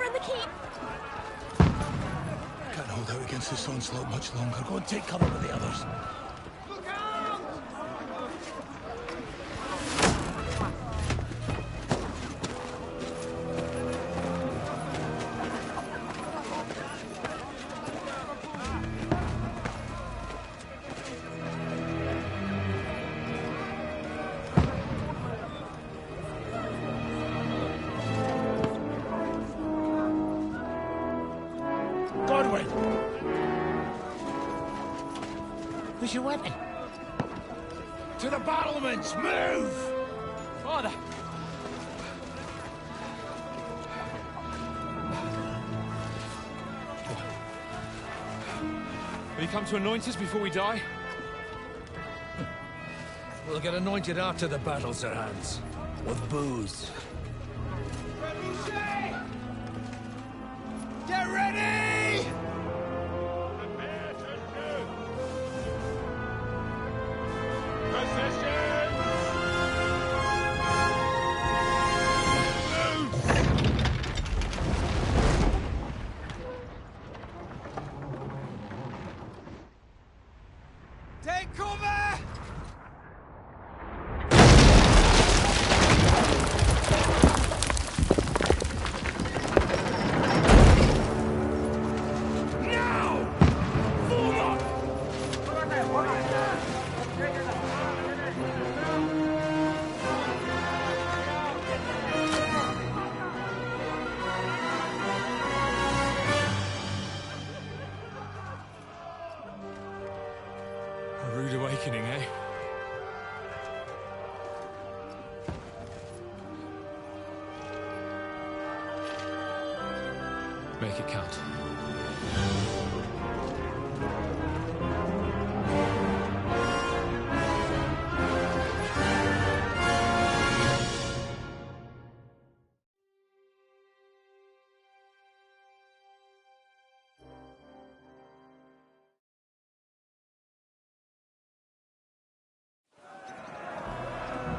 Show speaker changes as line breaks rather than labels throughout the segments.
defend the keep!
Can't hold out against this onslaught much longer. Go and take cover with the others. Godwin! Where's your weapon? To the battlements! Move!
Father! Will you come to anoint us before we die?
We'll get anointed after the battles are hands. With booze. Get ready!
Prepare to shoot! Position!
Take cover!
A rude awakening, eh? Make it count.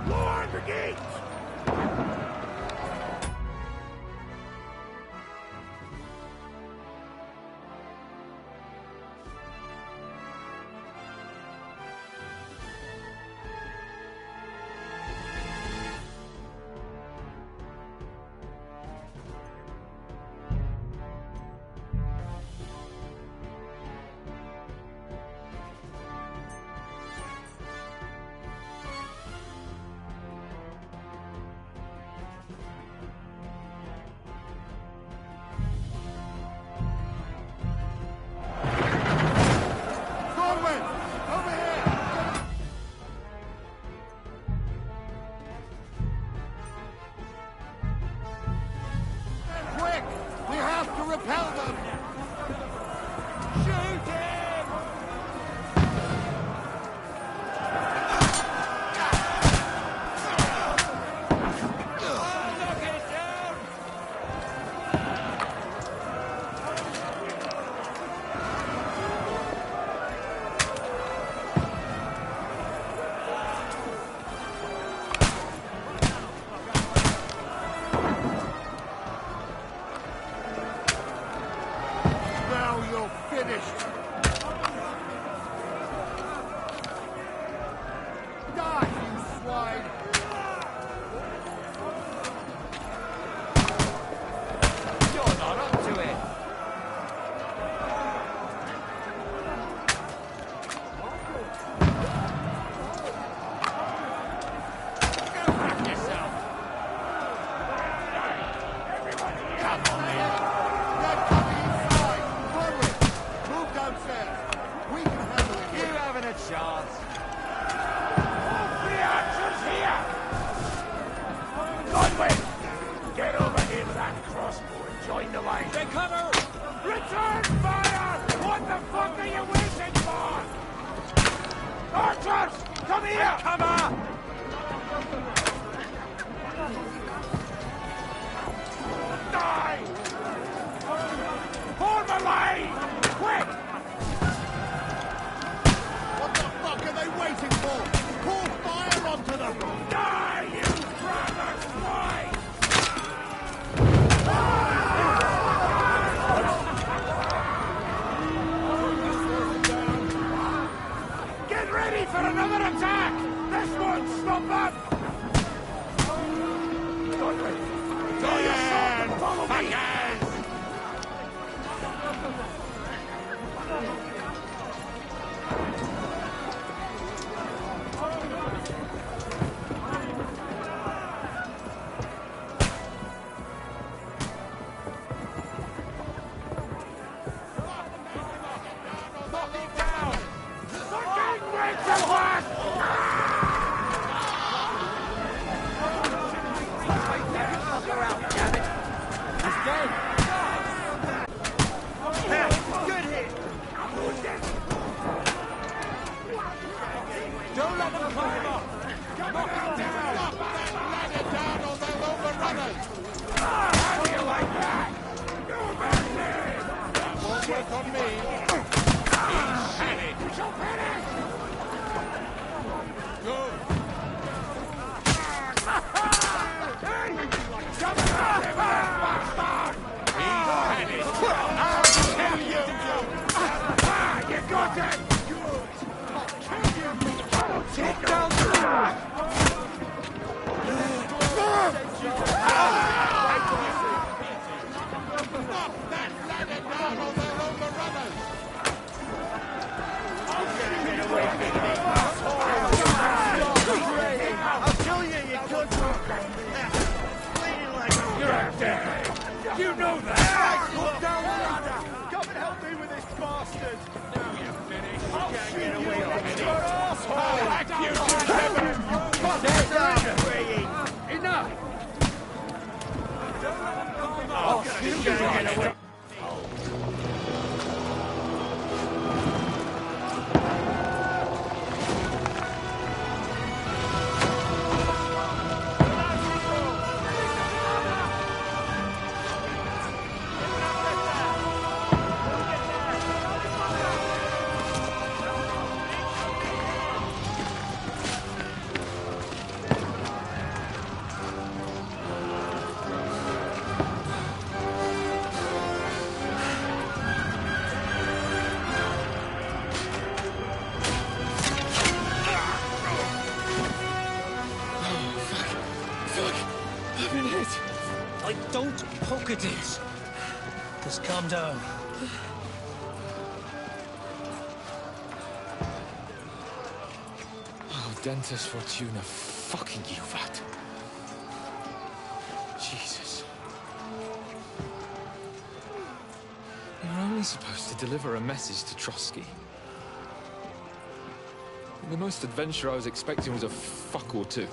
Lord the gates!
Repel them! Shoot him! Knock it down! dead! You know that!
Look down the ladder! Come and help me with this bastard! Now you're finished. I'll shoot you next your asshole! Back you to
Enough!
I'll shoot you get away!
Don't poke at it. Just calm down.
Oh, Dentes Fortuna, fucking Juvat. Jesus. You're only supposed to deliver a message to Trotsky. The most adventure I was expecting was a fuck or two.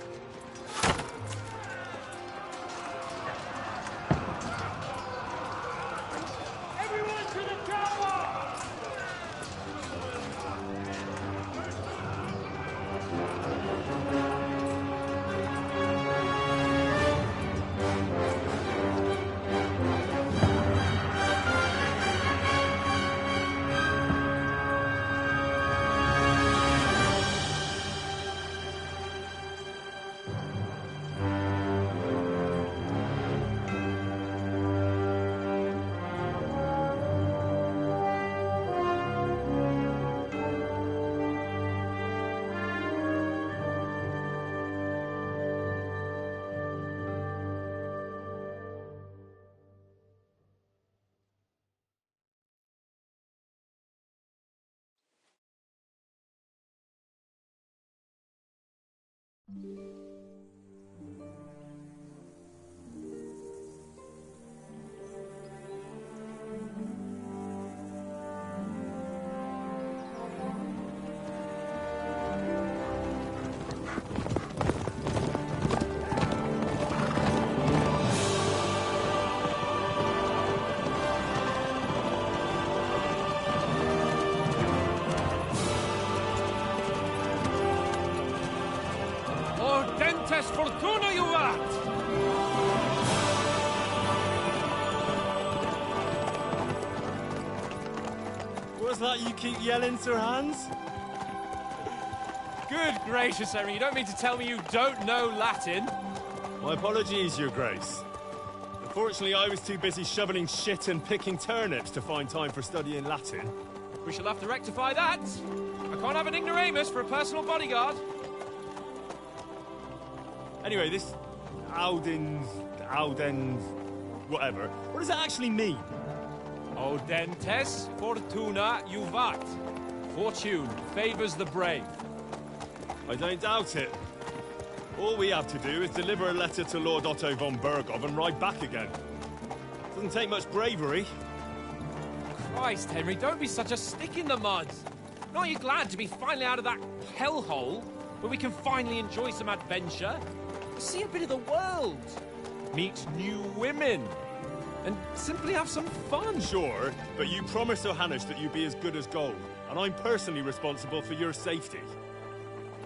Dentes Fortuna, Juvat!
What's that you keep yelling, Sir Hans?
Good gracious, Henry, you don't mean to tell me you don't know Latin?
My apologies, Your Grace. Unfortunately, I was too busy shoveling shit and picking turnips to find time for studying Latin.
We shall have to rectify that. I can't have an ignoramus for a personal bodyguard.
Anyway, this Audens, whatever. What does that actually mean?
Audentes Fortuna Juvat. Fortune favors the brave.
I don't doubt it. All we have to do is deliver a letter to Lord Otto von Bergov and ride back again. Doesn't take much bravery.
Christ, Henry, don't be such a stick in the mud. Aren't you glad to be finally out of that hellhole where we can finally enjoy some adventure? See a bit of the world, meet new women, and simply have some fun.
Sure, but you promised Johannes that you'd be as good as gold, and I'm personally responsible for your safety.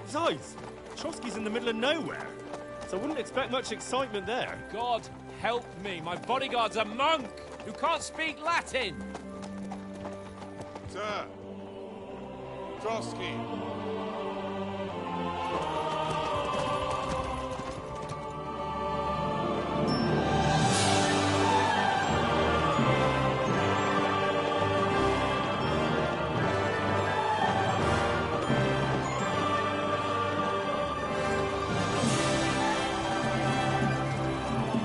Besides, Trotsky's in the middle of nowhere, so I wouldn't expect much excitement there.
God help me, my bodyguard's a monk who can't speak Latin.
Sir! Trotsky!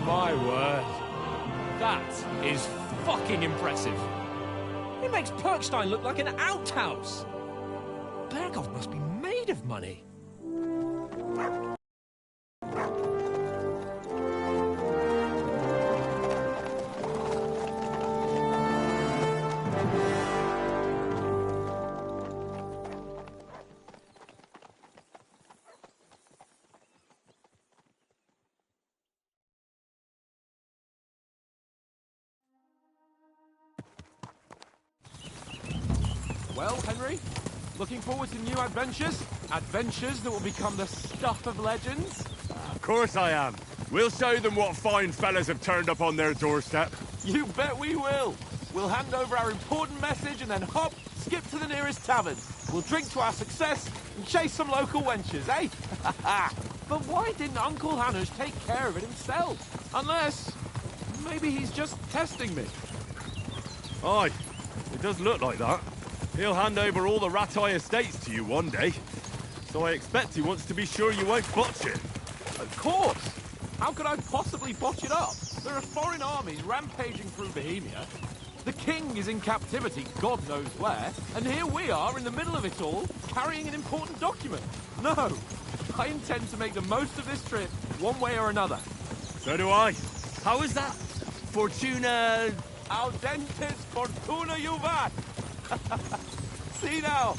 My word. That is fucking impressive. It makes Perkstein look like an outhouse. Bergov must be made of money. Well, Henry, looking forward to new adventures? Adventures that will become the stuff of legends?
Of course I am. We'll show them what fine fellas have turned up on their doorstep.
You bet we will. We'll hand over our important message and then hop, skip to the nearest tavern. We'll drink to our success and chase some local wenches, eh? But why didn't Uncle Hanush take care of it himself? Unless, maybe he's just testing me.
Aye, it does look like that. He'll hand over all the Rattay estates to you one day. So I expect he wants to be sure you won't botch it.
Of course! How could I possibly botch it up? There are foreign armies rampaging through Bohemia. The king is in captivity, God knows where, and here we are in the middle of it all, carrying an important document. No, I intend to make the most of this trip, one way or another.
So do I. How is that? Fortuna...
Audentes fortuna juvat! See now,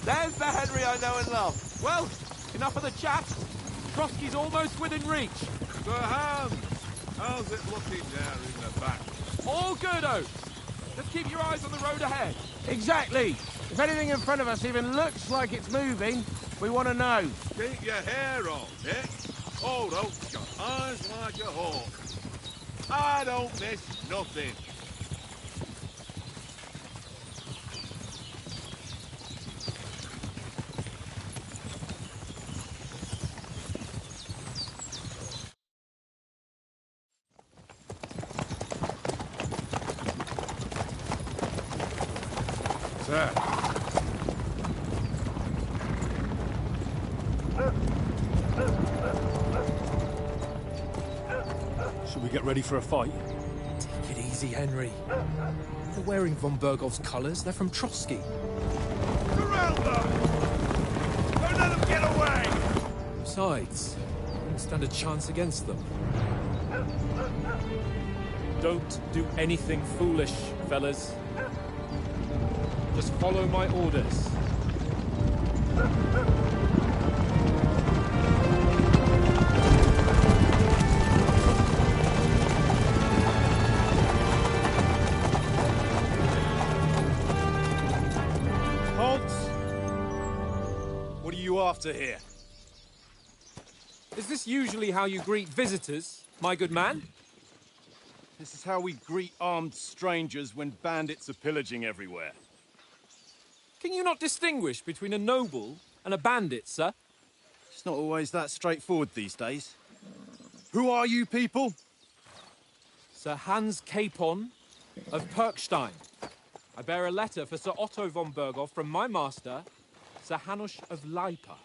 there's the Henry I know and love. Well, enough of the chat. Trotsky's almost within reach.
Sir Hans, how's it looking there in the back?
All good, Oates. Just keep your eyes on the road ahead.
Exactly. If anything in front of us even looks like it's moving, we want to know.
Keep your hair on, Nick. Old Oak's got eyes like a hawk. I don't miss nothing.
Sir.
Should we get ready for a fight?
Take it easy, Henry. They're wearing von Bergov's colours. They're from Trotsky.
Surround them! Don't let them get away!
Besides, we don't stand a chance against them.
Don't do anything foolish, fellas. Just follow my orders.
Halt! What are you after here?
Is this usually how you greet visitors, my good man?
This is how we greet armed strangers when bandits are pillaging everywhere.
Can you not distinguish between a noble and a bandit, sir?
It's not always that straightforward these days. Who are you people?
Sir Hans Capon of Perkstein. I bear a letter for Sir Otto von Berghoff from my master, Sir Hanush of Leipa.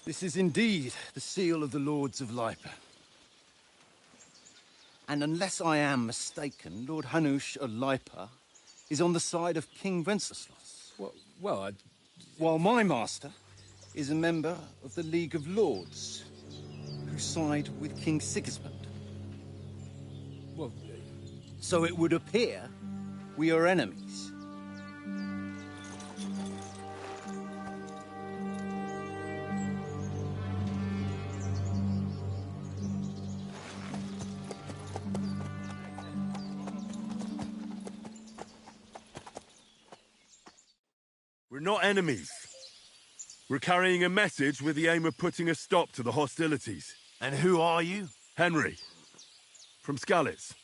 This is indeed the seal of the Lords of Leipa. And unless I am mistaken, Lord Hanush of Leipa is on the side of King Wenceslas.
Well,
While my master is a member of the League of Lords, who side with King Sigismund.
well,
So it would appear we are enemies.
We're not enemies. We're carrying a message with the aim of putting a stop to the hostilities.
And who are you?
Henry, from Skalitz.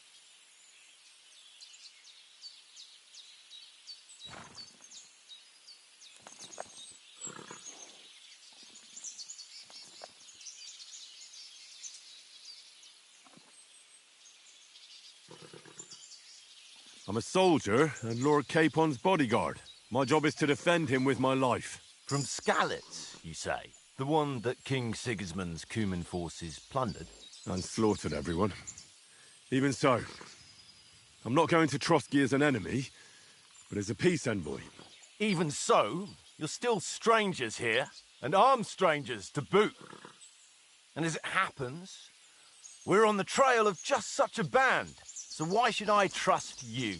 I'm a soldier and Lord Capon's bodyguard. My job is to defend him with my life.
From Skalitz, you say? The one that King Sigismund's Cuman forces plundered?
And slaughtered everyone. Even so, I'm not going to Trotsky as an enemy, but as a peace envoy.
Even so, you're still strangers here, and armed strangers to boot. And as it happens, we're on the trail of just such a band, so why should I trust you?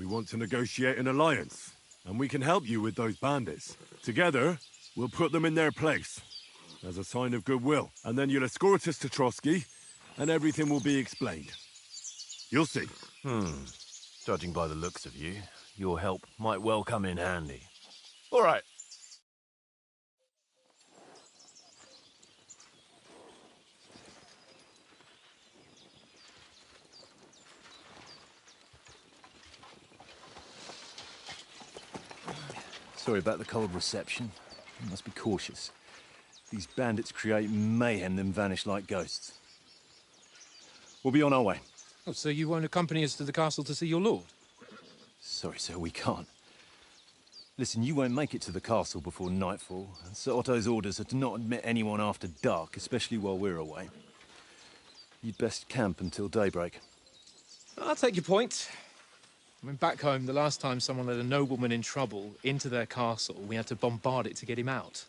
We want to negotiate an alliance, and we can help you with those bandits. Together, we'll put them in their place, as a sign of goodwill. And then you'll escort us to Trotsky, and everything will be explained. You'll see.
Judging by the looks of you, your help might well come in handy. All right.
Sorry about the cold reception. You must be cautious. These bandits create mayhem, then vanish like ghosts. We'll be on our way.
Oh, so you won't accompany us to the castle to see your lord?
Sorry, sir, we can't. Listen, you won't make it to the castle before nightfall, and Sir Otto's orders are to not admit anyone after dark, especially while we're away. You'd best camp until daybreak.
I'll take your point. I mean, back home, the last time someone let a nobleman in trouble into their castle, we had to bombard it to get him out.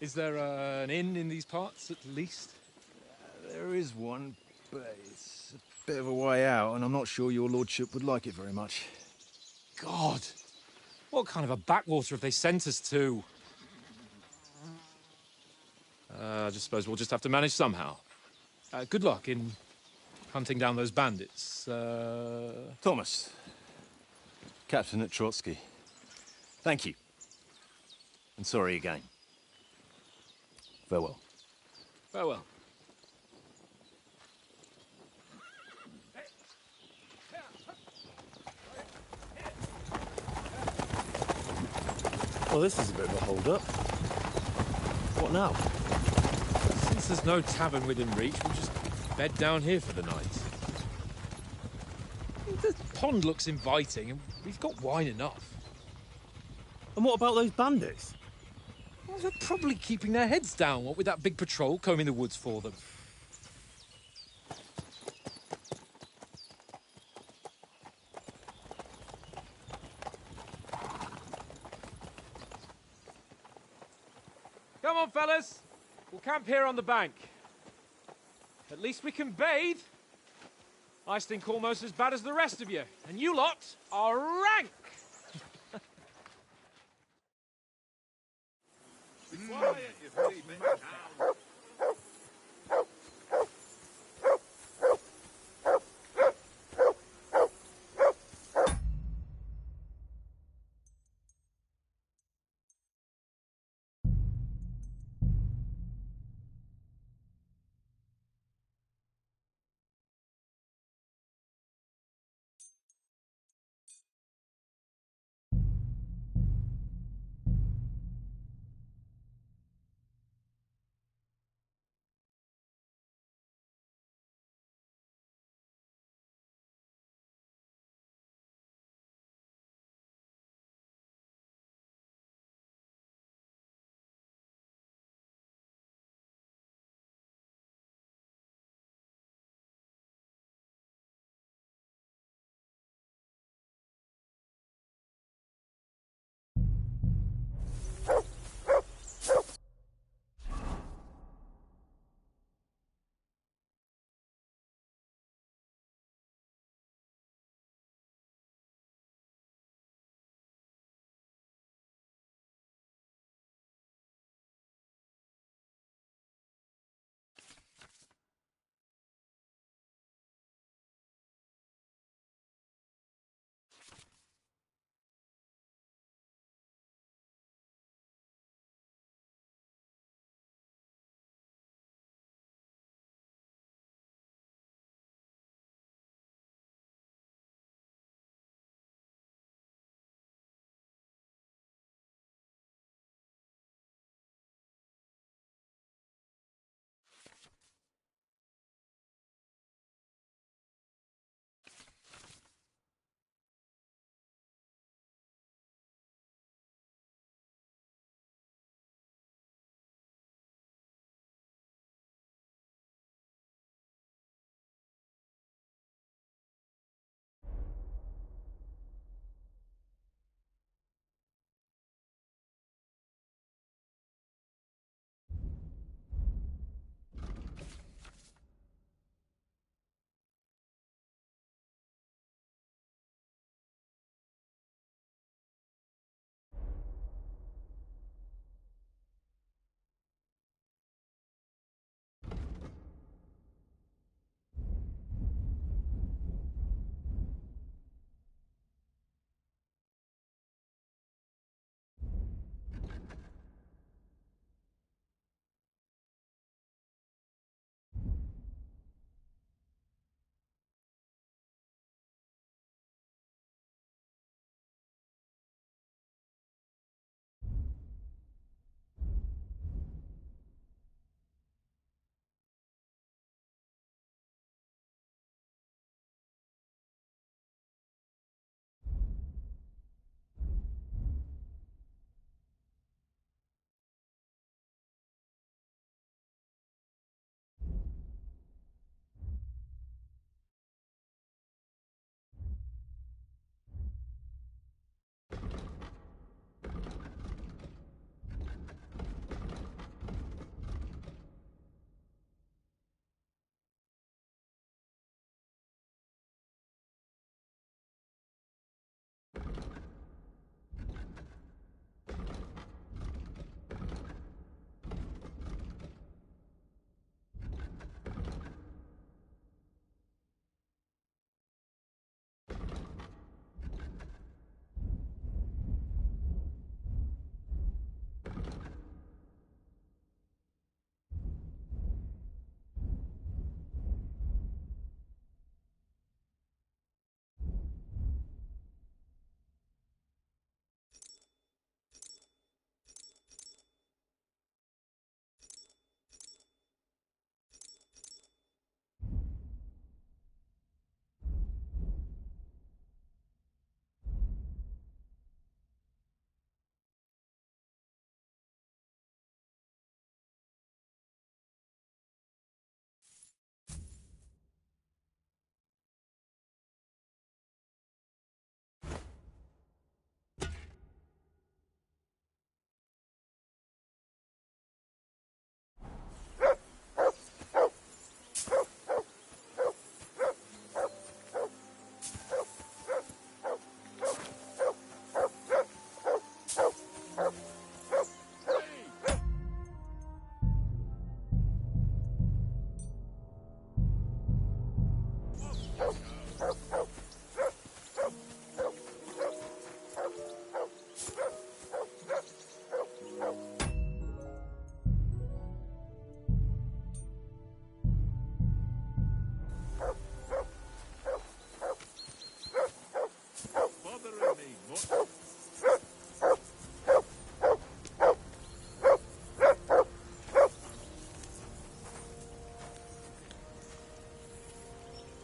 Is there an inn in these parts, at least?
There is one, but it's a bit of a way out, and I'm not sure your lordship would like it very much.
God! What kind of a backwater have they sent us to? I just suppose we'll just have to manage somehow. Good luck in hunting down those bandits.
Thomas, captain at Trotsky. Thank you. And sorry again. Farewell.
Farewell.
Well, this is a bit of a hold-up. What now?
Since there's no tavern within reach, we'll just bed down here for the night. The pond looks inviting, and we've got wine enough.
And what about those bandits?
Well, they're probably keeping their heads down, what with that big patrol combing the woods for them.
Come on, fellas. We'll camp here on the bank. At least we can bathe. I stink almost as bad as the rest of you, and you lot are rank.
Be quiet, you three big cows.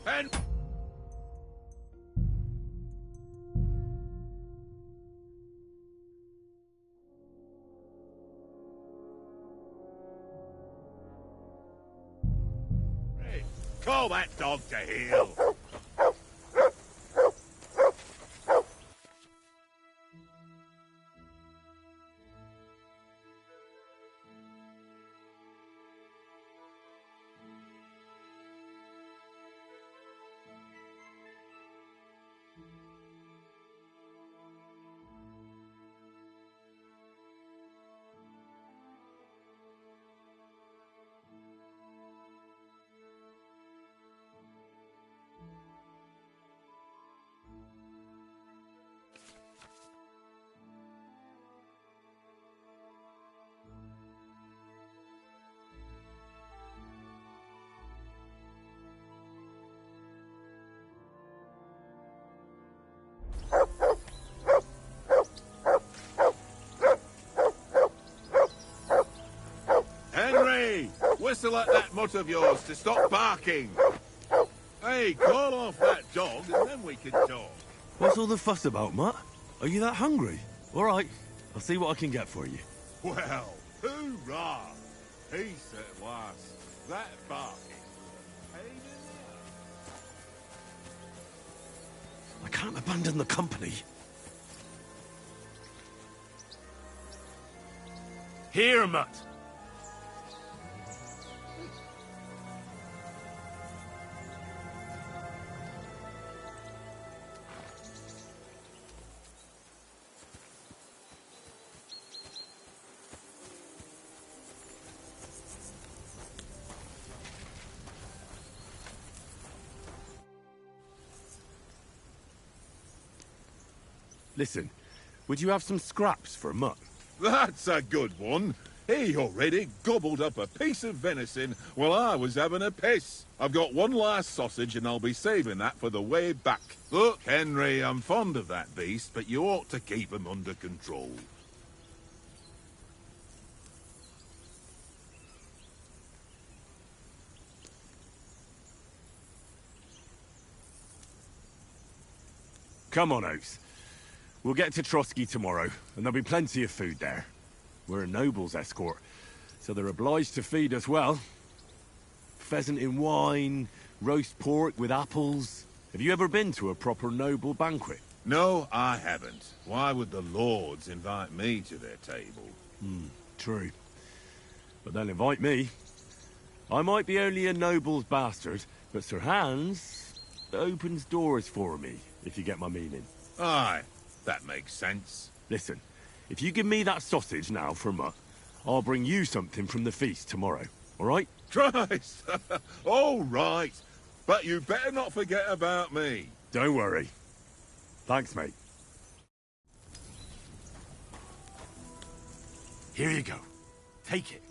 And... Call that dog to heel. Henry! Whistle at that mutt of yours to stop barking. Hey, call off that dog and then we can talk.
What's all the fuss about, Mutt? Are you that hungry? All right, I'll see what I can get for you.
Well, hoorah! Peace at last. That barking. Pain in the
I can't abandon the company. Here, Mutt. Listen, would you have some scraps for Mutt?
That's a good one. He already gobbled up a piece of venison while I was having a piss. I've got one last sausage and I'll be saving that for the way back. Look, Henry, I'm fond of that beast, but you ought to keep him under control.
Come on, Oates. We'll get to Trotsky tomorrow, and there'll be plenty of food there. We're a noble's escort, so they're obliged to feed us well. Pheasant in wine, roast pork with apples. Have you ever been to a proper noble banquet?
No, I haven't. Why would the lords invite me to their table?
True. But they'll invite me. I might be only a noble's bastard, but Sir Hans opens doors for me, if you get my meaning.
Aye, that makes sense.
Listen, if you give me that sausage now for Mutt, I'll bring you something from the feast tomorrow, all right?
Christ! All right. But you better not forget about me.
Don't worry. Thanks, mate. Here you go. Take it.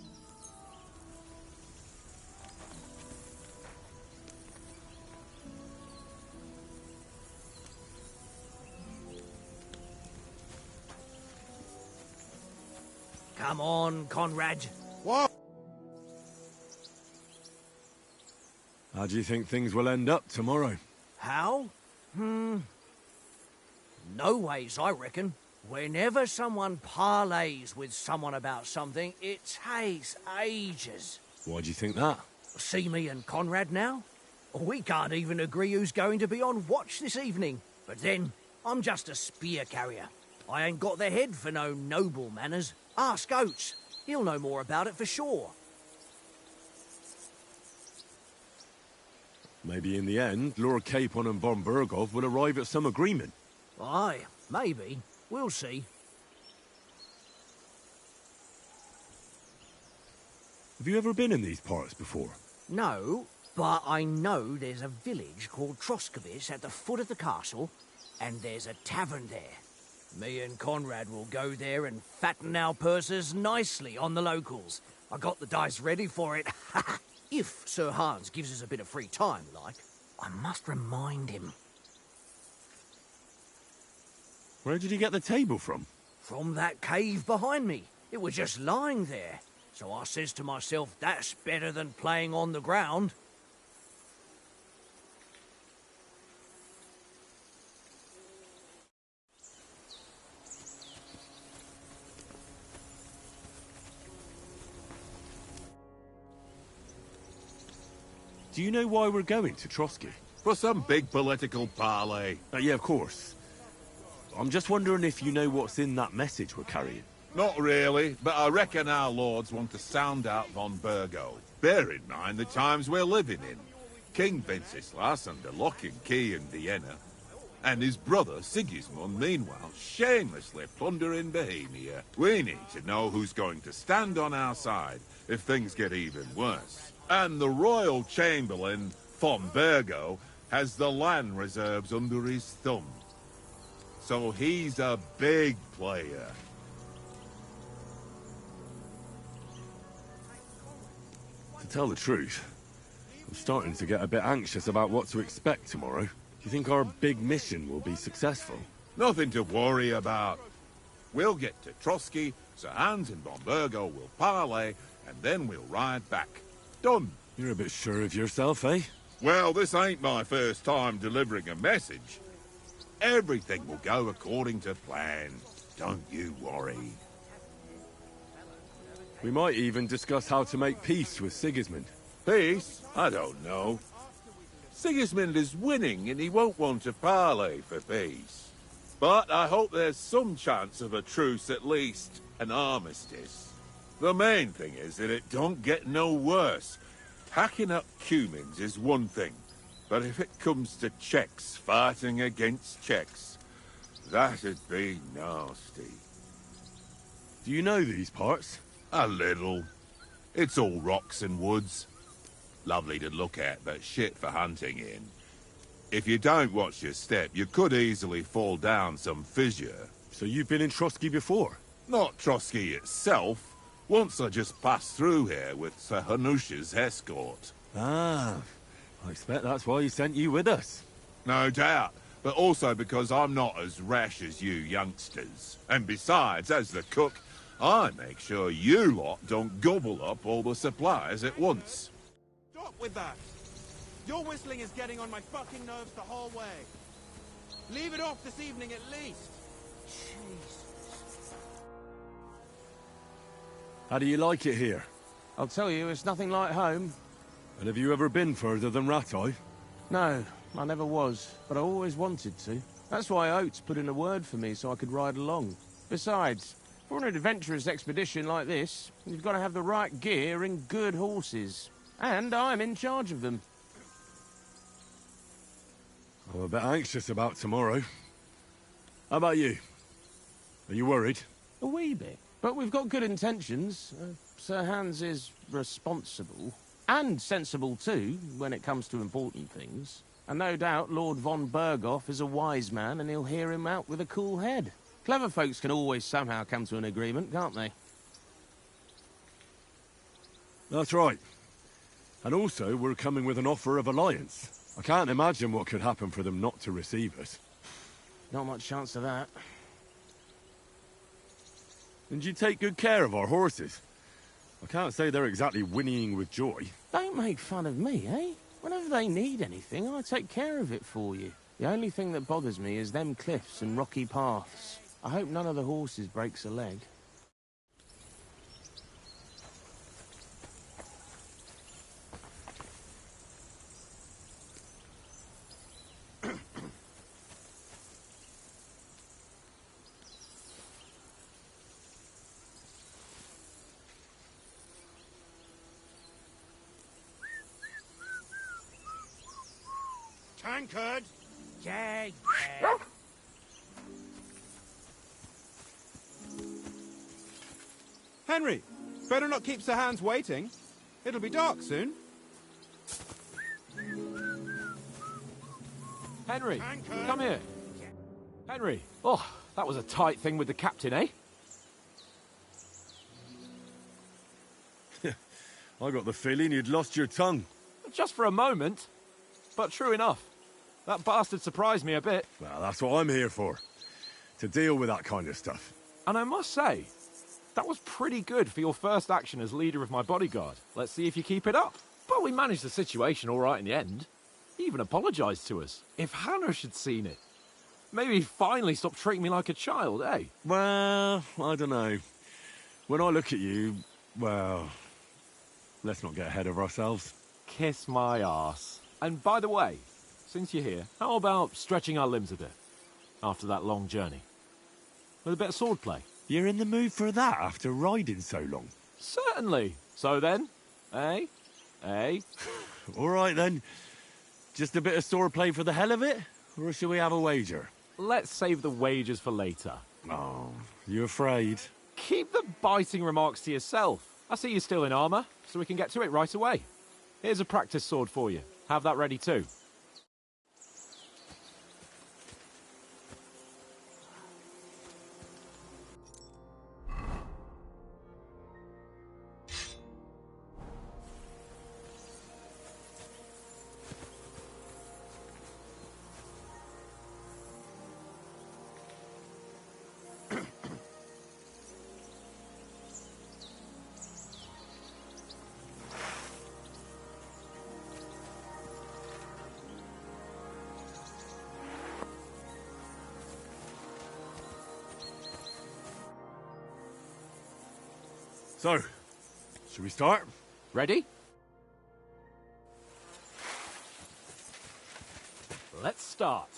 Come on, Conrad.
What?
How do you think things will end up tomorrow?
How? No ways, I reckon. Whenever someone parleys with someone about something, it takes ages.
Why do you think that?
See me and Conrad now? We can't even agree who's going to be on watch this evening. But then, I'm just a spear carrier. I ain't got the head for no noble manners. Ask Oates. He'll know more about it for sure.
Maybe in the end, Lord Capon and von Berghoff will arrive at some agreement.
Aye, maybe. We'll see.
Have you ever been in these parts before?
No, but I know there's a village called Troskowitz at the foot of the castle, and there's a tavern there. Me and Conrad will go there and fatten our purses nicely on the locals. I got the dice ready for it. If Sir Hans gives us a bit of free time, like, I must remind him.
Where did you get the table from?
From that cave behind me. It was just lying there. So I says to myself, that's better than playing on the ground.
Do you know why we're going to Trotsky?
For some big political parley.
Yeah, of course. I'm just wondering if you know what's in that message we're carrying.
Not really, but I reckon our lords want to sound out von Burgo. Bear in mind the times we're living in. King Wenceslas under lock and key in Vienna, and his brother Sigismund, meanwhile, shamelessly plundering Bohemia. We need to know who's going to stand on our side if things get even worse. And the Royal Chamberlain, von Burgo, has the land reserves under his thumb. So he's a big player.
To tell the truth, I'm starting to get a bit anxious about what to expect tomorrow. Do you think our big mission will be successful?
Nothing to worry about. We'll get to Trotsky, Sir Hans and von Burgo will parley, and then we'll ride back. Done.
You're a bit sure of yourself, eh?
Well, this ain't my first time delivering a message. Everything will go according to plan. Don't you worry.
We might even discuss how to make peace with Sigismund.
Peace? I don't know. Sigismund is winning and he won't want to parley for peace. But I hope there's some chance of a truce at least, an armistice. The main thing is that it don't get no worse. Hacking up Cumans is one thing, but if it comes to Czechs fighting against Czechs, that'd be nasty.
Do you know these parts?
A little. It's all rocks and woods. Lovely to look at, but shit for hunting in. If you don't watch your step, you could easily fall down some fissure.
So you've been in Trotsky before?
Not Trotsky itself. Once I just passed through here with Sir Hanush's escort.
Ah, I expect that's why he sent you with us.
No doubt, but also because I'm not as rash as you youngsters. And besides, as the cook, I make sure you lot don't gobble up all the supplies at once.
Stop with that! Your whistling is getting on my fucking nerves the whole way. Leave it off this evening at least. Jeez.
How do you like it here?
I'll tell you, it's nothing like home.
And have you ever been further than Rattay?
No, I never was, but I always wanted to. That's why Oates put in a word for me so I could ride along. Besides, for an adventurous expedition like this, you've got to have the right gear and good horses. And I'm in charge of them.
I'm a bit anxious about tomorrow. How about you? Are you worried?
A wee bit. But we've got good intentions. Sir Hans is responsible. And sensible too, when it comes to important things. And no doubt Lord von Berghoff is a wise man and he'll hear him out with a cool head. Clever folks can always somehow come to an agreement, can't they?
That's right. And also, we're coming with an offer of alliance. I can't imagine what could happen for them not to receive us.
Not much chance of that.
And you take good care of our horses. I can't say they're exactly whinnying with joy.
Don't make fun of me, eh? Whenever they need anything, I take care of it for you. The only thing that bothers me is them cliffs and rocky paths. I hope none of the horses breaks a leg.
Tankard!
Yeah.
Henry, better not keep Sir Hans waiting. It'll be dark soon.
Henry,
Tankard!
come here. Henry. Oh, that was a tight thing with the captain, eh?
I got the feeling you'd lost your tongue.
Just for a moment. But true enough. That bastard surprised me a bit.
Well, that's what I'm here for. To deal with that kind of stuff.
And I must say, that was pretty good for your first action as leader of my bodyguard. Let's see if you keep it up. But we managed the situation all right in the end. He even apologised to us. If Hanush had seen it, maybe he'd finally stop treating me like a child, eh?
Well, I don't know. When I look at you, well, let's not get ahead of ourselves.
Kiss my arse. And by the way, since you're here, how about stretching our limbs a bit after that long journey? With a bit of swordplay.
You're in the mood for that after riding so long?
Certainly. So then, eh? Eh?
All right then. Just a bit of swordplay for the hell of it? Or shall we have a wager?
Let's save the wagers for later.
Oh, you afraid?
Keep the biting remarks to yourself. I see you're still in armour, so we can get to it right away. Here's a practice sword for you. Have that ready too.
So, should we start?
Ready? Let's start.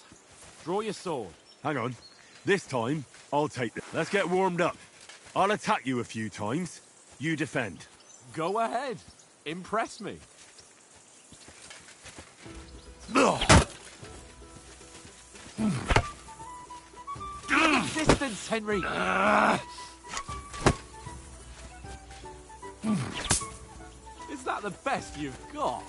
Draw your sword.
Hang on. This time, I'll take it. Let's get warmed up. I'll attack you a few times. You defend.
Go ahead. Impress me. Distance, Henry! Is that the best you've got?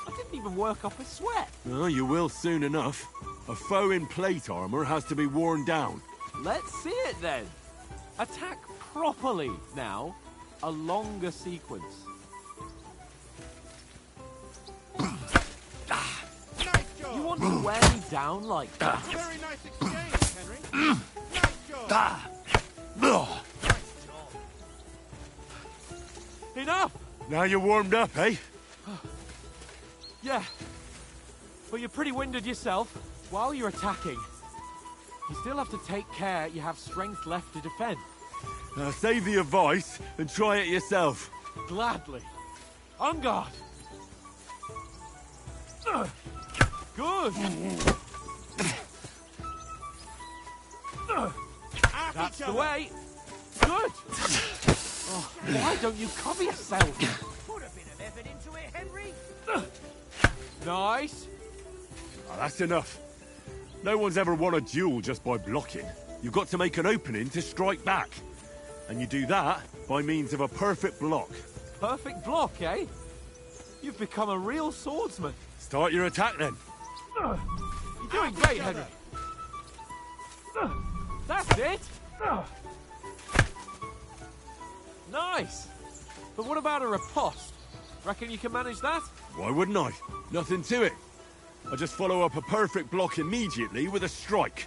I didn't even work up a sweat.
Oh, you will soon enough. A foe in plate armor has to be worn down.
Let's see it then. Attack properly now. A longer sequence. You want to wear me down like that?
Very nice exchange, Henry. Nice job.
Enough!
Now you're warmed up, eh?
Yeah. But you're pretty winded yourself. While you're attacking, you still have to take care you have strength left to defend.
Now save the advice and try it yourself.
Gladly. On guard. Good. That's the way. Good. Oh, why don't you cover yourself?
Put a bit of effort into it, Henry.
Nice.
Oh, that's enough. No one's ever won a duel just by blocking. You've got to make an opening to strike back. And you do that by means of a perfect block.
Perfect block, eh? You've become a real swordsman.
Start your attack then.
You're doing great, Henry. That's it. Nice. But what about a riposte? Reckon you can manage that?
Why wouldn't I? Nothing to it. I just follow up a perfect block immediately with a strike.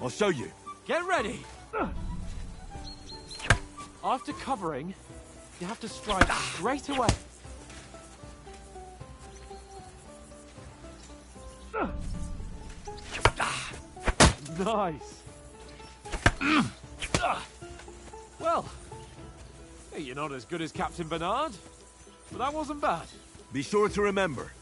I'll show you.
Get ready. After covering, you have to strike straight away. Nice. Well, you're not as good as Captain Bernard, but that wasn't bad.
Be sure to remember,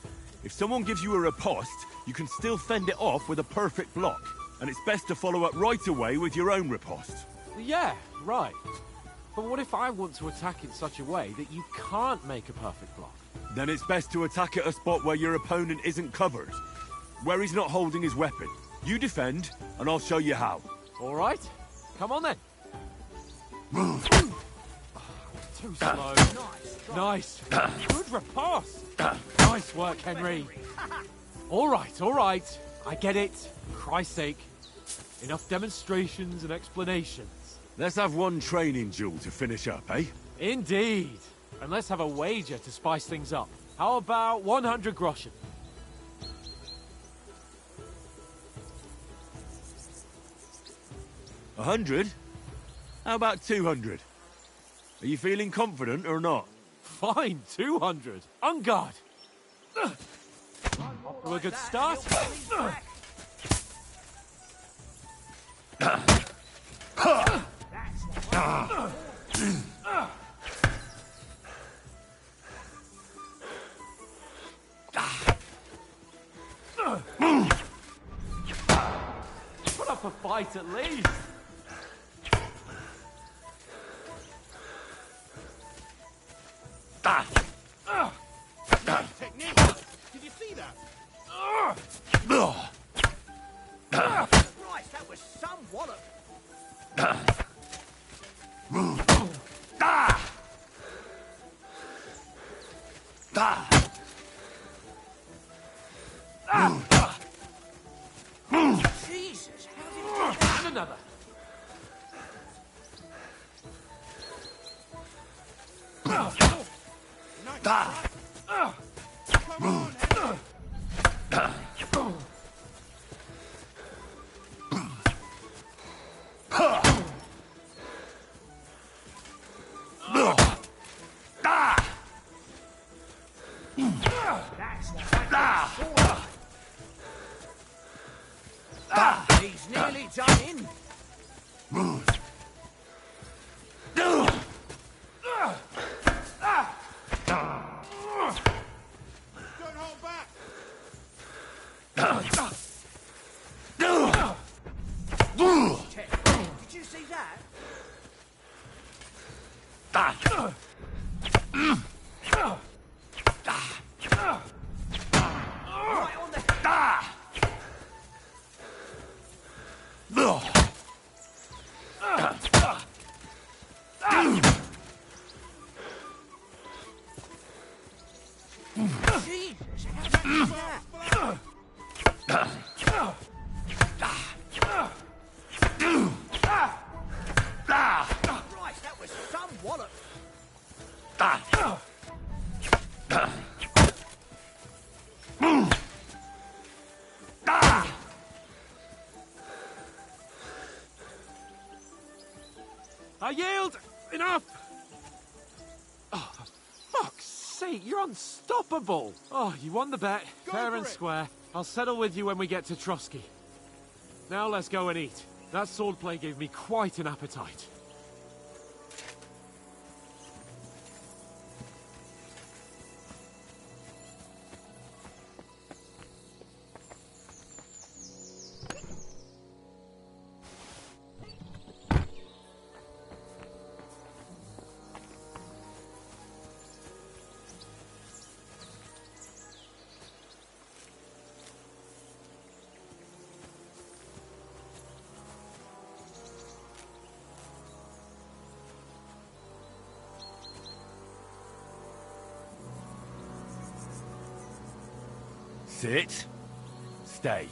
if someone gives you a riposte, you can still fend it off with a perfect block. And it's best to follow up right away with your own riposte.
Yeah, right. But what if I want to attack in such a way that you can't make a perfect block?
Then it's best to attack at a spot where your opponent isn't covered, where he's not holding his weapon. You defend, and I'll show you how.
All right. Come on then. Too slow. Nice. Good riposte. Nice work, Henry. All right. I get it. Christ's sake. Enough demonstrations and explanations.
Let's have one training duel to finish up, eh?
Indeed. And let's have a wager to spice things up. How about 100 groschen?
100? How about 200? Are you feeling confident or not?
Fine, 200. On guard. Off to a good start. a fight at least.
Technique. Did you see that?
Christ, that was some wallop. Jesus, how did he get that?
And another.
Come on, Henry.
He's nearly done in.
Don't hold back.
Did you see that? Right on the Jesus, how did he do that? Christ, that was some wallop.
I yield! Enough! Oh, for fuck's sake, you're unstoppable! Oh, you won the bet.
Go
Fair
for
and
it.
square. I'll settle with you when we get to Trotsky. Now let's go and eat. That swordplay gave me quite an appetite.
Sit. Stay.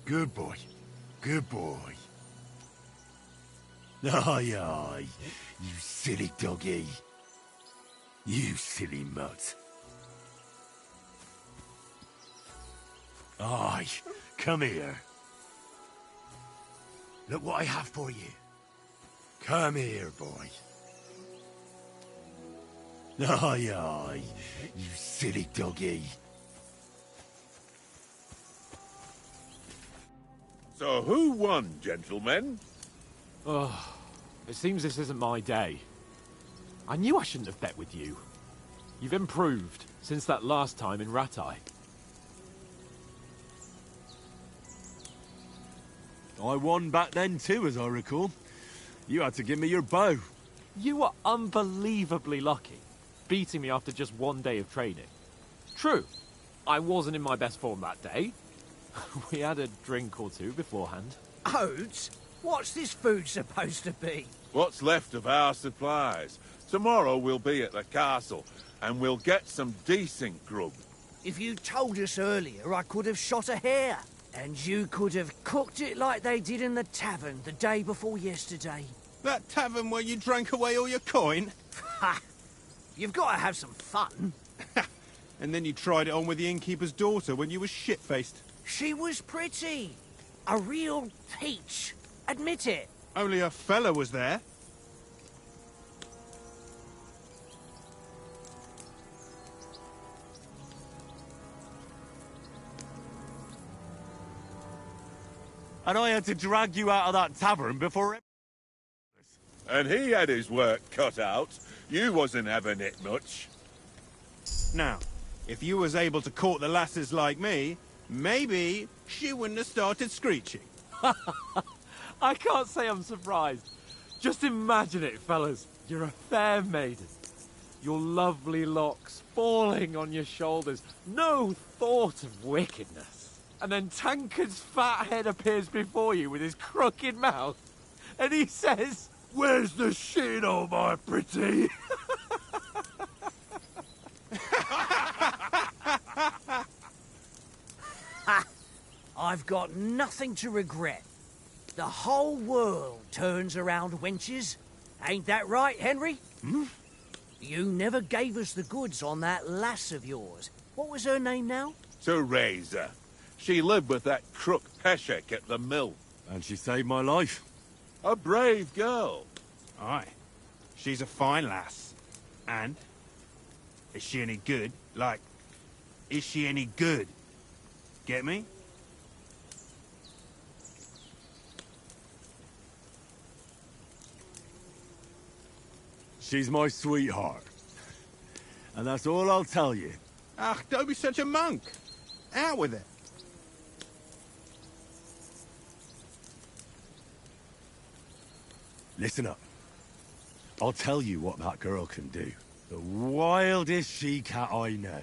Good boy. Good boy. Aye, aye. You silly doggy. You silly mutt. Aye, come here. Look what I have for you. Come here, boy. Aye, aye, you silly doggy.
So who won, gentlemen?
Oh, it seems this isn't my day. I knew I shouldn't have bet with you. You've improved since that last time in Rattay.
I won back then too, as I recall. You had to give me your bow.
You were unbelievably lucky, beating me after just one day of training. True, I wasn't in my best form that day. We had a drink or two beforehand.
Oates? What's this food supposed to be?
What's left of our supplies. Tomorrow we'll be at the castle, and we'll get some decent grub.
If you told us earlier, I could have shot a hare. And you could have cooked it like they did in the tavern the day before yesterday.
That tavern where you drank away all your coin?
Ha! You've got to have some fun.
And then you tried it on with the innkeeper's daughter when you were shit-faced.
She was pretty. A real peach. Admit it.
Only a fella was there.
And I had to drag you out of that tavern before...
And he had his work cut out. You wasn't having it much.
Now, If you was able to court the lasses like me, maybe she wouldn't have started screeching.
I can't say I'm surprised. Just imagine it, fellas. You're a fair maiden. Your lovely locks falling on your shoulders. No thought of wickedness. And then Tankard's fat head appears before you with his crooked mouth. And he says,
Where's the shit, oh my pretty?
I've got nothing to regret. The whole world turns around wenches. Ain't that right, Henry?
Hmm?
You never gave us the goods on that lass of yours. What was her name now?
Teresa. She lived with that crook Peshek at the mill.
And she saved my life.
A brave girl.
Aye. She's a fine lass. And? Is she any good? Like, is she any good? Get me?
She's my sweetheart. And that's all I'll tell you.
Ach, don't be such a monk. Out with it.
Listen up. I'll tell you what that girl can do. The wildest she-cat I know.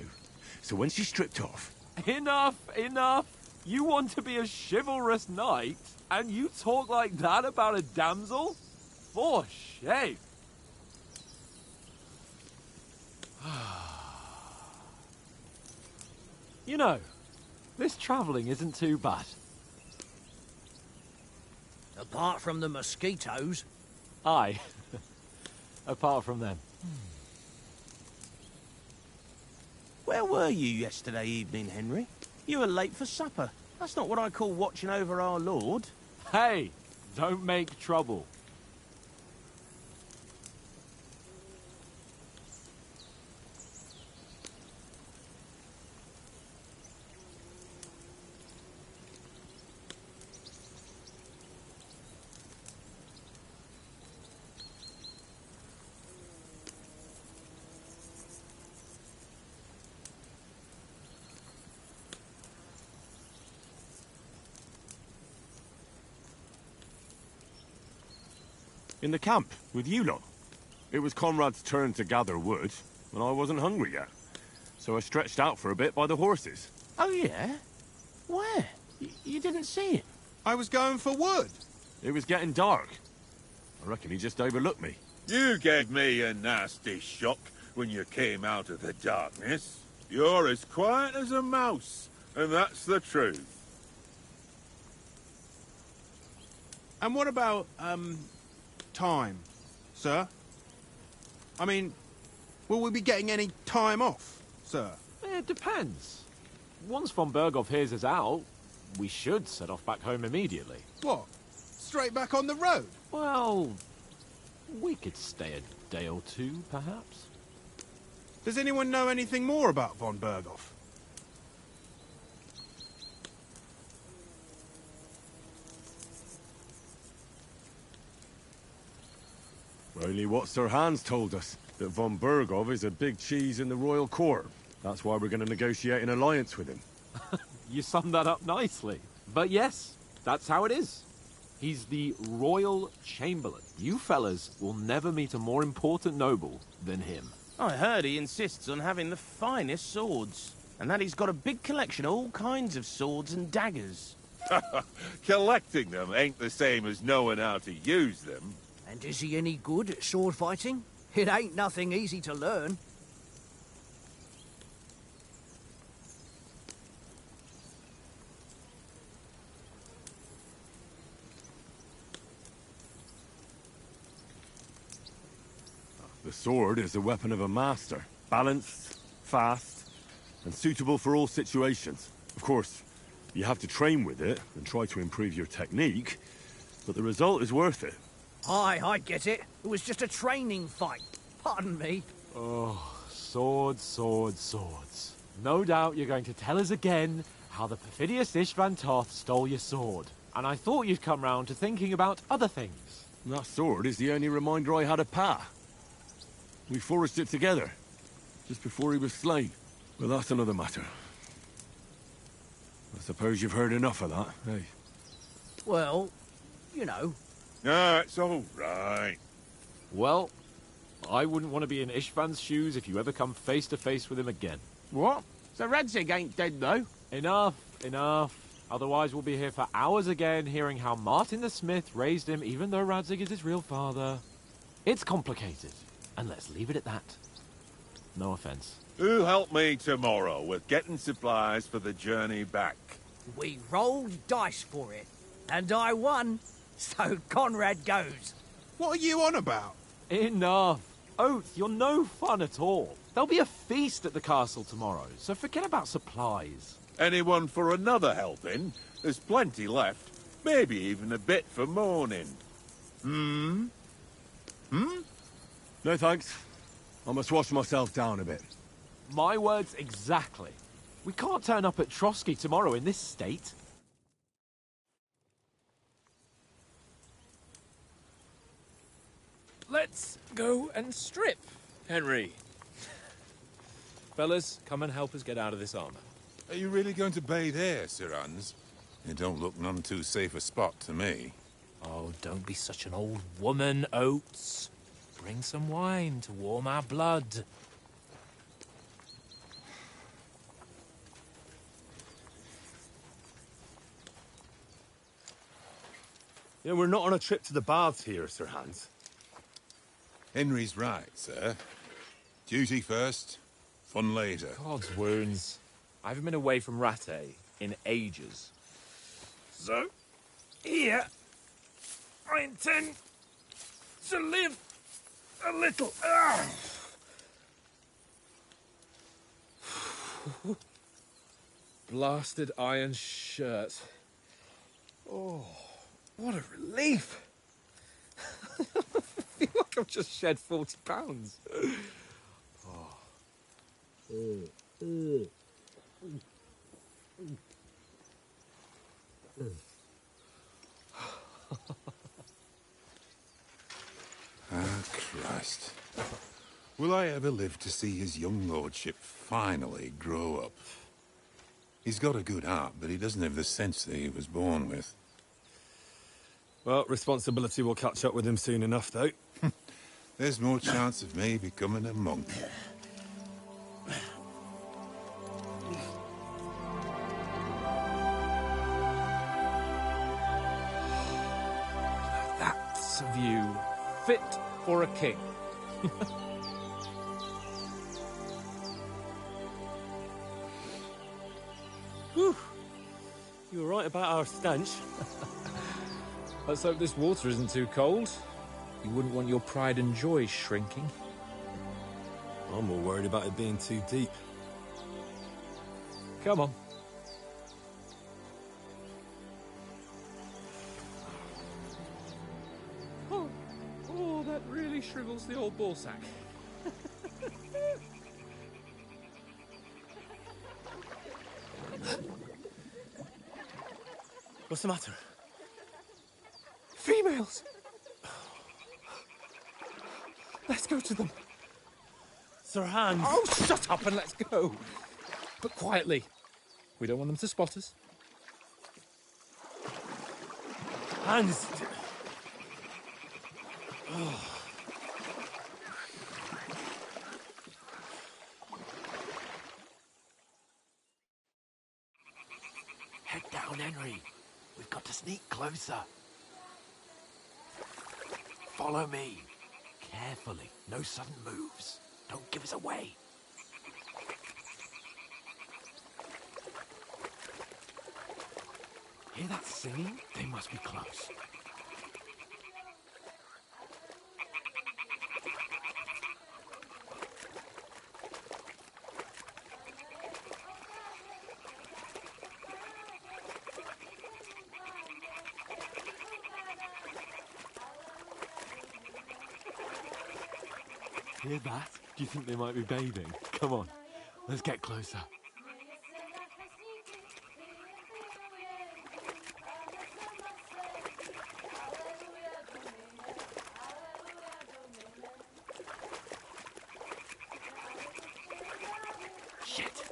So when she's stripped off...
enough, enough. You want to be a chivalrous knight, and you talk like that about a damsel? For shame. You know, this travelling isn't too bad.
Apart from the mosquitoes.
Aye. Apart from them.
Where were you yesterday evening, Henry? You were late for supper. That's not what I call watching over our Lord.
Hey, don't make trouble.
In the camp, with you lot. It was Conrad's turn to gather wood, and I wasn't hungry yet. So I stretched out for a bit by the horses.
Oh, yeah? Where? You didn't see it?
I was going for wood.
It was getting dark. I reckon he just overlooked me.
You gave me a nasty shock when you came out of the darkness. You're as quiet as a mouse, and that's the truth.
And what about, time, sir? I mean, will we be getting any time off, sir?
It depends. Once von Berghoff hears us out, we should set off back home immediately.
What? Straight back on the road?
Well, we could stay a day or two, perhaps.
Does anyone know anything more about von Berghoff?
Only what Sir Hans told us, that von Berghoff is a big cheese in the royal court. That's why we're going to negotiate an alliance with him.
You summed that up nicely. But yes, that's how it is. He's the Royal Chamberlain. You fellas will never meet a more important noble than him.
I heard he insists on having the finest swords, and that he's got a big collection of all kinds of swords and daggers.
Collecting them ain't the same as knowing how to use them.
And is he any good at sword fighting? It ain't nothing easy to learn.
The sword is the weapon of a master. Balanced, fast, and suitable for all situations. Of course, you have to train with it and try to improve your technique, but the result is worth it.
Aye, I get it. It was just a training fight. Pardon me.
Oh, swords, swords, swords. No doubt you're going to tell us again how the perfidious Istvan Toth stole your sword. And I thought you'd come round to thinking about other things.
That sword is the only reminder I had of Pa. We forged it together, just before he was slain. Well, that's another matter. I suppose you've heard enough of that, eh?
Well, you know.
Ah, it's all right.
Well, I wouldn't want to be in Ishvan's shoes if you ever come face to face with him again.
What? So Radzig ain't dead, though?
Enough, enough. Otherwise we'll be here for hours again hearing how Martin the Smith raised him even though Radzig is his real father. It's complicated, and let's leave it at that. No offense.
Who'll help me tomorrow with getting supplies for the journey back?
We rolled dice for it, and I won, so Conrad goes.
What are you on about?
Enough. Oath, you're no fun at all. There'll be a feast at the castle tomorrow, so forget about supplies.
Anyone for another helping? There's plenty left. Maybe even a bit for morning. Hmm?
No thanks. I must wash myself down a bit.
My words exactly. We can't turn up at Trotsky tomorrow in this state.
Let's go and strip, Henry. Fellas, come and help us get out of this armor.
Are you really going to bathe here, Sir Hans? It don't look none too safe a spot to me.
Oh, don't be such an old woman, Oates. Bring some wine to warm our blood.
Yeah, we're not on a trip to the baths here, Sir Hans.
Henry's right, sir. Duty first, fun later.
God's wounds. I haven't been away from Rattay in ages. So, here, I intend to live a little. Blasted iron shirt. Oh, what a relief. I feel like I've just shed 40 pounds.
Ah, Christ. Will I ever live to see his young lordship finally grow up? He's got a good heart, but he doesn't have the sense that he was born with.
Well, responsibility will catch up with him soon enough, though.
There's more chance of me becoming a monk.
That's a view fit for a king.
Whew. You were right about our stench.
Let's hope this water isn't too cold. You wouldn't want your pride and joy shrinking.
I'm more worried about it being too deep.
Come on. Oh, that really shrivels the old ball sack.
What's the matter?
Females! Let's go to them.
Sir Hans!
Oh, shut up and let's go. But quietly. We don't want them to spot us.
Hans!
Head down, Henry. We've got to sneak closer. Follow me. Carefully. No sudden moves. Don't give us away. Hear that singing? They must be close.
Hear that? Do you think they might be bathing? Come on, let's get closer.
Shit!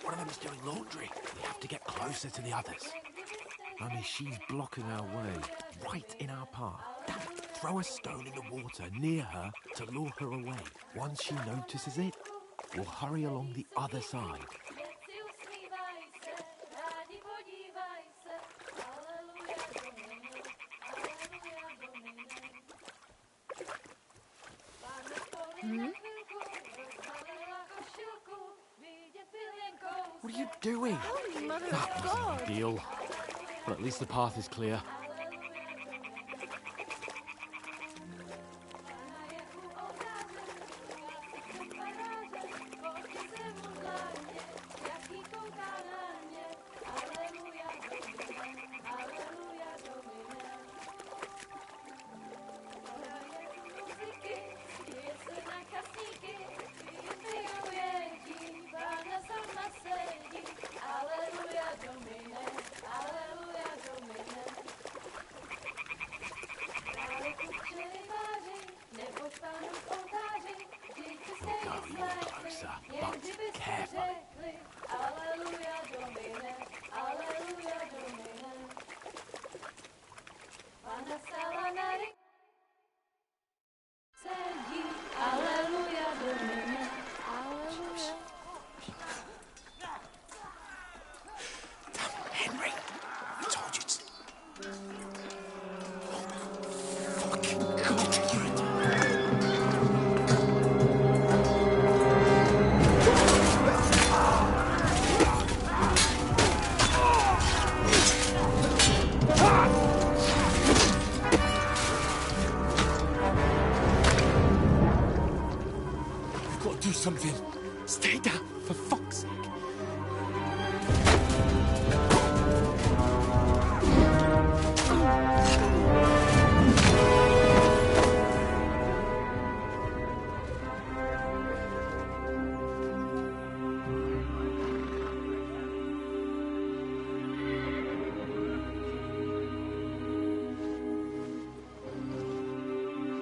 One of them's doing laundry. We have to get closer to the others. Only she's blocking our way, right in our path. Damn it. Throw a stone in the water near her to lure her away. Once she notices it, we'll hurry along the other side.
What are you doing?
Holy Mother of God!
Deal. But at least the path is clear.
Do something. Stay down, for fuck's sake.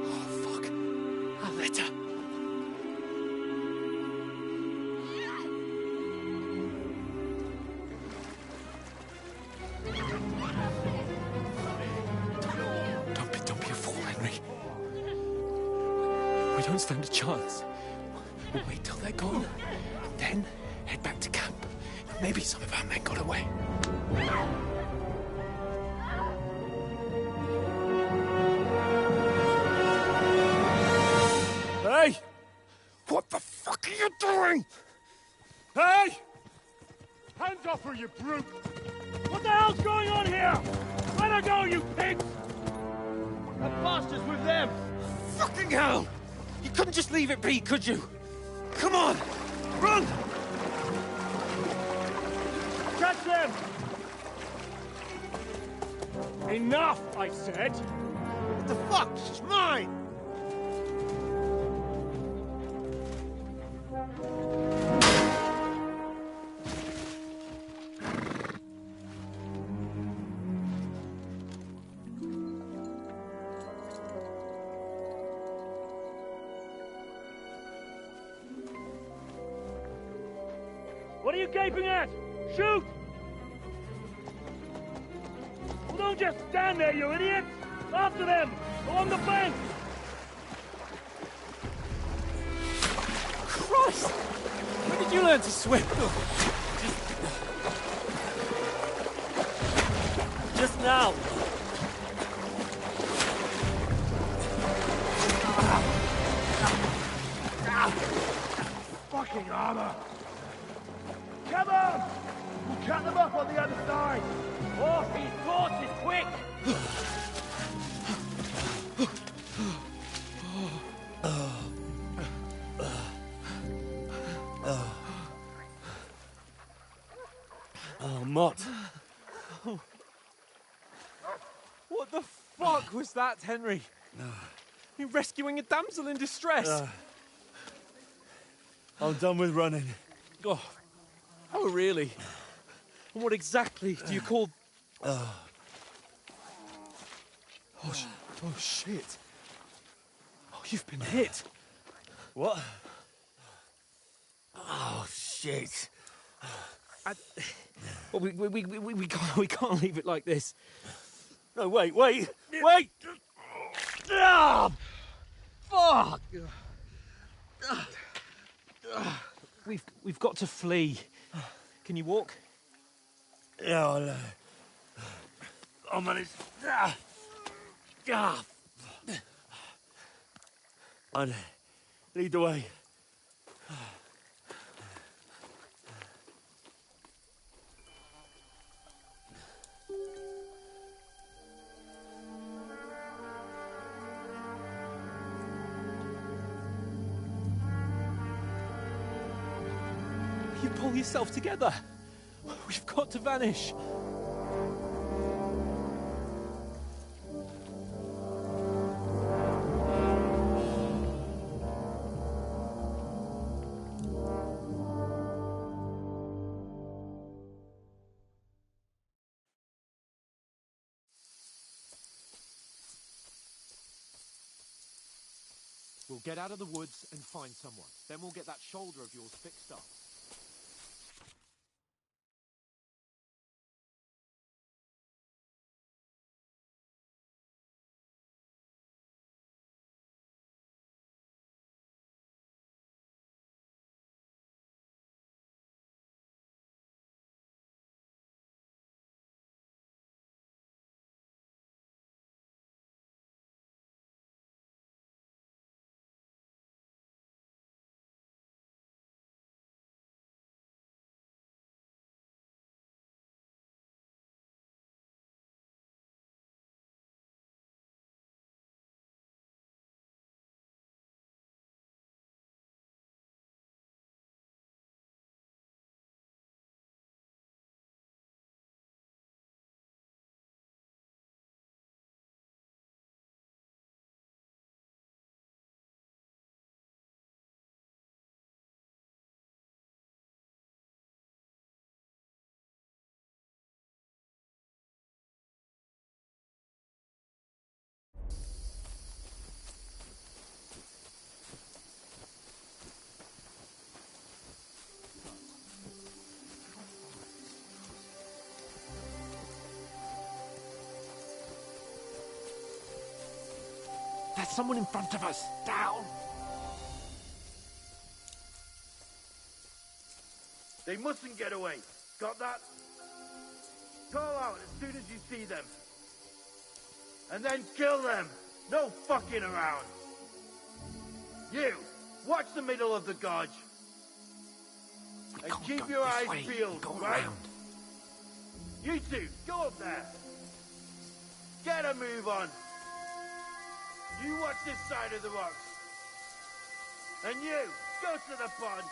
Oh, fuck. Aletta. Don't be a fool, Henry. We don't stand a chance. We'll wait till they're gone, and then head back to camp. Maybe some of our men got away.
Hey!
What the fuck are you doing?
Hey! Hands off her, you brute! What the hell's going on here? Let her go, you pigs! The bastard's with them!
Fucking hell! You couldn't just leave it be, could you? Come on! Run!
Catch them! Enough, I said!
What the fuck? She's mine!
What are you gaping at? Shoot! Well, don't just stand there, you idiots! After them! Along the bank!
Christ! When did you learn to swim?
Just now.
Fucking armor! Come on! We'll cut them up on the other side! Oh, these horses, quick!
Oh, Mott.
What the fuck was that, Henry? You rescuing a damsel in distress?
I'm done with running.
Oh, really? And what exactly do you call... Oh, shit. Oh, you've been hit.
What?
Oh, shit.
Well, we can't leave it like this.
No, wait! Ah!
Fuck! We've got to flee. Can you walk?
Yeah, I'll manage. And lead the way.
You pull yourself together. We've got to vanish. We'll get out of the woods and find someone. Then we'll get that shoulder of yours fixed up. There's someone in front of us. Down!
They mustn't get away. Got that? Call out as soon as you see them. And then kill them. No fucking around. You, watch the middle of the gorge. And keep your eyes peeled, right?
Around.
You two, go up there. Get a move on. You watch this side of the rocks. And you, go to the pond.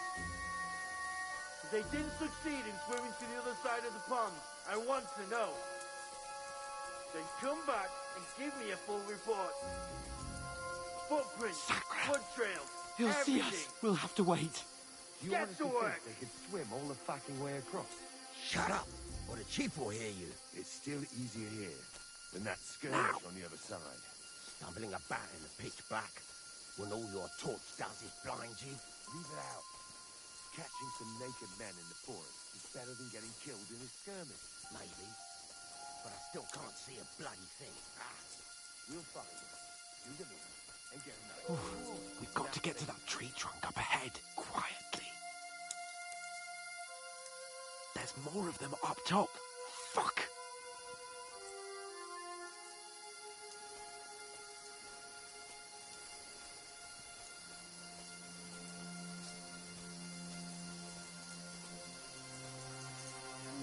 If they didn't succeed in swimming to the other side of the pond, I want to know. Then come back and give me a full report. Footprints, blood trails,
He'll see
everything.
us. We'll have to wait.
Get to work.
They could swim all the fucking way across.
Shut up, or the chief will hear you.
It's still easier here than that skirmish on the other side.
Stumbling about in the pitch black, when all your torch does is blind you.
Leave it out. Catching some naked men in the forest is better than getting killed in a skirmish.
Maybe, but I still can't see a bloody thing.
We'll find it. Do the mission and get another.
We've got to get to that tree trunk up ahead, quietly. There's more of them up top. Fuck!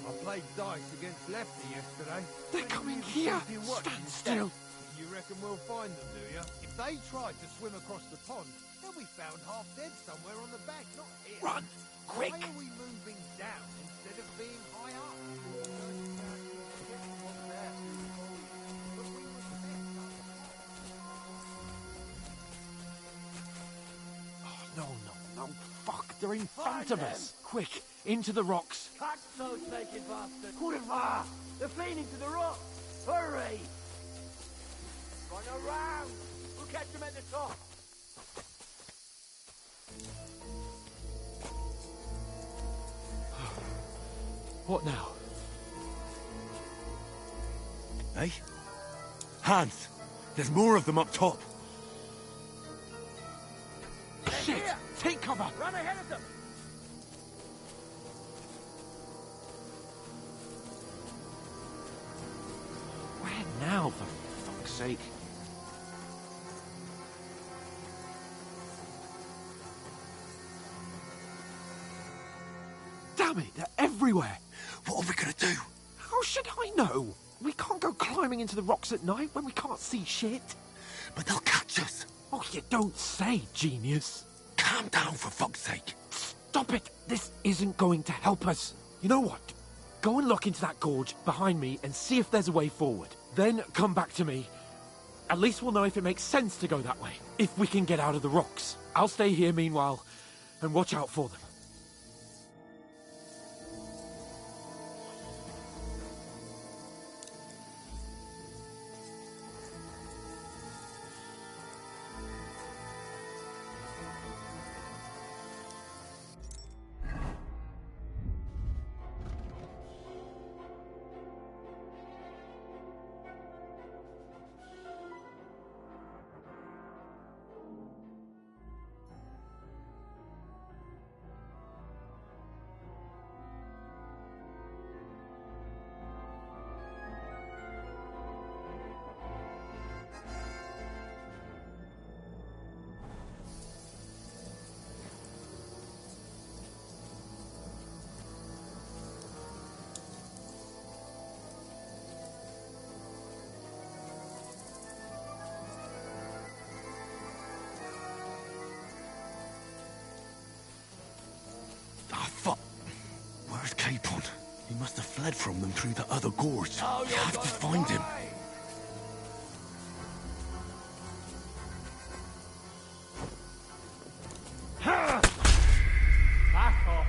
I played dice against Lefty yesterday.
They're coming here! Stand still!
You reckon we'll find them, do you? If they tried to swim across the pond, they'll be found half dead somewhere on the bank, not here.
Run! Quick!
Why are we moving down instead of being high up?
No, fuck! They're in front of us! Quick! Into the rocks!
Catch those naked bastards! Kurva! They're fleeing into the rocks! Hurry! Run around! We'll catch them at the top!
What now?
Eh? Hans! There's more of them up top!
Shit! Take cover!
Run ahead of them!
Where now, for fuck's sake? Damn it, they're everywhere!
What are we gonna do?
How should I know? We can't go climbing into the rocks at night when we can't see shit.
But they'll catch us!
Oh, you don't say, genius.
Calm down, for fuck's sake!
Stop it! This isn't going to help us. You know what? Go and look into that gorge behind me and see if there's a way forward. Then come back to me. At least we'll know if it makes sense to go that way. If we can get out of the rocks. I'll stay here meanwhile and watch out for them.
Where's Capon? He must have fled from them through the other gorge. We have to find him.
Back off.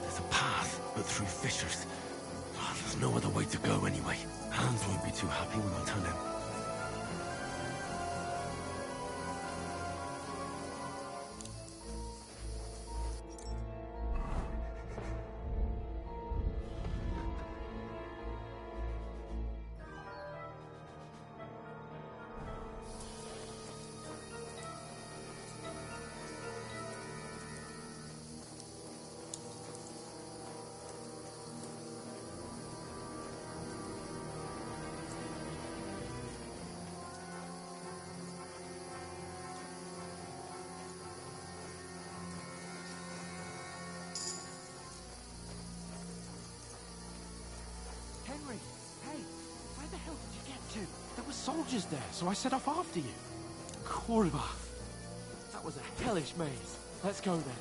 There's a path, but through fissures. Oh, there's no other way to go anyway. Hans won't be too happy when I tell him.
Henry, hey, where the hell did you get to? There were soldiers there, so I set off after you. Corva. That was a hellish maze. Let's go then.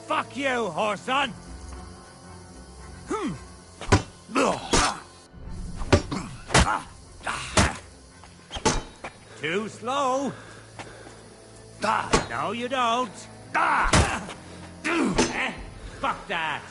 Fuck you, whoreson! Too slow. No, you don't. Fuck that.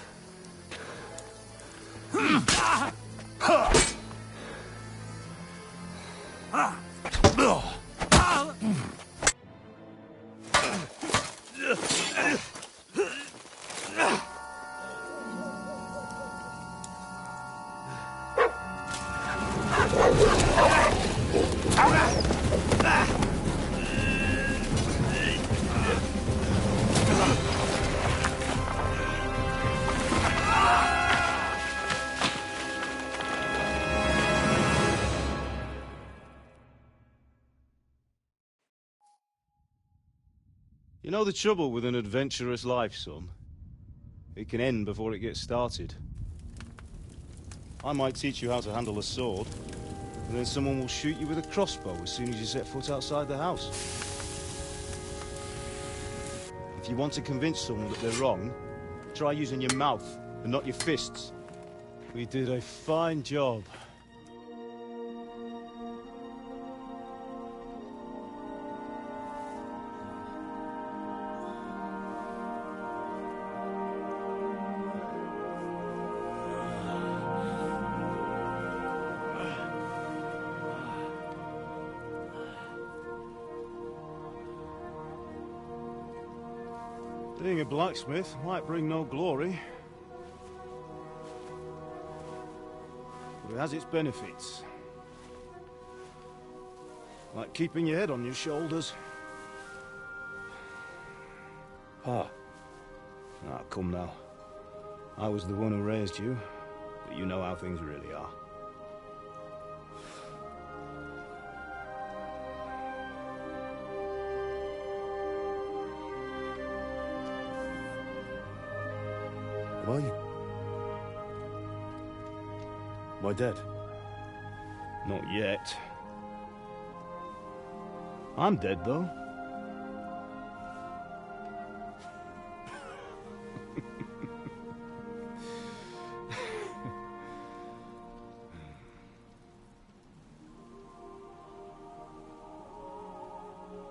You know the trouble with an adventurous life, son? It can end before it gets started. I might teach you how to handle a sword, and then someone will shoot you with a crossbow as soon as you set foot outside the house. If you want to convince someone that they're wrong, try using your mouth and not your fists. We did a fine job. Being a blacksmith might bring no glory, but it has its benefits. Like keeping your head on your shoulders. Pa. Ah, come now. I was the one who raised you, but you know how things really are. Am I? Am I dead? Not yet. I'm dead, though.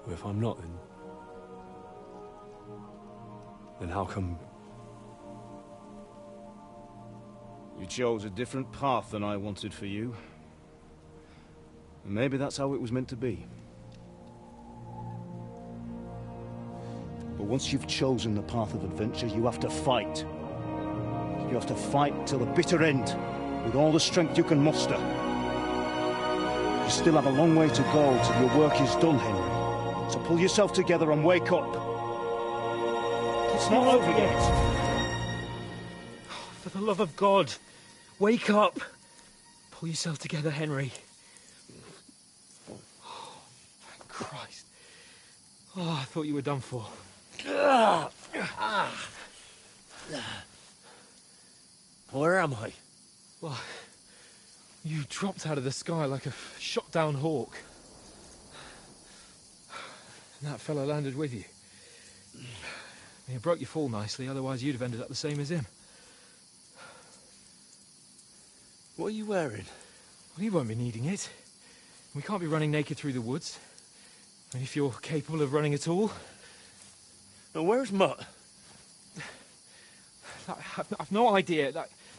Well, if I'm not, then how come...
You chose a different path than I wanted for you. And maybe that's how it was meant to be. But once you've chosen the path of adventure, you have to fight. You have to fight till the bitter end, with all the strength you can muster. You still have a long way to go till your work is done, Henry. So pull yourself together and wake up. It's not over yet.
For the love of God, wake up. Pull yourself together, Henry. Oh, thank Christ. Oh, I thought you were done for.
Where am I?
Well, you dropped out of the sky like a shot-down hawk. And that fella landed with you. He broke your fall nicely, otherwise you'd have ended up the same as him.
What are you wearing?
Well, you won't be needing it. We can't be running naked through the woods. And if you're capable of running at all...
And where's Mutt?
I've no idea.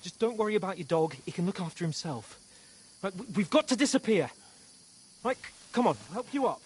Just don't worry about your dog. He can look after himself. Right, we've got to disappear. Right, come on, I'll help you up.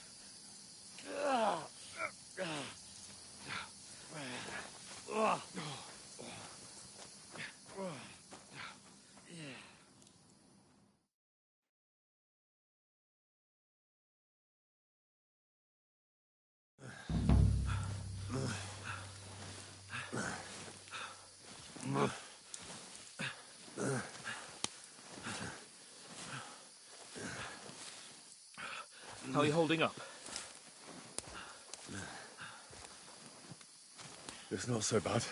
How are you holding up?
It's not so bad.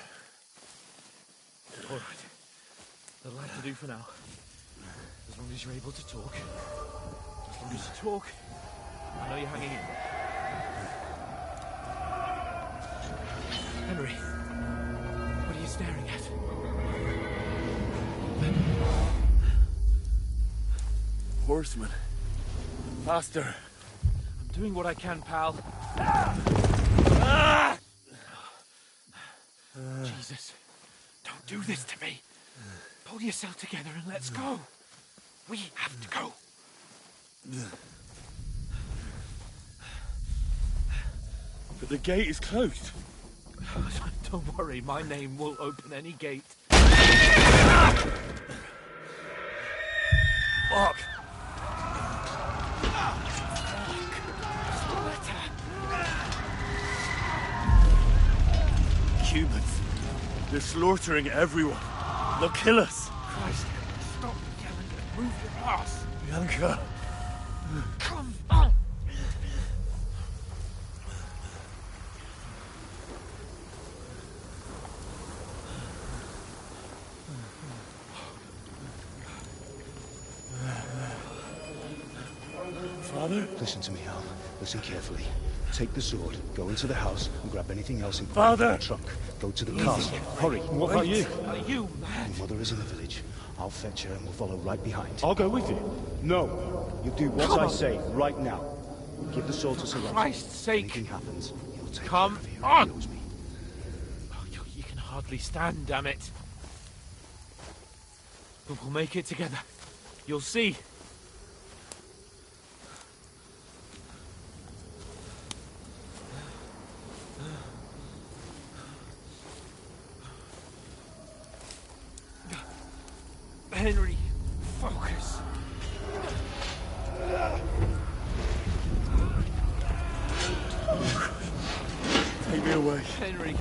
All right. That'll have to do for now. As long as you're able to talk. As long as you talk, I know you're hanging in. Henry, what are you staring at?
Horseman. Faster.
I'm doing what I can, pal. Jesus, don't do this to me. Pull yourself together and let's go. We have to go.
But the gate is closed.
Don't worry, my name will open any gate.
Fuck. Humans. They're slaughtering everyone. They'll kill us.
Christ, stop yelling and move your ass.
Bianca.
Come on.
Father?
Listen to me, Al. Listen carefully. Take the sword, go into the house, and grab anything else in
Father!
the trunk. Go to the castle. Hurry.
What about you?
Are you mad?
Your mother is in the village. I'll fetch her and we'll follow right behind.
I'll go with you.
No. You do what I say right now. Give the sword to Sir Roger.
Christ's sake.
Anything happens, he'll take
Come
care of you.
on.
He owes me.
Oh, you can hardly stand, damn it. But we'll make it together. You'll see. Henry, focus.
Take me away.
Henry,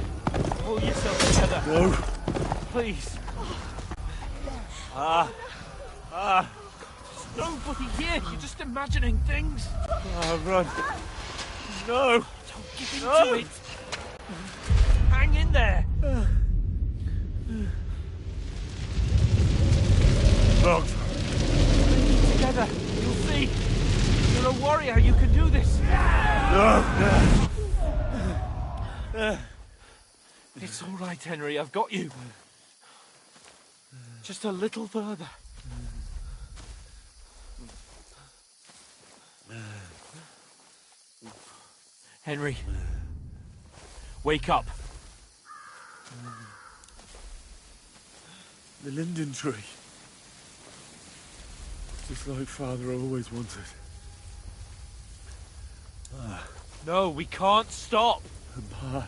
pull yourself together.
No.
Please. There's nobody here. You're just imagining things.
Run. No.
Don't give in to it. Hang in there.
Locked.
Together. You'll see. You're a warrior. You can do this.
No.
It's all right, Henry. I've got you. Just a little further. Henry. Wake up.
The linden tree. Just like Father always wanted.
No, we can't stop.
Pa.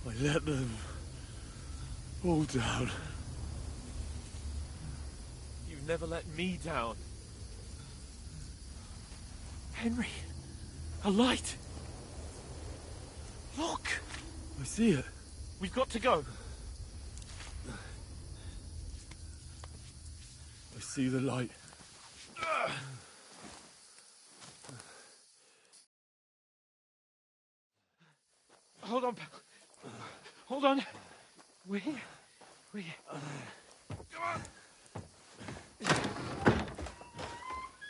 I let them all down.
You've never let me down. Henry, a light. Look.
I see it.
We've got to go.
I see the light.
Hold on, pal. Hold on. We're here. We're here. Come on.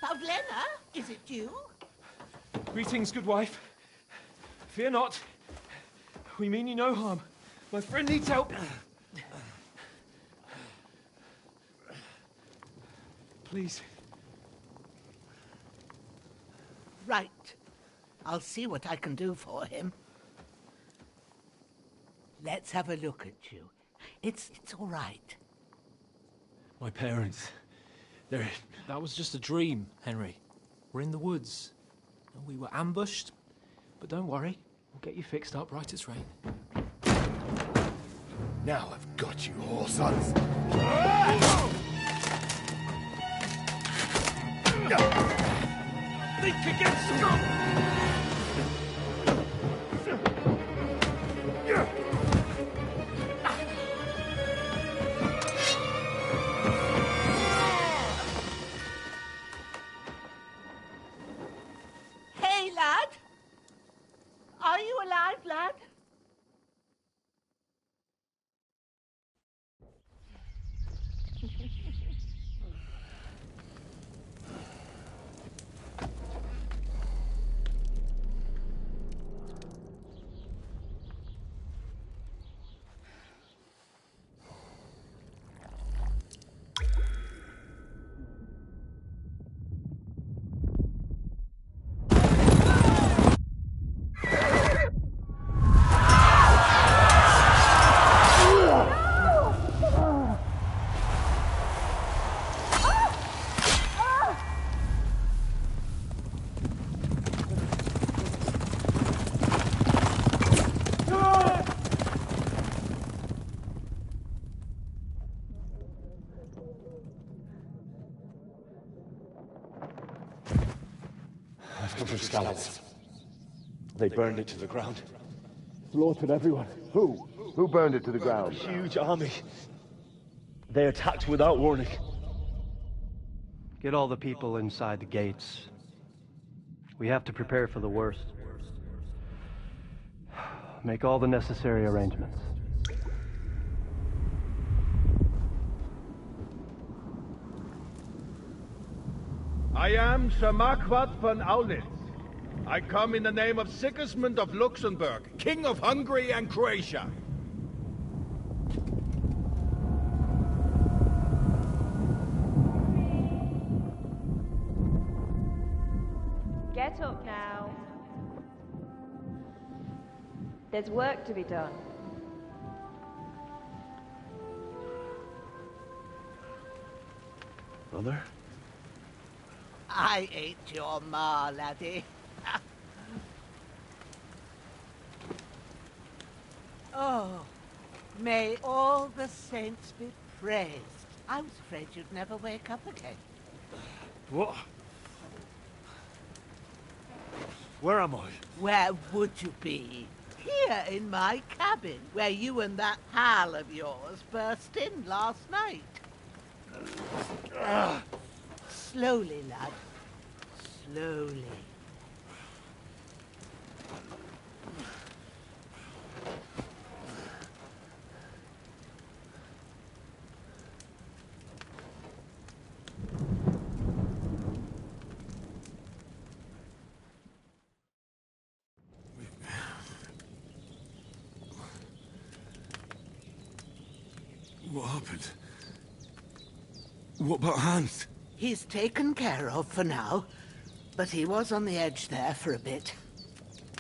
Pavlena, is it you?
Greetings, good wife. Fear not. We mean you no harm. My friend needs help. Please.
Right. I'll see what I can do for him. Let's have a look at you. It's all right.
My parents. They're... That was just a dream, Henry. We're in the woods. We were ambushed. But don't worry. We'll get you fixed up right as rain.
Now I've got you all, sons.
Think against Scott!
Hey, lad. Are you alive, lad?
I've come from Skalitz. They burned it to the ground. Slaughtered everyone. Who? Who burned it to the ground? A huge army. They attacked without warning.
Get all the people inside the gates. We have to prepare for the worst. Make all the necessary arrangements.
I am Sir Marquardt von Aulitz. I come in the name of Sigismund of Luxembourg, King of Hungary and Croatia.
Get up now. There's work to be done.
Mother?
I ain't your ma, laddie. Oh, may all the saints be praised. I was afraid you'd never wake up again.
What? Where am I?
Where would you be? Here in my cabin, where you and that pal of yours burst in last night. Slowly, lad. Slowly.
What happened? What about Hans?
He's taken care of for now, but he was on the edge there for a bit.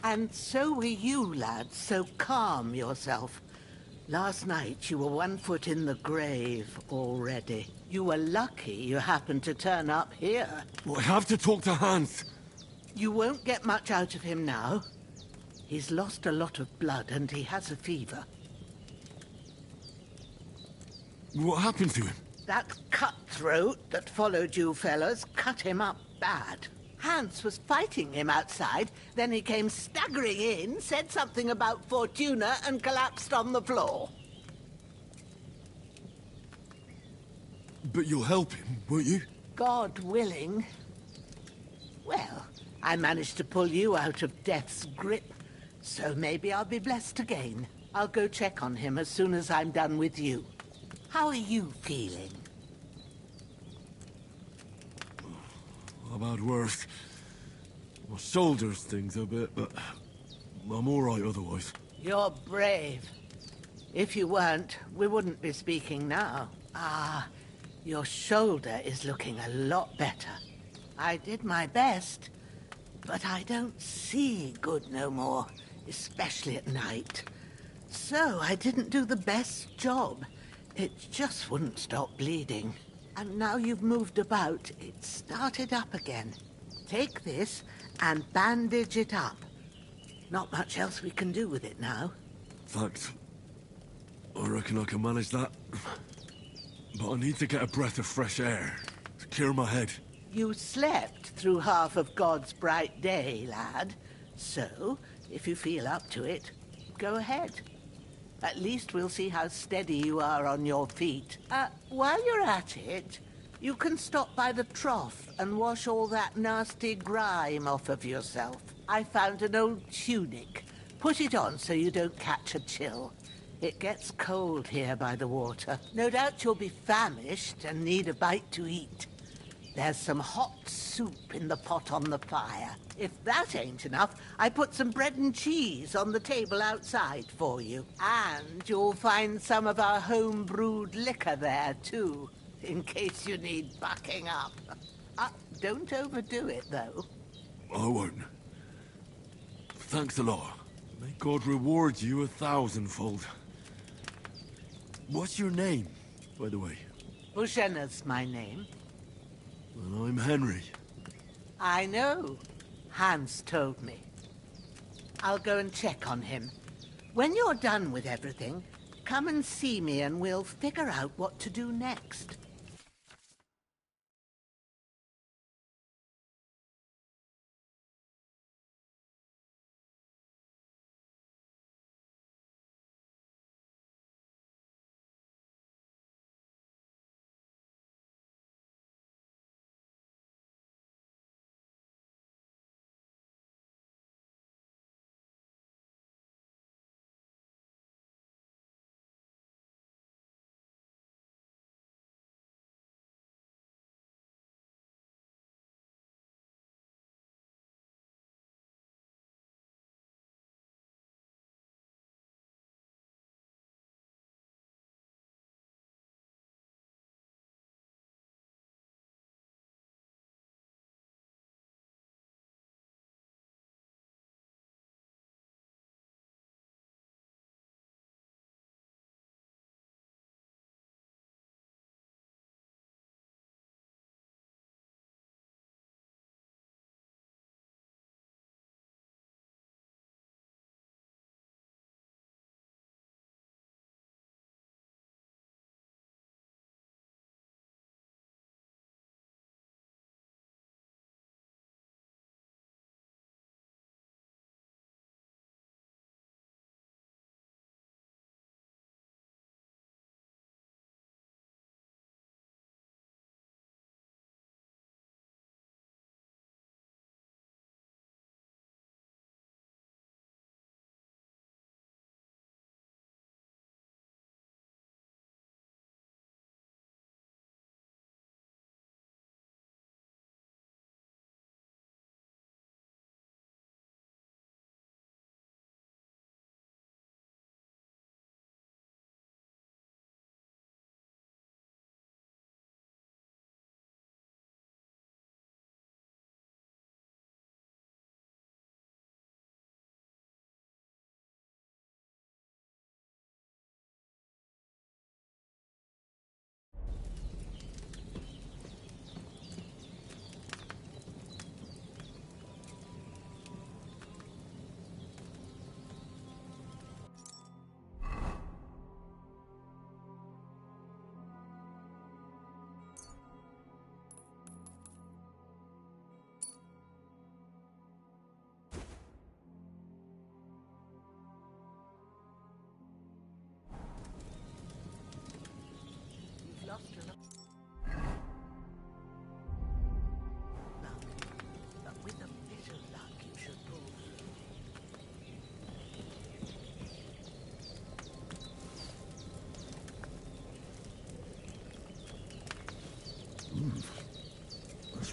And so were you, lad, so calm yourself. Last night you were 1 foot in the grave already. You were lucky you happened to turn up here.
Well, I have to talk to Hans.
You won't get much out of him now. He's lost a lot of blood and he has a fever.
What happened to him?
That cutthroat that followed you fellas cut him up bad. Hans was fighting him outside, then he came staggering in, said something about Fortuna, and collapsed on the floor.
But you'll help him, won't you?
God willing. Well, I managed to pull you out of death's grip, so maybe I'll be blessed again. I'll go check on him as soon as I'm done with you. How are you feeling?
I've had worse. My shoulder stings a bit, but I'm all right otherwise.
You're brave. If you weren't, we wouldn't be speaking now. Ah, your shoulder is looking a lot better. I did my best, but I don't see good no more, especially at night. So I didn't do the best job. It just wouldn't stop bleeding. And now you've moved about, it started up again. Take this and bandage it up. Not much else we can do with it now.
Thanks. I reckon I can manage that. But I need to get a breath of fresh air to clear my head.
You slept through half of God's bright day, lad. So, if you feel up to it, go ahead. At least we'll see how steady you are on your feet. While you're at it, you can stop by the trough and wash all that nasty grime off of yourself. I found an old tunic. Put it on so you don't catch a chill. It gets cold here by the water. No doubt you'll be famished and need a bite to eat. There's some hot soup in the pot on the fire. If that ain't enough, I put some bread and cheese on the table outside for you. And you'll find some of our home-brewed liquor there, too, in case you need bucking up. Don't overdo it, though.
I won't. Thanks a lot. May God reward you 1,000-fold. What's your name, by the way?
Bushenna's my name.
Well, I'm Henry.
I know. Hans told me. I'll go and check on him. When you're done with everything, come and see me and we'll figure out what to do next.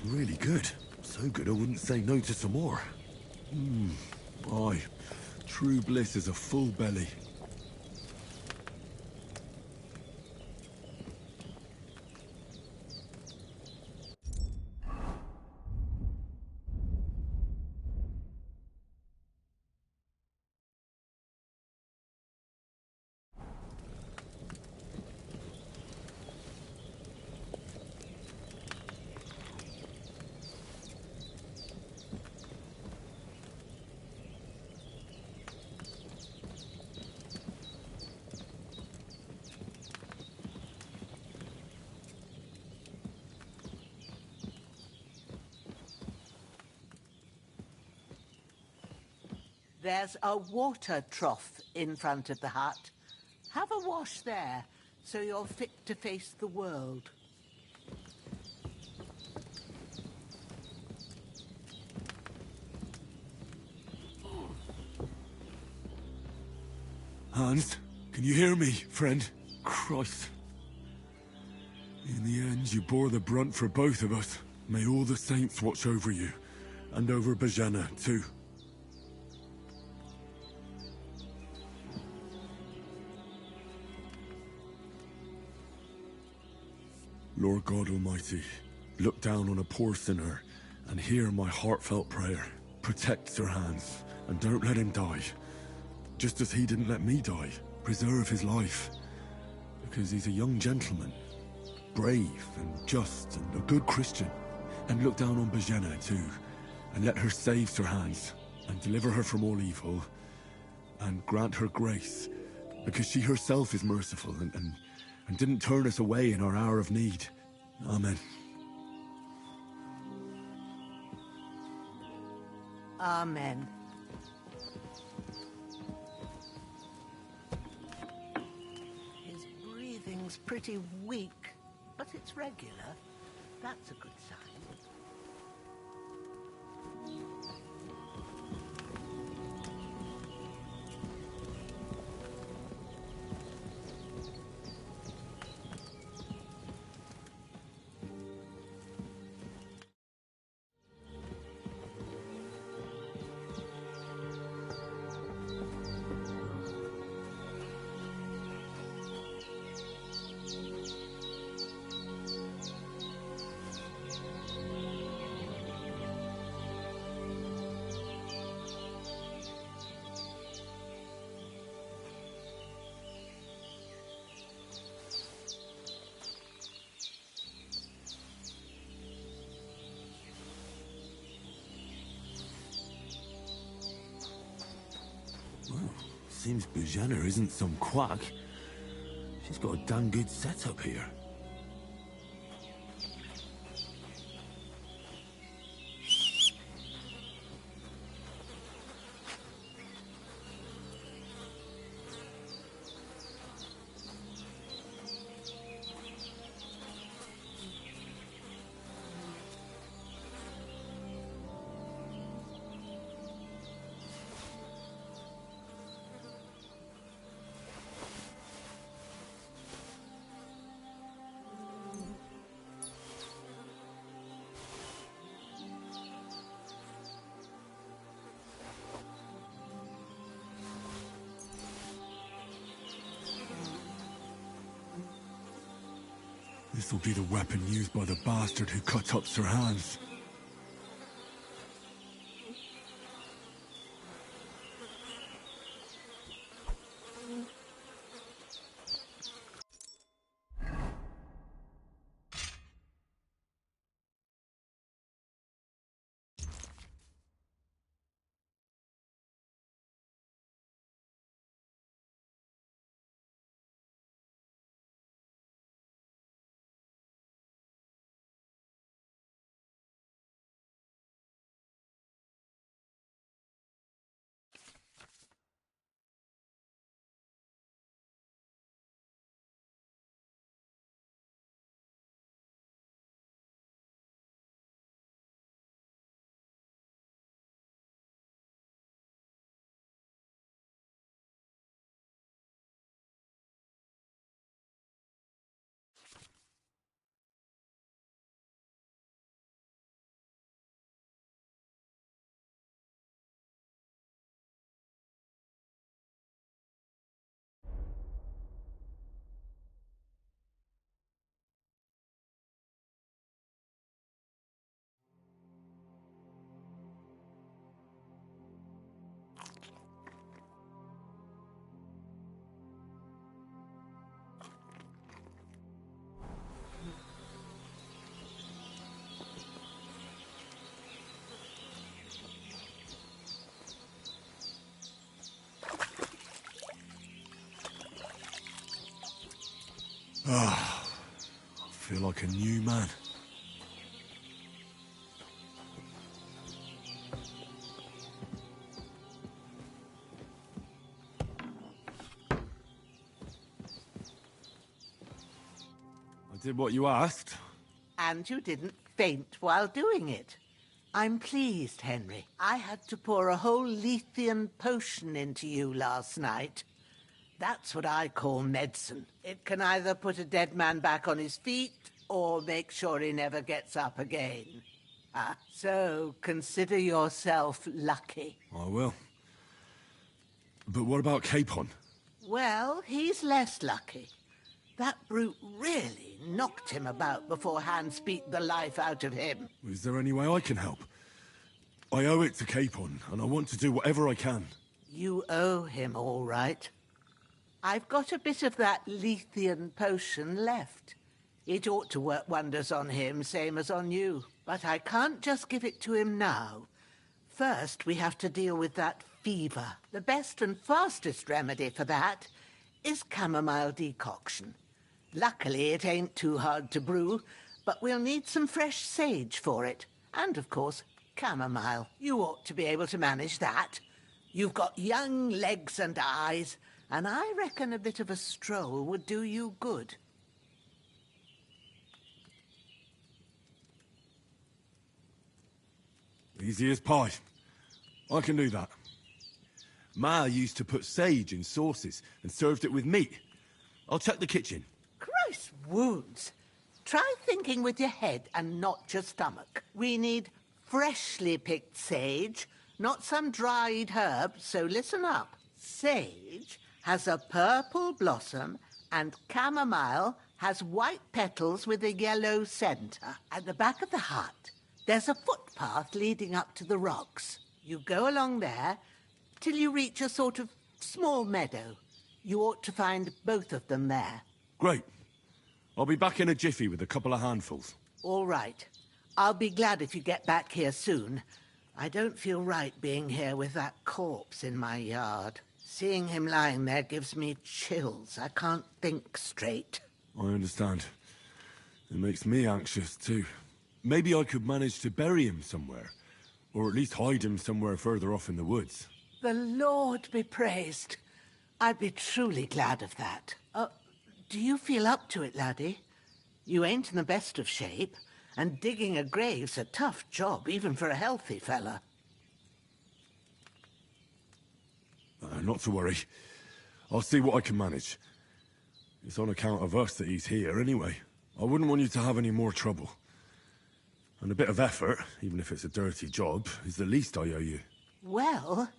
really good. So good I wouldn't say no to some more. Aye. True bliss is a full belly.
There's a water trough in front of the hut. Have a wash there, so you're fit to face the world.
Hans, can you hear me, friend? Christ. In the end, you bore the brunt for both of us. May all the saints watch over you, and over Bajana, too. Lord God Almighty, look down on a poor sinner and hear my heartfelt prayer. Protect Sir Hans, and don't let him die. Just as he didn't let me die, preserve his life. Because he's a young gentleman, brave and just and a good Christian. And look down on Bajena too, and let her save Sir Hans, and deliver her from all evil, and grant her grace, because she herself is merciful and didn't turn us away in our hour of need. Amen.
Amen. His breathing's pretty weak, but it's regular. That's a good sign.
Seems Bajana isn't some quack. She's got a damn good setup here. This'll be the weapon used by the bastard who cut up Sir Hans. Ah, I feel like a new man. I did what you asked.
And you didn't faint while doing it. I'm pleased, Henry. I had to pour a whole Lethean potion into you last night. That's what I call medicine. It can either put a dead man back on his feet or make sure he never gets up again. So consider yourself lucky.
I will. But what about Capon?
Well, he's less lucky. That brute really knocked him about before Hans beat the life out of him.
Is there any way I can help? I owe it to Capon, and I want to do whatever I can.
You owe him, all right. I've got a bit of that Lethean potion left. It ought to work wonders on him, same as on you. But I can't just give it to him now. First, we have to deal with that fever. The best and fastest remedy for that is chamomile decoction. Luckily, it ain't too hard to brew, but we'll need some fresh sage for it. And, of course, chamomile. You ought to be able to manage that. You've got young legs and eyes, and I reckon a bit of a stroll would do you good.
Easy as pie. I can do that. Ma used to put sage in sauces and served it with meat. I'll check the kitchen.
Christ wounds! Try thinking with your head and not your stomach. We need freshly picked sage, not some dried herb, so listen up. Sage has a purple blossom and chamomile has white petals with a yellow centre. At the back of the hut, there's a footpath leading up to the rocks. You go along there till you reach a sort of small meadow. You ought to find both of them there.
Great. I'll be back in a jiffy with a couple of handfuls.
All right. I'll be glad if you get back here soon. I don't feel right being here with that corpse in my yard. Seeing him lying there gives me chills. I can't think straight.
I understand. It makes me anxious, too. Maybe I could manage to bury him somewhere. Or at least hide him somewhere further off in the woods.
The Lord be praised. I'd be truly glad of that. Do you feel up to it, laddie? You ain't in the best of shape, and digging a grave's a tough job, even for a healthy fella.
Not to worry. I'll see what I can manage. It's on account of us that he's here, anyway. I wouldn't want you to have any more trouble. And a bit of effort, even if it's a dirty job, is the least I owe you.
Well,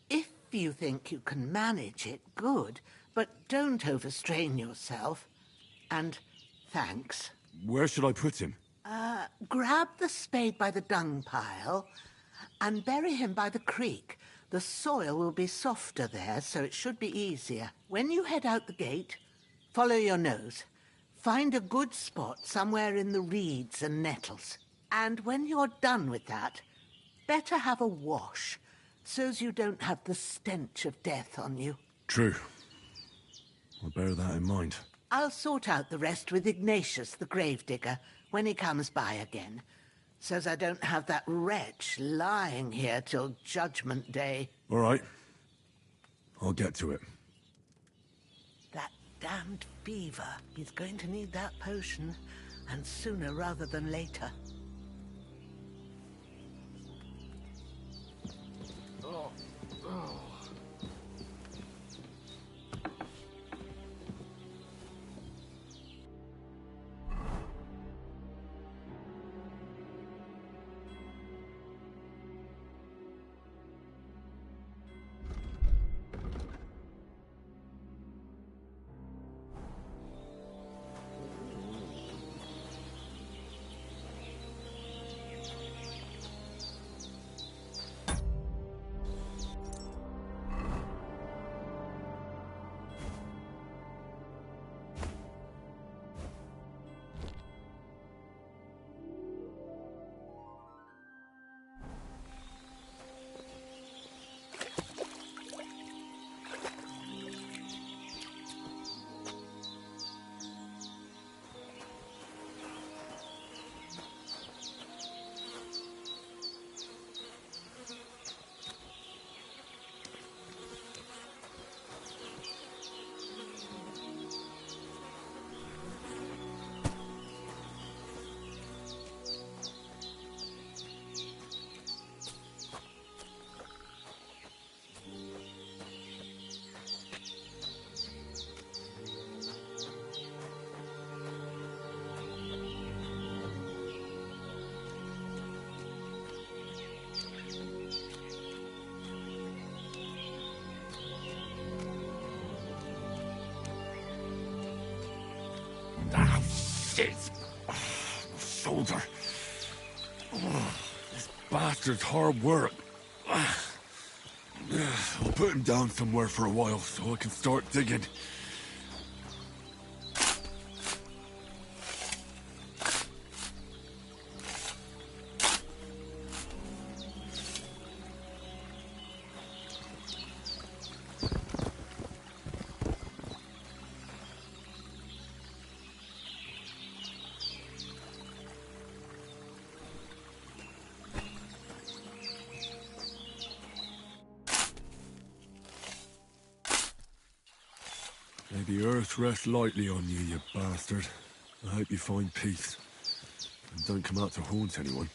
if you think you can manage it, good. But don't overstrain yourself. And thanks.
Where should I put him?
Grab the spade by the dung pile and bury him by the creek. The soil will be softer there, so it should be easier. When you head out the gate, follow your nose. Find a good spot somewhere in the reeds and nettles. And when you're done with that, better have a wash, so's you don't have the stench of death on you.
True. I'll bear that in mind.
I'll sort out the rest with Ignatius, the gravedigger, when he comes by again, so's I don't have that wretch lying here till Judgment Day.
All right. I'll get to it.
That damned fever. He's going to need that potion, and sooner rather than later.
It's... my shoulder. This bastard's hard work. I'll put him down somewhere for a while so I can start digging. May the earth rest lightly on you, you bastard. I hope you find peace. And don't come out to haunt anyone.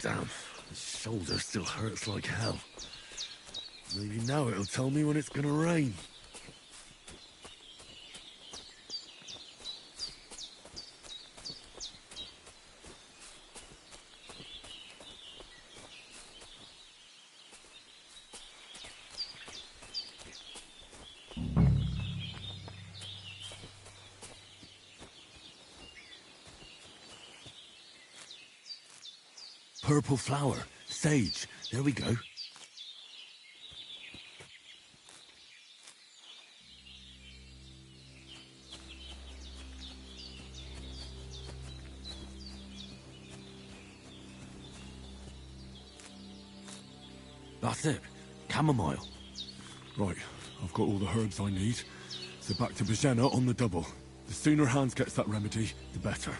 Damn, the shoulder still hurts like hell. Maybe now it'll tell me when it's gonna rain. Purple flower. Sage. There we go. That's it. Chamomile. Right. I've got all the herbs I need. So back to Bajena on the double. The sooner Hans gets that remedy, the better.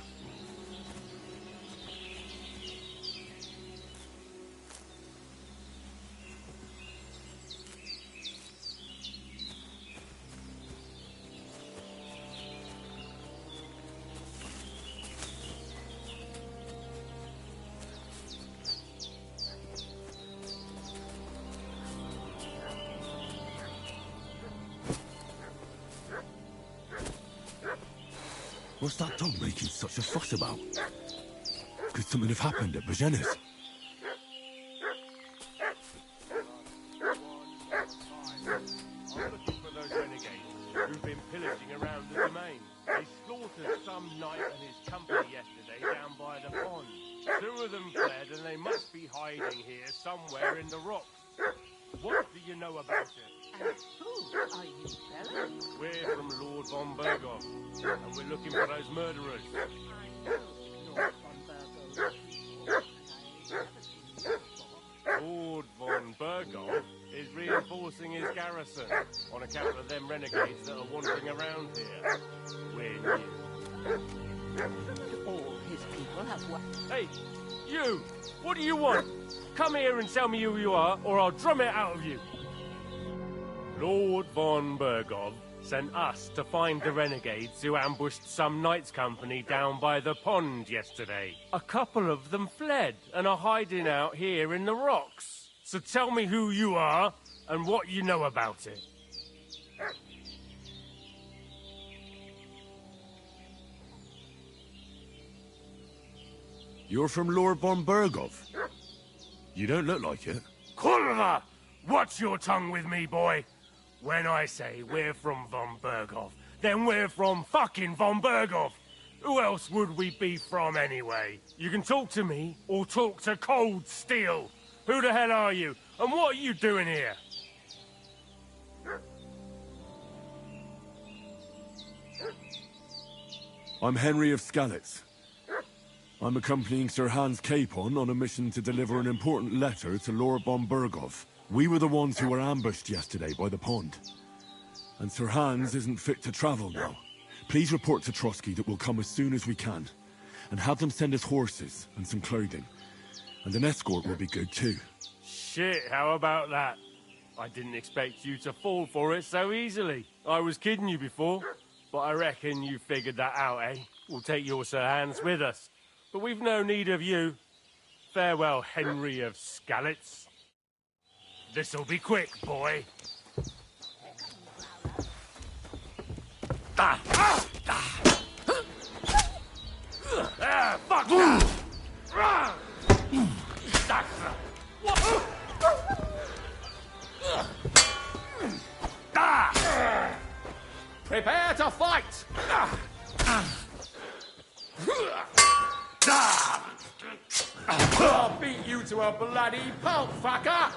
What's that dog making such a fuss about? Could something have happened at Bajena's?
I'm looking for those renegades who've been pillaging around the domain. They slaughtered some knight and his company yesterday down by the pond. 2 of them fled and they must be hiding here somewhere in the rocks. What do you know about it?
And who are you, fella?
We're from Lord von Bergoff, and we're looking for those murderers.
I know Lord von Bergoff.
Lord von Bergoff is reinforcing his garrison on account of them renegades that are wandering around here. We're new.
All his people have what?
Hey, you! What do you want? Come here and tell me who you are, or I'll drum it out of you. Lord von Bergoff sent us to find the renegades who ambushed some knights' company down by the pond yesterday. A couple of them fled and are hiding out here in the rocks. So tell me who you are and what you know about it.
You're from Lord von Bergov. You don't look like it.
Kulva! Watch your tongue with me, boy. When I say we're from von Bergov, then we're from fucking von Bergov. Who else would we be from anyway? You can talk to me or talk to Cold Steel. Who the hell are you? And what are you doing here?
I'm Henry of Skalitz. I'm accompanying Sir Hans Capon on a mission to deliver an important letter to Lord von Bergov. We were the ones who were ambushed yesterday by the pond. And Sir Hans isn't fit to travel now. Please report to Trotsky that we'll come as soon as we can. And have them send us horses and some clothing. And an escort will be good too.
Shit, how about that? I didn't expect you to fall for it so easily. I was kidding you before, but I reckon you figured that out, eh? We'll take your Sir Hans with us. But we've no need of you. Farewell, Henry of Skalitz. This'll be quick, boy. Fuck that!
Prepare to fight! I'll beat you to a bloody pulp, fucker!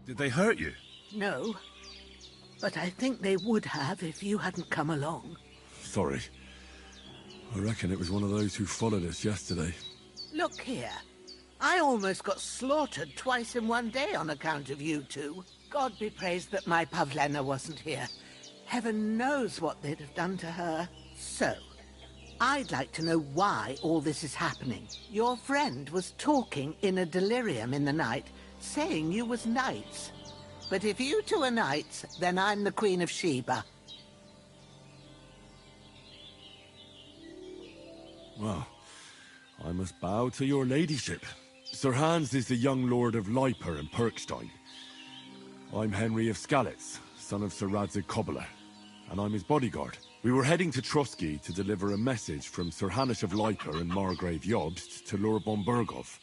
Did they hurt you?
No. But I think they would have if you hadn't come along.
Sorry. I reckon it was one of those who followed us yesterday.
Look here. I almost got slaughtered twice in one day on account of you two. God be praised that my Pavlena wasn't here. Heaven knows what they'd have done to her. So, I'd like to know why all this is happening. Your friend was talking in a delirium in the night, saying you was knights. But if you two are knights, then I'm the Queen of Sheba.
Well, I must bow to your ladyship. Sir Hans is the young lord of Leiper and Perkstein. I'm Henry of Skalitz, son of Sir Radzig Kobyla, and I'm his bodyguard. We were heading to Trotsky to deliver a message from Sir Hanush of Leiper and Margrave Jobst to Lord von Bergov.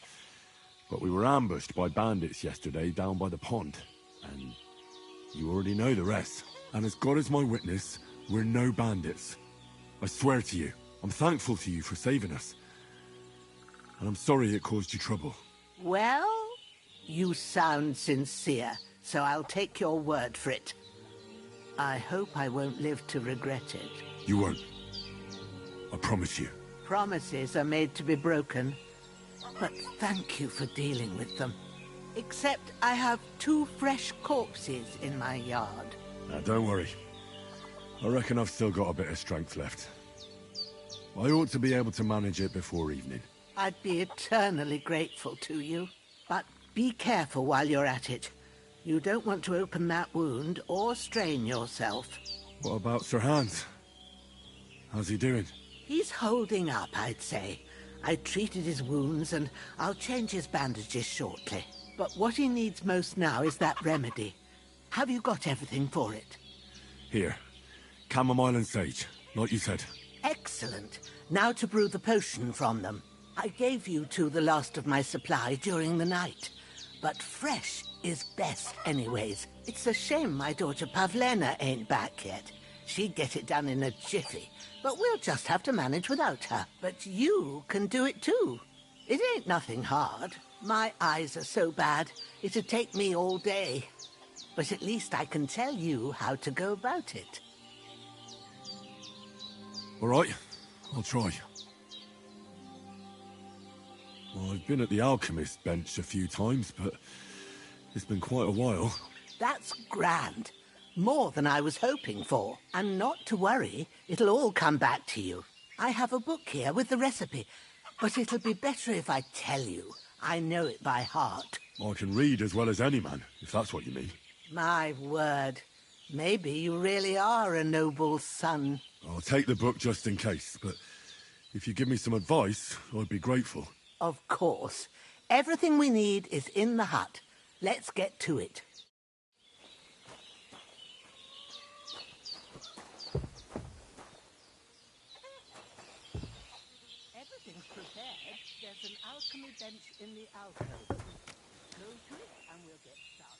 But we were ambushed by bandits yesterday down by the pond, and you already know the rest. And as God is my witness, we're no bandits. I swear to you, I'm thankful to you for saving us. And I'm sorry it caused you trouble.
Well, you sound sincere, so I'll take your word for it. I hope I won't live to regret it.
You won't. I promise you.
Promises are made to be broken. But thank you for dealing with them. Except I have 2 fresh corpses in my yard.
Now, don't worry. I reckon I've still got a bit of strength left. I ought to be able to manage it before evening.
I'd be eternally grateful to you. But be careful while you're at it. You don't want to open that wound or strain yourself.
What about Sir Hans? How's he doing?
He's holding up, I'd say. I treated his wounds and I'll change his bandages shortly. But what he needs most now is that remedy. Have you got everything for it?
Here. Chamomile and sage, like you said.
Excellent. Now to brew the potion from them. I gave you two the last of my supply during the night. But fresh is best anyways. It's a shame my daughter Pavlena ain't back yet. She'd get it done in a jiffy. But we'll just have to manage without her. But you can do it too. It ain't nothing hard. My eyes are so bad, it'd take me all day. But at least I can tell you how to go about it.
All right, I'll try. Well, I've been at the alchemist bench a few times, but it's been quite a while.
That's grand. More than I was hoping for. And not to worry, it'll all come back to you. I have a book here with the recipe, but it'll be better if I tell you. I know it by heart.
I can read as well as any man, if that's what you mean.
My word. Maybe you really are a noble's son.
I'll take the book just in case, but if you give me some advice, I'd be grateful.
Of course. Everything we need is in the hut. Let's get to it. Everything's prepared. There's an alchemy bench in the alcove. Go to it and we'll get started.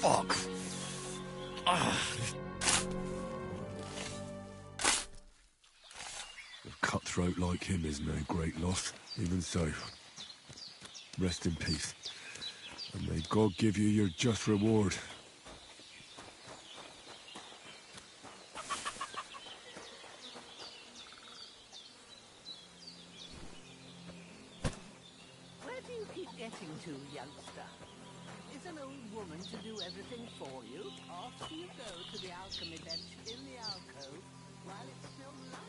Fuck. A cutthroat like him is no great loss. Even so, rest in peace. And may God give you your just reward.
Where do you keep getting to, do, youngster? Is an old woman to do everything for you? Off you go to the alchemy bench in the alcove while it's still light.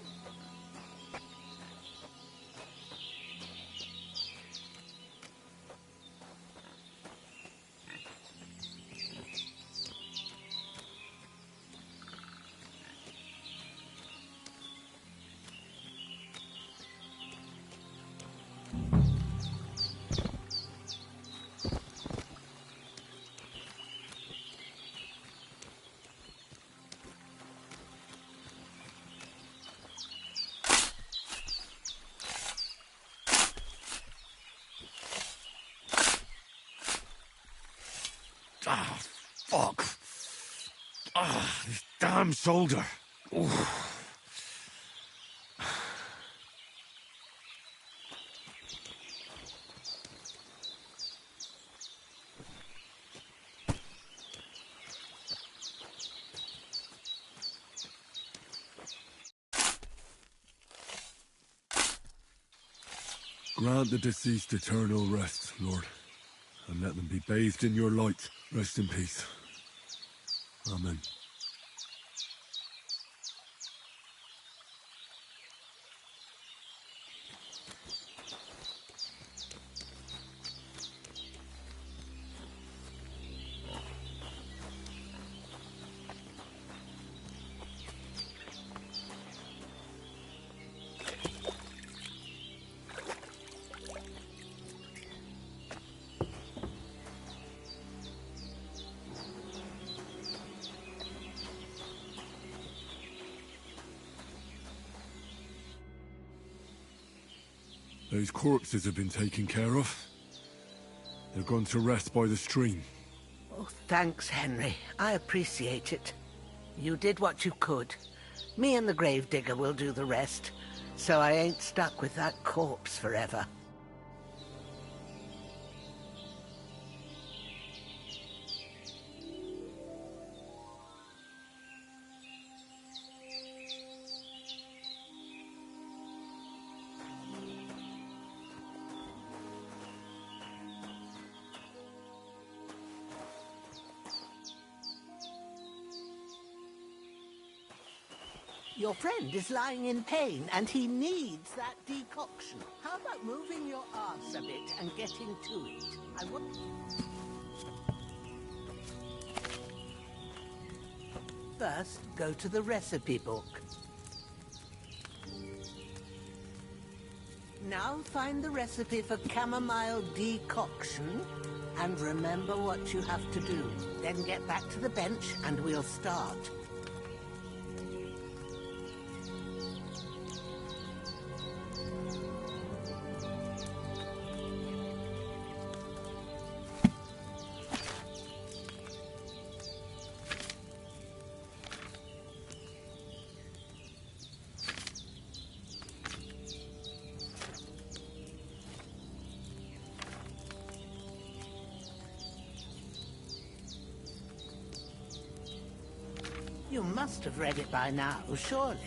Ah, fuck. Ah, this damn shoulder. Oof. Grant the deceased eternal rest, Lord, and let them be bathed in your light. Rest in peace. Amen. Those corpses have been taken care of. They're gone to rest by the stream.
Oh, thanks, Henry. I appreciate it. You did what you could. Me and the gravedigger will do the rest, so I ain't stuck with that corpse forever. Your friend is lying in pain, and he needs that decoction. How about moving your arse a bit and getting to it? I want... First, go to the recipe book. Now find the recipe for chamomile decoction, and remember what you have to do. Then get back to the bench, and we'll start. You must have read it by now, surely.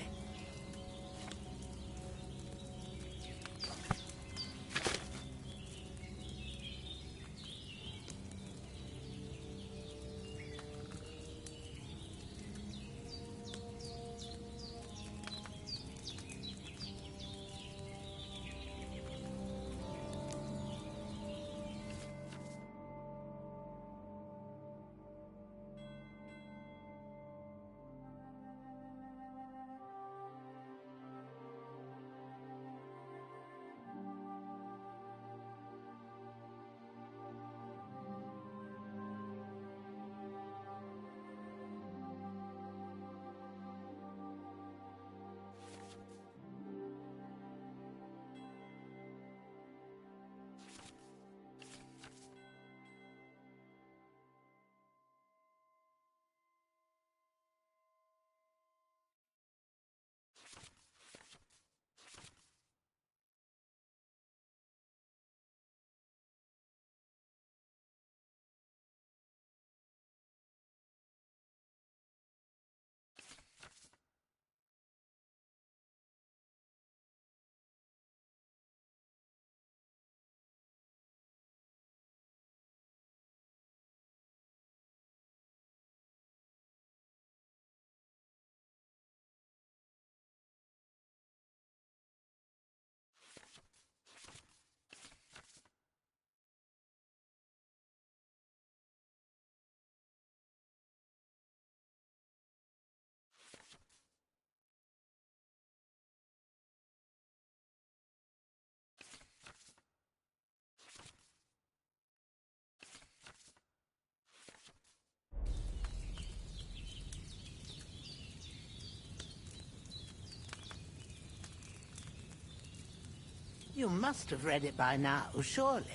You must have read it by now, surely.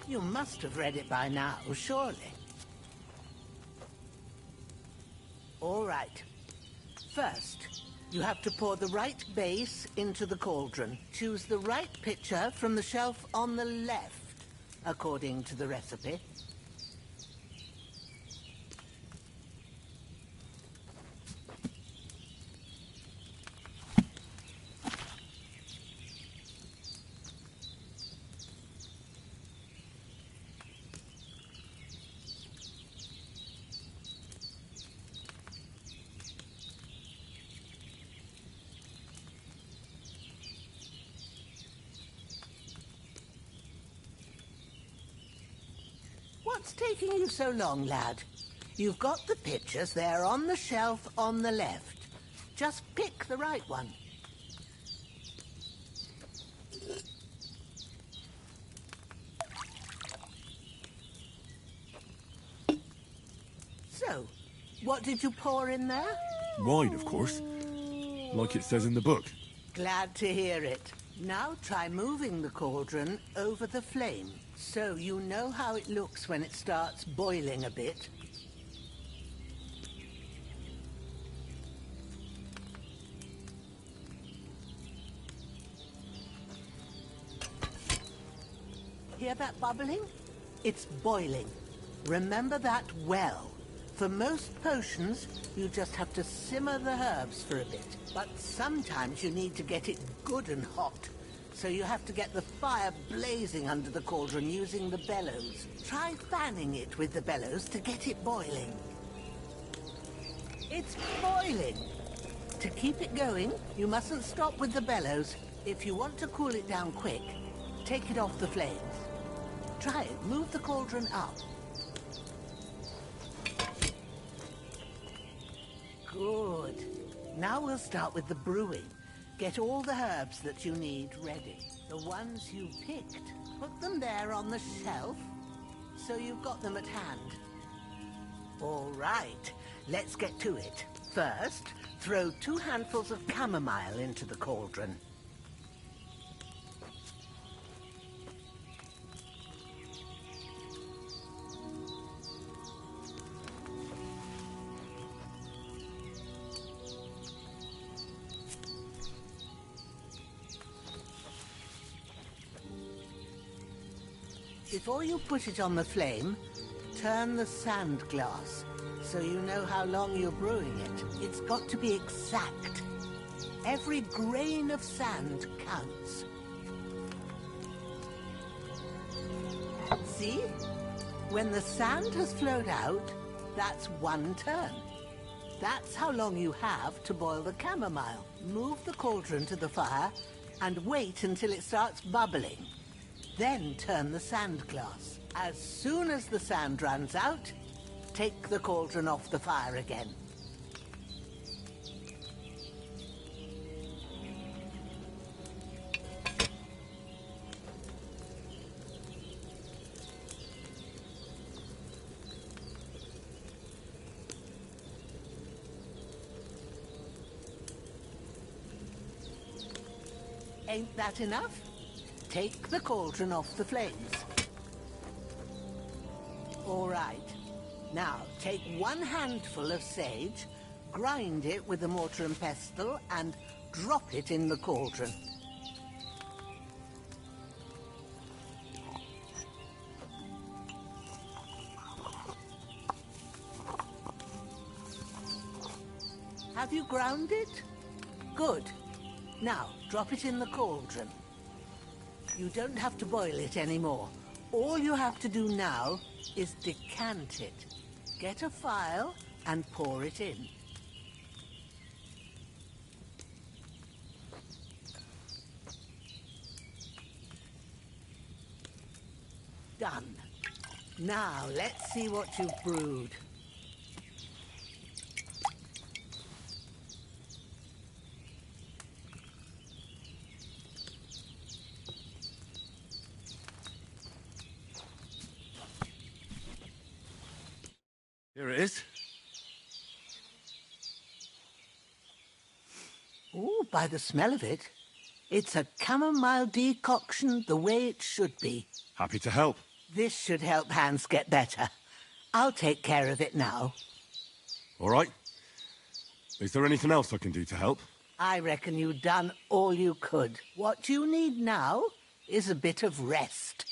You must have read it by now, surely. All right. First, you have to pour the right base into the cauldron. Choose the right pitcher from the shelf on the left, according to the recipe. What's taking you so long, lad? You've got the pitchers there on the shelf on the left. Just pick the right one. So, what did you pour in there?
Wine, of course. Like it says in the book.
Glad to hear it. Now try moving the cauldron over the flame, so you know how it looks when it starts boiling a bit. Hear that bubbling? It's boiling. Remember that well. For most potions, you just have to simmer the herbs for a bit. But sometimes you need to get it good and hot. So you have to get the fire blazing under the cauldron using the bellows. Try fanning it with the bellows to get it boiling. It's boiling! To keep it going, you mustn't stop with the bellows. If you want to cool it down quick, take it off the flames. Try it. Move the cauldron up. Good. Now we'll start with the brewing. Get all the herbs that you need ready. The ones you picked, put them there on the shelf, so you've got them at hand. All right, let's get to it. First, throw 2 handfuls of chamomile into the cauldron. Before you put it on the flame, turn the sand glass so you know how long you're brewing it. It's got to be exact. Every grain of sand counts. See? When the sand has flowed out, that's 1 turn. That's how long you have to boil the chamomile. Move the cauldron to the fire and wait until it starts bubbling. Then turn the sand glass. As soon as the sand runs out, take the cauldron off the fire again. Ain't that enough? Take the cauldron off the flames. All right. Now, take 1 handful of sage, grind it with a mortar and pestle, and drop it in the cauldron. Have you ground it? Good. Now, drop it in the cauldron. You don't have to boil it anymore. All you have to do now is decant it. Get a phial and pour it in. done. Now, let's see what you've brewed.
Here it is.
Ooh, by the smell of it, it's a chamomile decoction the way it should be.
Happy to help.
This should help Hans get better. I'll take care of it now.
All right. Is there anything else I can do to help?
I reckon you've done all you could. What you need now is a bit of rest.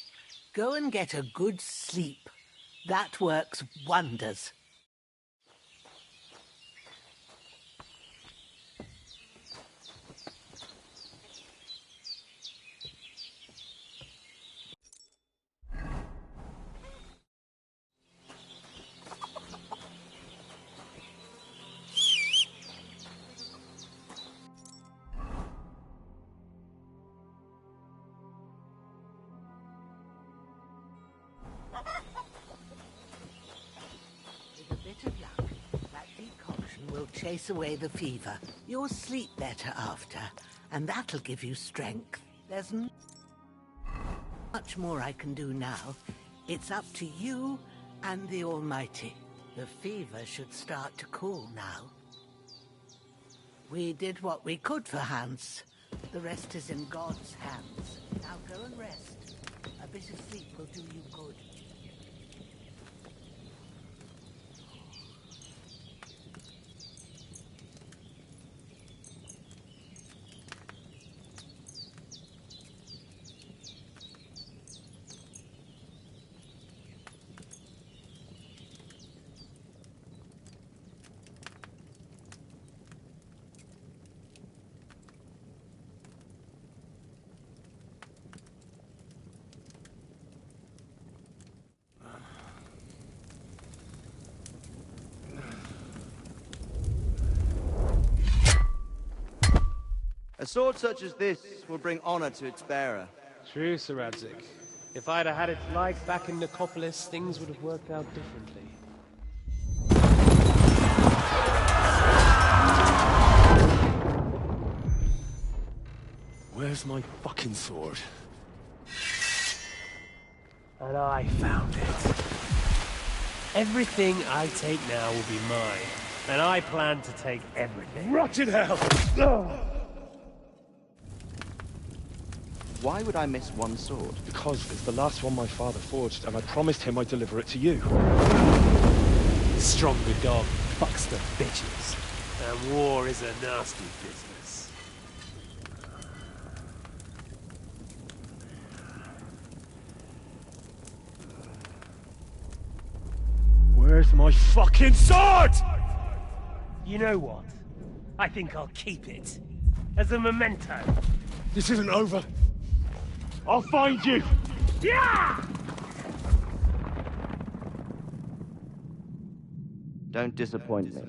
Go and get a good sleep. That works wonders. Chase away the fever. You'll sleep better after, and that'll give you strength. There's much more I can do now. It's up to you and the Almighty. The fever should start to cool now. We did what we could for Hans. The rest is in God's hands. Now go and rest. A bit of sleep will do you good.
A sword such as this will bring honor to its bearer.
True, Sir Radzig. If I'd have had its like back in Nicopolis, things would have worked out differently.
Where's my fucking sword?
And I found it. Everything I take now will be mine. And I plan to take everything.
Rot in hell!
Why would I miss one sword?
Because it's the last one my father forged, and I promised him I'd deliver it to you.
Stronger dog fucks the bitches. And war is a nasty business.
Where's my fucking sword?
You know what? I think I'll keep it. As a memento.
This isn't over. I'll find you!
Yeah!
Don't disappoint me.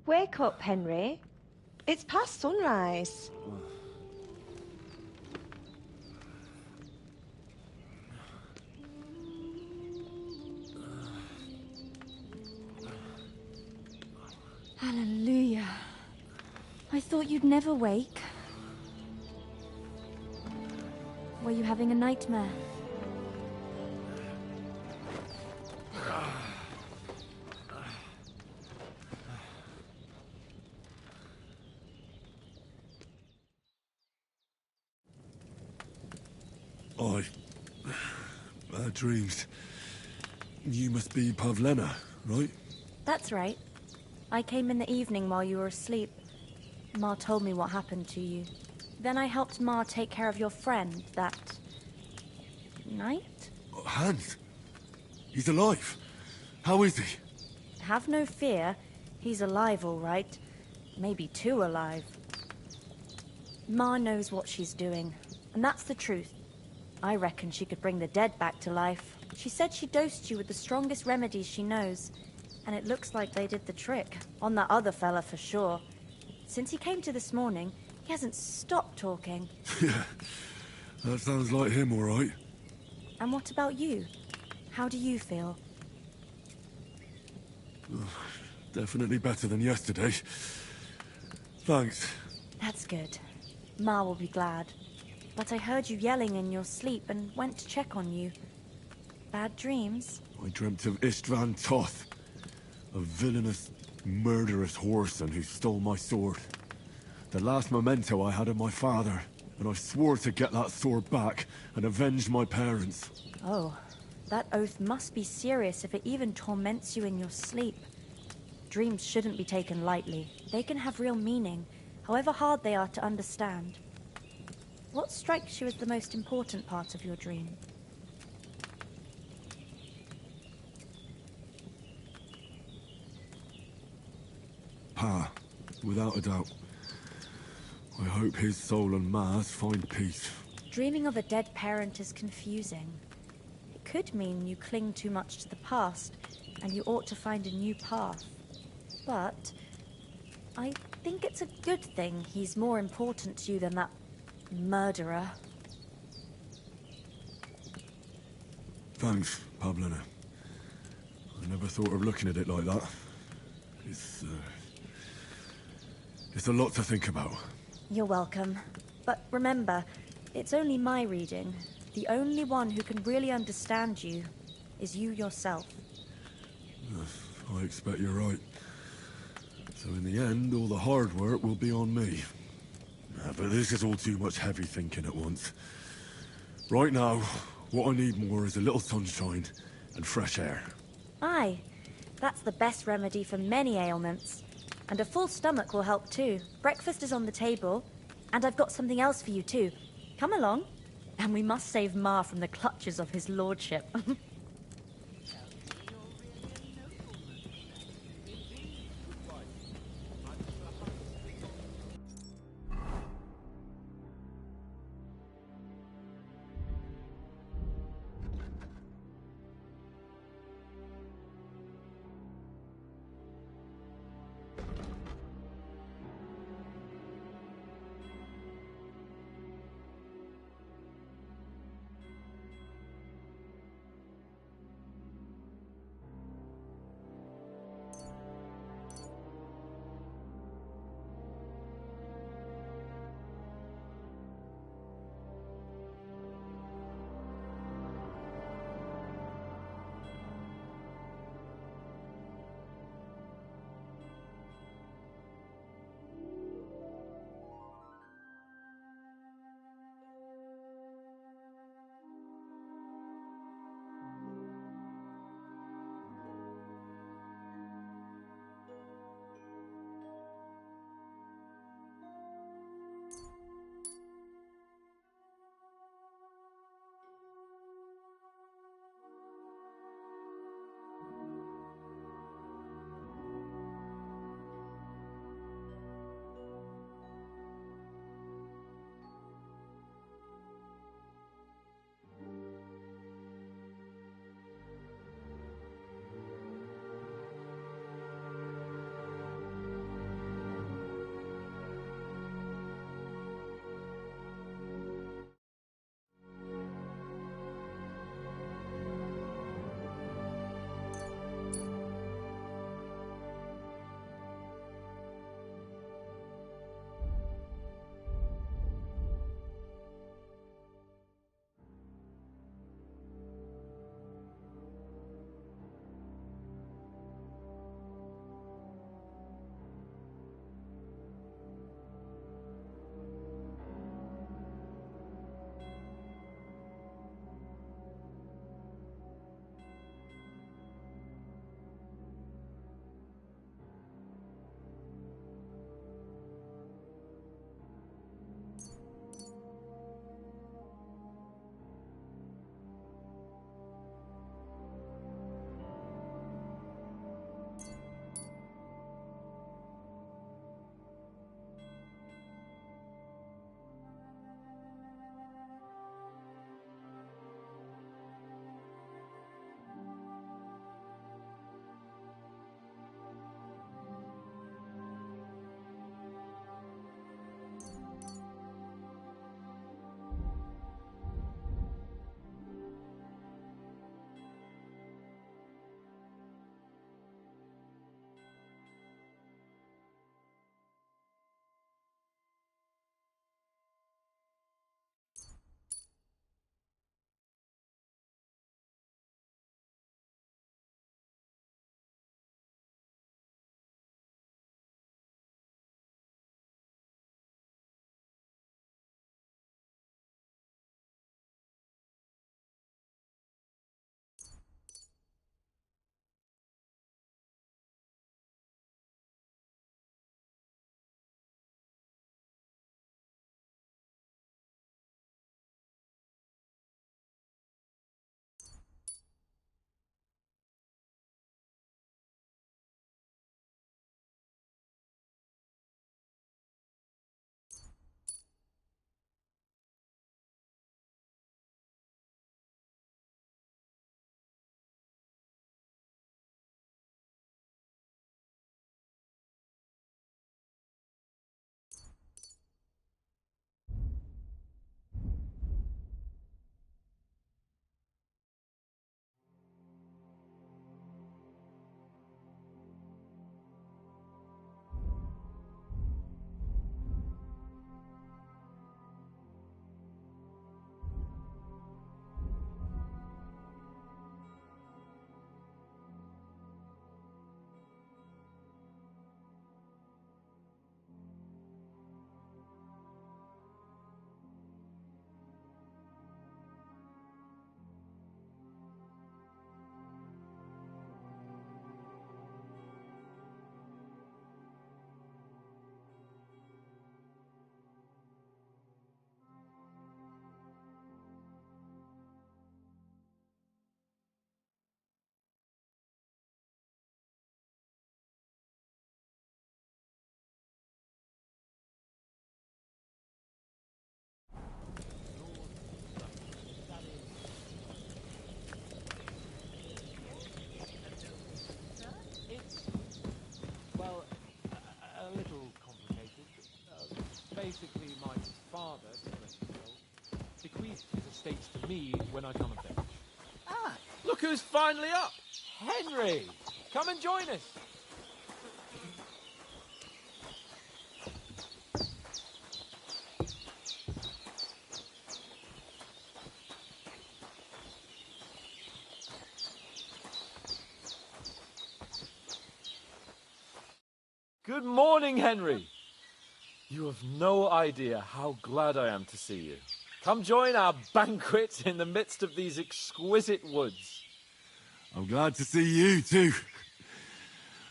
Wake up, Henry. It's past sunrise.
Hallelujah. I thought you'd never wake. Were you having a nightmare?
Dreams. You must be Pavlena, right?
That's right. I came in the evening while you were asleep. Ma told me what happened to you. Then I helped Ma take care of your friend that night?
Hans? He's alive. How is he?
Have no fear. He's alive, all right. Maybe too alive. Ma knows what she's doing, and that's the truth. I reckon she could bring the dead back to life. She said she dosed you with the strongest remedies she knows, and it looks like they did the trick. On that other fella for sure. Since he came to this morning, he hasn't stopped talking.
Yeah, that sounds like him, all right.
And what about you? How do you feel?
Definitely better than yesterday. Thanks.
That's good. Ma will be glad. But I heard you yelling in your sleep and went to check on you. Bad dreams?
I dreamt of Istvan Toth, a villainous, murderous whoreson who stole my sword. The last memento I had of my father, and I swore to get that sword back and avenge my parents.
Oh, that oath must be serious if it even torments you in your sleep. Dreams shouldn't be taken lightly. They can have real meaning, however hard they are to understand. What strikes you as the most important part of your dream?
Pa, without a doubt. I hope his soul and Ma's find peace.
Dreaming of a dead parent is confusing. It could mean you cling too much to the past, and you ought to find a new path. But I think it's a good thing he's more important to you than that murderer.
Thanks, Pavlina. I never thought of looking at it like that. It's a lot to think about.
You're welcome. But remember, it's only my reading. The only one who can really understand you is you yourself.
I expect you're right. So in the end, all the hard work will be on me. But this is all too much heavy thinking at once. Right now, what I need more is a little sunshine and fresh air.
Aye, that's the best remedy for many ailments. And a full stomach will help too. Breakfast is on the table, and I've got something else for you too. Come along, and we must save Ma from the clutches of his lordship.
me when I come of age. Ah, look who's finally up! Henry! Come and join us! Good morning, Henry! You have no idea how glad I am to see you. Come join our banquet in the midst of these exquisite woods.
I'm glad to see you, too.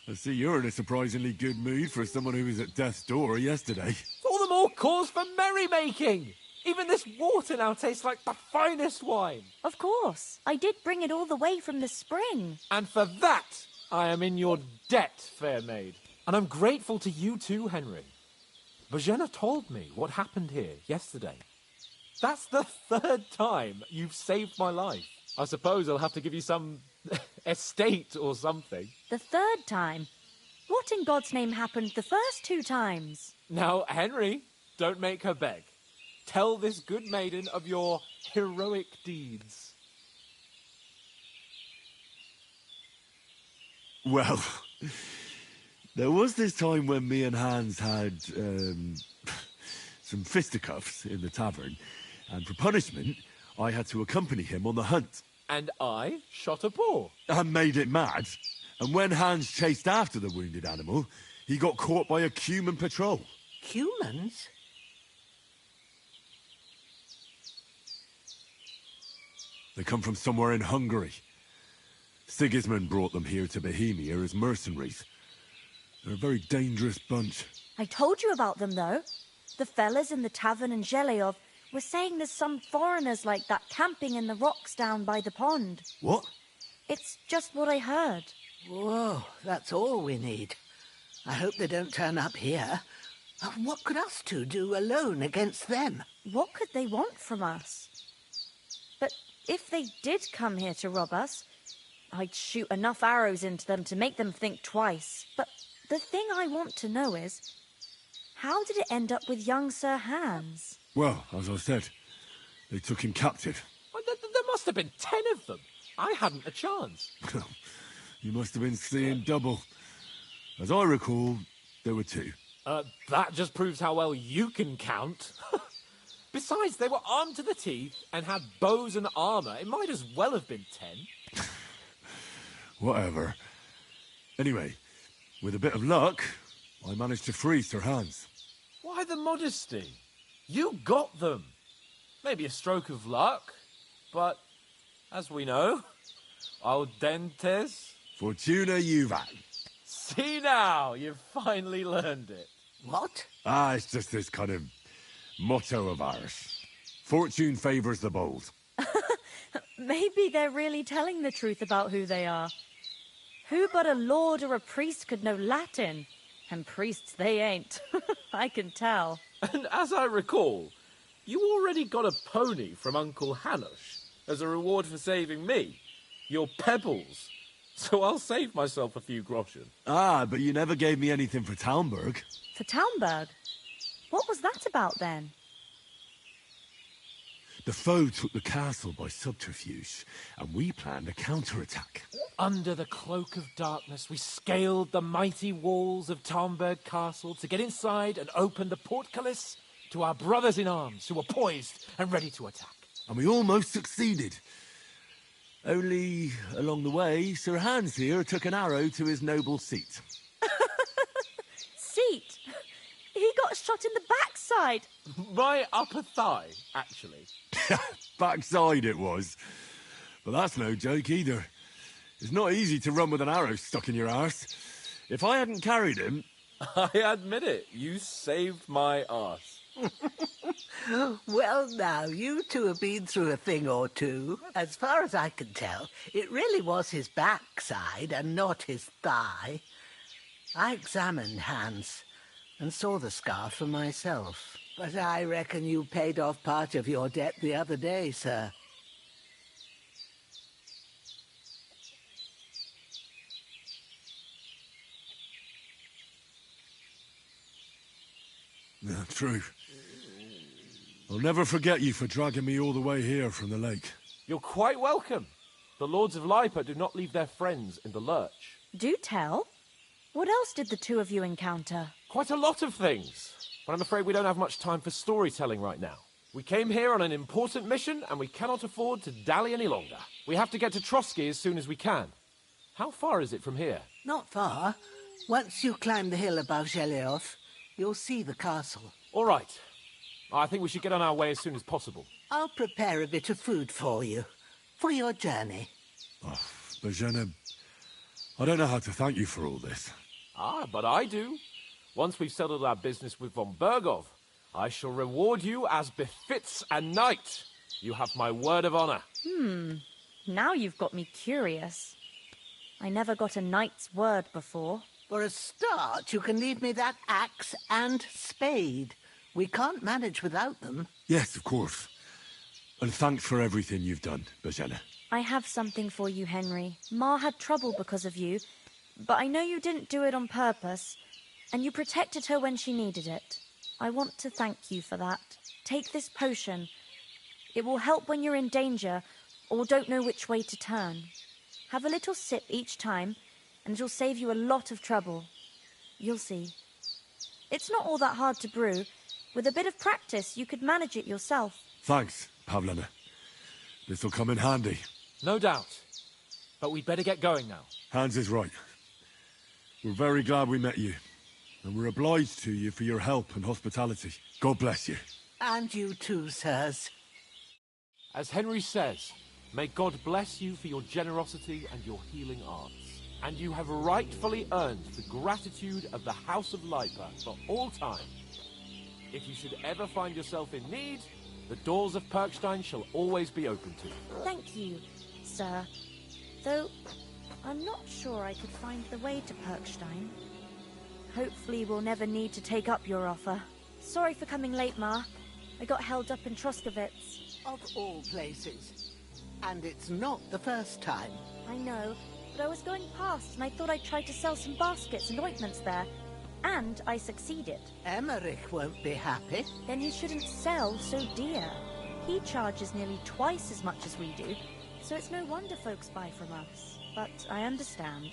I see you're in a surprisingly good mood for someone who was at death's door yesterday.
All the more cause for merrymaking! Even this water now tastes like the finest wine.
Of course. I did bring it all the way from the spring.
And for that, I am in your debt, fair maid. And I'm grateful to you too, Henry. Bojena told me what happened here yesterday. That's the third time you've saved my life. I suppose I'll have to give you some estate or something.
The third time? What in God's name happened the first 2 times?
Now, Henry, don't make her beg. Tell this good maiden of your heroic deeds.
Well, there was this time when me and Hans had some fisticuffs in the tavern, and for punishment, I had to accompany him on the hunt.
And I shot a boar.
And made it mad. And when Hans chased after the wounded animal, he got caught by a Cuman patrol.
Cumans?
They come from somewhere in Hungary. Sigismund brought them here to Bohemia as mercenaries. They're a very dangerous bunch.
I told you about them, though. The fellas in the tavern in Zheleov were saying there's some foreigners like that camping in the rocks down by the pond.
What?
It's just what I heard.
Whoa, that's all we need. I hope they don't turn up here. What could us two do alone against them?
What could they want from us? But if they did come here to rob us, I'd shoot enough arrows into them to make them think twice. But the thing I want to know is, how did it end up with young Sir Hans?
Well, as I said, they took him captive.
Well, there must have been 10 of them. I hadn't a chance.
You must have been seeing double. As I recall, there were 2.
That just proves how well you can count. Besides, they were armed to the teeth and had bows and armour. It might as well have been 10.
Whatever. Anyway, with a bit of luck, I managed to free Sir Hans.
Why the modesty? You got them. Maybe a stroke of luck, but as we know, audentes.
Fortuna juvat.
See now, you've finally learned it.
What?
It's just this kind of motto of ours. Fortune favours the bold.
Maybe they're really telling the truth about who they are. Who but a lord or a priest could know Latin? And priests they ain't. I can tell.
And as I recall, you already got a pony from Uncle Hanush as a reward for saving me. Your pebbles. So I'll save myself a few groschen.
But you never gave me anything for Talmberg.
For Talmberg? What was that about then?
The foe took the castle by subterfuge, and we planned a counterattack.
Under the cloak of darkness, we scaled the mighty walls of Talmberg Castle to get inside and open the portcullis to our brothers in arms who were poised and ready to attack.
And we almost succeeded. Only, along the way, Sir Hans here took an arrow to his noble seat.
Seat? He got shot in the backside.
My upper thigh, actually.
Backside it was. But that's no joke either. It's not easy to run with an arrow stuck in your arse. If I hadn't carried him...
I admit it. You saved my arse.
Well, now, you two have been through a thing or two. As far as I can tell, it really was his backside and not his thigh. I examined Hans and saw the scar for myself. But I reckon you paid off part of your debt the other day, sir.
True. I'll never forget you for dragging me all the way here from the lake.
You're quite welcome. The Lords of Lipa do not leave their friends in the lurch.
Do tell. What else did the two of you encounter?
Quite a lot of things. But I'm afraid we don't have much time for storytelling right now. We came here on an important mission, and we cannot afford to dally any longer. We have to get to Trotsky as soon as we can. How far is it from here?
Not far. Once you climb the hill above Zheleov, you'll see the castle.
All right. I think we should get on our way as soon as possible.
I'll prepare a bit of food for you, for your journey.
Oh, Bozhena, I don't know how to thank you for all this.
Ah, but I do. Once we've settled our business with von Bergov, I shall reward you as befits a knight. You have my word of honor.
Now you've got me curious. I never got a knight's word before.
For a start, you can leave me that axe and spade. We can't manage without them.
Yes, of course. And thanks for everything you've done, Bozhena.
I have something for you, Henry. Ma had trouble because of you, but I know you didn't do it on purpose, and you protected her when she needed it. I want to thank you for that. Take this potion. It will help when you're in danger or don't know which way to turn. Have a little sip each time, and it'll save you a lot of trouble. You'll see. It's not all that hard to brew. With a bit of practice, you could manage it yourself.
Thanks, Pavlena. This'll come in handy.
No doubt. But we'd better get going now.
Hans is right. We're very glad we met you. And we're obliged to you for your help and hospitality. God bless you.
And you too, sirs.
As Henry says, may God bless you for your generosity and your healing arts. And you have rightfully earned the gratitude of the House of Lipa for all time. If you should ever find yourself in need, the doors of Perkstein shall always be open to you.
Thank you, sir. Though, I'm not sure I could find the way to Perkstein. Hopefully we'll never need to take up your offer. Sorry for coming late, Ma. I got held up in Troskovitz.
Of all places. And it's not the first time.
I know, but I was going past and I thought I'd try to sell some baskets and ointments there. And I succeeded.
Emmerich won't be happy.
Then he shouldn't sell so dear. He charges nearly twice as much as we do, so it's no wonder folks buy from us. But I understand.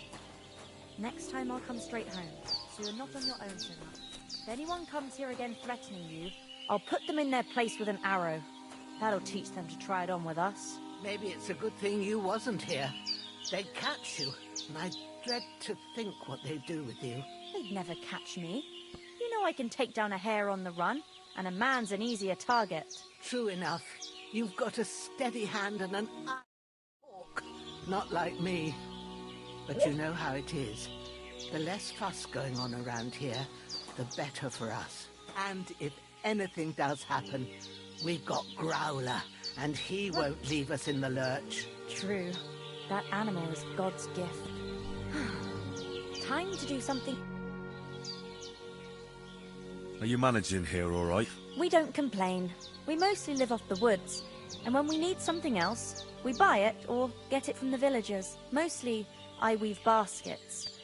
Next time I'll come straight home, so you're not on your own so much. If anyone comes here again threatening you, I'll put them in their place with an arrow. That'll teach them to try it on with us.
Maybe it's a good thing you wasn't here. They'd catch you, and I dread to think what they'd do with you.
They'd never catch me. You know I can take down a hare on the run, and a man's an easier target.
True enough. You've got a steady hand and an eye hawk. Not like me. But you know how it is. The less fuss going on around here, the better for us. And if anything does happen, we've got Growler, and he won't leave us in the lurch.
True. That animal is God's gift. Time to do something.
Are you managing here all right?
We don't complain. We mostly live off the woods. And when we need something else, we buy it or get it from the villagers. Mostly, I weave baskets.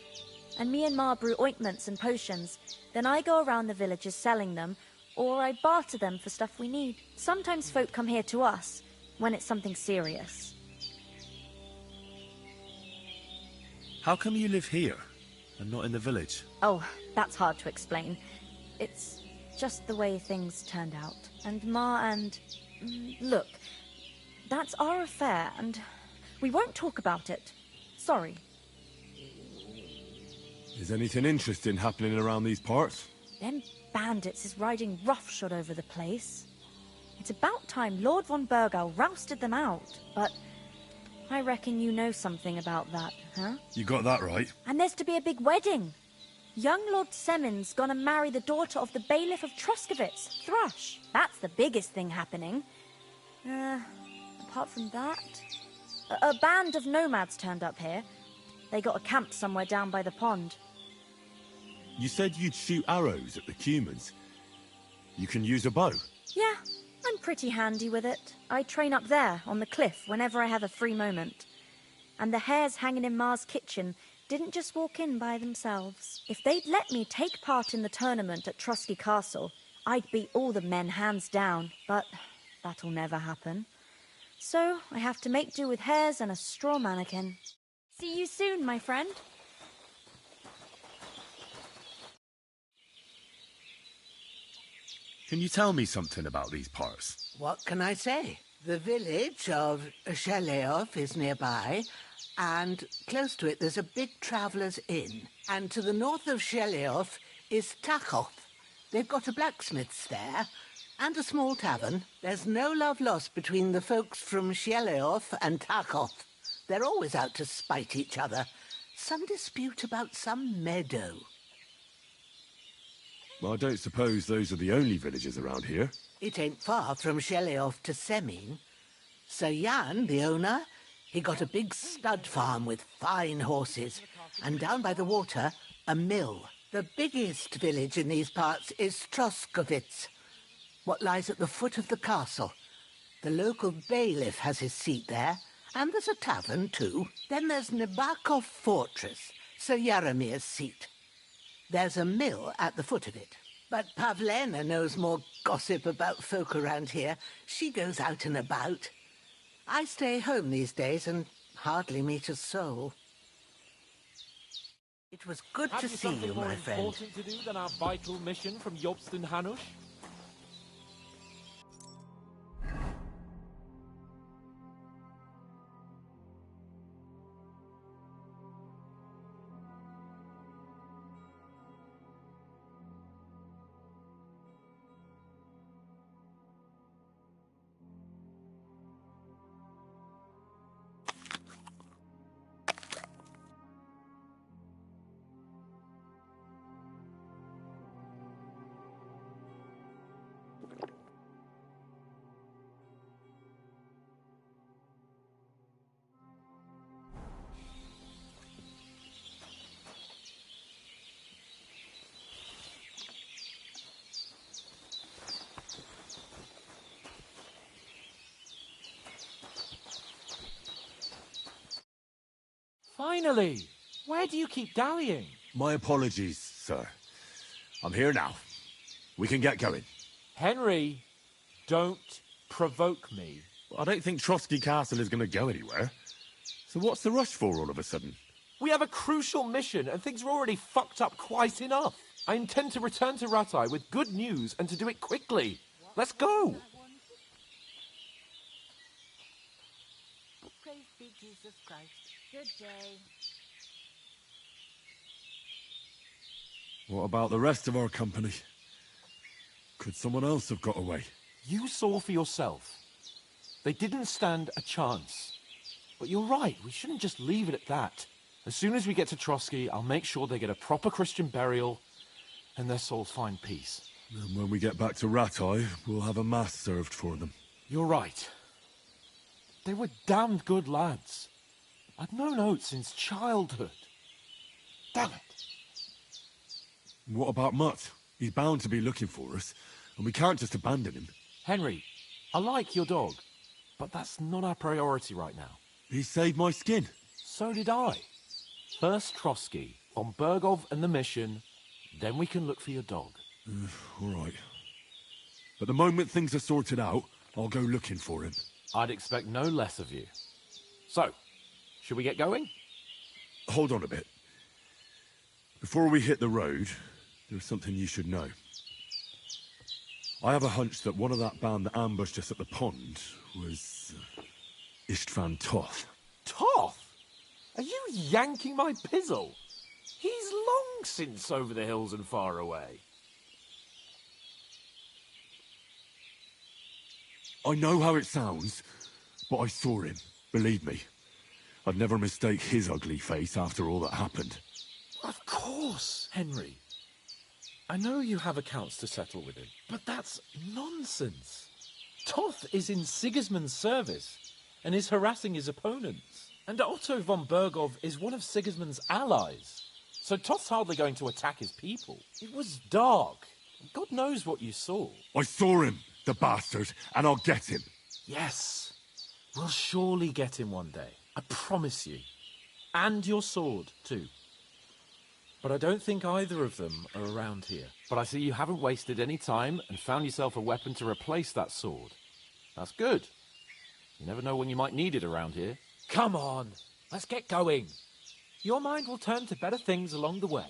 And me and Ma brew ointments and potions. Then I go around the villages selling them, or I barter them for stuff we need. Sometimes folk come here to us, when it's something serious.
How come you live here, and not in the village?
Oh, that's hard to explain. It's just the way things turned out. And Ma and... Look, that's our affair, and we won't talk about it. Sorry.
Is anything interesting happening around these parts?
Them bandits is riding roughshod over the place. It's about time Lord von Bergau rousted them out, but I reckon you know something about that, huh?
You got that right.
And there's to be a big wedding. Young Lord Semon's gonna marry the daughter of the bailiff of Troskovitz, Thrush. That's the biggest thing happening. Apart from that... A band of nomads turned up here. They got a camp somewhere down by the pond.
You said you'd shoot arrows at the Cumans. You can use a bow.
Yeah, I'm pretty handy with it. I train up there, on the cliff, whenever I have a free moment. And the hares hanging in Ma's kitchen didn't just walk in by themselves. If they'd let me take part in the tournament at Trotsky Castle, I'd beat all the men hands down, but that'll never happen. So I have to make do with hares and a straw mannequin. See you soon, my friend.
Can you tell me something about these parts?
What can I say? The village of Sheleoth is nearby, and close to it there's a big traveller's inn. And to the north of Sheleoth is Tachoth. They've got a blacksmith's there, and a small tavern. There's no love lost between the folks from Sheleoth and Tachoth. They're always out to spite each other. Some dispute about some meadow.
Well, I don't suppose those are the only villages around here.
It ain't far from Sheleoth to Semin. Sir Jan, the owner, he got a big stud farm with fine horses, and down by the water, a mill. The biggest village in these parts is Troskovitz, what lies at the foot of the castle. The local bailiff has his seat there, and there's a tavern too. Then there's Nabakov Fortress, Sir Yaramir's seat. There's a mill at the foot of it. But Pavlena knows more gossip about folk around here. She goes out and about. I stay home these days and hardly meet a soul. It was good to see you, my friend.
Have you something more important to do than our vital mission from Jobst and Hanush? Finally! Where do you keep dallying?
My apologies, sir. I'm here now. We can get going.
Henry, don't provoke me.
I don't think Trotsky Castle is going to go anywhere. So what's the rush for all of a sudden?
We have a crucial mission, and things are already fucked up quite enough. I intend to return to Rattay with good news, and to do it quickly. Let's go!
Praise be Jesus Christ.
Good day.
What about the rest of our company? Could someone else have got away?
You saw for yourself. They didn't stand a chance. But you're right, we shouldn't just leave it at that. As soon as we get to Trotsky, I'll make sure they get a proper Christian burial and their souls find peace.
And when we get back to Rattay, we'll have a mass served for them.
You're right. They were damned good lads. I've known Oates since childhood. Damn it.
What about Mutt? He's bound to be looking for us, and we can't just abandon him.
Henry, I like your dog, but that's not our priority right now.
He saved my skin.
So did I. First Trotsky, on Bergov and the mission, then we can look for your dog.
All right. But the moment things are sorted out, I'll go looking for him.
I'd expect no less of you. So, should we get going?
Hold on a bit. Before we hit the road, there's something you should know. I have a hunch that one of that band that ambushed us at the pond was Istvan Toth.
Toth? Are you yanking my pizzle? He's long since over the hills and far away.
I know how it sounds, but I saw him, believe me. I'd never mistake his ugly face after all that happened.
Of course, Henry. I know you have accounts to settle with him, but that's nonsense. Toth is in Sigismund's service and is harassing his opponents. And Otto von Bergov is one of Sigismund's allies. So Toth's hardly going to attack his people. It was dark. God knows what you saw.
I saw him, the bastard, and I'll get him.
Yes. We'll surely get him one day. I promise you. And your sword, too.
But I don't think either of them are around here. But I see you haven't wasted any time and found yourself a weapon to replace that sword. That's good. You never know when you might need it around here. Come on, let's get going. Your mind will turn to better things along the way.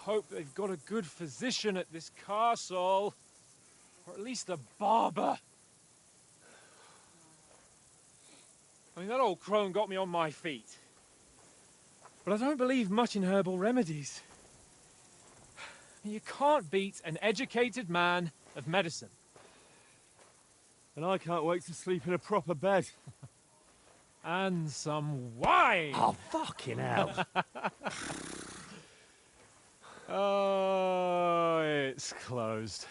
Hope they've got a good physician at this castle. Or at least a barber. I mean, that old crone got me on my feet. But I don't believe much in herbal remedies. You can't beat an educated man of medicine.
And I can't wait to sleep in a proper bed.
And some wine!
Oh, fucking hell.
Oh, it's closed.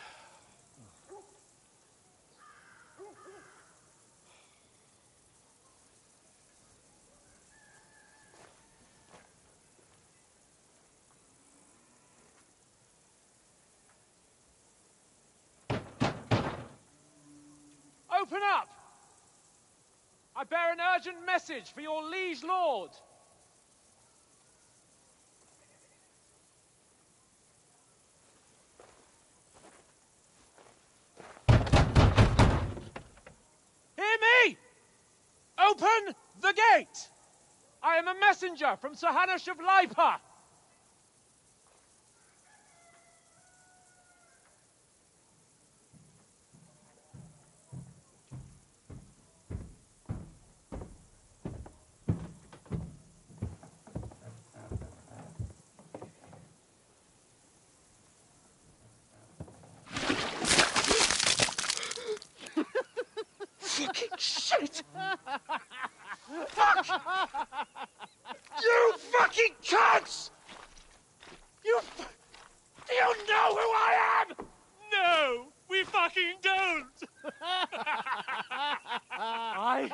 Open up! I bear an urgent message for your liege lord. Hear me! Open the gate! I am a messenger from Sir Hanush of Lipa.
Fucking shit! Fuck! You fucking cunts!
fucking don't!
I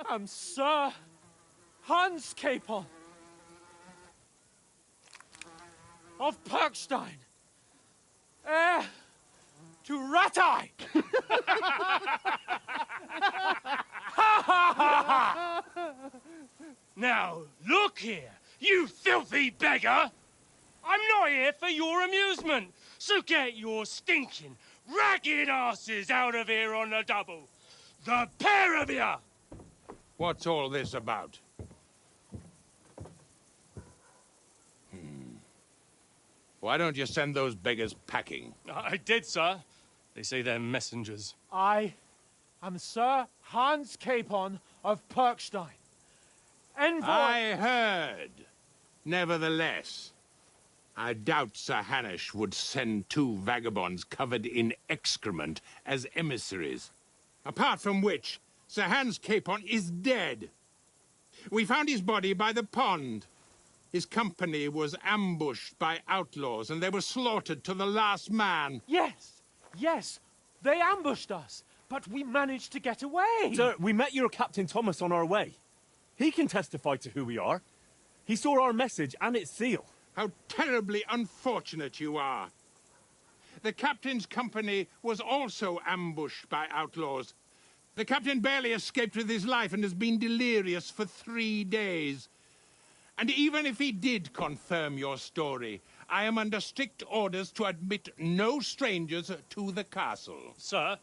am Sir Hans Capon of Perkstein, heir to Rattay!
Now, look here, you filthy beggar! I'm not here for your amusement, so get your stinking, ragged asses out of here on the double. The pair of you!
What's all this about? Why don't you send those beggars packing?
I did, sir. They say they're messengers.
I am Sir Hans Capon of Perkstein, envoy...
I heard. Nevertheless, I doubt Sir Hanush would send two vagabonds covered in excrement as emissaries. Apart from which, Sir Hans Capon is dead. We found his body by the pond. His company was ambushed by outlaws, and they were slaughtered to the last man.
Yes, yes, they ambushed us, but we managed to get away.
Sir, we met your Captain Thomas on our way. He can testify to who we are. He saw our message and its seal.
How terribly unfortunate you are. The captain's company was also ambushed by outlaws. The captain barely escaped with his life and has been delirious for 3 days. And even if he did confirm your story, I am under strict orders to admit no strangers to the castle.
Sir,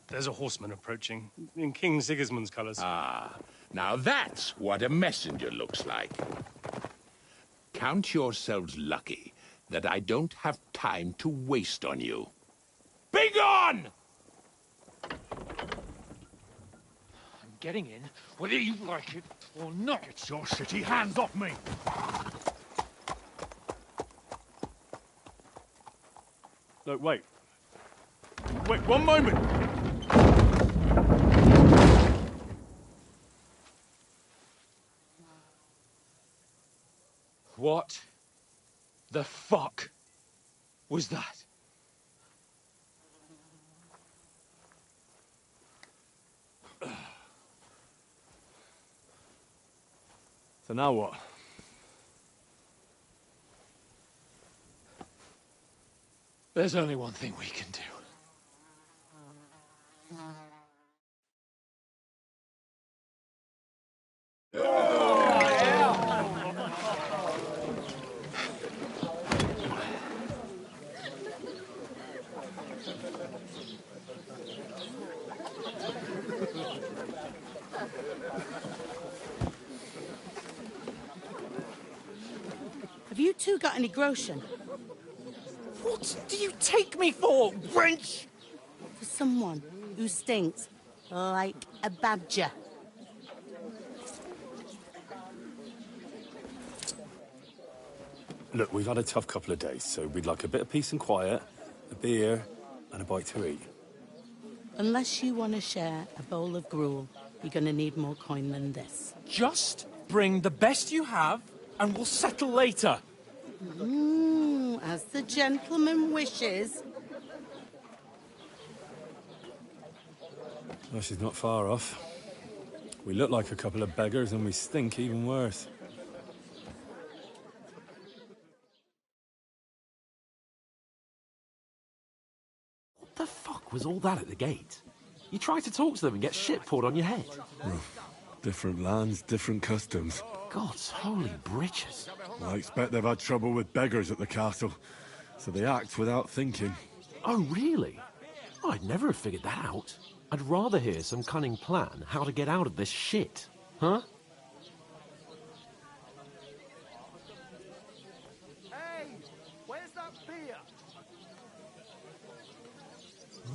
there's a horseman approaching, in King Sigismund's colours.
Ah, now that's what a messenger looks like. Count yourselves lucky that I don't have time to waste on you. Be gone!
I'm getting in, whether you like it or not.
Get your shitty hands off me!
Look, wait. Wait, one moment!
What the fuck was that?
So now what?
There's only one thing we can do.
Have you two got any groschen?
What do you take me for, wench?
For someone who stinks like a badger.
Look, we've had a tough couple of days, so we'd like a bit of peace and quiet, a beer, and a bite to eat.
Unless you want to share a bowl of gruel, you're going to need more coin than this.
Just bring the best you have, and we'll settle later.
As the gentleman wishes.
Well, she's not far off. We look like a couple of beggars, and we stink even worse.
What the fuck was all that at the gate? You tried to talk to them and get shit poured on your head.
Different lands, different customs.
God's holy britches.
I expect they've had trouble with beggars at the castle, so they act without thinking.
Oh, really? I'd never have figured that out. I'd rather hear some cunning plan how to get out of this shit. Huh?
Hey, where's that beer?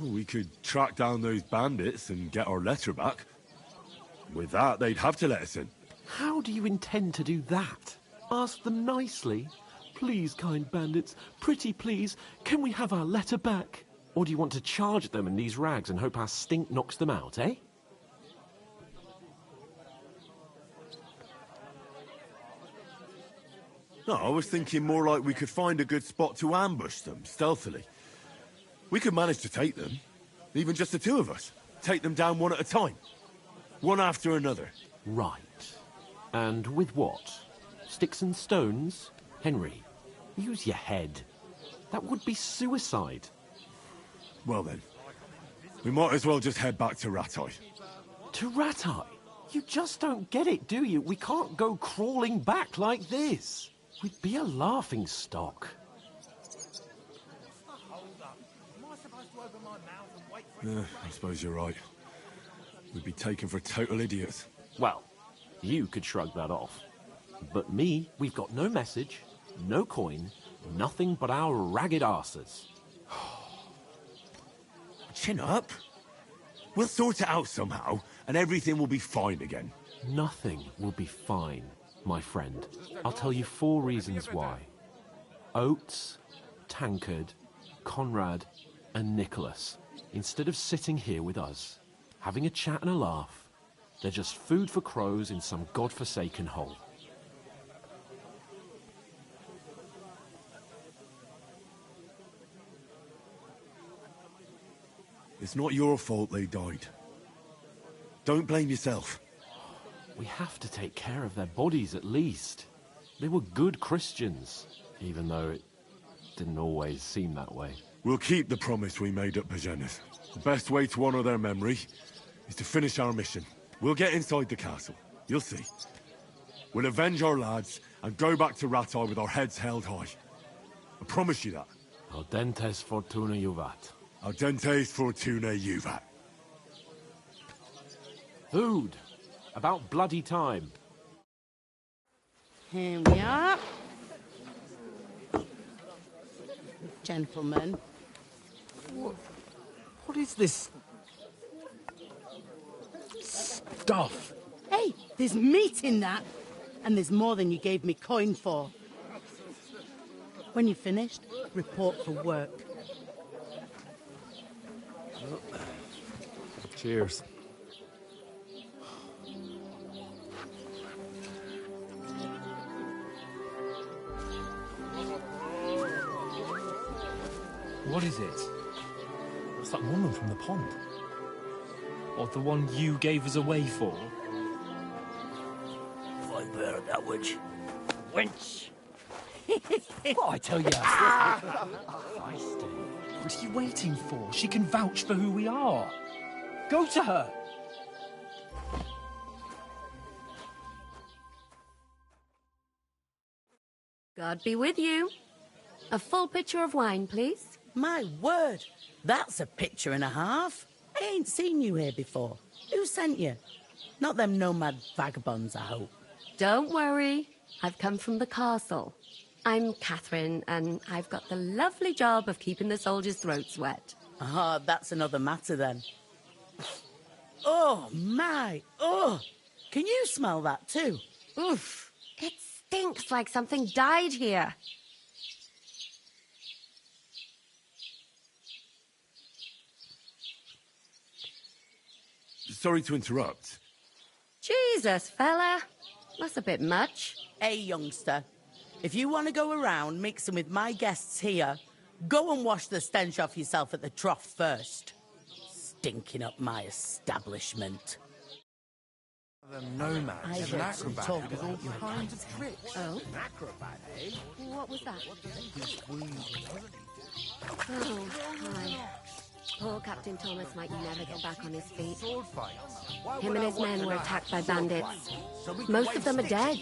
Oh, we could track down those bandits and get our letter back. With that, they'd have to let us in.
How do you intend to do that? Ask them nicely. Please, kind bandits, pretty please, can we have our letter back? Or do you want to charge at them in these rags and hope our stink knocks them out, eh?
No, I was thinking more like we could find a good spot to ambush them, stealthily. We could manage to take them. Even just the two of us. Take them down one at a time. One after another.
Right. And with what? Sticks and stones? Henry, use your head. That would be suicide.
Well then, we might as well just head back to Rattay.
To Rattay? You just don't get it, do you? We can't go crawling back like this. We'd be a laughing stock.
I suppose you're right. We'd be taken for total idiots.
Well, you could shrug that off. But me, we've got no message, no coin, nothing but our ragged arses.
Chin up. We'll sort it out somehow, and everything will be fine again.
Nothing will be fine, my friend. I'll tell you 4 reasons why. Oates, Tankard, Conrad, and Nicholas, instead of sitting here with us, having a chat and a laugh, they're just food for crows in some godforsaken hole.
It's not your fault they died. Don't blame yourself.
We have to take care of their bodies at least. They were good Christians, even though it didn't always seem that way.
We'll keep the promise we made at Pagenes. The best way to honor their memory is to finish our mission. We'll get inside the castle. You'll see. We'll avenge our lads and go back to Rattay with our heads held high. I promise you that.
Audentes fortuna juvat.
Audentes fortuna juvat.
Food. About bloody time.
Here we are. Gentlemen.
What is this stuff?
Hey, there's meat in that. And there's more than you gave me coin for. When you're finished, report for work.
Cheers.
What is it? It's that woman from the pond. Or the one you gave us away for?
I bear that witch. Wench!
What I tell you? What are you waiting for? She can vouch for who we are. Go to her.
God be with you. A full pitcher of wine, please.
My word, that's a picture and a half. I ain't seen you here before. Who sent you? Not them nomad vagabonds, I hope.
Don't worry. I've come from the castle. I'm Catherine, and I've got the lovely job of keeping the soldiers' throats wet.
Ah, that's another matter then. Oh, my. Oh, can you smell that too?
Oof. It stinks like something died here.
Sorry to interrupt.
Jesus, fella. That's a bit much.
Hey, youngster. If you want to go around mixing with my guests here, go and wash the stench off yourself at the trough first. Stinking up my establishment.
The nomads, an acrobat with all kinds of tricks.
Oh?
An acrobat, eh?
What was that? Oh, hi. Poor Captain Thomas might never get back on his feet. Him and his men were attacked by bandits. Most of them are dead.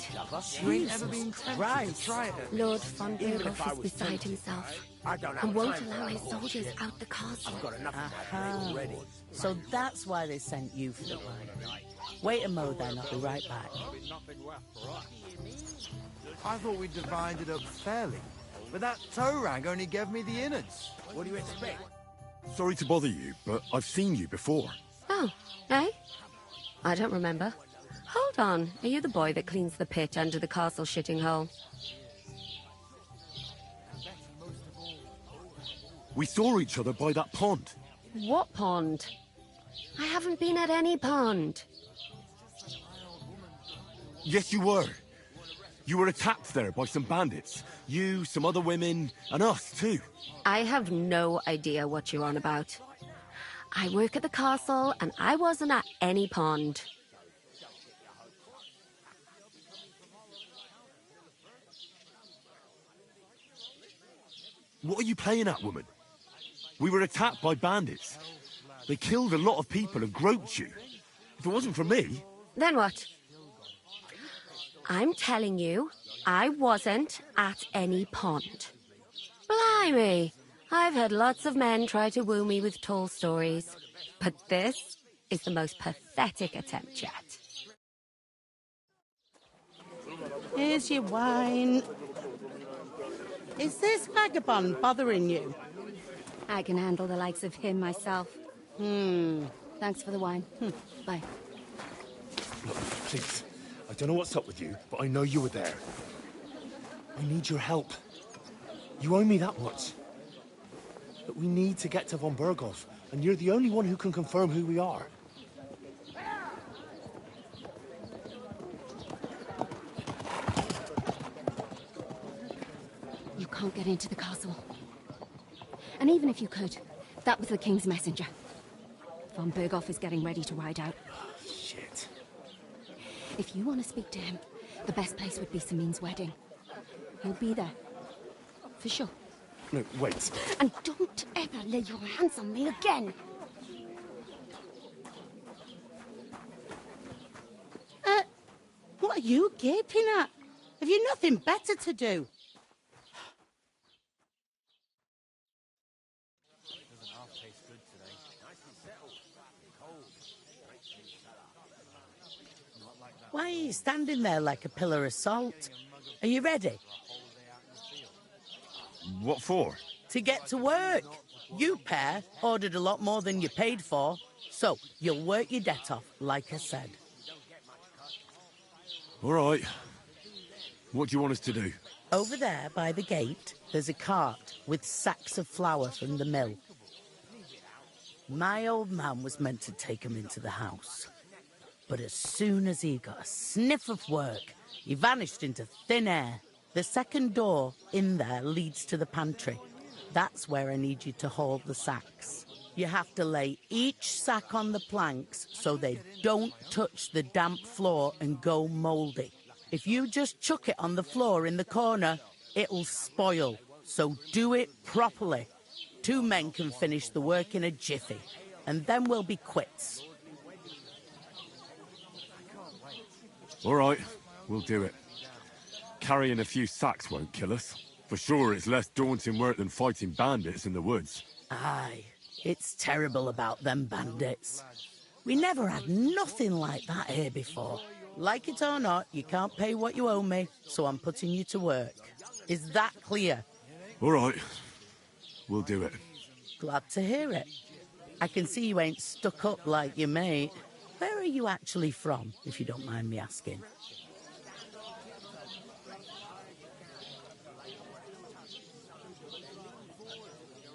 You ain't ever been tempted to try it.
Lord von Bergoff is beside himself and won't allow his soldiers out the castle.
Aha. So that's why they sent you for the wine. Wait a mo then, I'll be right back.
I thought we divided up fairly, but that toe rag only gave me the innards. What do you expect?
Sorry to bother you, but I've seen you before.
Oh, eh? I don't remember. Hold on. Are you the boy that cleans the pit under the castle shitting hole?
We saw each other by that pond.
What pond? I haven't been at any pond.
Yes, you were. You were attacked there by some bandits. You, some other women, and us too.
I have no idea what you're on about. I work at the castle, and I wasn't at any pond.
What are you playing at, woman? We were attacked by bandits. They killed a lot of people and groped you. If it wasn't for me...
Then what? I'm telling you, I wasn't at any pond. Blimey! I've had lots of men try to woo me with tall stories, but this is the most pathetic attempt yet.
Here's your wine. Is this vagabond bothering you?
I can handle the likes of him myself. Thanks for the wine. Bye.
Look, please. I don't know what's up with you, but I know you were there. I need your help. You owe me that much. But we need to get to von Berghoff, and you're the only one who can confirm who we are.
You can't get into the castle. And even if you could, that was the King's messenger. Von Berghoff is getting ready to ride out.
Shit.
If you want to speak to him, the best place would be Samin's wedding. He'll be there. For sure.
No, wait.
And don't ever lay your hands on me again!
What are you gaping at? Have you nothing better to do? Why are you standing there like a pillar of salt? Are you ready?
What for?
To get to work. You pair ordered a lot more than you paid for, so you'll work your debt off, like I said.
All right. What do you want us to do?
Over there, by the gate, there's a cart with sacks of flour from the mill. My old man was meant to take 'em into the house. But as soon as he got a sniff of work, he vanished into thin air. The second door in there leads to the pantry. That's where I need you to haul the sacks. You have to lay each sack on the planks so they don't touch the damp floor and go mouldy. If you just chuck it on the floor in the corner, it'll spoil. So do it properly. 2 men can finish the work in a jiffy, and then we'll be quits.
All right, we'll do it. Carrying a few sacks won't kill us. For sure, it's less daunting work than fighting bandits in the woods.
Aye, it's terrible about them bandits. We never had nothing like that here before. Like it or not, you can't pay what you owe me, so I'm putting you to work. Is that clear?
All right, we'll do it.
Glad to hear it. I can see you ain't stuck up like your mate. Where are you actually from, if you don't mind me asking?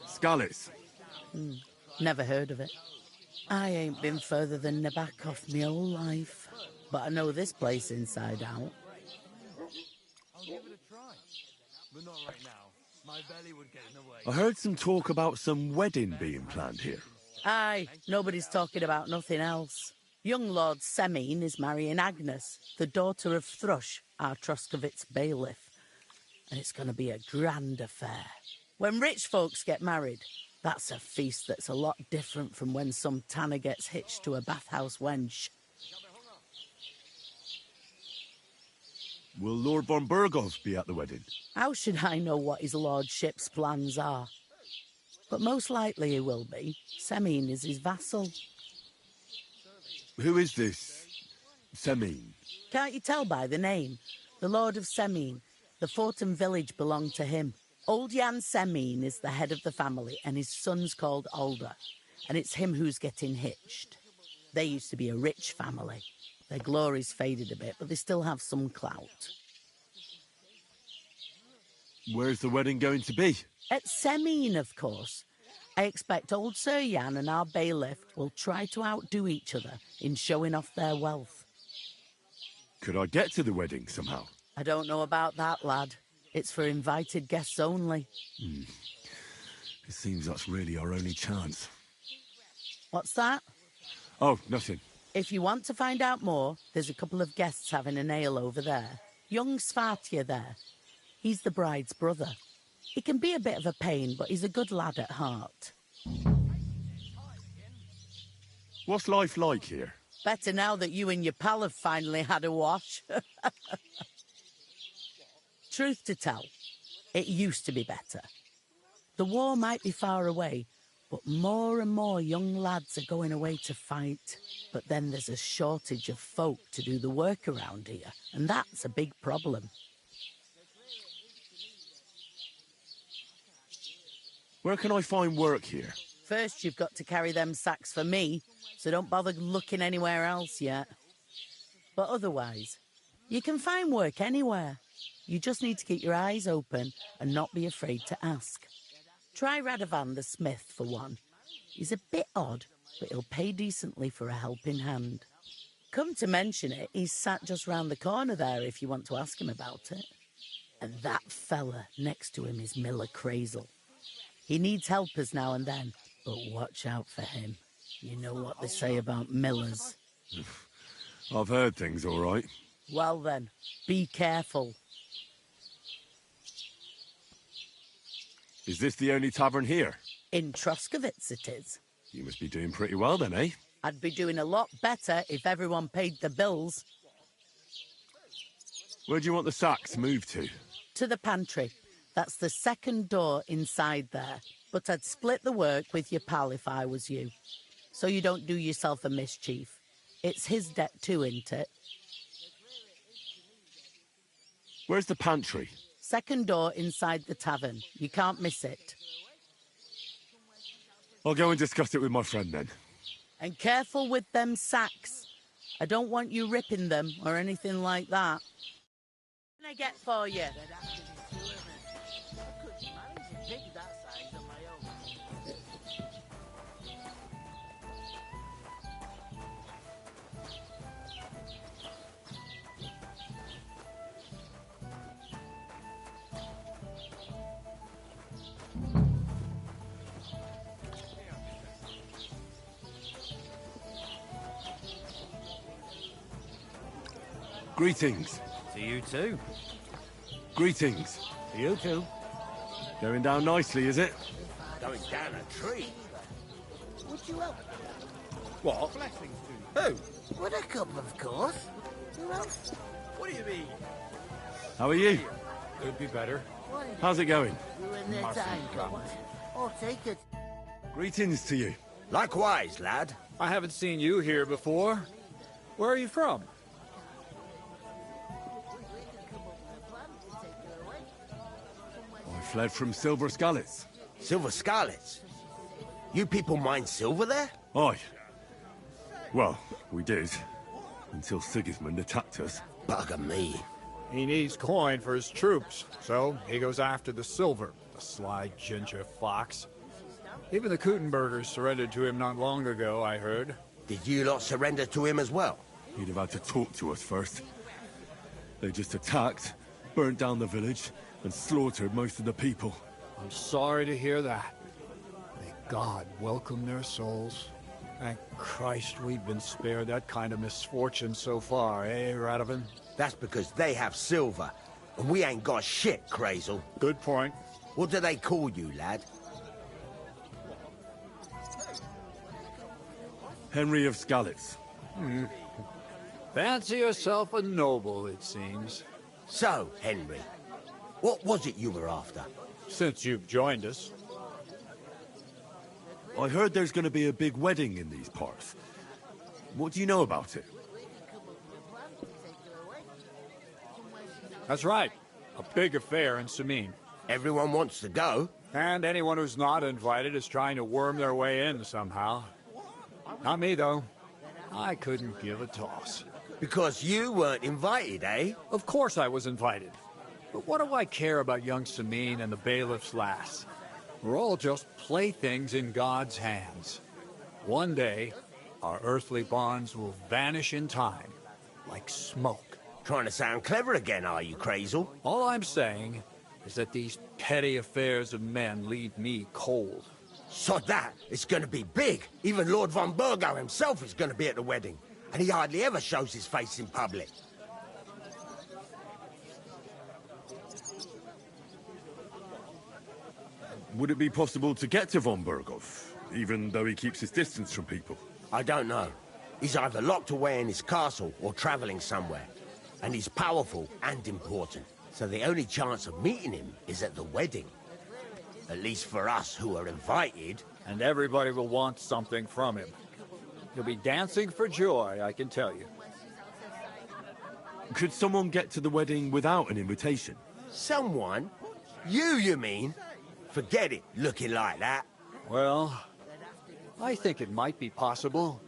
Skalitz.
Never heard of it. I ain't been further than Nabokov me whole life, but I know this place inside out.
I'll give it a try, but not right now. My belly would get in the way.
I heard some talk about some wedding being planned here.
Aye, nobody's talking about nothing else. Young Lord Semin is marrying Agnes, the daughter of Thrush, our Troskovitz bailiff. And it's going to be a grand affair. When rich folks get married, that's a feast that's a lot different from when some tanner gets hitched to a bathhouse wench.
Will Lord von Berghoff be at the wedding?
How should I know what his lordship's plans are? But most likely he will be. Semin is his vassal.
Who is this Semin?
Can't you tell by the name? The Lord of Semin. The fort and village belong to him. Old Jan Semin is the head of the family, and his son's called Alder. And it's him who's getting hitched. They used to be a rich family. Their glory's faded a bit, but they still have some clout.
Where's the wedding going to be?
At Semin, of course. I expect old Sir Jan and our bailiff will try to outdo each other in showing off their wealth.
Could I get to the wedding somehow?
I don't know about that, lad. It's for invited guests only.
It seems that's really our only chance.
What's that?
Oh, nothing.
If you want to find out more, there's a couple of guests having an ale over there. Young Svartje there. He's the bride's brother. He can be a bit of a pain, but he's a good lad at heart.
What's life like here?
Better now that you and your pal have finally had a wash. Truth to tell, it used to be better. The war might be far away, but more and more young lads are going away to fight. But then there's a shortage of folk to do the work around here, and that's a big problem.
Where can I find work here?
First, you've got to carry them sacks for me, so don't bother looking anywhere else yet. But otherwise, you can find work anywhere. You just need to keep your eyes open and not be afraid to ask. Try Radovan the smith for one. He's a bit odd, but he'll pay decently for a helping hand. Come to mention it, he's sat just round the corner there if you want to ask him about it. And that fella next to him is Miller Crazel. He needs helpers now and then, but watch out for him. You know what they say about Millers.
I've heard things, all right.
Well then, be careful.
Is this the only tavern here?
In Troskovitz it is.
You must be doing pretty well then, eh?
I'd be doing a lot better if everyone paid the bills.
Where do you want the sacks moved to?
To the pantry. That's the second door inside there. But I'd split the work with your pal if I was you. So you don't do yourself a mischief. It's his debt too, isn't it?
Where's the pantry?
Second door inside the tavern. You can't miss it.
I'll go and discuss it with my friend then.
And careful with them sacks. I don't want you ripping them or anything like that. What can I get for you?
Greetings.
To you too.
Greetings.
To you too.
Going down nicely, is it?
Going down a tree? Would you help?
What?
Who? Would a couple, of course. Who else? What do you mean?
How are you?
Could be better.
How's it going?
When their time comes. I'll take it.
Greetings to you.
Likewise, lad.
I haven't seen you here before. Where are you from?
I fled from Silver Skalitz.
Silver Skalitz? You people mine silver there?
Aye. Well, we did. Until Sigismund attacked us.
Bugger me.
He needs coin for his troops, so he goes after the silver. The sly ginger fox. Even the Kuttenbergers surrendered to him not long ago, I heard.
Did you lot surrender to him as well?
He'd have had to talk to us first. They just attacked, burnt down the village, and slaughtered most of the people.
I'm sorry to hear that. May God welcome their souls. Thank Christ we've been spared that kind of misfortune so far, eh, Radovan?
That's because they have silver, and we ain't got shit, Crazel.
Good point.
What do they call you, lad?
Henry of Skalitz.
Fancy yourself a noble, it seems.
So, Henry, what was it you were after?
Since you've joined us.
I heard there's going to be a big wedding in these parts. What do you know about it?
That's right. A big affair in Samin.
Everyone wants to go.
And anyone who's not invited is trying to worm their way in somehow. Not me, though. I couldn't give a toss.
Because you weren't invited, eh?
Of course I was invited. But what do I care about young Samin and the bailiff's lass? We're all just playthings in God's hands. One day, our earthly bonds will vanish in time, like smoke.
Trying to sound clever again, are you, Crazel?
All I'm saying is that these petty affairs of men leave me cold.
Sod that! It's gonna be big! Even Lord von Burgo himself is gonna be at the wedding. And he hardly ever shows his face in public.
Would it be possible to get to von Burgov, even though he keeps his distance from people?
I don't know. He's either locked away in his castle or traveling somewhere. And he's powerful and important. So the only chance of meeting him is at the wedding. At least for us who are invited.
And everybody will want something from him. He'll be dancing for joy, I can tell you.
Could someone get to the wedding without an invitation?
Someone? You mean? Forget it, looking like that.
Well, I think it might be possible,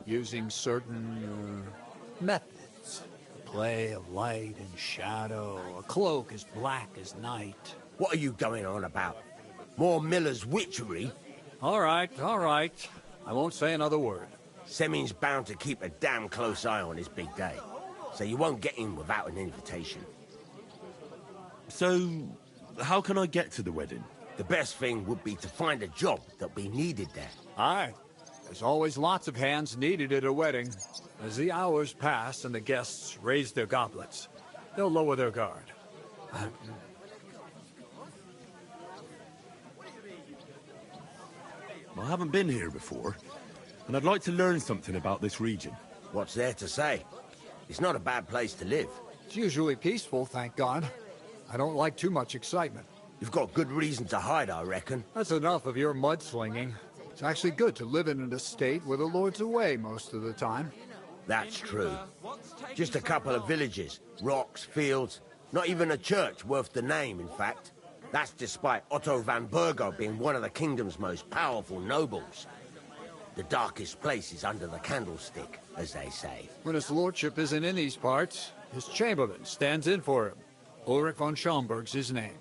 using certain methods. A play of light and shadow, a cloak as black as night.
What are you going on about? More Miller's witchery?
All right. I won't say another word.
Semin's bound to keep a damn close eye on his big day, so you won't get in without an invitation.
So, how can I get to the wedding?
The best thing would be to find a job that'll be needed there.
Aye. There's always lots of hands needed at a wedding. As the hours pass and the guests raise their goblets, they'll lower their guard.
I haven't been here before, and I'd like to learn something about this region.
What's there to say? It's not a bad place to live.
It's usually peaceful, thank God. I don't like too much excitement.
You've got good reason to hide, I reckon.
That's enough of your mudslinging. It's actually good to live in an estate where the Lord's away most of the time.
That's true. Just a couple of villages, rocks, fields, not even a church worth the name, in fact. That's despite Otto van Burgo being one of the kingdom's most powerful nobles. The darkest place is under the candlestick, as they say.
When his lordship isn't in these parts, his chamberlain stands in for him. Ulrich von Schomberg's his name.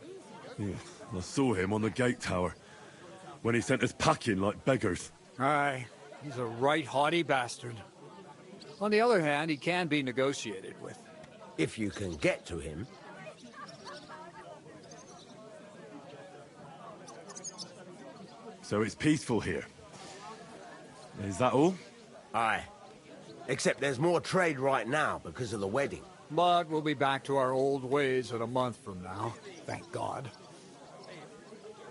Yeah, I saw him on the gate tower, when he sent us packing like beggars.
Aye, he's a right haughty bastard. On the other hand, he can be negotiated with.
If you can get to him.
So it's peaceful here. Is that all?
Aye. Except there's more trade right now because of the wedding.
But we'll be back to our old ways in a month from now. Thank God.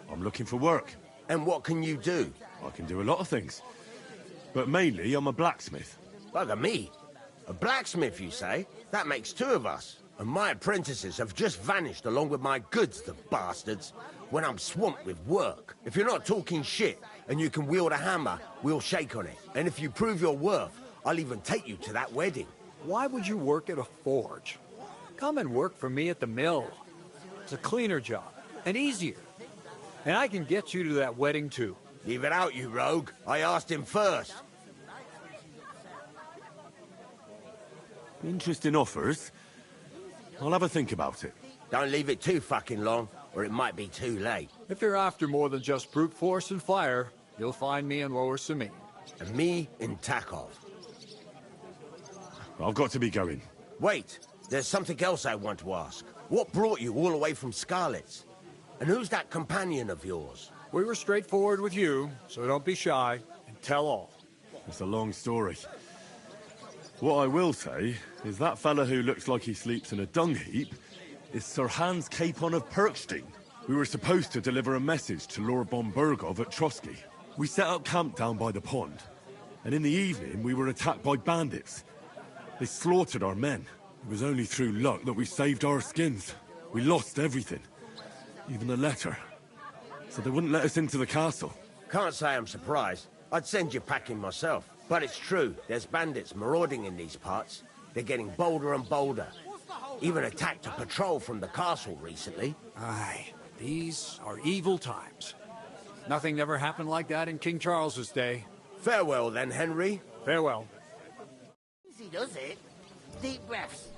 I'm looking for work.
And what can you do?
I can do a lot of things. But mainly, I'm a blacksmith.
Bugger me. A blacksmith, you say? That makes two of us. And my apprentices have just vanished along with my goods, the bastards. When I'm swamped with work. If you're not talking shit, and you can wield a hammer, we'll shake on it. And if you prove your worth, I'll even take you to that wedding.
Why would you work at a forge? Come and work for me at the mill. It's a cleaner job, and easier. And I can get you to that wedding, too.
Leave it out, you rogue. I asked him first.
Interesting offers. I'll have a think about it.
Don't leave it too fucking long, or it might be too late.
If you're after more than just brute force and fire, you'll find me in Lower Samin.
And me in Takov.
I've got to be going.
Wait, there's something else I want to ask. What brought you all the way from Scarlet's? And who's that companion of yours?
We were straightforward with you, so don't be shy, and tell all.
It's a long story. What I will say is that fella who looks like he sleeps in a dung heap is Sir Hans Capon of Perkstein. We were supposed to deliver a message to Lord von Burgov at Trotsky. We set up camp down by the pond, and in the evening we were attacked by bandits. They slaughtered our men. It was only through luck that we saved our skins. We lost everything, even the letter. So they wouldn't let us into the castle.
Can't say I'm surprised. I'd send you packing myself. But it's true, there's bandits marauding in these parts. They're getting bolder and bolder. Even attacked a patrol from the castle recently.
Aye, these are evil times. Nothing ever happened like that in King Charles's day.
Farewell then, Henry.
Farewell.
Easy does it. Deep breaths.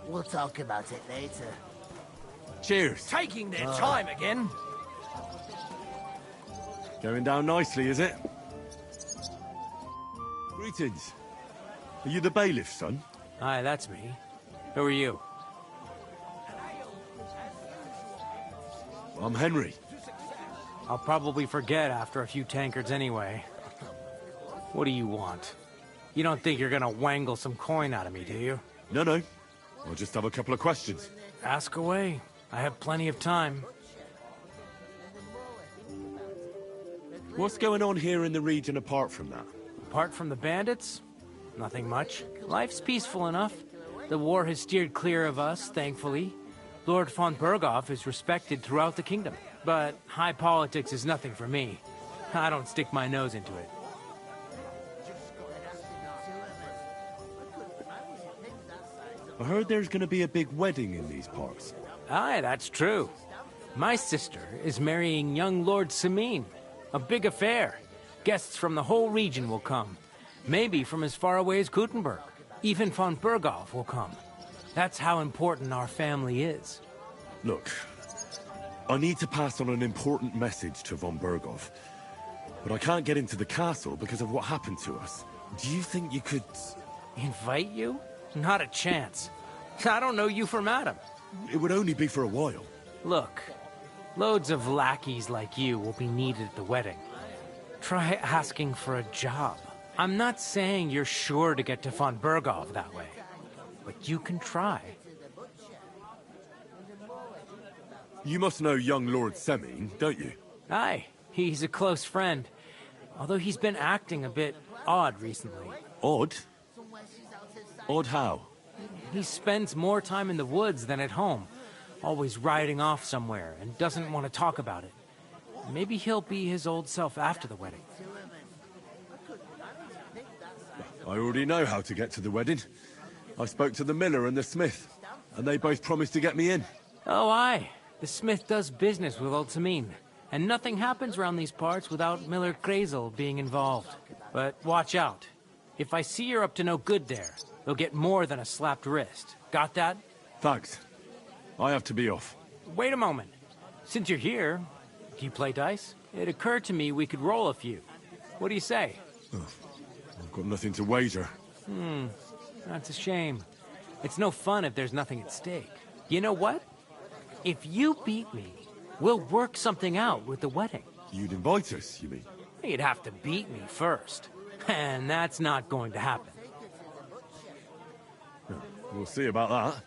We'll talk about it later.
Cheers.
Taking their time again.
Going down nicely, is it? Greetings. Are you the bailiff's son?
Aye, that's me.
Who are you?
I'm Henry.
I'll probably forget after a few tankards anyway. What do you want? You don't think you're gonna wangle some coin out of me, do you?
No, no. I'll just have a couple of questions.
Ask away. I have plenty of time.
What's going on here in the region apart from that?
Apart from the bandits? Nothing much. Life's peaceful enough. The war has steered clear of us, thankfully. Lord von Berghoff is respected throughout the kingdom. But high politics is nothing for me. I don't stick my nose into it.
I heard there's gonna be a big wedding in these parts.
Aye, that's true. My sister is marrying young Lord Sameen. A big affair. Guests from the whole region will come. Maybe from as far away as Gutenberg. Even von Berghoff will come. That's how important our family is.
Look, I need to pass on an important message to von Berghoff. But I can't get into the castle because of what happened to us. Do you think you could...
Invite you? Not a chance. I don't know you from Adam.
It would only be for a while.
Look, loads of lackeys like you will be needed at the wedding. Try asking for a job. I'm not saying you're sure to get to von Berghoff that way, but you can try.
You must know young Lord Sameen, don't you?
Aye, he's a close friend. Although he's been acting a bit odd recently.
Odd? Odd how?
He spends more time in the woods than at home, always riding off somewhere and doesn't want to talk about it. Maybe he'll be his old self after the wedding.
I already know how to get to the wedding. I spoke to the miller and the smith, and they both promised to get me in.
Oh, aye. The smith does business with old Sameen, and nothing happens around these parts without Miller Krazel being involved. But watch out. If I see you're up to no good there, they'll get more than a slapped wrist. Got that?
Thanks. I have to be off.
Wait a moment. Since you're here, do you play dice? It occurred to me we could roll a few. What do you say?
Oh, I've got nothing to wager.
That's a shame. It's no fun if there's nothing at stake. You know what? If you beat me, we'll work something out with the wedding.
You'd invite us, you mean?
You'd have to beat me first. And that's not going to happen.
We'll see about that.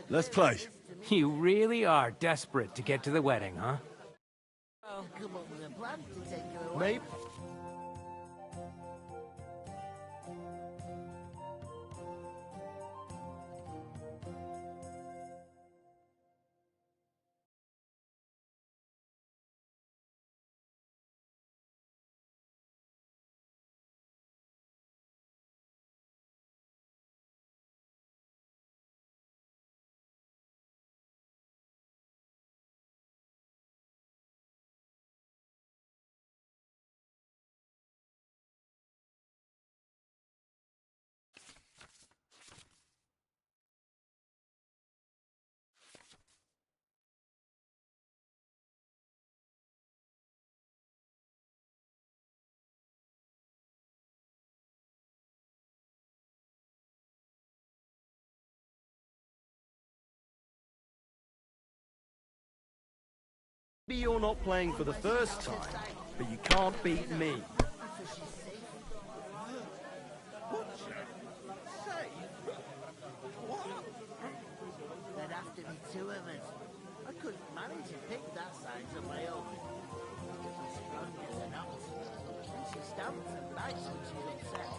Let's play.
You really are desperate to get to the wedding, huh?
Mate?
Maybe you're not playing for the first time, but you can't beat me.
There'd have to be two of us. I couldn't manage to pick that size on my own. She's strong as an ox. And she stamps and bites when she's upset.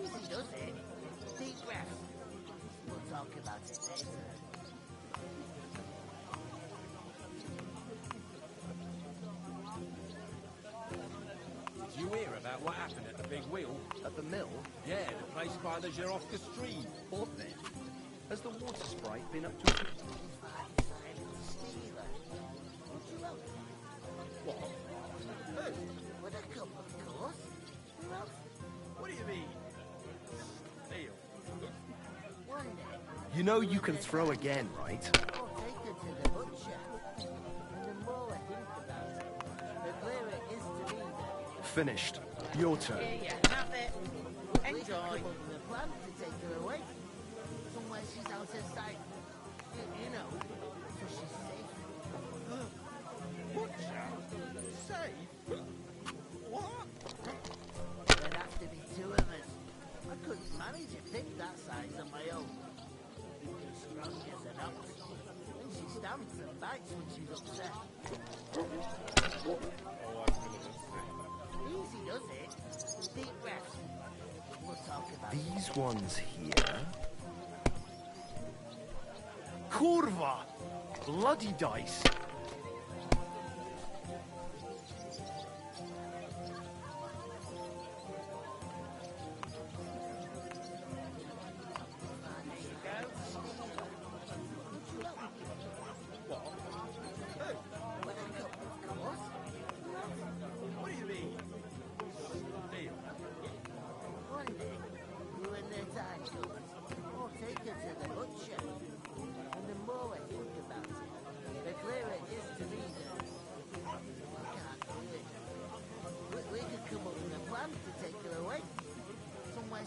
Easy does it. Deep breath. We'll talk about it later.
Did you hear about what happened at the big wheel?
At the mill?
Yeah, the place by the Zherovka stream.
What then? Has the water sprite been up to...
What? Who? Would I come, of course? Who else?
What do you mean? Steal.
One day,
You know you can throw again, right?
I'll take her to the butcher. And the more I think about it, the clearer it is to me that...
Finished. Your turn.
Have it. Enjoy.
come up with a plan to take her away. Somewhere she's out of sight. You know, so she's safe.
Butcher? Safe? What?
There'd have to be two of us. I couldn't manage a pig that size on my own. She's strong as an ox. And she stamps and bites when she's upset. Easy does it. Deep breaths. We'll talk about
These ones here. Kurva! Bloody dice!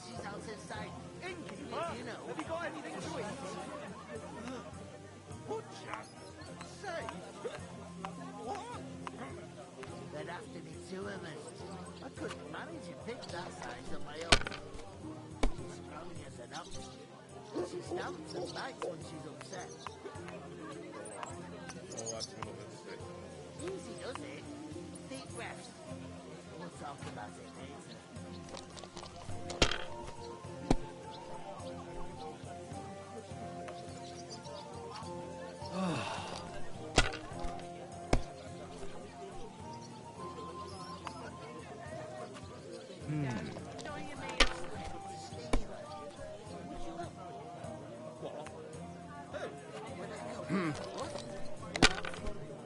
she's out of sight. You know.
Have you got anything to eat? Butcher? Safe? What?
There'd have to be two of us. I couldn't manage a pig that size on my own. She's strong as an ox. She stamps and bites when she's upset.
Oh, that's another stick.
Easy does it. Deep breaths. We'll talk about it later.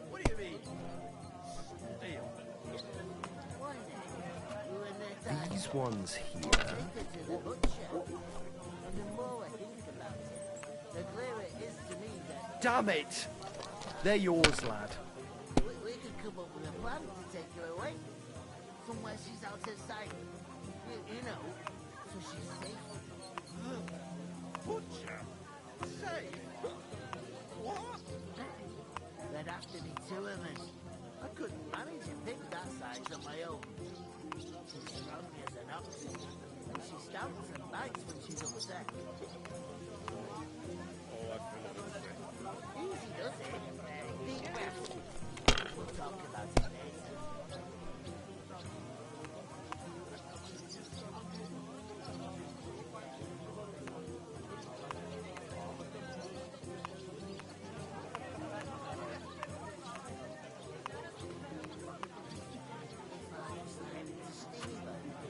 What do you mean? Steal?
These ones here.
To the butcher. And the more I think about it, the clearer it is to me that
Damn it! They're yours, lad.
we could come up with a plan to take her away. Somewhere she's out of sight. You know, so she's safe.
Butcher? Safe? What?
There'd have to be two of us. I couldn't manage a pig that size on my own. She's strong as an ox. And she stamps and bites when she's upset.
Oh, that's another stick.
Easy does it. Deep breaths. We'll talk about it later.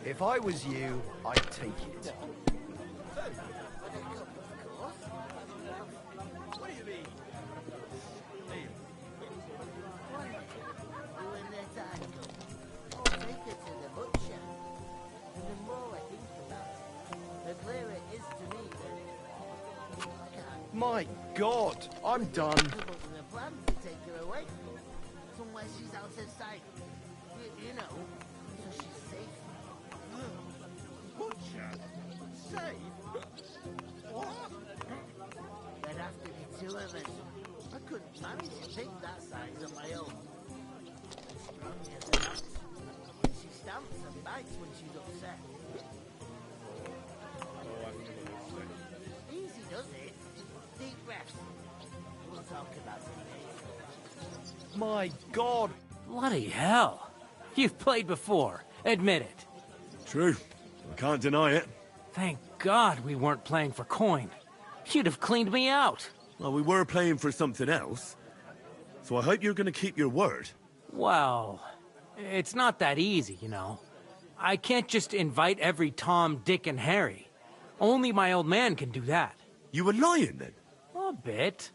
If I was you, I'd take it.
What do you mean? Steal?
When their time comes, I'll take her to the butcher. And the more I think about it, the clearer it is to me that I can't
My God, I'm done.
come up with a plan to take her away. Somewhere she's out of sight. You know, so she's safe.
Butcher? Safe? What?
There'd have to be two of us. I couldn't manage a pig that size on my own. She's strong as an ox. And she stamps and bites when she's upset.
Oh, that's another stick.
Easy does it. Deep breaths. We'll talk about it later.
My God.
Bloody hell. You've played before. Admit it.
True. I can't deny it.
Thank God we weren't playing for coin. You'd have cleaned me out.
Well, we were playing for something else. So I hope you're going to keep your word.
Well, it's not that easy, you know. I can't just invite every Tom, Dick, and Harry. Only my old man can do that.
You were lying then?
A bit.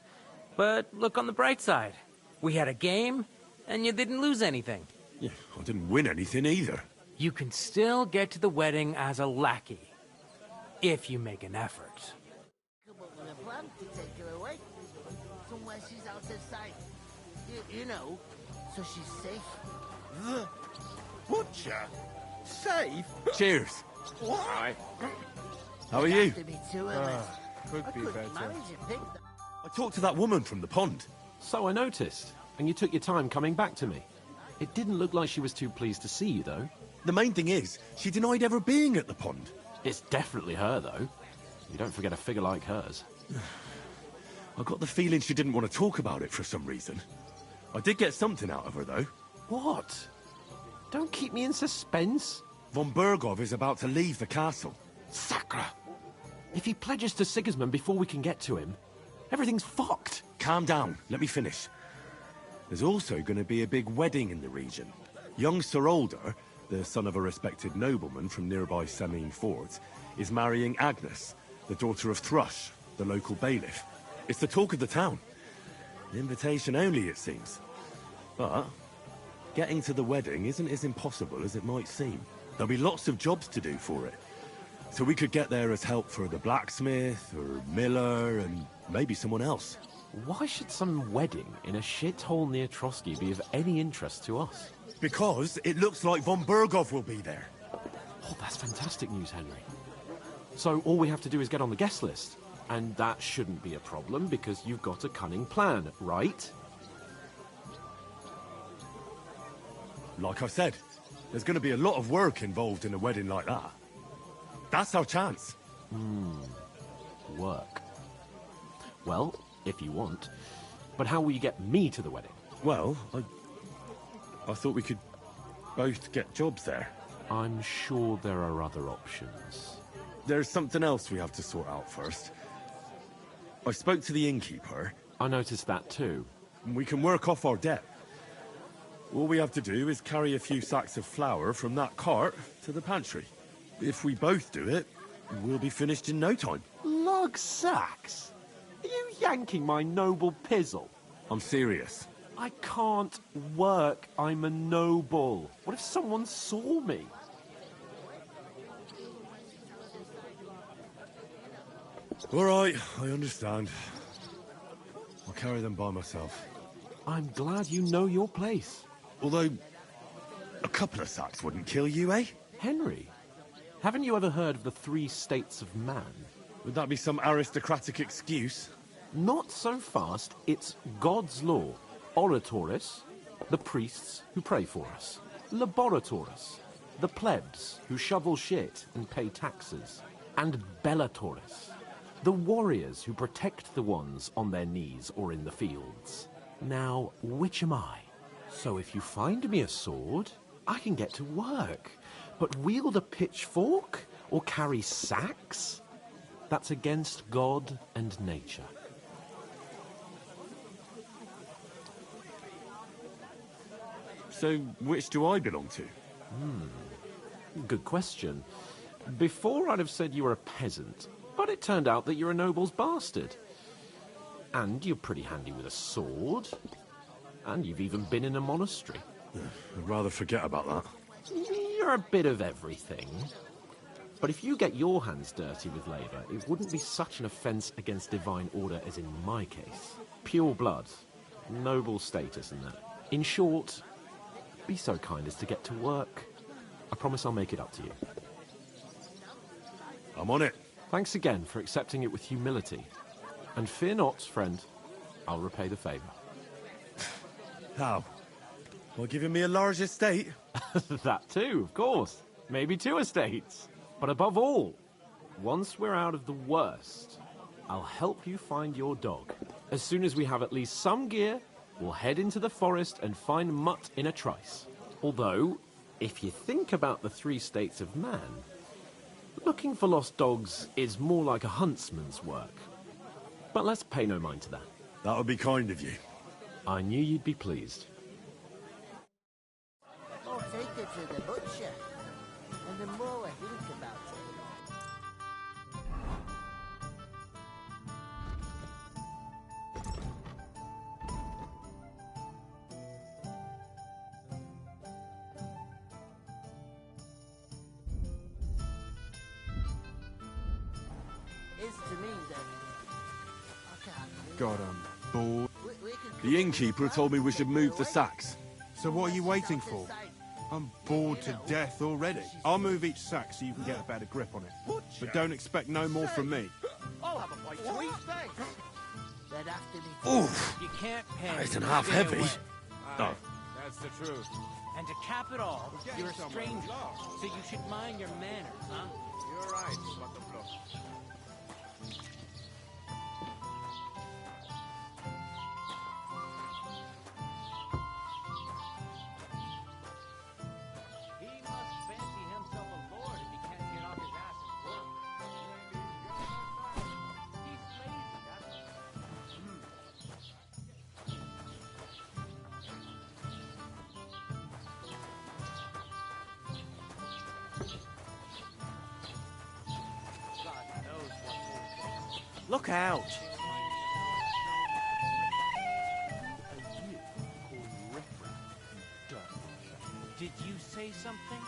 But look on the bright side. We had a game, and you didn't lose anything.
Yeah, I didn't win anything either.
You can still get to the wedding as a lackey. If you make an effort.
Come up with a plan to take her away. Somewhere she's out of sight. You know, so she's safe.
Butcher? Safe?
Cheers.
Aye.
How are you?
Could be better.
I talked to that woman from the pond.
So I noticed, and you took your time coming back to me. It didn't look like she was too pleased to see you, though.
The main thing is, she denied ever being at the pond.
It's definitely her, though. You don't forget a figure like hers.
I got the feeling she didn't want to talk about it for some reason. I did get something out of her, though.
What? Don't keep me in suspense.
Von Bergov is about to leave the castle.
Sacre! If he pledges to Sigismund before we can get to him, everything's fucked.
Calm down. Let me finish. There's also going to be a big wedding in the region. Young Sir Older, the son of a respected nobleman from nearby Sameen Fords, is marrying Agnes, the daughter of Thrush, the local bailiff. It's the talk of the town. Invitation only, it seems. But getting to the wedding isn't as impossible as it might seem. There'll be lots of jobs to do for it. So we could get there as help for the blacksmith, or miller, and maybe someone else.
Why should some wedding in a shithole near Trotsky be of any interest to us?
Because it looks like Von Bergov will be there.
Oh, that's fantastic news, Henry. So all we have to do is get on the guest list. And that shouldn't be a problem, because you've got a cunning plan, right?
Like I said, there's going to be a lot of work involved in a wedding like that. That's our chance.
Work. Well, if you want. But how will you get me to the wedding?
Well, I thought we could both get jobs there.
I'm sure there are other options.
There's something else we have to sort out first. I spoke to the innkeeper.
I noticed that too.
We can work off our debt. All we have to do is carry a few sacks of flour from that cart to the pantry. If we both do it, we'll be finished in no time.
Lug sacks? Are you yanking my noble pizzle?
I'm serious.
I can't work. I'm a noble. What if someone saw me?
All right, I understand. I'll carry them by myself.
I'm glad you know your place.
Although, a couple of sacks wouldn't kill you, eh?
Henry, haven't you ever heard of the 3 states of man?
Would that be some aristocratic excuse?
Not so fast. It's God's law. Oratoris, the priests who pray for us. Laboratoris, the plebs who shovel shit and pay taxes. And Bellatoris, the warriors who protect the ones on their knees or in the fields. Now, which am I? So if you find me a sword, I can get to work. But wield a pitchfork or carry sacks? That's against God and nature.
So, which do I belong to?
Good question. Before I'd have said you were a peasant, but it turned out that you're a noble's bastard. And you're pretty handy with a sword. And you've even been in a monastery.
I'd rather forget about that.
You're a bit of everything. But if you get your hands dirty with labour, it wouldn't be such an offence against divine order as in my case. Pure blood. Noble status and that. In short, be so kind as to get to work. I promise I'll make it up to you.
I'm on it.
Thanks again for accepting it with humility. And fear not, friend. I'll repay the favour.
How? By giving me a large estate?
That too, of course. Maybe 2 estates. But above all, once we're out of the worst, I'll help you find your dog. As soon as we have at least some gear, we'll head into the forest and find Mutt in a trice. Although, if you think about the 3 states of man, looking for lost dogs is more like a huntsman's work. But let's pay no mind to that.
That would be kind of you.
I knew you'd be pleased.
I'll take her to the butcher. And the more I think about it... It's to me that... I can't...
God, I'm bored.
The innkeeper told me we should move the sacks.
So what are you waiting for?
I'm bored to death already. I'll move each sack so you can get a better grip on it. But don't expect no more from me.
I'll have a bite to eat.
They're after me.
Oof.
You can't pay.
Nice and half heavy.
Oh. That's the truth. And to cap it all, you're a stranger, so you should mind your manners, huh?
You're right, Butterfly.
He must fancy himself a lord if he can't get off his ass and work. He's lazy, that's
Look out!
Did you say something?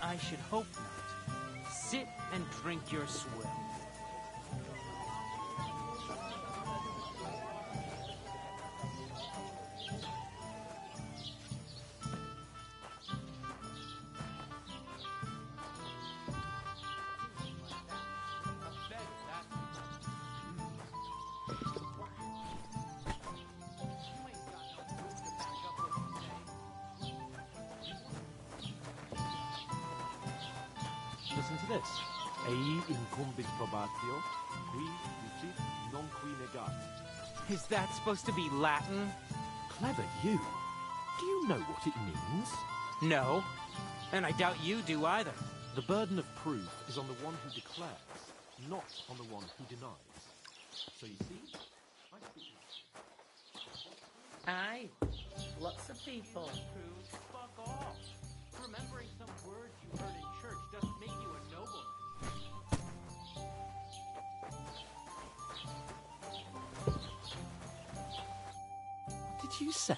I should hope not. Sit and drink your swill.
Listen to this. Ei incumbit probatio, qui lucit non qui negat.
Is that supposed to be Latin?
Clever you. Do you know what it means?
No. And I doubt you do either.
The burden of proof is on the one who declares, not on the one who denies. So you see?
Aye. Lots of people.
Fuck off. Remembering some words you heard in church doesn't make you a nobleman.
What did you say?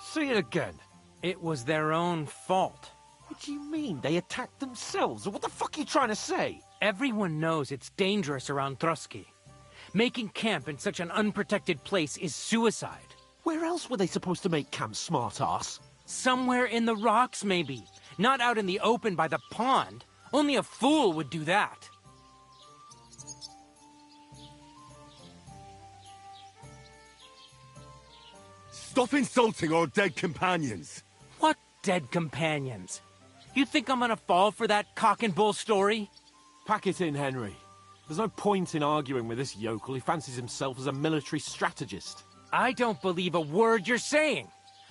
Say it again.
It was their own fault.
What do you mean? They attacked themselves? What the fuck are you trying to say?
Everyone knows it's dangerous around Trotsky. Making camp in such an unprotected place is suicide.
Where else were they supposed to make camp, smart-ass?
Somewhere in the rocks, maybe. Not out in the open by the pond. Only a fool would do that.
Stop insulting our dead companions!
What dead companions? You think I'm gonna fall for that cock and bull story?
Pack it in, Henry. There's no point in arguing with this yokel. He fancies himself as a military strategist.
I don't believe a word you're saying.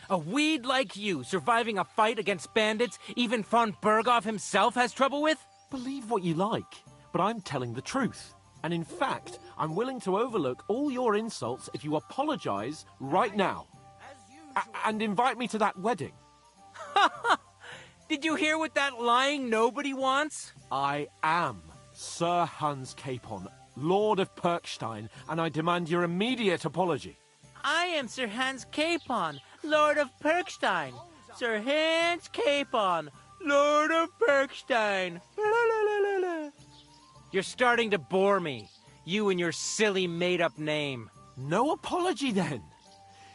A weed like you surviving a fight against bandits even von Berghoff himself has trouble with?
Believe what you like, but I'm telling the truth. And in fact, I'm willing to overlook all your insults if you apologize right now. And invite me to that wedding.
Did you hear what that lying nobody wants?
I am Sir Hans Capon, Lord of Perkstein, and I demand your immediate apology.
I am Sir Hans Capon, Lord of Perkstein. Sir Hans Capon, Lord of Perkstein.
You're starting to bore me. You and your silly made-up name.
No apology, then.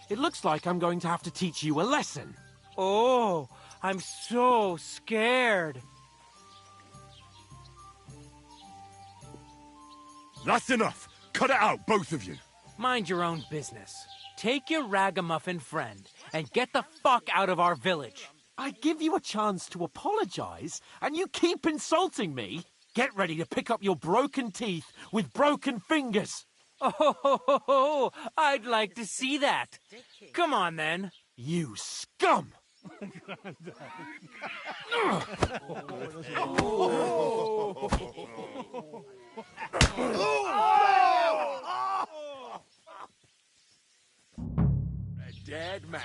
It looks like I'm going to have to teach you a lesson.
Oh, I'm so scared.
That's enough! Cut it out, both of you!
Mind your own business. Take your ragamuffin friend and get the fuck out of our village.
I give you a chance to apologize, and you keep insulting me. Get ready to pick up your broken teeth with broken fingers.
Oh, I'd like to see that. Come on, then.
You scum!
A dead man.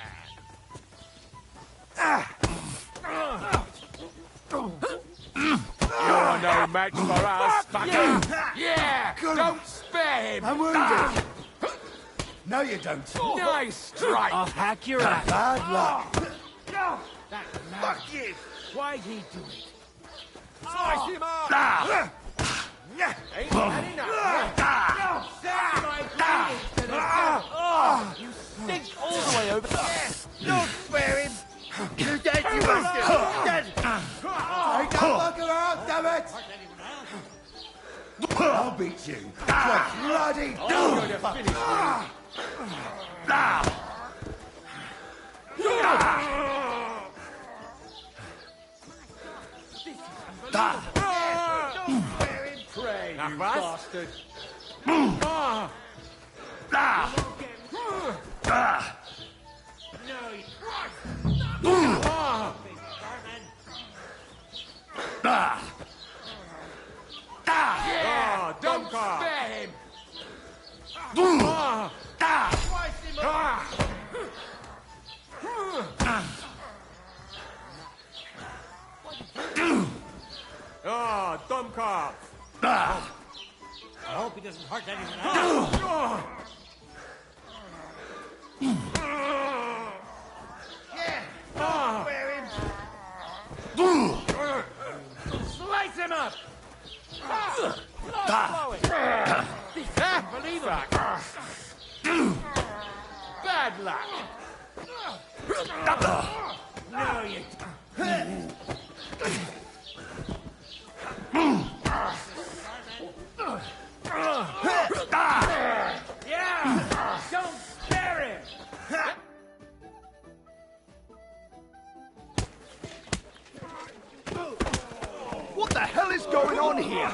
You're no match for us, fucker. Yeah! Don't spare him!
I'm wounded. No, you don't.
Nice strike!
I'll hack your ass.
Bad luck.
Fuck you!
Why'd he do it?
Slice him up! Ain't had enough!
Send my greetings to the devil. You stink all the way over there.
Don't spare him!
I'll beat you. Bloody
I'm going to finish Pray, you
Nachwas?
bastard.
Don't
spare him.
Domkar!
I hope he doesn't hurt anyone else. Slice him up!
Believe it!
Bad luck! No, you... Yeah! Don't spare him!
What the hell is going on here?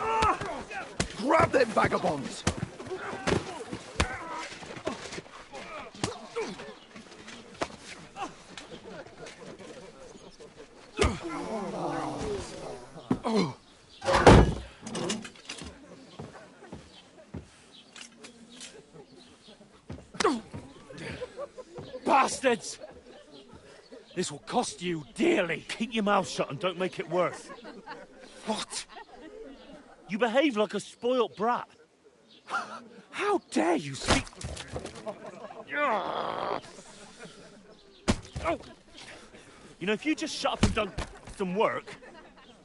Grab them vagabonds!
Bastards! This will cost you dearly. Keep your mouth shut and don't make it worse. What? You behave like a spoilt brat. How dare you speak... Oh. You know, if you just shut up and done some work,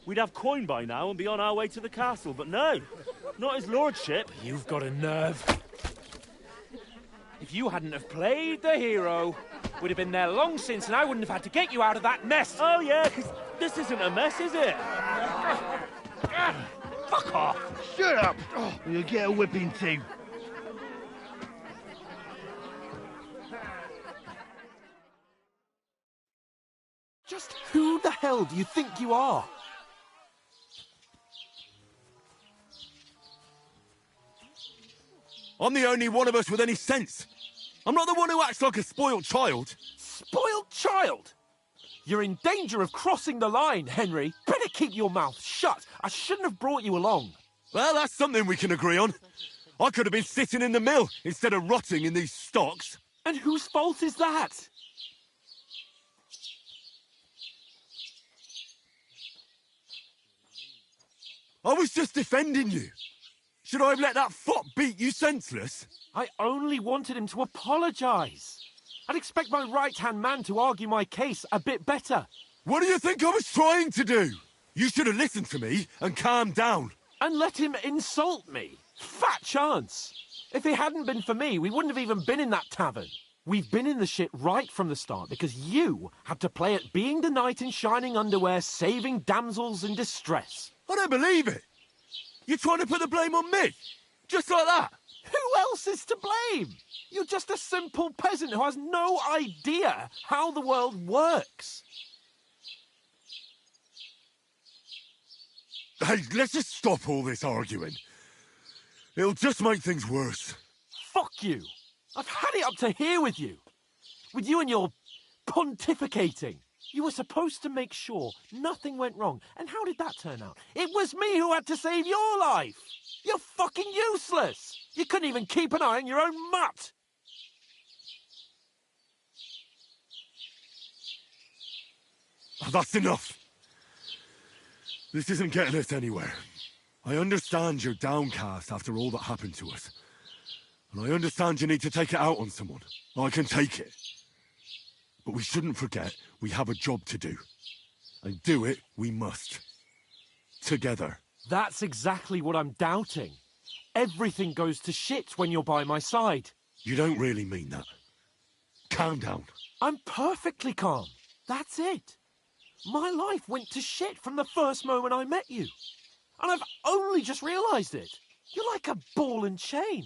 we'd have coin by now and be on our way to the castle, but no. Not his lordship.
You've got a nerve. If you hadn't have played the hero, we'd have been there long since and I wouldn't have had to get you out of that mess.
Oh, yeah, because this isn't a mess, is it? Fuck off.
Shut up! Or you'll get a whipping too.
Just who the hell do you think you are?
I'm the only one of us with any sense. I'm not the one who acts like a spoiled child.
Spoiled child? You're in danger of crossing the line, Henry. Better keep your mouth shut. I shouldn't have brought you along.
Well, that's something we can agree on. I could have been sitting in the mill instead of rotting in these stocks.
And whose fault is that?
I was just defending you. Should I have let that fop beat you senseless?
I only wanted him to apologise. I'd expect my right-hand man to argue my case a bit better.
What do you think I was trying to do? You should have listened to me and calmed down.
And let him insult me. Fat chance. If it hadn't been for me, we wouldn't have even been in that tavern. We've been in the shit right from the start because you had to play at being the knight in shining underwear, saving damsels in distress.
I don't believe it. You're trying to put the blame on me? Just like that?
Who else is to blame? You're just a simple peasant who has no idea how the world works.
Hey, let's just stop all this arguing. It'll just make things worse.
Fuck you. I've had it up to here with you. With you and your pontificating. You were supposed to make sure nothing went wrong. And how did that turn out? It was me who had to save your life. You're fucking useless. You couldn't even keep an eye on your own mutt.
That's enough. This isn't getting us anywhere. I understand you're downcast after all that happened to us. And I understand you need to take it out on someone. I can take it. But we shouldn't forget we have a job to do. And do it we must. Together.
That's exactly what I'm doubting. Everything goes to shit when you're by my side.
You don't really mean that. Calm down.
I'm perfectly calm. That's it. My life went to shit from the first moment I met you. And I've only just realised it. You're like a ball and chain.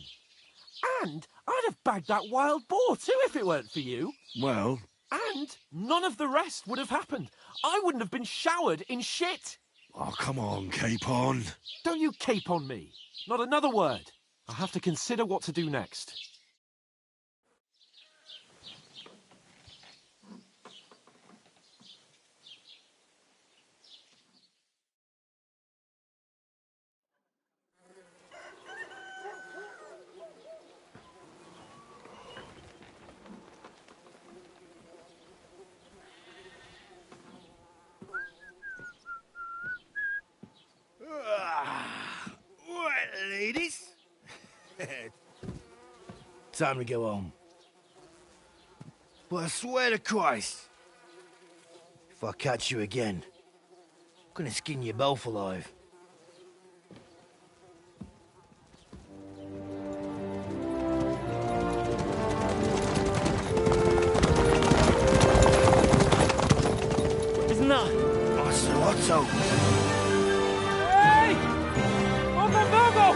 And I'd have bagged that wild boar too if it weren't for you.
Well...
And none of the rest would have happened. I wouldn't have been showered in shit.
Oh, come on, Capon.
Don't you cape on me. Not another word. I'll have to consider what to do next.
Right, ladies. Time to go home. But I swear to Christ, if I catch you again, I'm gonna skin you both alive.
Isn't that?
Otto.
Hey! Open Virgo!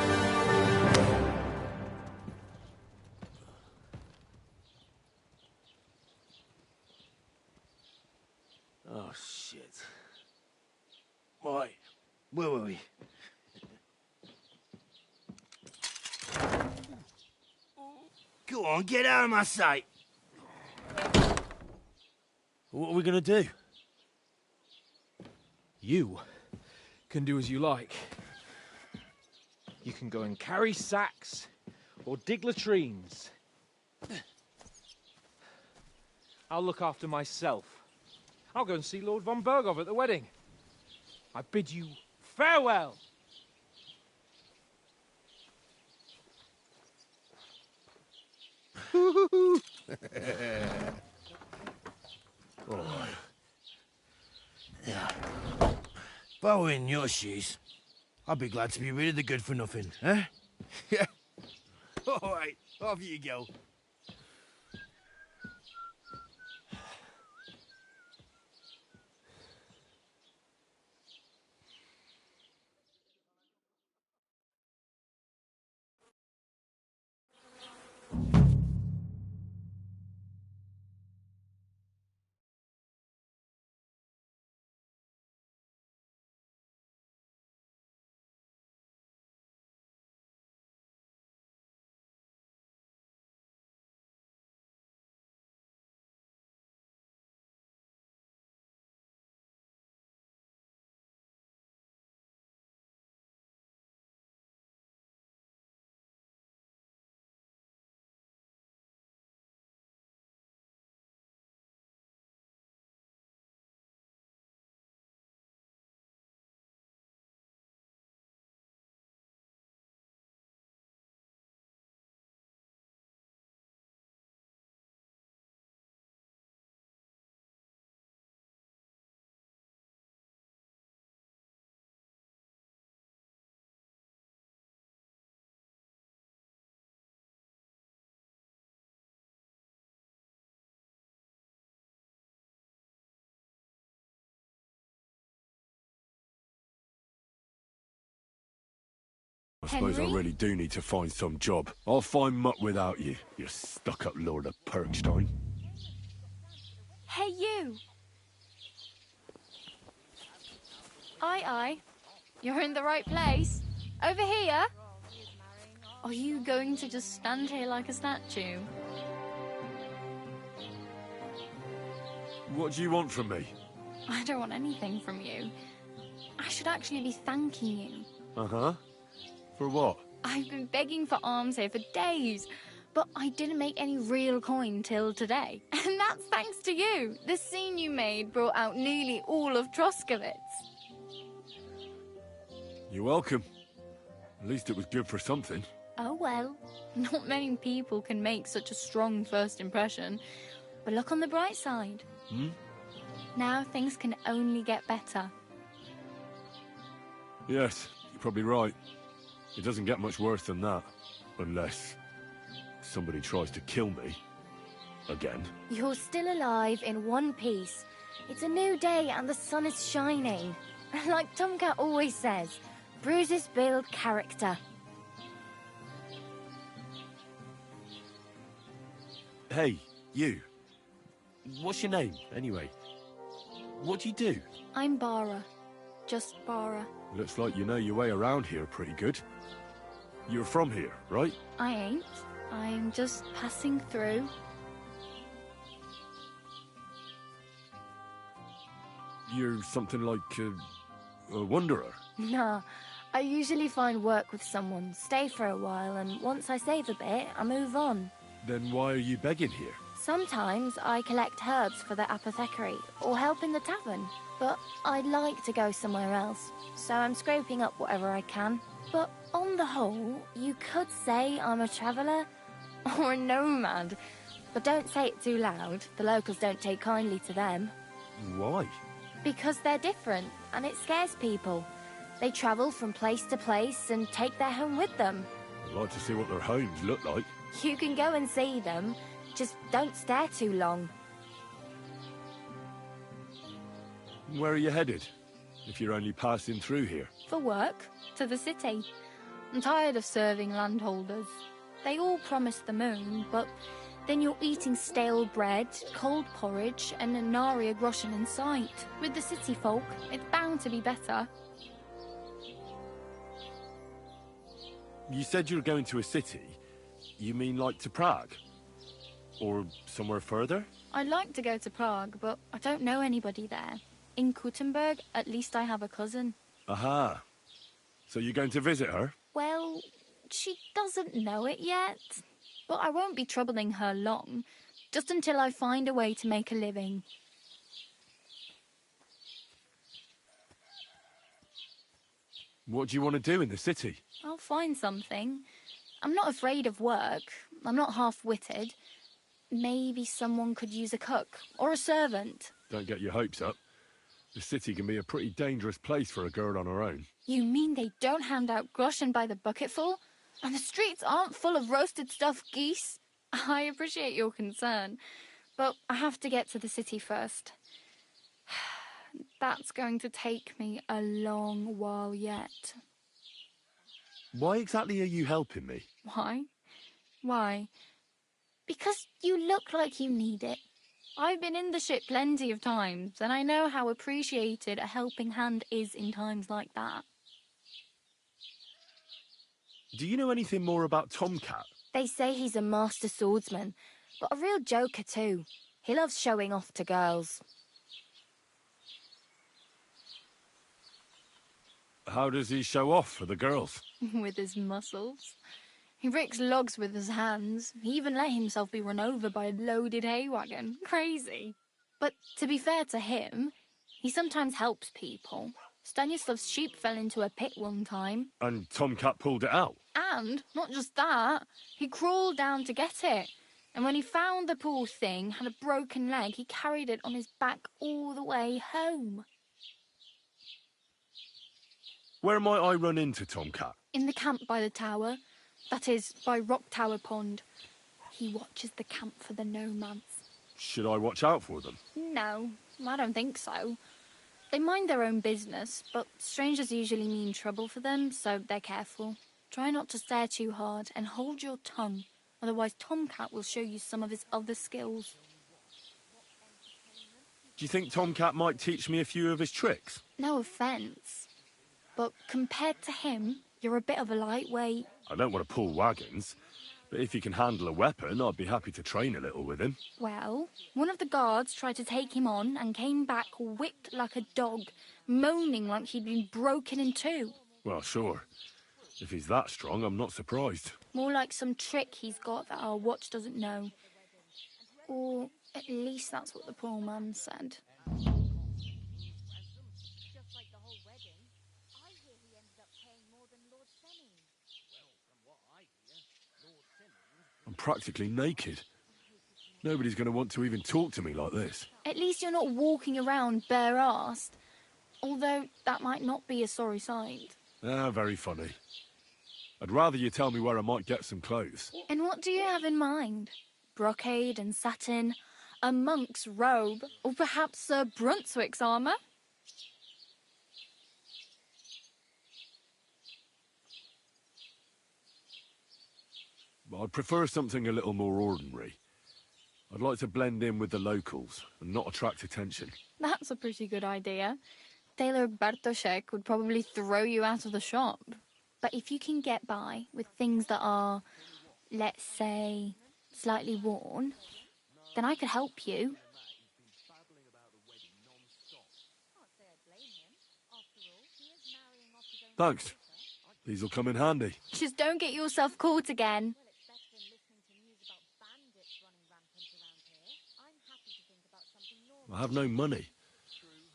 Oh, shit. Right, where were we? Go on, get out of my sight.
What are we gonna do? You can do as you like. You can go and carry sacks or dig latrines. I'll look after myself. I'll go and see Lord von Bergov at the wedding. I bid you farewell.
Oh. Yeah. If I were in your shoes, I'd be glad to be rid of the good-for-nothing, eh? Yeah. All right, off you go.
I suppose I really do need to find some job. I'll find muck without you, you stuck-up Lord of Perkstein.
Hey, you! Aye. You're in the right place. Over here? Are you going to just stand here like a statue?
What do you want from me?
I don't want anything from you. I should actually be thanking you.
Uh-huh. For what?
I've been begging for alms here for days, but I didn't make any real coin till today. And that's thanks to you. The scene you made brought out nearly all of Troskowitz.
You're welcome. At least it was good for something.
Oh well, not many people can make such a strong first impression. But look on the bright side. Now things can only get better.
Yes, you're probably right. It doesn't get much worse than that. Unless somebody tries to kill me. Again.
You're still alive in one piece. It's a new day and the sun is shining. Like Tomcat always says, bruises build character.
Hey, you. What's your name, anyway? What do you do?
I'm Bara. Just Bara.
Looks like you know your way around here pretty good. You're from here, right?
I ain't. I'm just passing through.
You're something like a wanderer.
Nah, I usually find work with someone, stay for a while, and once I save a bit, I move on.
Then why are you begging here?
Sometimes I collect herbs for the apothecary, or help in the tavern, but I'd like to go somewhere else, so I'm scraping up whatever I can. But on the whole, you could say I'm a traveller, or a nomad. But don't say it too loud, the locals don't take kindly to them.
Why?
Because they're different, and it scares people. They travel from place to place and take their home with them.
I'd like to see what their homes look like.
You can go and see them, just don't stare too long.
Where are you headed, if you're only passing through here?
For work, to the city. I'm tired of serving landholders. They all promise the moon, but then you're eating stale bread, cold porridge, and a nary a groschen in sight. With the city folk, it's bound to be better.
You said you're going to a city. You mean like to Prague? Or somewhere further?
I'd like to go to Prague, but I don't know anybody there. In Kuttenberg, at least I have a cousin.
Aha. So you're going to visit her?
Well, she doesn't know it yet. But I won't be troubling her long, just until I find a way to make a living.
What do you want to do in the city?
I'll find something. I'm not afraid of work. I'm not half-witted. Maybe someone could use a cook or a servant.
Don't get your hopes up. The city can be a pretty dangerous place for a girl on her own.
You mean they don't hand out groschen by the bucketful? And the streets aren't full of roasted stuffed geese? I appreciate your concern, but I have to get to the city first. That's going to take me a long while yet.
Why exactly are you helping me?
Why? Why? Because you look like you need it. I've been in the ship plenty of times, and I know how appreciated a helping hand is in times like that.
Do you know anything more about Tomcat?
They say he's a master swordsman, but a real joker too. He loves showing off to girls.
How does he show off for the girls?
With his muscles. He rakes logs with his hands. He even let himself be run over by a loaded hay wagon. Crazy. But to be fair to him, he sometimes helps people. Stanislav's sheep fell into a pit one time.
And Tomcat pulled it out?
And, not just that, he crawled down to get it. And when he found the poor thing had a broken leg, he carried it on his back all the way home.
Where might I run into Tomcat?
In the camp by the tower. That is, by Rock Tower Pond. He watches the camp for the nomads.
Should I watch out for them?
No, I don't think so. They mind their own business, but strangers usually mean trouble for them, so they're careful. Try not to stare too hard and hold your tongue, otherwise Tomcat will show you some of his other skills.
Do you think Tomcat might teach me a few of his tricks?
No offence, but compared to him, you're a bit of a lightweight.
I don't want to pull wagons, but if he can handle a weapon, I'd be happy to train a little with him.
Well, one of the guards tried to take him on and came back whipped like a dog, moaning like he'd been broken in two.
Well, sure. If he's that strong, I'm not surprised.
More like some trick he's got that our watch doesn't know. Or at least that's what the poor man said.
I'm practically naked. Nobody's going to want to even talk to me like this.
At least you're not walking around bare-assed. Although that might not be a sorry sight.
Ah, very funny. I'd rather you tell me where I might get some clothes.
And what do you have in mind? Brocade and satin, a monk's robe, or perhaps Sir Brunswick's armour?
I'd prefer something a little more ordinary. I'd like to blend in with the locals and not attract attention.
That's a pretty good idea. Tailor Bartoszek would probably throw you out of the shop.
But if you can get by with things that are, let's say, slightly worn, then I could help you.
Thanks. These will come in handy.
Just don't get yourself caught again.
I have no money.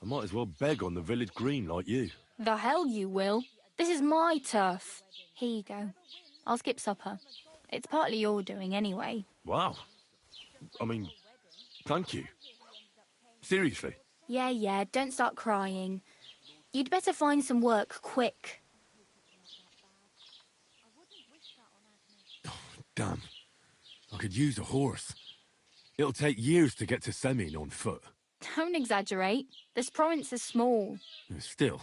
I might as well beg on the village green like you.
The hell you will. This is my turf.
Here you go. I'll skip supper. It's partly your doing anyway.
Wow. I mean, thank you. Seriously.
Yeah, don't start crying. You'd better find some work quick.
Damn. I could use a horse. It'll take years to get to Semin on foot.
Don't exaggerate. This province is small.
Still,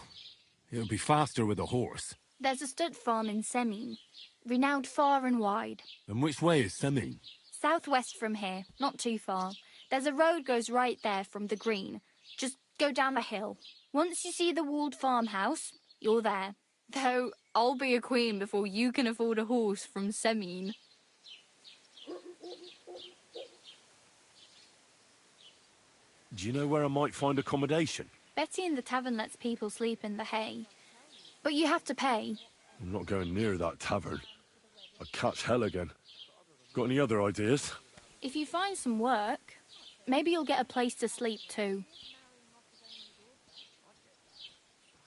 it'll be faster with a horse.
There's a stud farm in Semin, renowned far and wide.
And which way is Semin?
Southwest from here, not too far. There's a road goes right there from the green. Just go down the hill. Once you see the walled farmhouse, you're there.
Though I'll be a queen before you can afford a horse from Semin.
Do you know where I might find accommodation?
Betty in the tavern lets people sleep in the hay. But you have to pay.
I'm not going near that tavern. I'd catch hell again. Got any other ideas?
If you find some work, maybe you'll get a place to sleep too.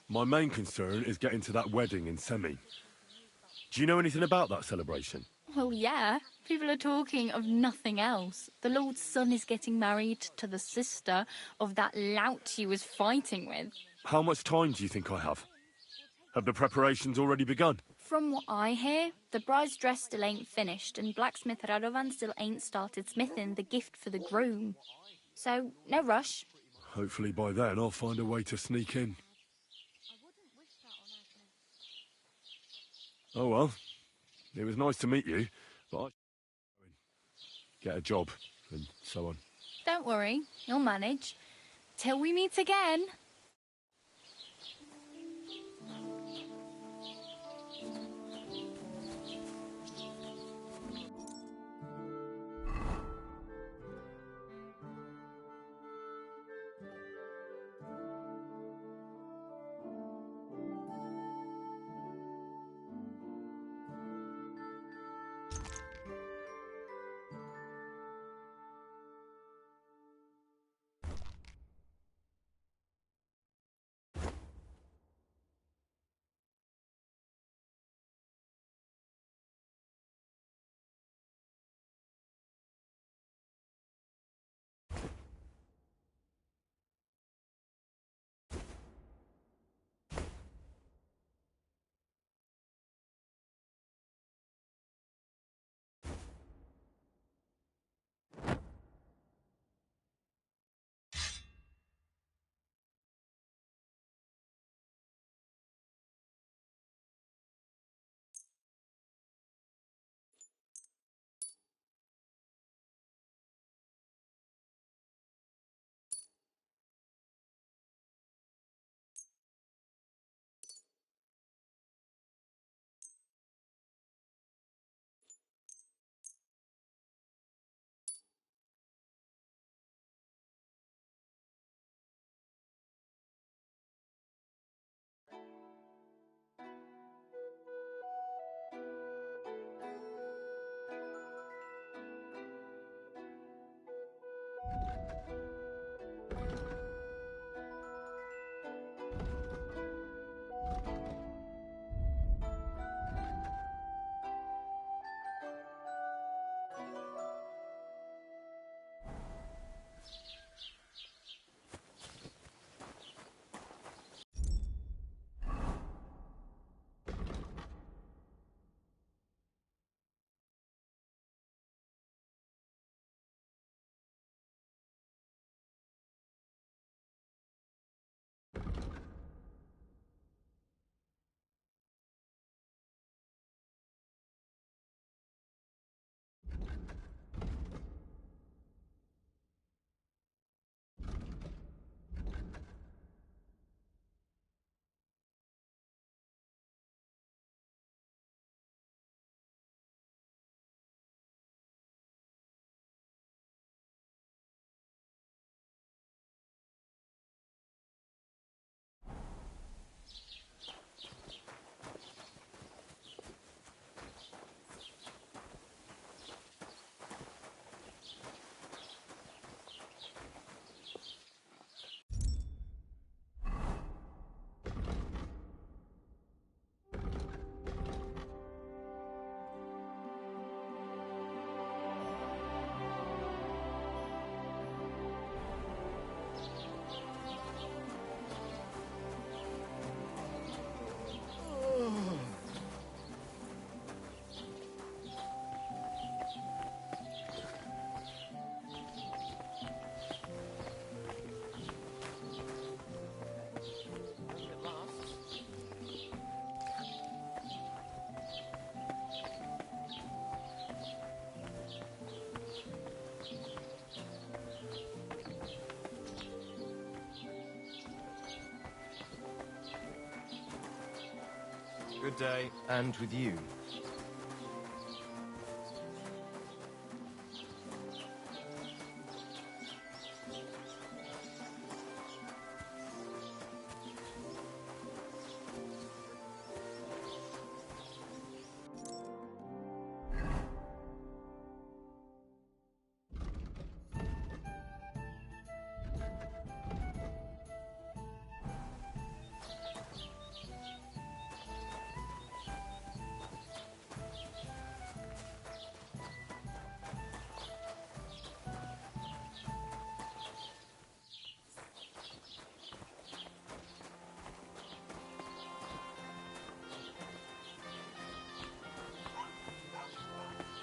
My main concern is getting to that wedding in Semin. Do you know anything about that celebration?
Well, yeah. People are talking of nothing else. The Lord's son is getting married to the sister of that lout he was fighting with.
How much time do you think I have? Have the preparations already begun?
From what I hear, the bride's dress still ain't finished, and blacksmith Radovan still ain't started smithing the gift for the groom. So, no rush.
Hopefully by then I'll find a way to sneak in. Oh well, it was nice to meet you, but I get a job, and so on.
Don't worry, you'll manage. Till we meet again.
Good day, and with you.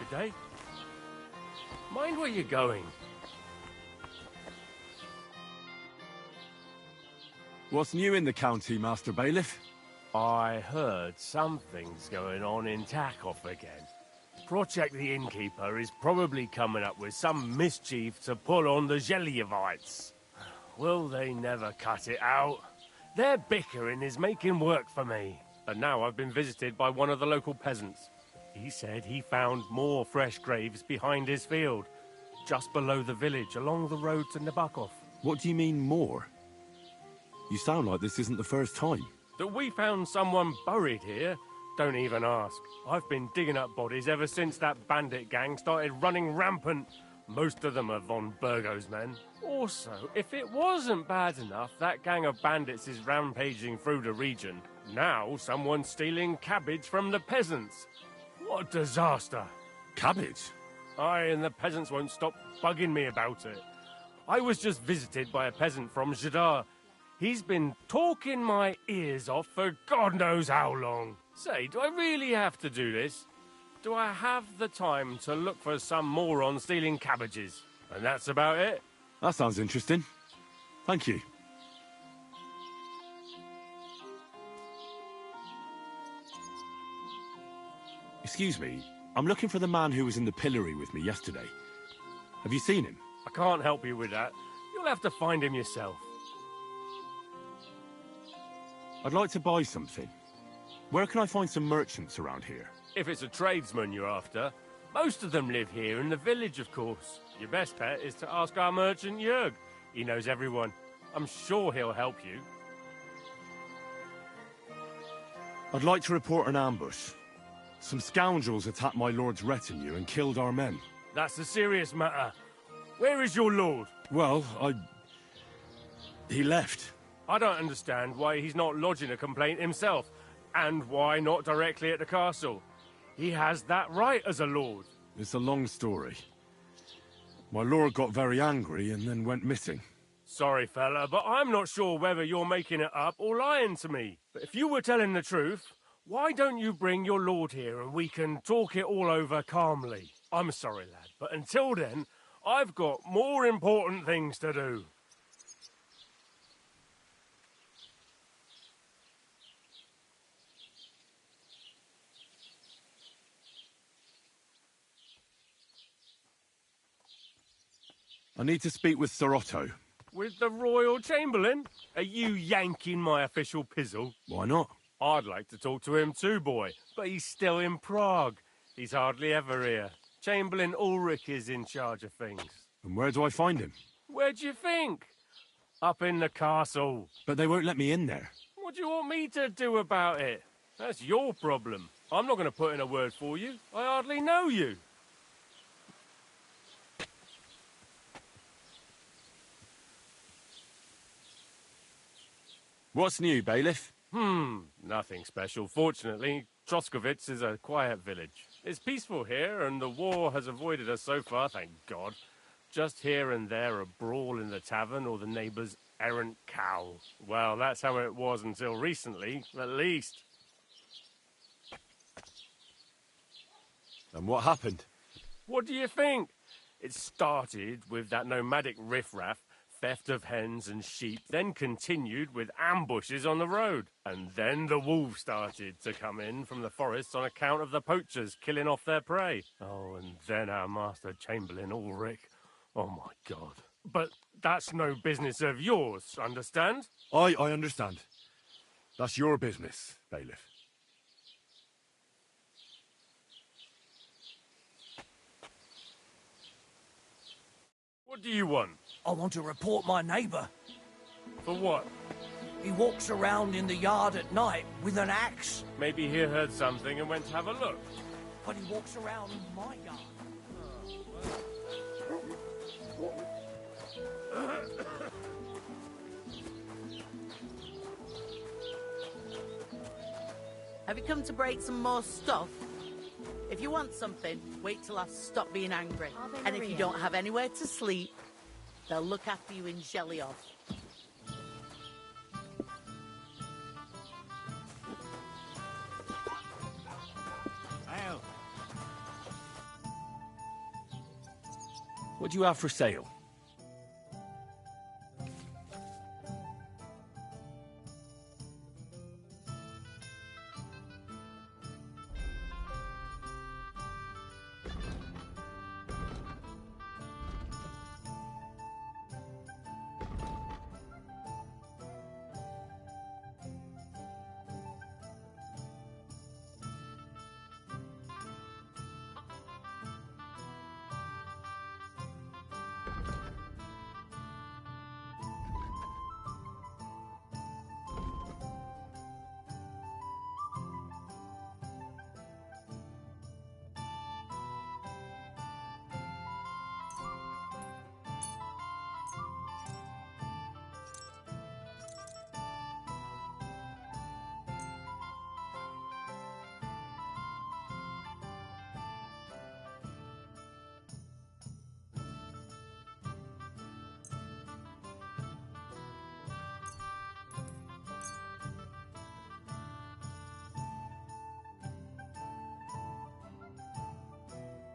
Good day. Mind where you're going.
What's new in the county, Master Bailiff?
I heard something's going on in Takoff again. Project the Innkeeper is probably coming up with some mischief to pull on the Gelievites. Will they never cut it out? Their bickering is making work for me. And now I've been visited by one of the local peasants. He said he found more fresh graves behind his field, just below the village, along the road to Nabokov.
What do you mean, more? You sound like this isn't the first time.
That we found someone buried here? Don't even ask. I've been digging up bodies ever since that bandit gang started running rampant. Most of them are von Burgo's men. Also, if it wasn't bad enough that gang of bandits is rampaging through the region, now someone's stealing cabbage from the peasants. What a disaster.
Cabbage?
Aye, and the peasants won't stop bugging me about it. I was just visited by a peasant from Jadar. He's been talking my ears off for God knows how long. Say, do I really have to do this? Do I have the time to look for some moron stealing cabbages? And that's about it.
That sounds interesting. Thank you. Excuse me, I'm looking for the man who was in the pillory with me yesterday. Have you seen him?
I can't help you with that. You'll have to find him yourself.
I'd like to buy something. Where can I find some merchants around here?
If it's a tradesman you're after, most of them live here in the village, of course. Your best bet is to ask our merchant Jörg. He knows everyone. I'm sure he'll help you.
I'd like to report an ambush. Some scoundrels attacked my lord's retinue and killed our men.
That's a serious matter. Where is your lord?
Well, he left.
I don't understand why he's not lodging a complaint himself, and why not directly at the castle. He has that right as a lord.
It's a long story. My lord got very angry and then went missing.
Sorry, fella, but I'm not sure whether you're making it up or lying to me. But if you were telling the truth, why don't you bring your lord here and we can talk it all over calmly? I'm sorry, lad, but until then, I've got more important things to do.
I need to speak with Sir Otto.
With the Royal Chamberlain? Are you yanking my official pizzle?
Why not?
I'd like to talk to him too, boy, but he's still in Prague. He's hardly ever here. Chamberlain Ulrich is in charge of things.
And where do I find him?
Where do you think? Up in the castle.
But they won't let me in there.
What do you want me to do about it? That's your problem. I'm not going to put in a word for you. I hardly know you.
What's new, Bailiff?
Nothing special. Fortunately, Troskovitz is a quiet village. It's peaceful here, and the war has avoided us so far, thank God. Just here and there a brawl in the tavern or the neighbour's errant cow. Well, that's how it was until recently, at least.
And what happened?
What do you think? It started with that nomadic riffraff, theft of hens and sheep, then continued with ambushes on the road. And then the wolves started to come in from the forests on account of the poachers killing off their prey. Oh, and then our Master Chamberlain Ulrich. Oh, my God. But that's no business of yours, understand?
I understand. That's your business, Bailiff.
do you want?
I want to report my neighbour.
For what?
He walks around in the yard at night with an axe.
Maybe he heard something and went to have a look.
But he walks around my yard.
Have you come to break some more stuff? If you want something, wait till I stop being angry. And if you don't have anywhere to sleep, they'll look after you in Zhelyov.
What do you have for sale?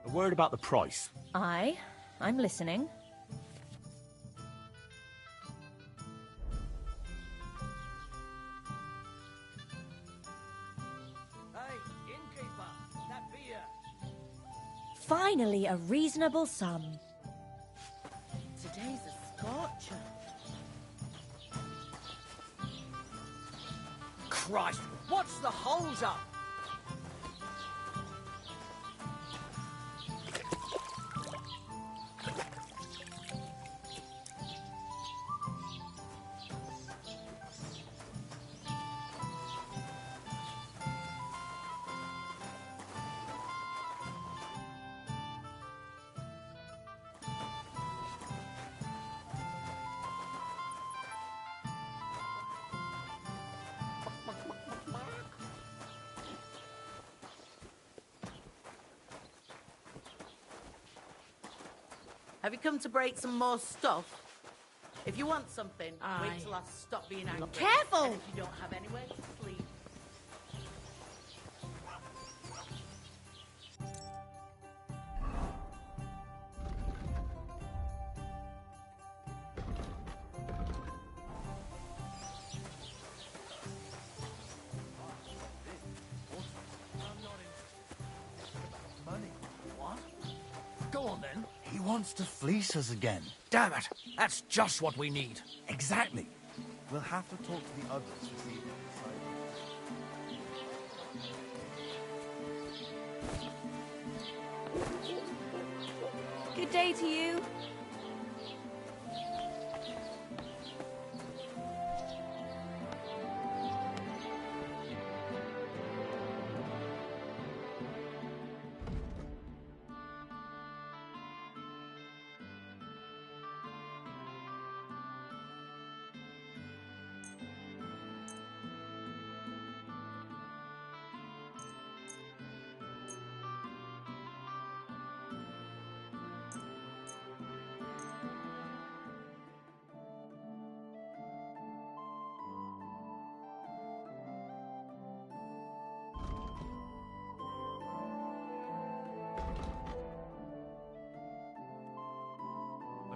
A word about the price.
Aye, I'm listening.
Hey, innkeeper, that beer.
Finally, a reasonable sum.
Today's a scorcher.
Christ, what's the holes up?
Have you come to break some more stuff? If you want something,
Aye.
wait till I stop being angry.
Careful!
And if you don't have anywhere to sleep,
Money? What? Go on then. He wants to fleece us again. Damn it! That's just what we need.
Exactly. We'll have to talk to the others to see if they decide.
Good day to you.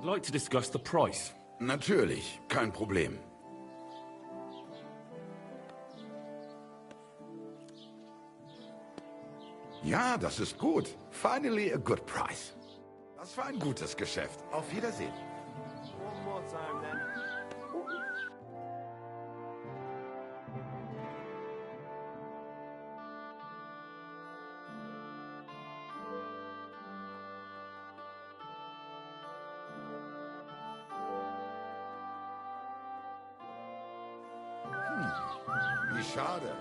I'd like to discuss the price.
Natürlich, kein Problem. Ja, das ist gut. Finally a good price. Das war ein gutes Geschäft. Auf Wiedersehen.
One more time then.
schade.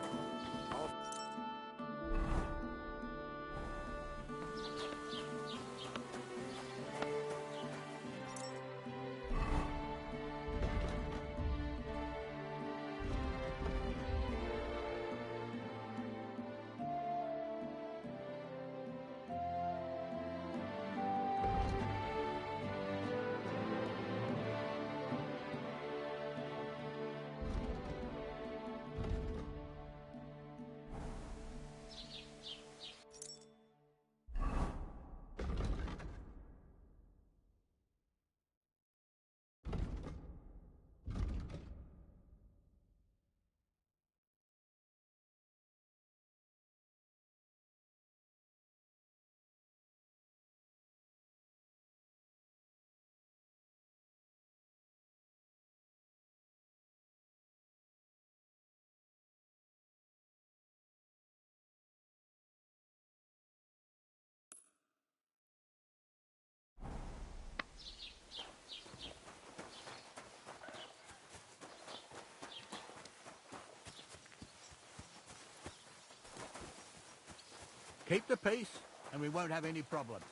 Keep the peace, and we won't have any problems.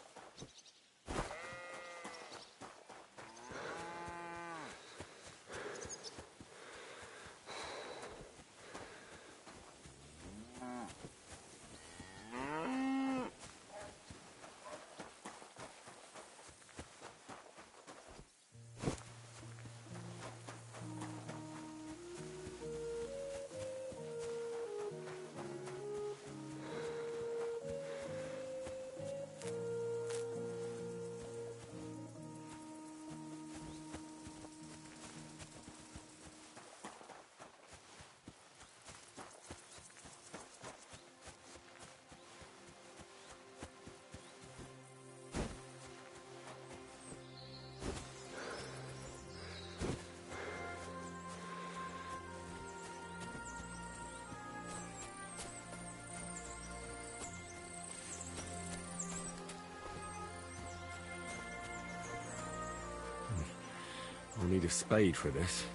I'll need a spade for this.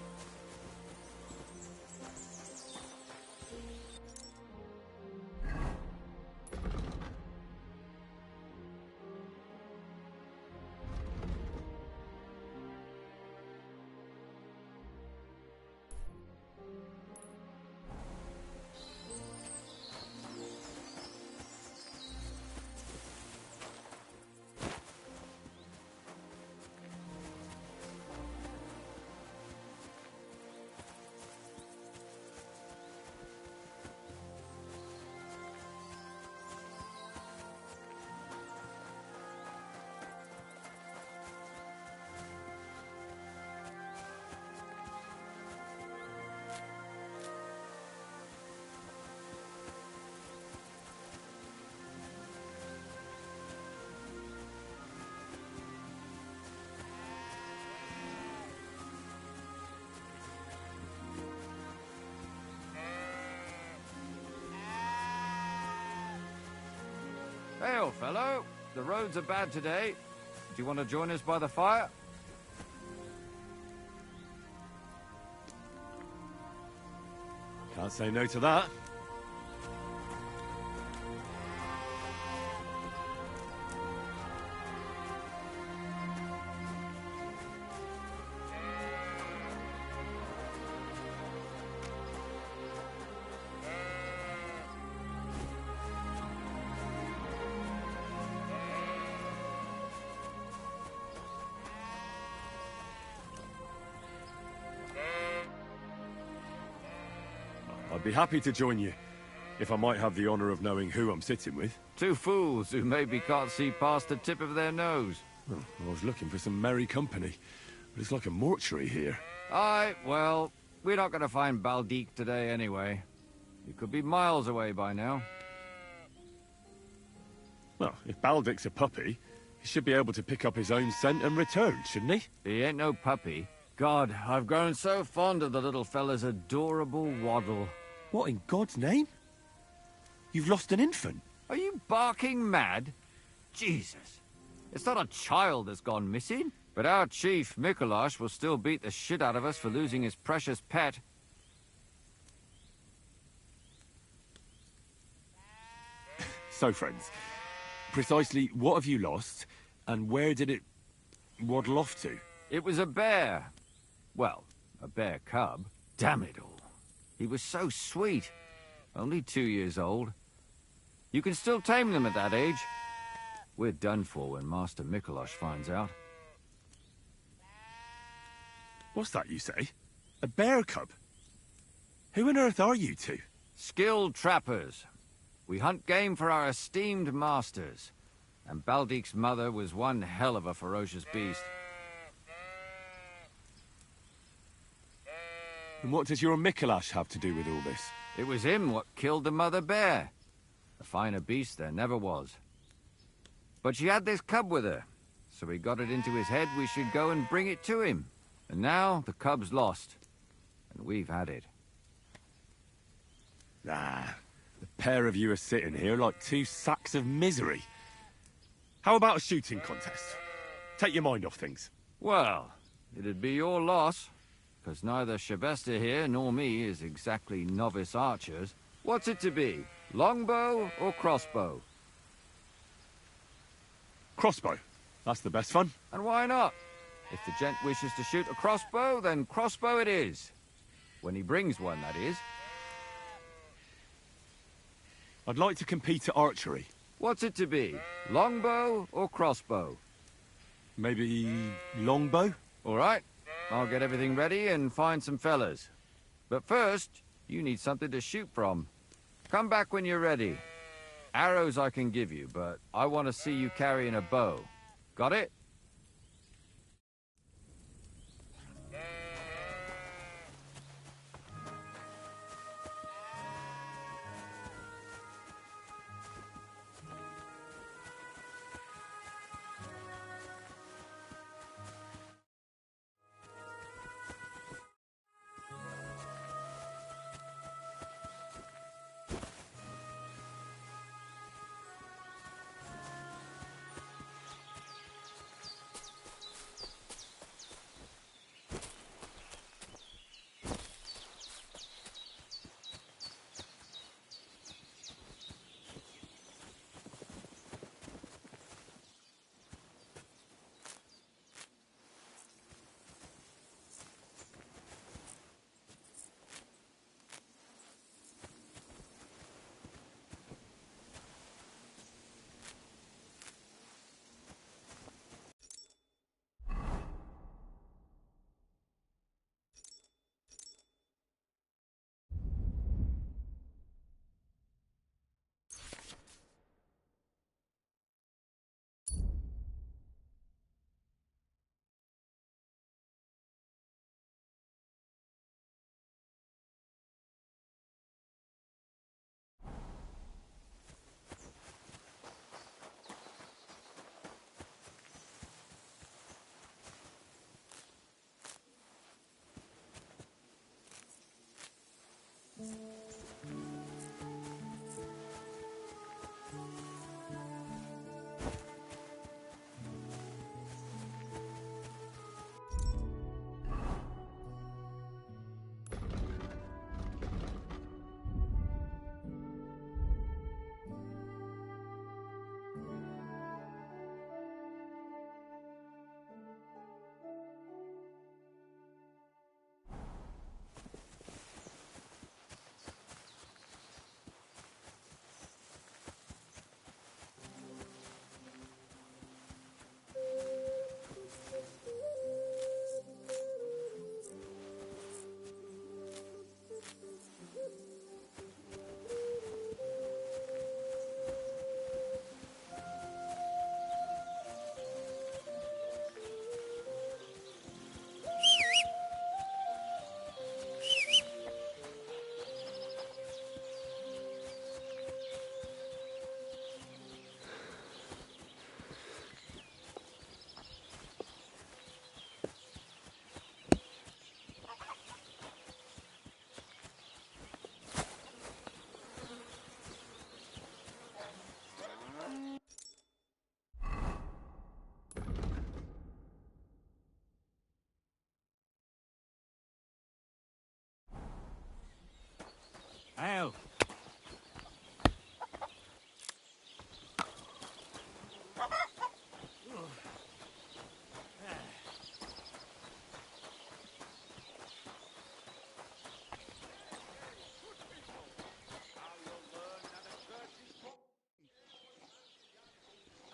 Hey, old fellow. The roads are bad today. Do you want to join us by the fire?
Can't say no to that. I'd be happy to join you, if I might have the honor of knowing who I'm sitting with.
Two fools who maybe can't see past the tip of their nose.
Well, I was looking for some merry company, but it's like a mortuary here.
Aye, well, we're not going to find Baldique today anyway. He could be miles away by now.
Well, if Baldick's a puppy, he should be able to pick up his own scent and return, shouldn't he?
He ain't no puppy. God, I've grown so fond of the little fella's adorable waddle.
What in God's name? You've lost an infant.
Are you barking mad? Jesus. It's not a child that's gone missing. But our chief, Mikolash, will still beat the shit out of us for losing his precious pet.
So, friends, precisely what have you lost, and where did it waddle off to?
It was a bear. Well, a bear cub. Damn it all. He was so sweet. Only 2 years old. You can still tame them at that age. We're done for when Master Mikolas finds out.
What's that you say? A bear cub? Who on earth are you two?
Skilled trappers. We hunt game for our esteemed masters. And Baldic's mother was one hell of a ferocious beast.
And what does your Mikolas have to do with all this?
It was him what killed the mother bear. A finer beast there never was. But she had this cub with her, so he got it into his head we should go and bring it to him. And now the cub's lost, and we've had it.
Ah, the pair of you are sitting here like two sacks of misery. How about a shooting contest? Take your mind off things.
Well, it'd be your loss, because neither Sylvester here nor me is exactly novice archers. What's it to be? Longbow or crossbow?
Crossbow. That's the best fun.
And why not? If the gent wishes to shoot a crossbow, then crossbow it is. When he brings one, that is.
I'd like to compete at archery.
What's it to be? Longbow or crossbow?
Maybe longbow?
All right. I'll get everything ready and find some fellas. But first, you need something to shoot from. Come back when you're ready. Arrows I can give you, but I want to see you carrying a bow. Got it?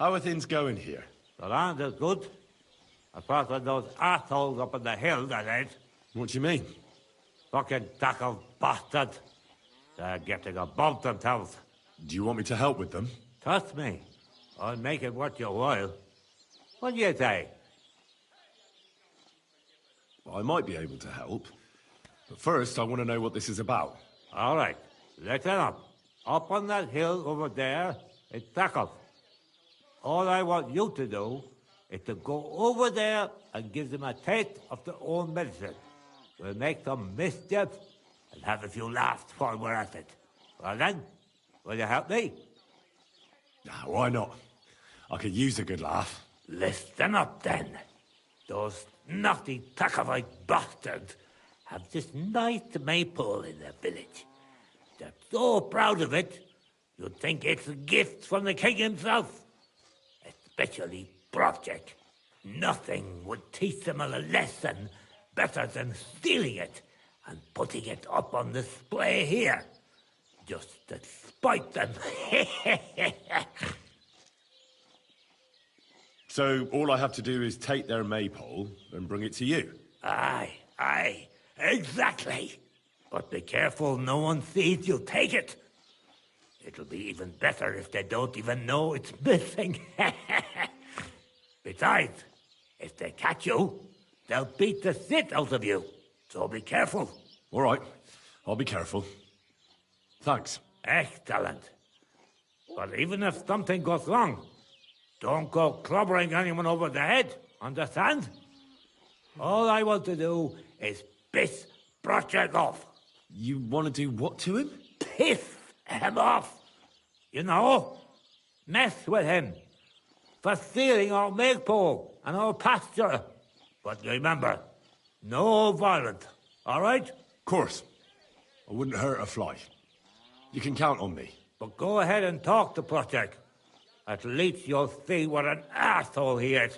How are things going here?
The land is good. Apart from those assholes up on the hill, that ain't.
What do you mean?
Fucking tackle bastard. They're getting above themselves.
Do you want me to help with them?
Trust me. I'll make it worth your while. What do you say?
Well, I might be able to help. But first, I want to know what this is about.
All right. Listen up. Up on that hill over there, it's tackle. All I want you to do is to go over there and give them a taste of their own medicine. We'll make some mischief and have a few laughs while we're at it. Well then, will you help me?
Why not? I could use a good laugh.
Listen up then. Those naughty Takavite bastards have this nice maypole in their village. They're so proud of it, you'd think it's a gift from the king himself. Especially Project. Nothing would teach them a lesson better than stealing it and putting it up on display here. Just to spite them.
So all I have to do is take their maypole and bring it to you?
Aye, exactly. But be careful no one sees you take it. It'll be even better if they don't even know it's missing. Besides, if they catch you, they'll beat the shit out of you. So be careful.
All right, I'll be careful. Thanks.
Excellent. But even if something goes wrong, don't go clobbering anyone over the head, understand? All I want to do is piss Project off.
You want to do what to him?
Piss him off. You know, mess with him for stealing our maypole and our pasture. But remember, no violence, all right?
Of course. I wouldn't hurt a fly. You can count on me.
But go ahead and talk to Project. At least you'll see what an asshole he is.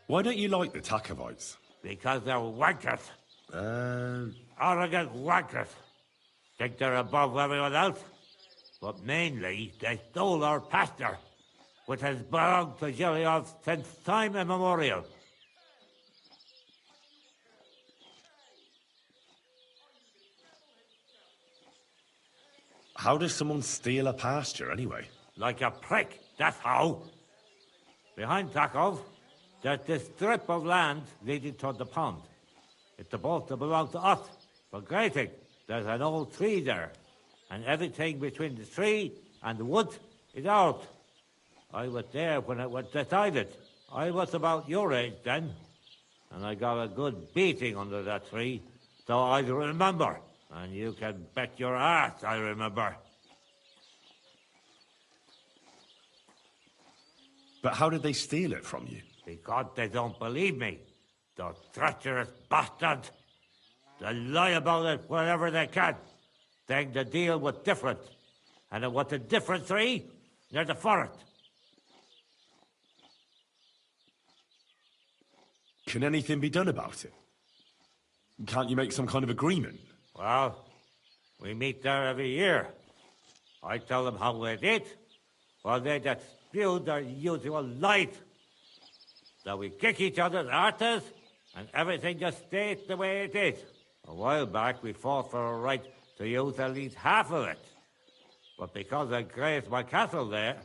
Why don't you like the Takovites?
Because they're wankers. Arrogant wankers. Think they're above everyone else? But mainly, they stole our pasture, which has belonged to Giliov since time immemorial.
How does someone steal a pasture, anyway?
Like a prick, that's how. Behind Takov, there's this strip of land leading toward the pond. It's supposed to belong to us, for grazing. There's an old tree there, and everything between the tree and the wood is ours. I was there when it was decided. I was about your age then, and I got a good beating under that tree, so I remember. And you can bet your ass I remember.
But how did they steal it from you?
Because they don't believe me. Those treacherous bastards. They lie about it wherever they can, saying the deal was different. And it was a different tree near the forest.
Can anything be done about it? Can't you make some kind of agreement?
Well, we meet there every year. I tell them how we did, while they just spew their usual lies. So we kick each other's arses, and everything just stays the way it is. A while back, we fought for a right to use at least half of it. But because I grazed my castle there,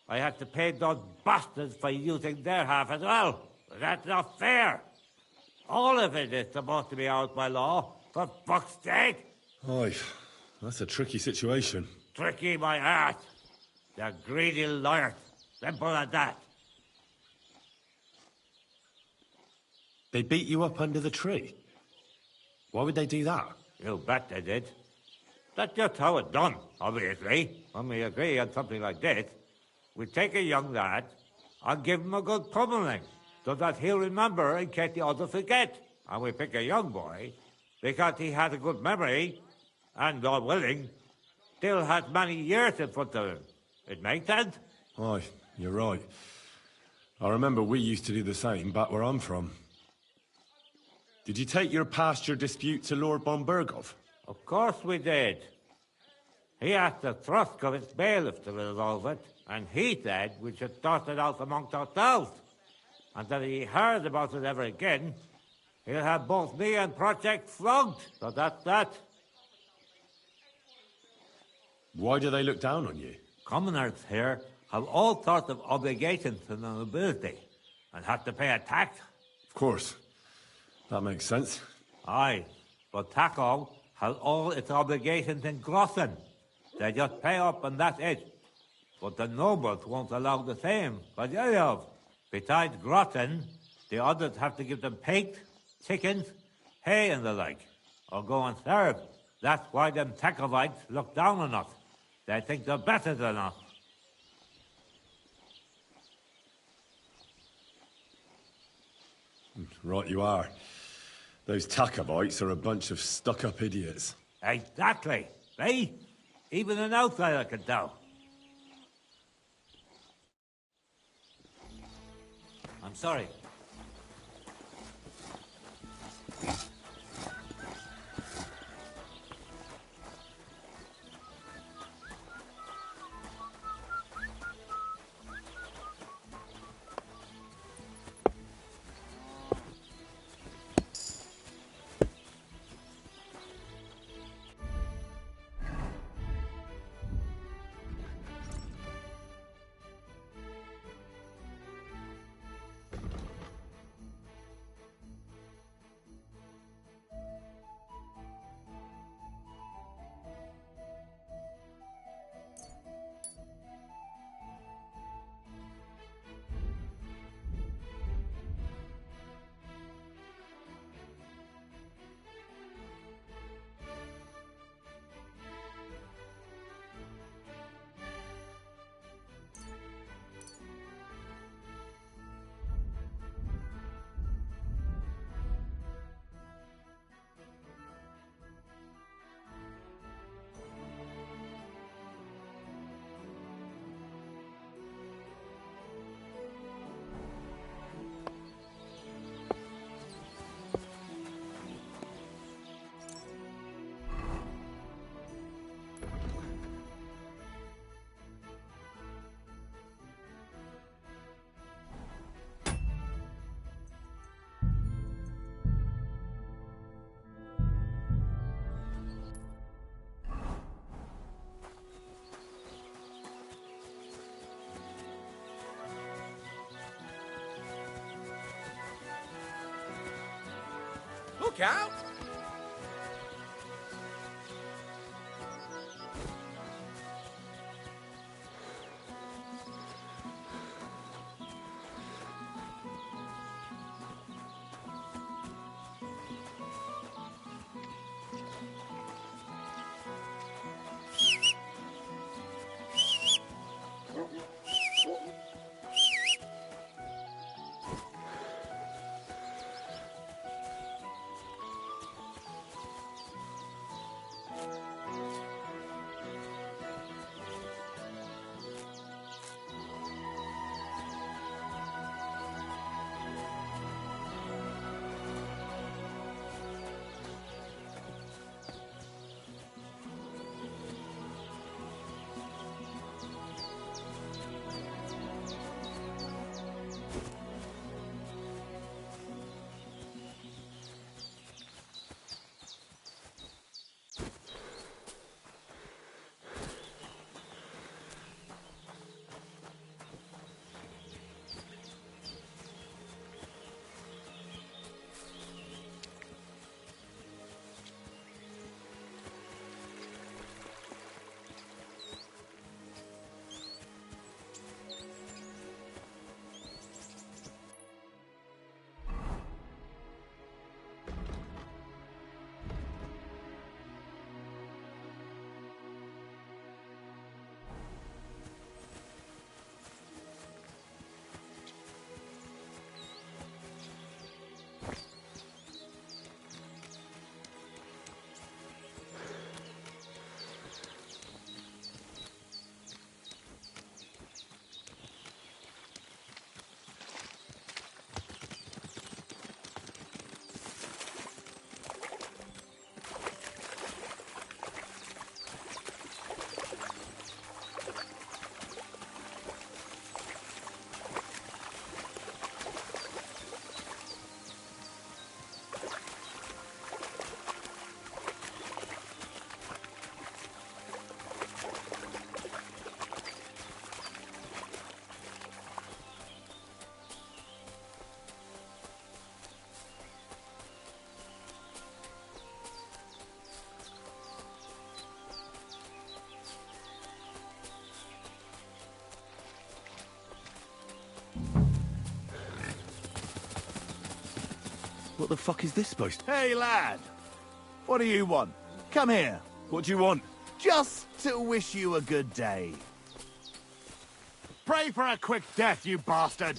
I had to pay those bastards for using their half as well. But that's not fair. All of it is supposed to be ours by law. For fuck's sake!
Oy, that's a tricky situation.
Tricky, my ass. They're greedy liars. Simple as that.
They beat you up under the tree? Why would they do that?
You bet they did. That's just how it's done, obviously. When we agree on something like this, we take a young lad and give him a good pummeling, so that he'll remember in case the others forget. And we pick a young boy because he has a good memory, and, God willing, still has many years in front of him. It makes sense?
Aye, you're right. I remember we used to do the same back where I'm from. Did you take your pasture dispute to Lord Bombergov?
Of course we did. He asked the Thruskovitz bailiff to resolve it, and he said we should sort it out amongst ourselves. And that if he heard about it ever again, he'll have both me and Project flogged. So that's that.
Why do they look down on you?
Commoners here have all sorts of obligations to the nobility and have to pay a tax.
Of course. That makes sense.
Aye, but Taco has all its obligations in Grossen. They just pay up and that's it. But the nobles won't allow the same for Yeyov. Besides Grossen, the others have to give them pigs, chickens, hay and the like, or go and serve. That's why them Takovites look down on us. They think they're better than us.
Right you are. Those Takovites are a bunch of stuck-up idiots.
Exactly. Eh? Even an outsider can tell. I'm sorry.
Look out!
What the fuck is this supposed to...
Hey, lad. What do you want? Come here.
What do you want?
Just to wish you a good day. Pray for a quick death, you bastard!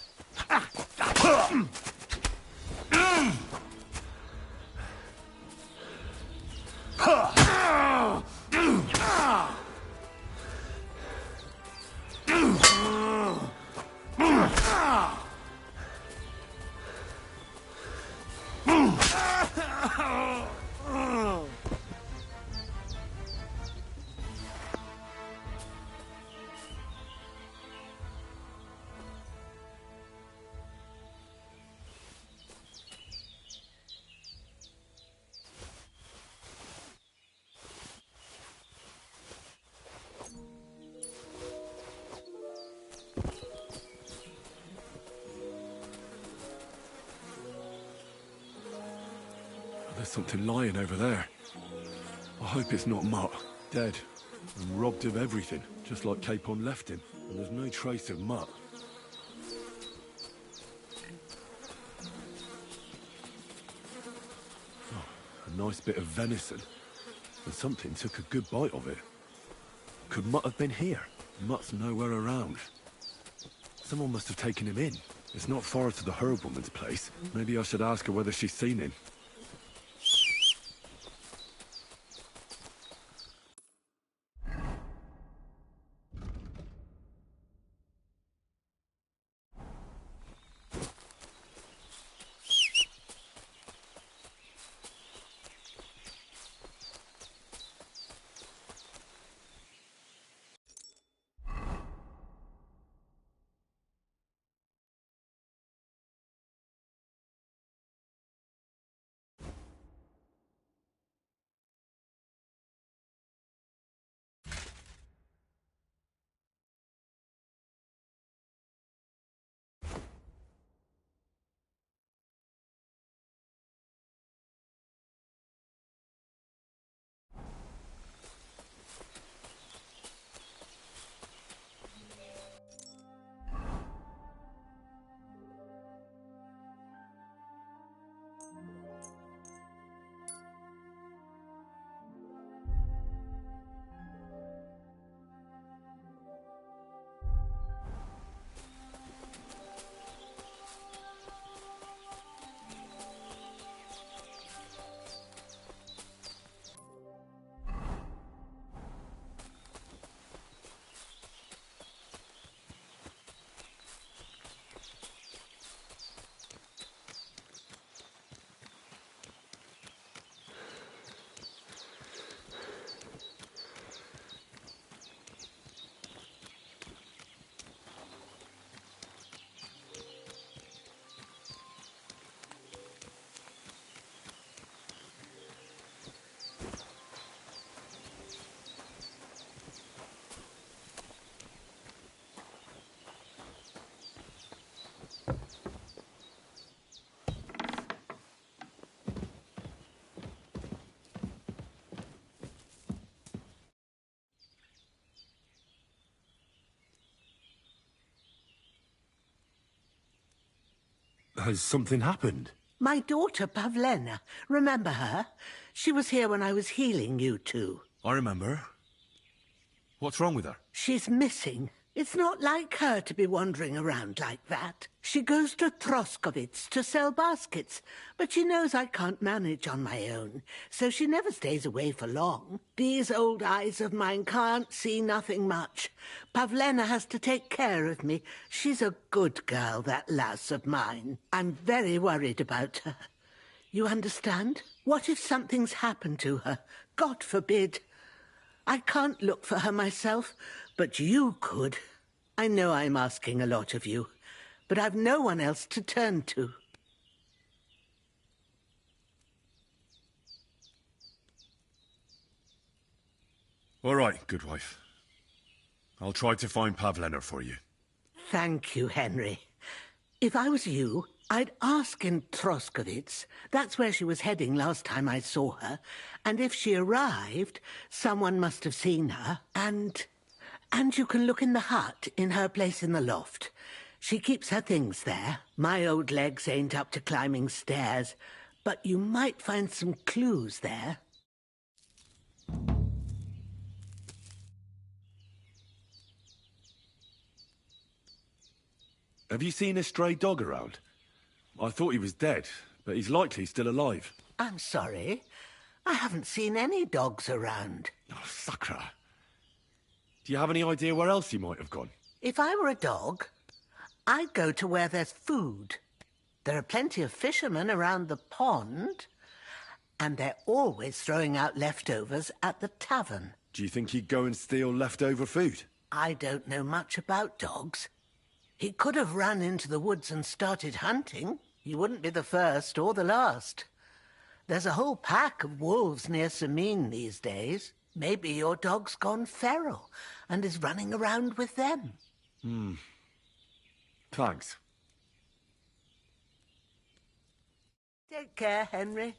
There's something lying over there. I hope it's not Mutt. Dead and robbed of everything, just like Capon left him. And there's no trace of Mutt. Oh, a nice bit of venison. And something took a good bite of it. Could Mutt have been here? Mutt's nowhere around. Someone must have taken him in. It's not far to the herb woman's place. Maybe I should ask her whether she's seen him. Has something happened?
My daughter, Pavlena. Remember her? She was here when I was healing you two.
I remember. What's wrong with her?
She's missing. It's not like her to be wandering around like that. She goes to Troskovitz to sell baskets, but she knows I can't manage on my own, so she never stays away for long. These old eyes of mine can't see nothing much. Pavlena has to take care of me. She's a good girl, that lass of mine. I'm very worried about her. You understand? What if something's happened to her? God forbid. I can't look for her myself, but you could. I know I'm asking a lot of you, but I've no one else to turn to.
All right, good wife. I'll try to find Pavlena for you.
Thank you, Henry. If I was you, I'd ask in Troskovitz. That's where she was heading last time I saw her. And if she arrived, someone must have seen her. And you can look in the hut in her place in the loft. She keeps her things there. My old legs ain't up to climbing stairs, but you might find some clues there.
Have you seen a stray dog around? I thought he was dead, but he's likely still alive.
I'm sorry. I haven't seen any dogs around.
Oh, sucker. Do you have any idea where else he might have gone?
If I were a dog, I'd go to where there's food. There are plenty of fishermen around the pond, and they're always throwing out leftovers at the tavern.
Do you think he'd go and steal leftover food?
I don't know much about dogs. He could have run into the woods and started hunting. He wouldn't be the first or the last. There's a whole pack of wolves near Sameen these days. Maybe your dog's gone feral and is running around with them.
Thanks.
Take care, Henry.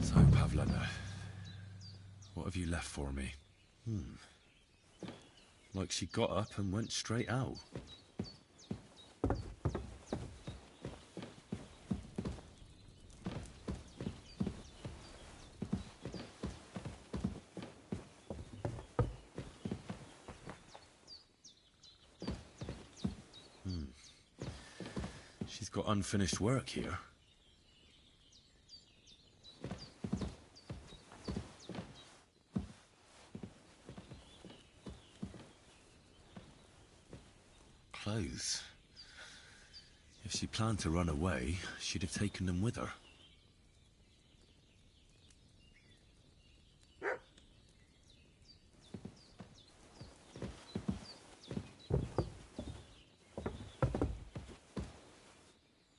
So, Pavlena, what have you left for me? Like she got up and went straight out. She's got unfinished work here. Clothes. If she planned to run away, she'd have taken them with her.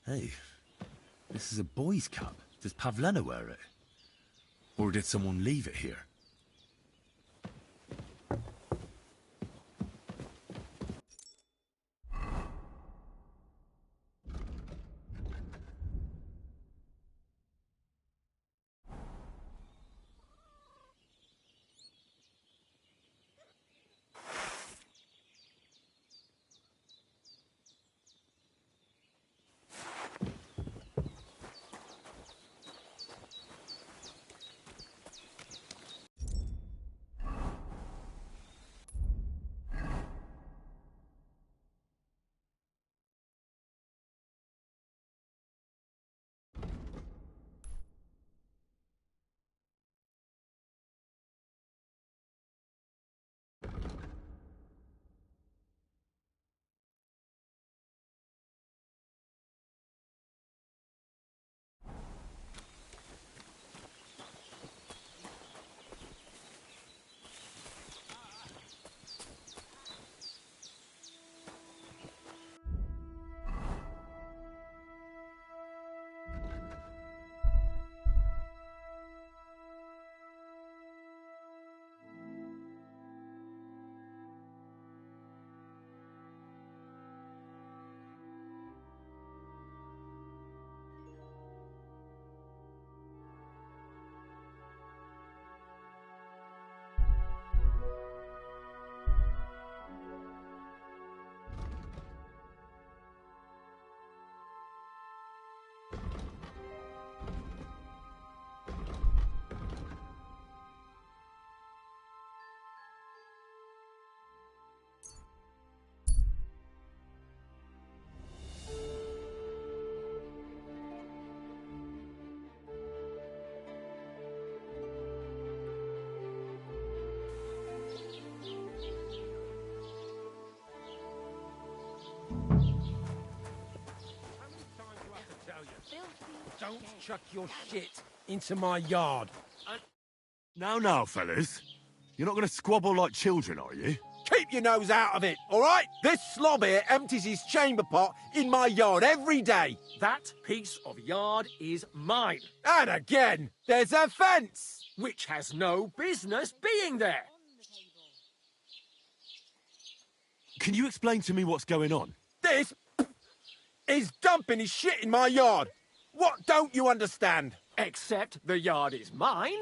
Hey, this is a boy's cap. Does Pavlena wear it? Or did someone leave it here?
Don't chuck your shit into my yard.
Now, fellas. You're not going to squabble like children, are you?
Keep your nose out of it, all right? This slob here empties his chamber pot in my yard every day.
That piece of yard is mine.
And again, there's a fence.
Which has no business being there.
Can you explain to me what's going on?
This is dumping his shit in my yard. What don't you understand?
Except the yard is mine.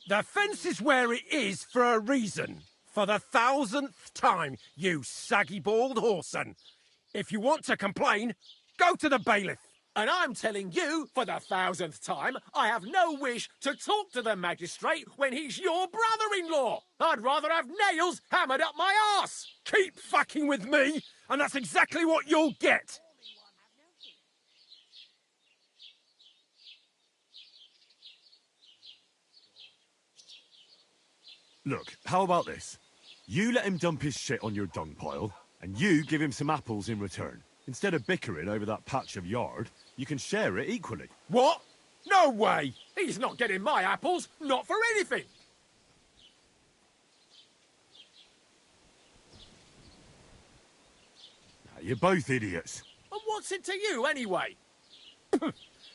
The fence is where it is for a reason. For the 1000th time, you saggy bald whoreson. If you want to complain, go to the bailiff.
And I'm telling you, for the 1000th time, I have no wish to talk to the magistrate when he's your brother-in-law. I'd rather have nails hammered up my arse.
Keep fucking with me, and that's exactly what you'll get.
Look, how about this? You let him dump his shit on your dung pile, and you give him some apples in return. Instead of bickering over that patch of yard, you can share it equally.
What? No way!
He's not getting my apples, not for anything.
You're both idiots.
And what's it to you, anyway?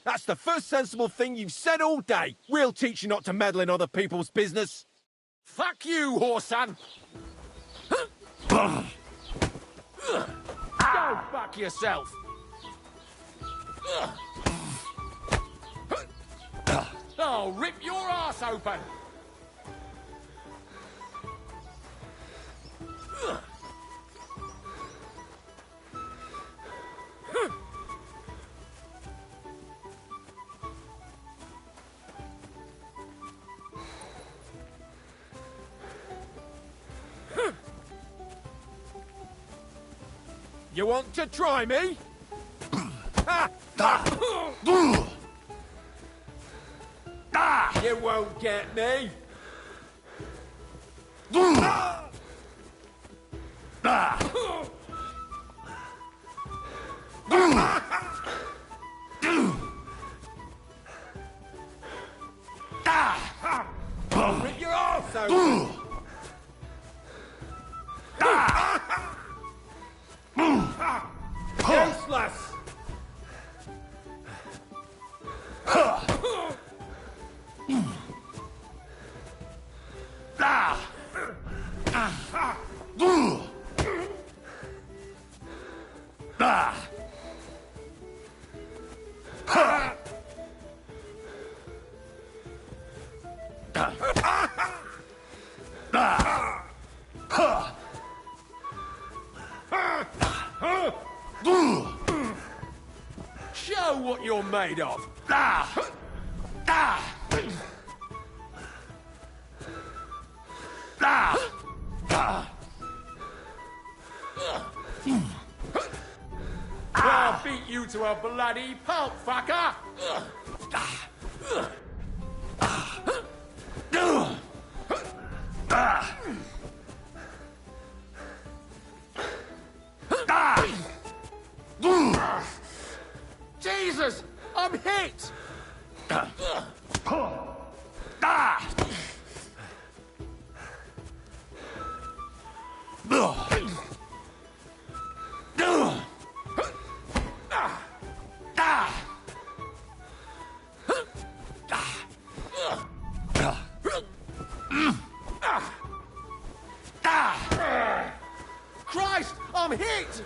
That's the first sensible thing you've said all day. We'll teach you not to meddle in other people's business.
Fuck you, whoreson! Go fuck yourself! Oh, rip your ass open!
You want to try me? You won't get me. Rip your arse open. Useless! Show what you're made of. I'll beat you to a bloody pulp, fucker! Jesus! I'm hit! Christ! I'm hit!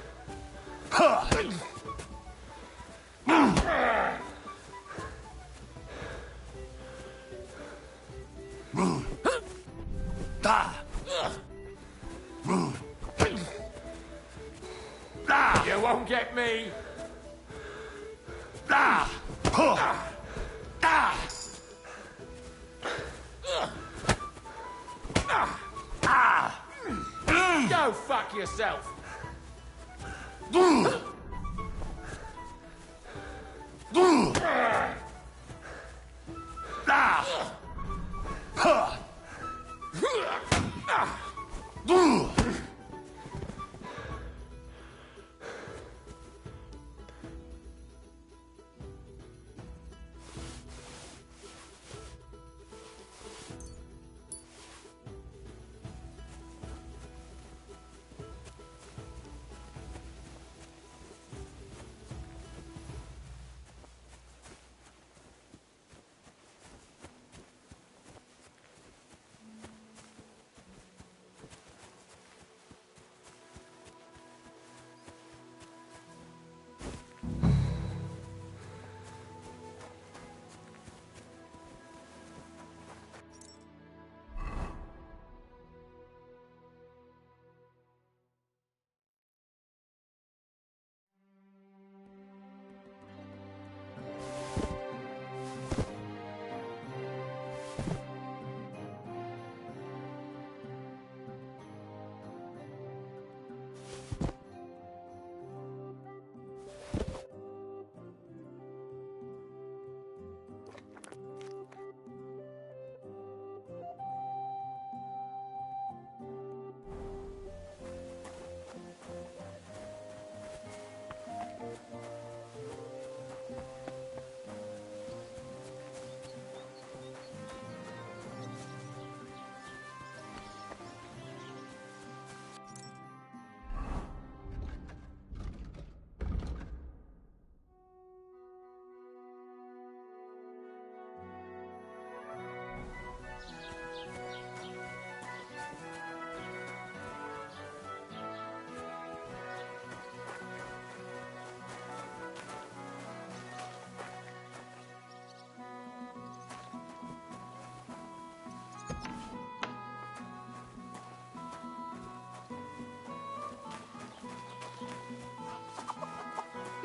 You won't get me! Go fuck yourself!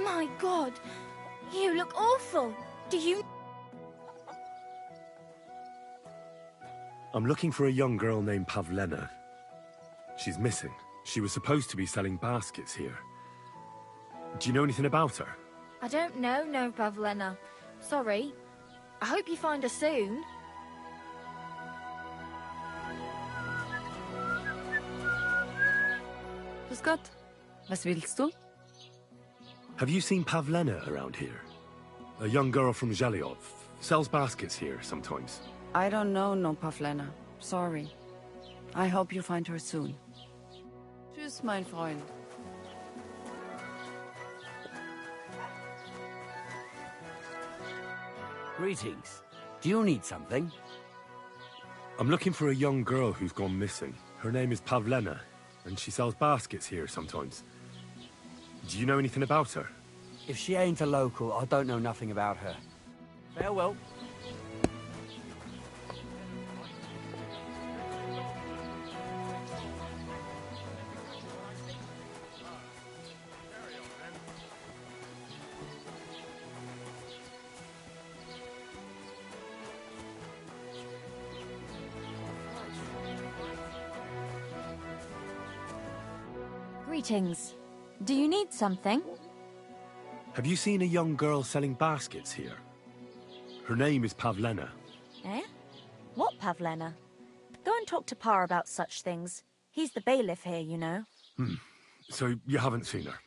My God, you look awful. Do you...
I'm looking for a young girl named Pavlena. She's missing. She was supposed to be selling baskets here. Do you know anything about her?
I don't know, no, Pavlena. Sorry. I hope you find her soon.
Grüß Gott. Was willst du?
Have you seen Pavlena around here? A young girl from Zhelyov. Sells baskets here sometimes.
I don't know, no Pavlena. Sorry. I hope you find her soon. Tschüss, mein Freund.
Greetings. Do you need something?
I'm looking for a young girl who's gone missing. Her name is Pavlena, and she sells baskets here sometimes. Do you know anything about her?
If she ain't a local, I don't know nothing about her. Farewell.
Greetings. Do you need something?
Have you seen a young girl selling baskets here? Her name is Pavlena.
Eh? What Pavlena? Go and talk to Pa about such things. He's the bailiff here, you know.
So you haven't seen her?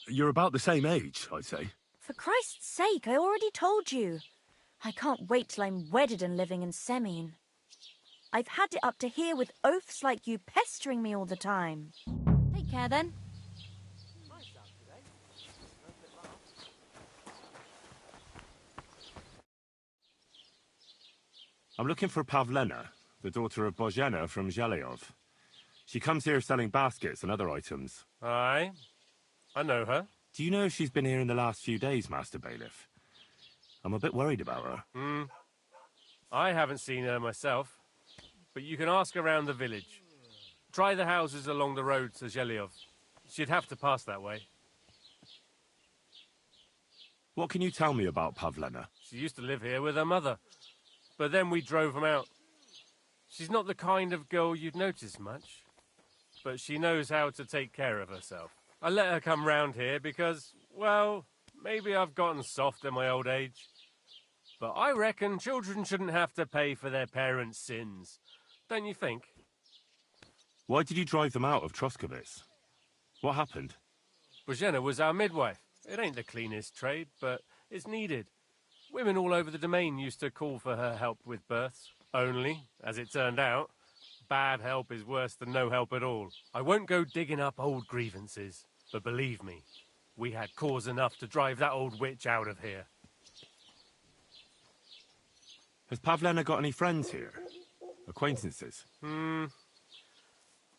You're about the same age, I'd say.
For Christ's sake, I already told you. I can't wait till I'm wedded and living in Semien. I've had it up to here with oafs like you pestering me all the time. Take care, then.
I'm looking for Pavlena, the daughter of Bozhena from Zhelyov. She comes here selling baskets and other items.
Aye. I know her.
Do you know if she's been here in the last few days, Master Bailiff? I'm a bit worried about her.
I haven't seen her myself, but you can ask around the village. Try the houses along the road to Zhelyov. She'd have to pass that way.
What can you tell me about Pavlena?
She used to live here with her mother, but then we drove them out. She's not the kind of girl you'd notice much, but she knows how to take care of herself. I let her come round here because, well, maybe I've gotten soft in my old age. But I reckon children shouldn't have to pay for their parents' sins. Don't you think?
Why did you drive them out of Troskovitz? What happened?
Bozhena was our midwife. It ain't the cleanest trade, but it's needed. Women all over the domain used to call for her help with births. Only, as it turned out, bad help is worse than no help at all. I won't go digging up old grievances, but believe me, we had cause enough to drive that old witch out of here.
Has Pavlena got any friends here? Acquaintances?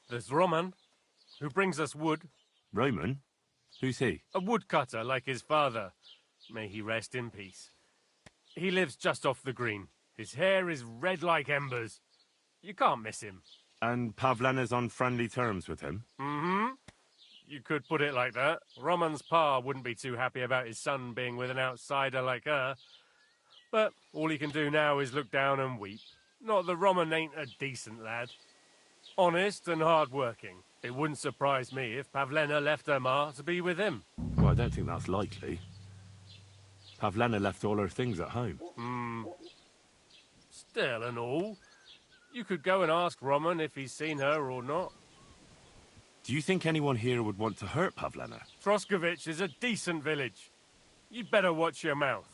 There's Roman, who brings us wood.
Roman? Who's he?
A woodcutter like his father. May he rest in peace. He lives just off the green. His hair is red like embers. You can't miss him.
And Pavlena's on friendly terms with him?
You could put it like that. Roman's pa wouldn't be too happy about his son being with an outsider like her. But all he can do now is look down and weep. Not that Roman ain't a decent lad. Honest and hard-working. It wouldn't surprise me if Pavlena left her ma to be with him.
Well, I don't think that's likely. Pavlena left all her things at home.
Still and all, you could go and ask Roman if he's seen her or not.
Do you think anyone here would want to hurt Pavlena?
Troskovitz is a decent village. You'd better watch your mouth.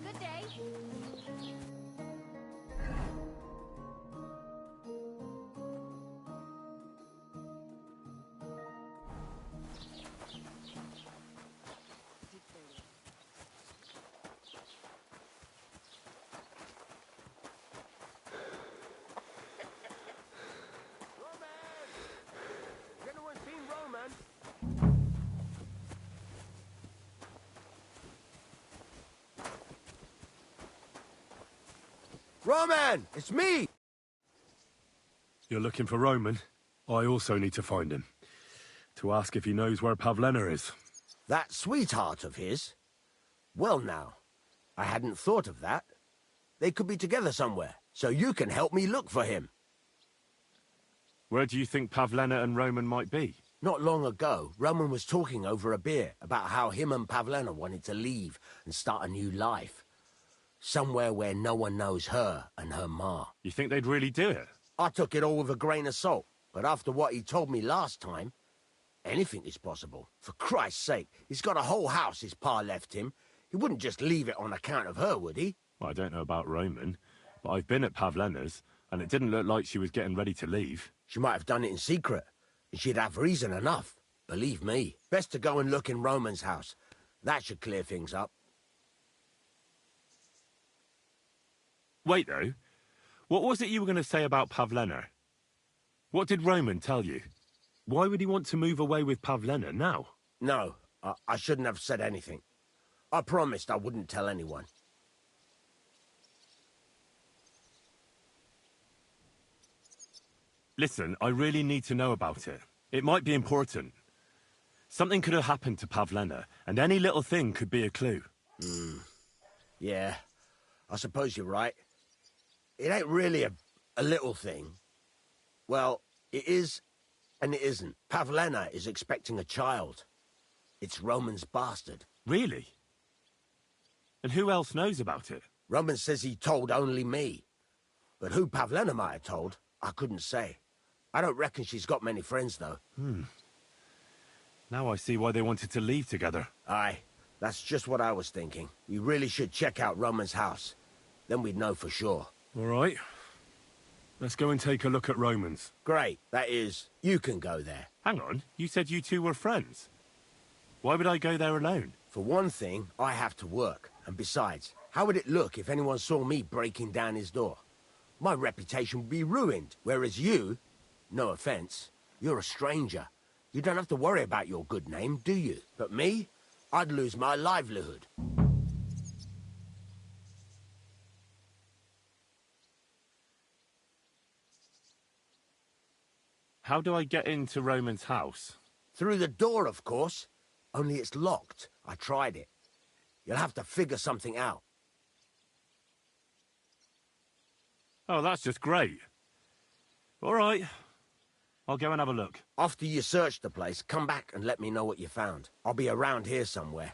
Good day.
Roman! It's me!
You're looking for Roman? I also need to find him. To ask if he knows where Pavlena is.
That sweetheart of his? Well now, I hadn't thought of that. They could be together somewhere, so you can help me look for him.
Where do you think Pavlena and Roman might be?
Not long ago, Roman was talking over a beer about how him and Pavlena wanted to leave and start a new life. Somewhere where no one knows her and her ma.
You think they'd really do it?
I took it all with a grain of salt, but after what he told me last time, anything is possible. For Christ's sake, he's got a whole house his pa left him. He wouldn't just leave it on account of her, would he?
Well, I don't know about Roman, but I've been at Pavlena's, and it didn't look like she was getting ready to leave.
She might have done it in secret, and she'd have reason enough. Believe me. Best to go and look in Roman's house. That should clear things up.
Wait, though. What was it you were going to say about Pavlena? What did Roman tell you? Why would he want to move away with Pavlena now?
No, I shouldn't have said anything. I promised I wouldn't tell anyone.
Listen, I really need to know about it. It might be important. Something could have happened to Pavlena, and any little thing could be a clue.
Yeah, I suppose you're right. It ain't really a little thing. Well, it is, and it isn't. Pavlena is expecting a child. It's Roman's bastard.
Really? And who else knows about it?
Roman says he told only me. But who Pavlena might have told, I couldn't say. I don't reckon she's got many friends, though.
Now I see why they wanted to leave together.
Aye, that's just what I was thinking. We really should check out Roman's house. Then we'd know for sure.
All right. Let's go and take a look at Roman's.
Great. That is, you can go there.
Hang on. You said you two were friends. Why would I go there alone?
For one thing, I have to work. And besides, how would it look if anyone saw me breaking down his door? My reputation would be ruined. Whereas you, no offense, you're a stranger. You don't have to worry about your good name, do you? But me, I'd lose my livelihood.
How do I get into Roman's house?
Through the door, of course. Only it's locked. I tried it. You'll have to figure something out.
Oh, that's just great. All right. I'll go and have a look.
After you search the place, come back and let me know what you found. I'll be around here somewhere.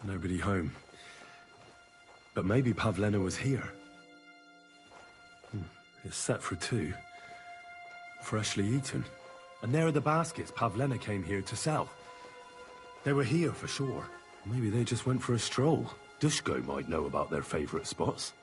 Nobody home. But maybe Pavlena was here. It's set for 2. Freshly eaten. And there are the baskets Pavlena came here to sell. They were here for sure. Maybe they just went for a stroll. Dushko might know about their favorite spots.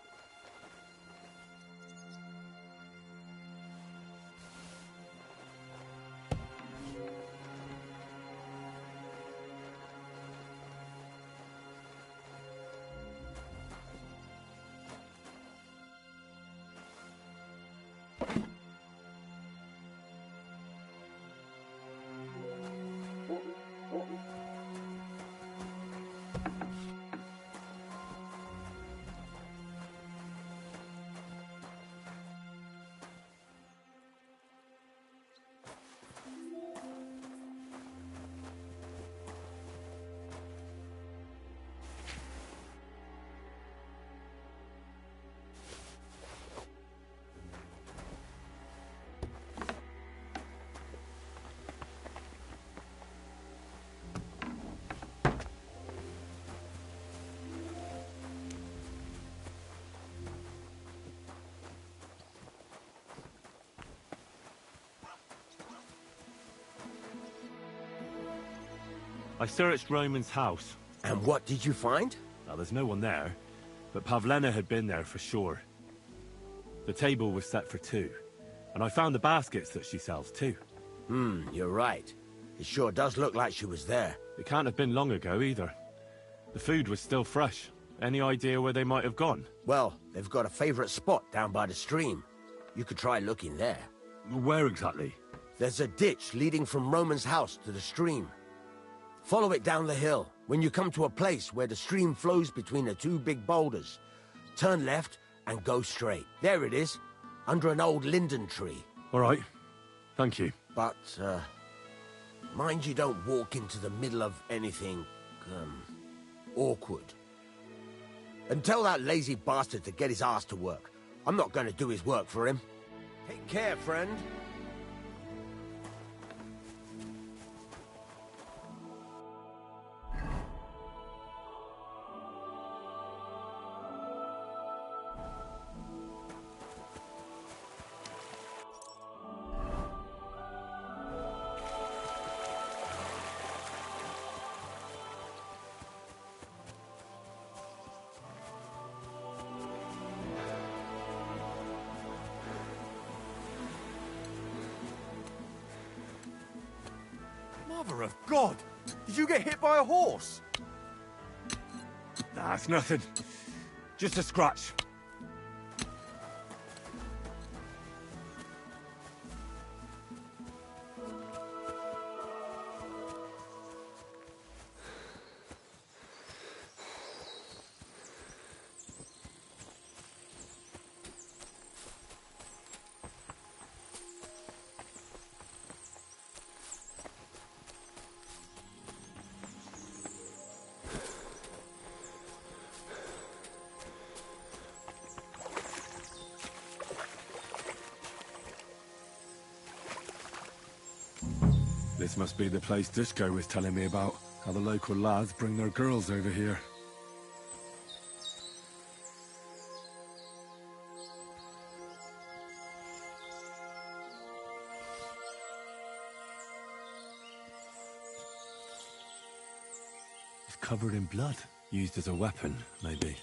I searched Roman's house.
And what did you find?
Well, there's no one there, but Pavlena had been there for sure. The table was set for two, and I found the baskets that she sells too.
You're right. It sure does look like she was there.
It can't have been long ago either. The food was still fresh. Any idea where they might have gone?
Well, they've got a favorite spot down by the stream. You could try looking there.
Where exactly?
There's a ditch leading from Roman's house to the stream. Follow it down the hill. When you come to a place where the stream flows between the two big boulders, turn left and go straight. There it is, under an old linden tree.
All right. Thank you.
But, mind you don't walk into the middle of anything, awkward. And tell that lazy bastard to get his ass to work. I'm not going to do his work for him. Take care, friend.
Mother of God! Did you get hit by a horse?
Nah, it's nothing. Just a scratch. This must be the place Dushko was telling me about. How the local lads bring their girls over here. It's covered in blood. Used as a weapon, maybe.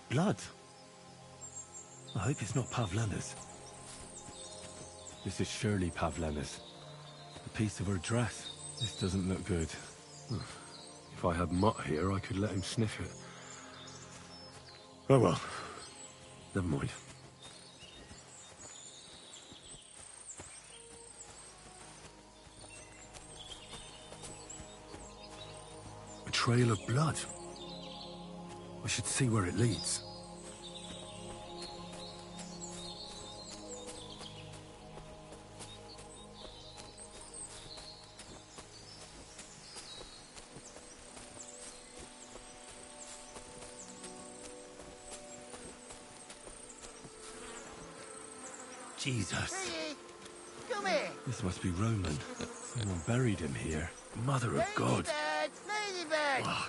Blood? I hope it's not Pavlena's. This is surely Pavlena's. A piece of her dress. This doesn't look good. If I had Mutt here, I could let him sniff it. Oh well. Never mind. A trail of blood. I should see where it leads. Jesus.
Come here.
This must be Roman. Someone buried him here. Mother of God.
Ladybird!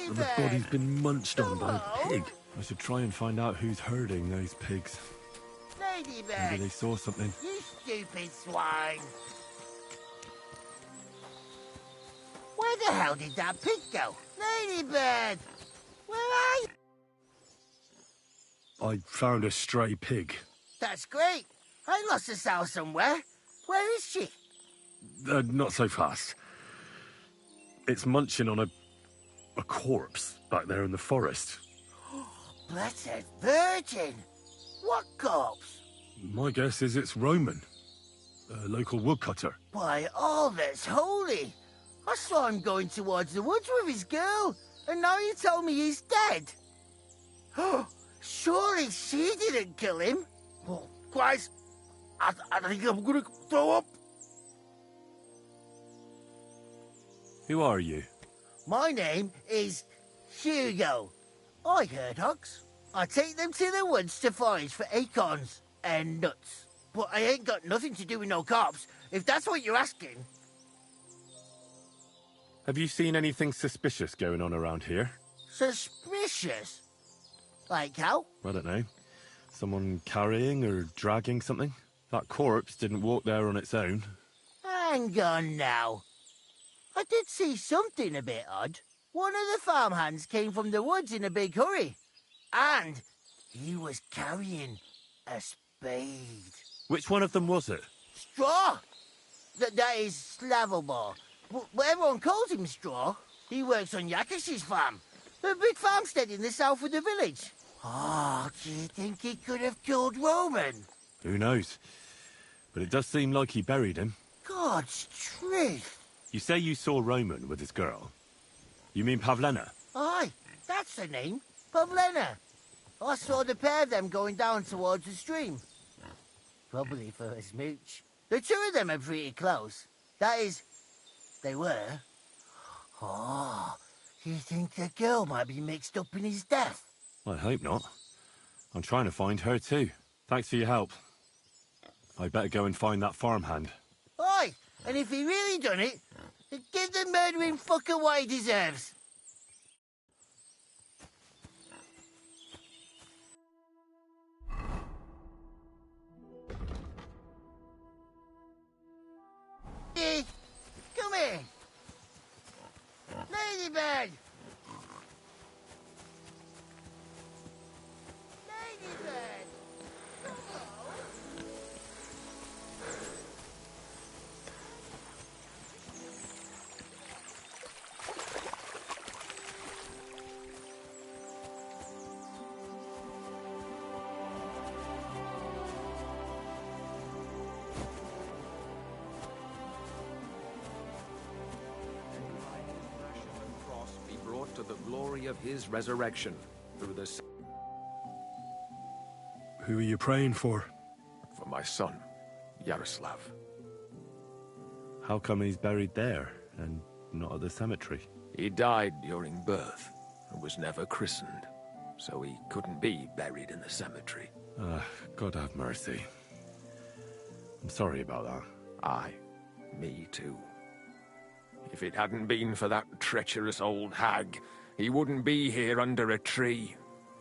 And the body's been munched on by a pig. I should try and find out who's herding those pigs. Maybe they saw something.
You stupid swine! Where the hell did that pig go? Ladybird! Where are you?
I found a stray pig.
That's great. I lost a sow somewhere. Where is she?
Not so fast. It's munching on a corpse back there in the forest.
Blessed Virgin! What corpse?
My guess is it's Roman, a local woodcutter.
By all that's holy! I saw him going towards the woods with his girl, and now you tell me he's dead. Surely she didn't kill him. Oh, Christ, I think I'm gonna throw up.
Who are you?
My name is Hugo. I herd hogs. I take them to the woods to forage for acorns and nuts. But I ain't got nothing to do with no cops, if that's what you're asking.
Have you seen anything suspicious going on around here?
Suspicious? Like how?
I don't know. Someone carrying or dragging something? That corpse didn't walk there on its own.
Hang on now. I did see something a bit odd. One of the farmhands came from the woods in a big hurry. And he was carrying a spade.
Which one of them was it?
Straw! That is Slavobor. But everyone calls him Straw. He works on Yakish's farm. A big farmstead in the south of the village. Oh, do you think he could have killed Roman?
Who knows? But it does seem like he buried him.
God's truth.
You say you saw Roman with his girl. You mean Pavlena?
Aye, that's the name. Pavlena. I saw the pair of them going down towards the stream. Probably for a smooch. The two of them are pretty close. That is, they were. Oh, you think the girl might be mixed up in his death?
I hope not. I'm trying to find her too. Thanks for your help. I better go and find that farmhand.
Aye, and if he really done it, give the murdering fucker what he deserves. Hey, come here. Ladybird! Ladybird!
Be brought to the glory of his resurrection through the...
Who are you praying for?
For my son, Yaroslav.
How come he's buried there and not at the cemetery?
He died during birth and was never christened, so he couldn't be buried in the cemetery.
God have mercy. I'm sorry about that.
Aye, me too. If it hadn't been for that treacherous old hag, he wouldn't be here under a tree.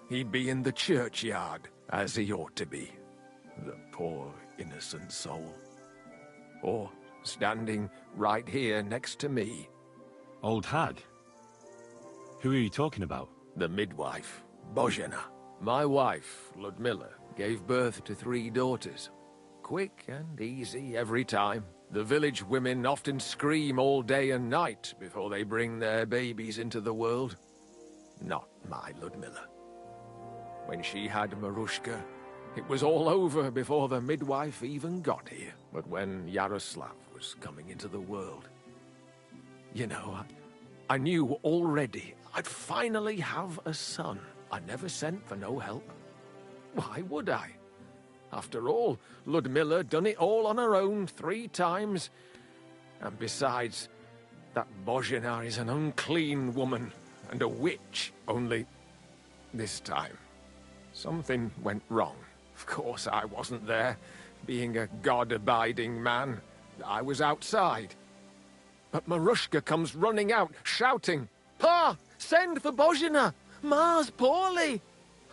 He'd be in the churchyard, as he ought to be. The poor, innocent soul. Or standing right here next to me.
Old hag? Who are you talking about?
The midwife, Bozhena. My wife, Ludmilla, gave birth to 3 daughters. Quick and easy every time. The village women often scream all day and night before they bring their babies into the world. Not my Ludmilla. When she had Marushka, it was all over before the midwife even got here. But when Yaroslav was coming into the world, you know, I knew already I'd finally have a son. I never sent for no help. Why would I? After all, Ludmilla done it all on her own 3 times. And besides, that Bozhena is an unclean woman and a witch. Only this time, something went wrong. Of course, I wasn't there. Being a God-abiding man, I was outside. But Marushka comes running out, shouting, "Pa! Send for Bozhena! Ma's poorly!"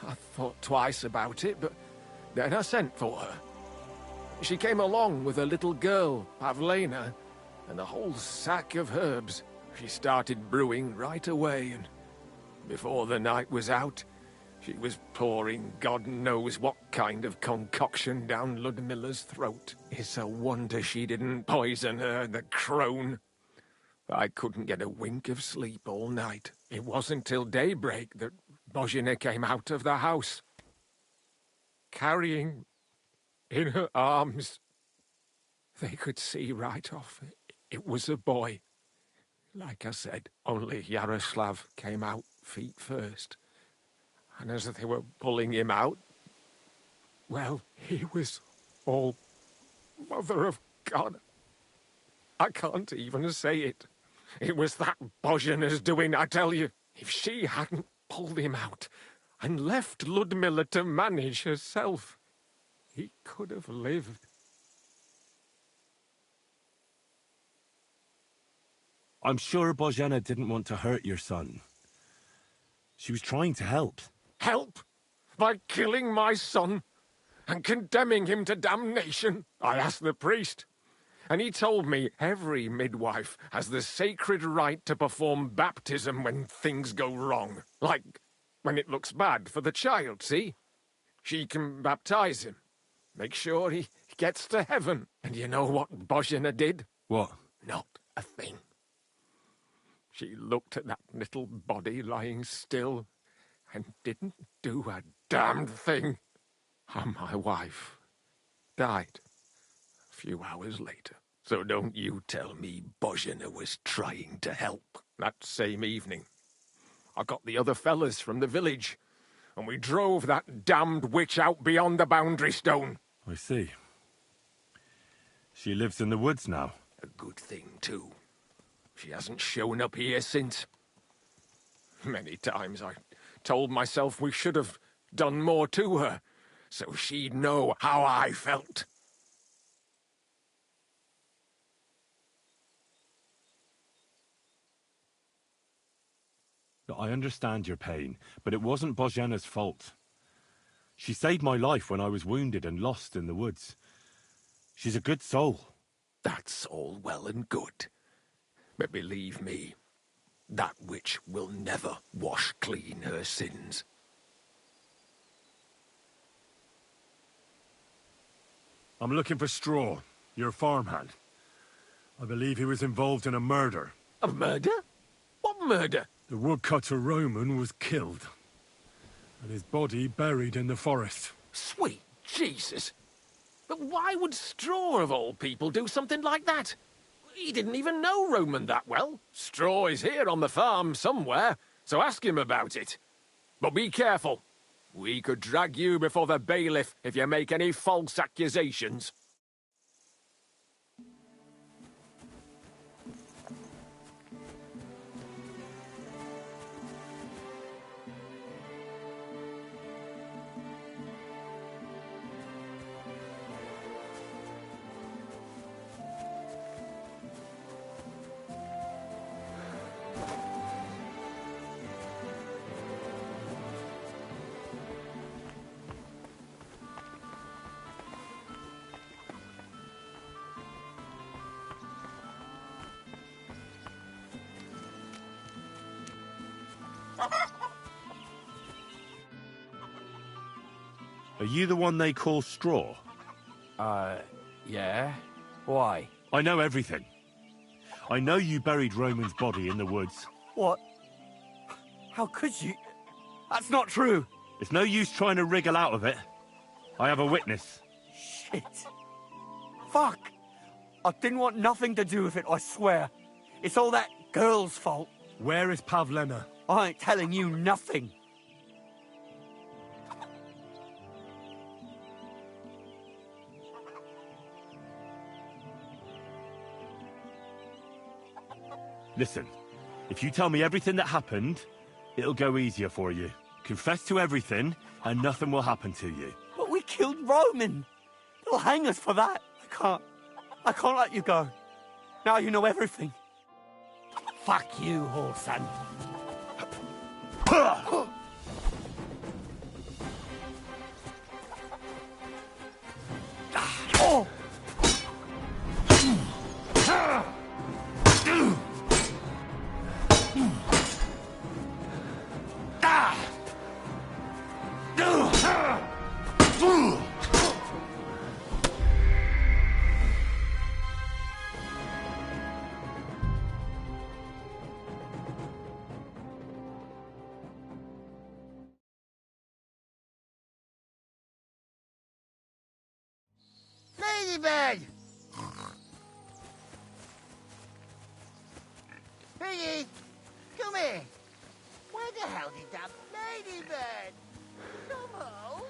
I thought twice about it, but Then I sent for her. She came along with a little girl, Pavlena, and a whole sack of herbs. She started brewing right away, and before the night was out, she was pouring God knows what kind of concoction down Ludmilla's throat. It's a wonder she didn't poison her, the crone. I couldn't get a wink of sleep all night. It wasn't till daybreak that Bozhena came out of the house, carrying in her arms. They could see right off it was a boy. Like I said, only Yaroslav came out feet first. And as they were pulling him out, well, he was all Mother of God. I can't even say it. It was that Bozhena's doing, I tell you. If she hadn't pulled him out and left Ludmilla to manage herself, he could have lived.
I'm sure Bozhena didn't want to hurt your son. She was trying to help.
Help? By killing my son and condemning him to damnation? I asked the priest, and he told me every midwife has the sacred right to perform baptism when things go wrong. Like when it looks bad for the child, see? She can baptize him, make sure he gets to heaven. And you know what Bozhena did?
What?
Not a thing. She looked at that little body lying still and didn't do a damned thing. And my wife died a few hours later. So don't you tell me Bozhena was trying to help. That same evening, I got the other fellas from the village, and we drove that damned witch out beyond the boundary stone.
I see. She lives in the woods now.
A good thing, too. She hasn't shown up here since. Many times I told myself we should have done more to her, so she'd know how I felt.
I understand your pain, but it wasn't Bozhena's fault. She saved my life when I was wounded and lost in the woods. She's a good soul.
That's all well and good. But believe me, that witch will never wash clean her sins.
I'm looking for Straw, your farmhand. I believe he was involved in a murder.
A murder? What murder?
The woodcutter Roman was killed, and his body buried in the forest.
Sweet Jesus! But why would Straw, of all people, do something like that? He didn't even know Roman that well. Straw is here on the farm somewhere, so ask him about it. But be careful. We could drag you before the bailiff if you make any false accusations.
Are you the one they call Straw?
Yeah. Why?
I know everything. I know you buried Roman's body in the woods.
What? How could you? That's not true.
It's no use trying to wriggle out of it. I have a witness.
Shit. Fuck. I didn't want nothing to do with it, I swear. It's all that girl's fault.
Where is Pavlena?
I ain't telling you nothing.
Listen, if you tell me everything that happened, it'll go easier for you. Confess to everything, and nothing will happen to you.
But we killed Roman. They'll hang us for that. I can't let you go. Now you know everything. Fuck you, whoreson.
Ladybird! Piggy, come here. Where the hell did that ladybird? Come home.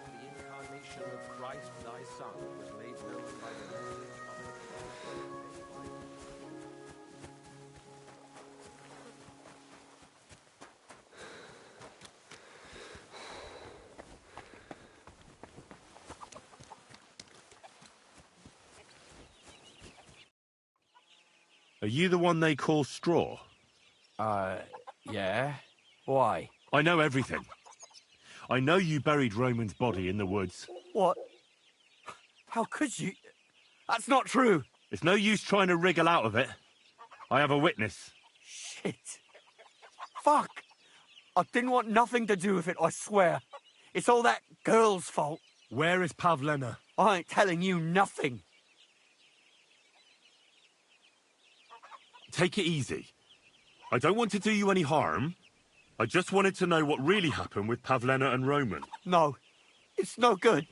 The incarnation of Christ thy Son was made known by the message of the
Are you the one they call Straw?
Yeah. Why?
I know everything. I know you buried Roman's body in the woods.
What? How could you? That's not true.
It's no use trying to wriggle out of it. I have a witness.
Shit. Fuck. I didn't want nothing to do with it, I swear. It's all that girl's fault.
Where is Pavlena?
I ain't telling you nothing.
Take it easy. I don't want to do you any harm. I just wanted to know what really happened with Pavlena and Roman.
No. It's no good.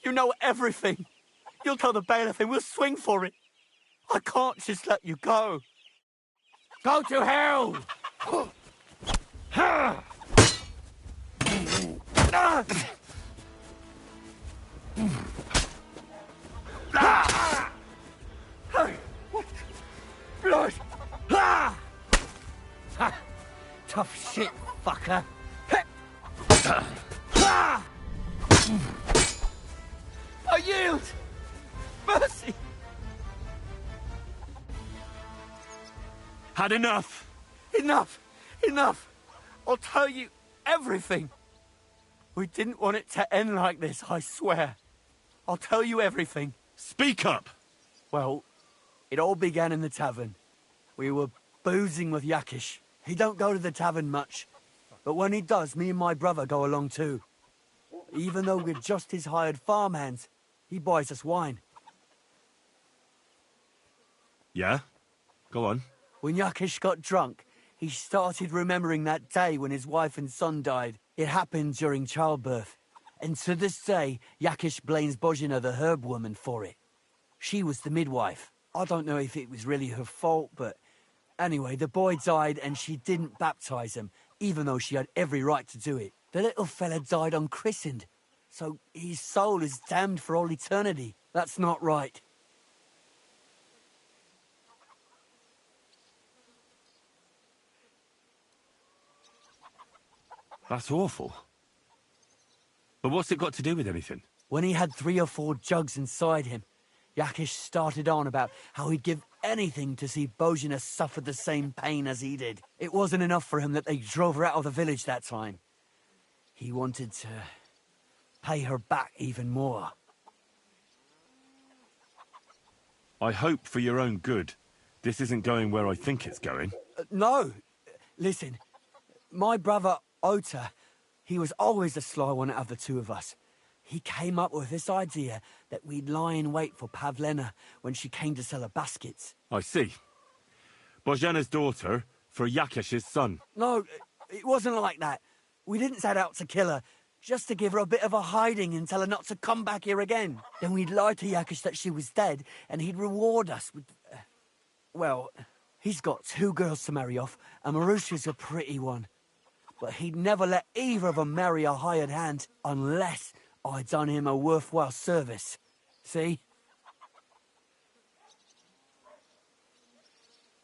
You know everything. You'll tell the bailiff and we'll swing for it. I can't just let you go.
Go to hell!
Blood! Tough shit, fucker. I yield! Mercy!
Had enough!
Enough! Enough! I'll tell you everything. We didn't want it to end like this, I swear. I'll tell you everything.
Speak up!
Well, it all began in the tavern. We were boozing with Yakish. He don't go to the tavern much, but when he does, me and my brother go along too. Even though we're just his hired farmhands, he buys us wine.
Yeah? Go on.
When Yakish got drunk, he started remembering that day when his wife and son died. It happened during childbirth. And to this day, Yakish blames Bozhina the herb woman for it. She was the midwife. I don't know if it was really her fault, but anyway, the boy died and she didn't baptize him, even though she had every right to do it. The little fella died unchristened, so his soul is damned for all eternity. That's not right.
That's awful. But what's it got to do with anything?
When he had 3 or 4 jugs inside him, Yakish started on about how he'd give anything to see Bozhina suffer the same pain as he did. It wasn't enough for him that they drove her out of the village that time. He wanted to pay her back even more.
I hope for your own good this isn't going where I think it's going.
No. Listen, my brother Ota, he was always the sly one out of the two of us. He came up with this idea that we'd lie in wait for Pavlena when she came to sell her baskets.
I see. Bozhena's daughter for Yakish's son.
No, it wasn't like that. We didn't set out to kill her, just to give her a bit of a hiding and tell her not to come back here again. Then we'd lie to Yakish that she was dead, and he'd reward us with... well, he's got 2 girls to marry off, and Marusha's a pretty one. But he'd never let either of them marry a hired hand unless I'd done him a worthwhile service. See?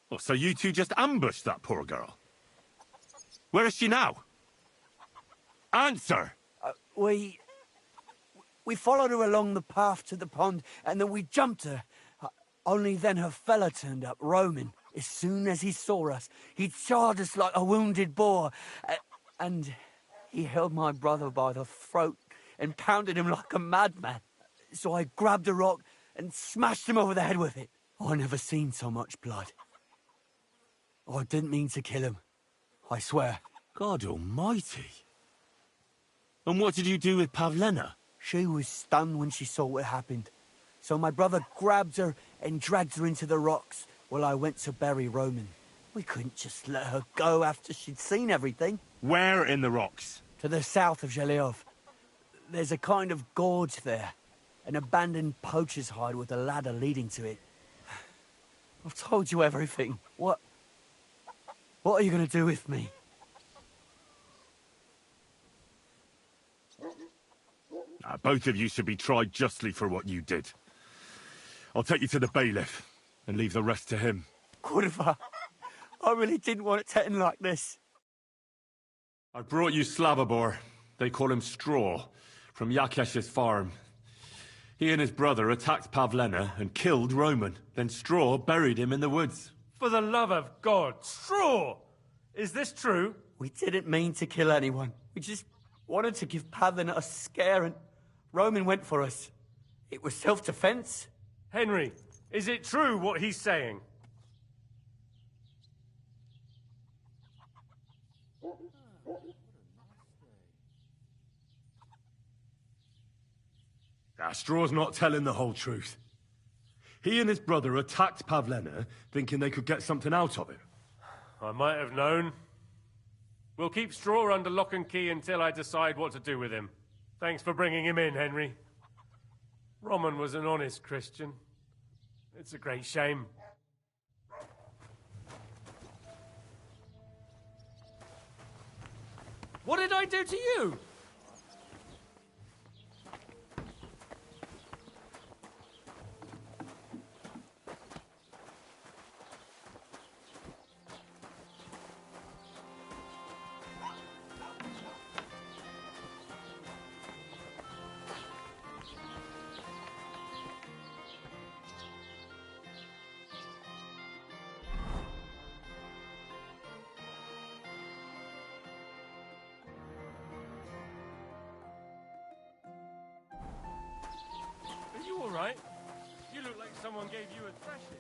Oh, so you two just ambushed that poor girl? Where is she now? Answer!
We followed her along the path to the pond, and then we jumped her. Only then her fella turned up, Roman. As soon as he saw us, he charged us like a wounded boar. And he held my brother by the throat and pounded him like a madman. So I grabbed a rock and smashed him over the head with it. I never seen so much blood. I didn't mean to kill him, I swear.
God almighty.
And what did you do with Pavlena?
She was stunned when she saw what happened. So my brother grabbed her and dragged her into the rocks while I went to bury Roman. We couldn't just let her go after she'd seen everything.
Where in the rocks?
To the south of Zhelyov. There's a kind of gorge there. An abandoned poacher's hide with a ladder leading to it. I've told you everything. What are you going to do with me?
Both of you should be tried justly for what you did. I'll take you to the bailiff and leave the rest to him.
Kurva, I really didn't want it to end like this.
I brought you Slavobor. They call him Straw, from Yakesh's farm. He and his brother attacked Pavlena and killed Roman. Then Straw buried him in the woods.
For the love of God, Straw! Is this true?
We didn't mean to kill anyone. We just wanted to give Pavlena a scare and Roman went for us. It was self-defense.
Henry, is it true what he's saying?
Straw's not telling the whole truth. He and his brother attacked Pavlena, thinking they could get something out of him.
I might have known. We'll keep Straw under lock and key until I decide what to do with him. Thanks for bringing him in, Henry. Roman was an honest Christian. It's a great shame. What did I do to you? Are you all right? You look like someone gave you a thrashing.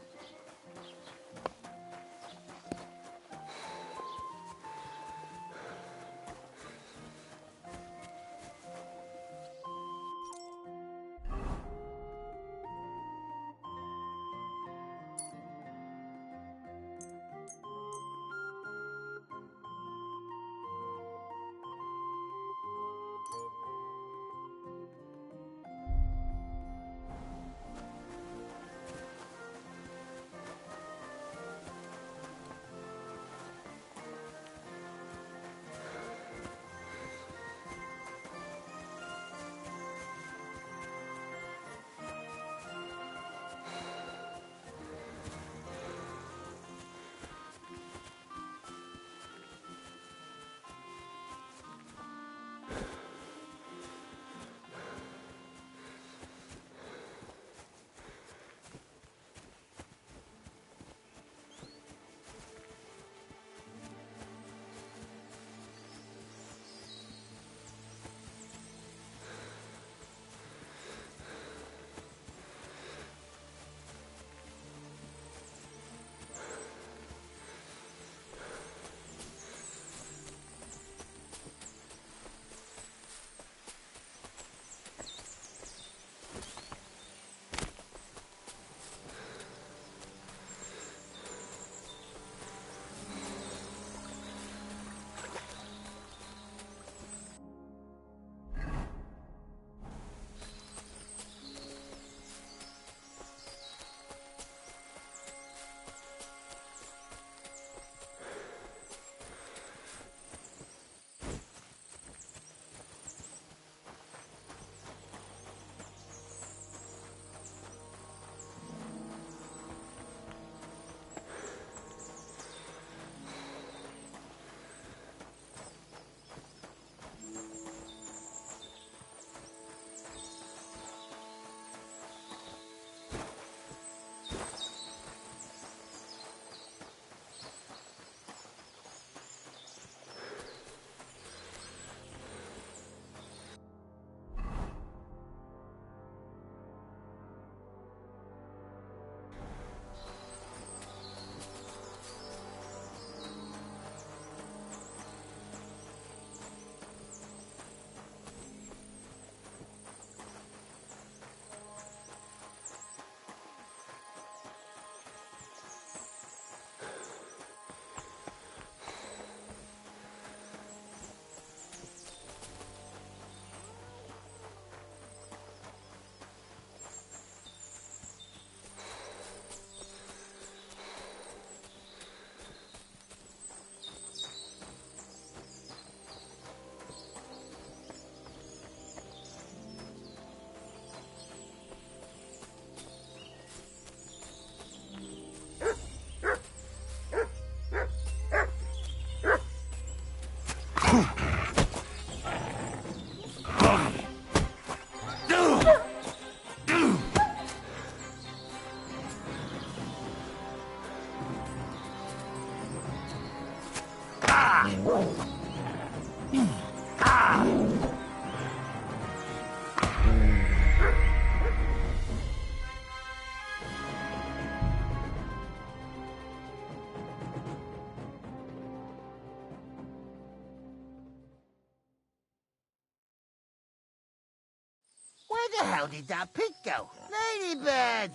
the hell did that pig go? Ladybird!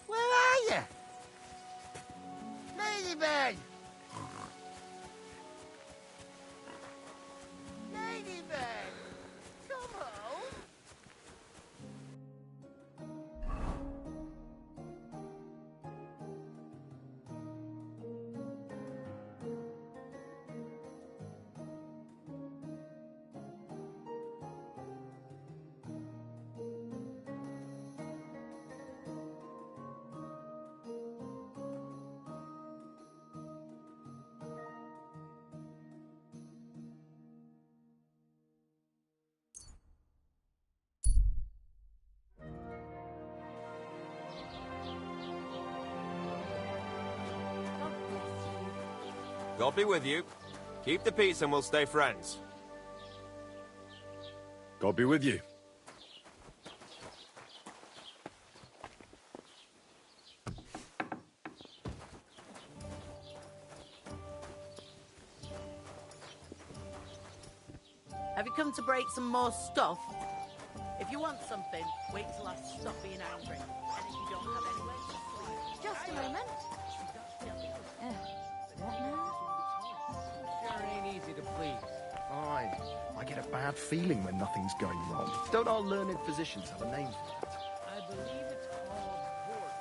Where are you? Ladybird! Ladybird! Come home!
God be with you. Keep the peace and we'll stay friends.
God be with you.
Have you come to break some more stuff? If you want something, wait till I stop being angry. And if you don't have anywhere to sleep...
Just a moment. What now?
Sure ain't easy to please. Fine. I get a bad feeling when nothing's going wrong. Don't our learned physicians have a name for that?
I believe it's called port.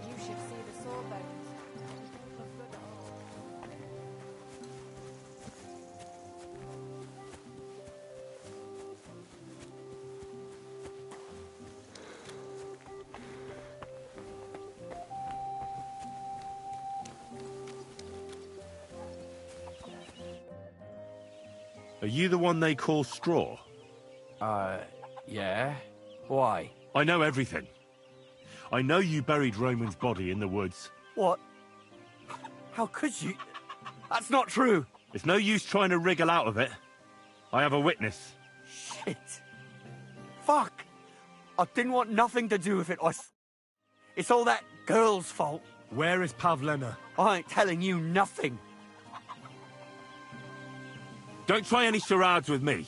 You should see the sawbones.
Are you the one they call Straw?
Yeah? Why?
I know everything. I know you buried Roman's body in the woods.
What? How could you? That's not true.
It's no use trying to wriggle out of it. I have a witness.
Shit. Fuck. I didn't want nothing to do with it. It's all that girl's fault.
Where is Pavlena?
I ain't telling you nothing.
Don't try any charades with me.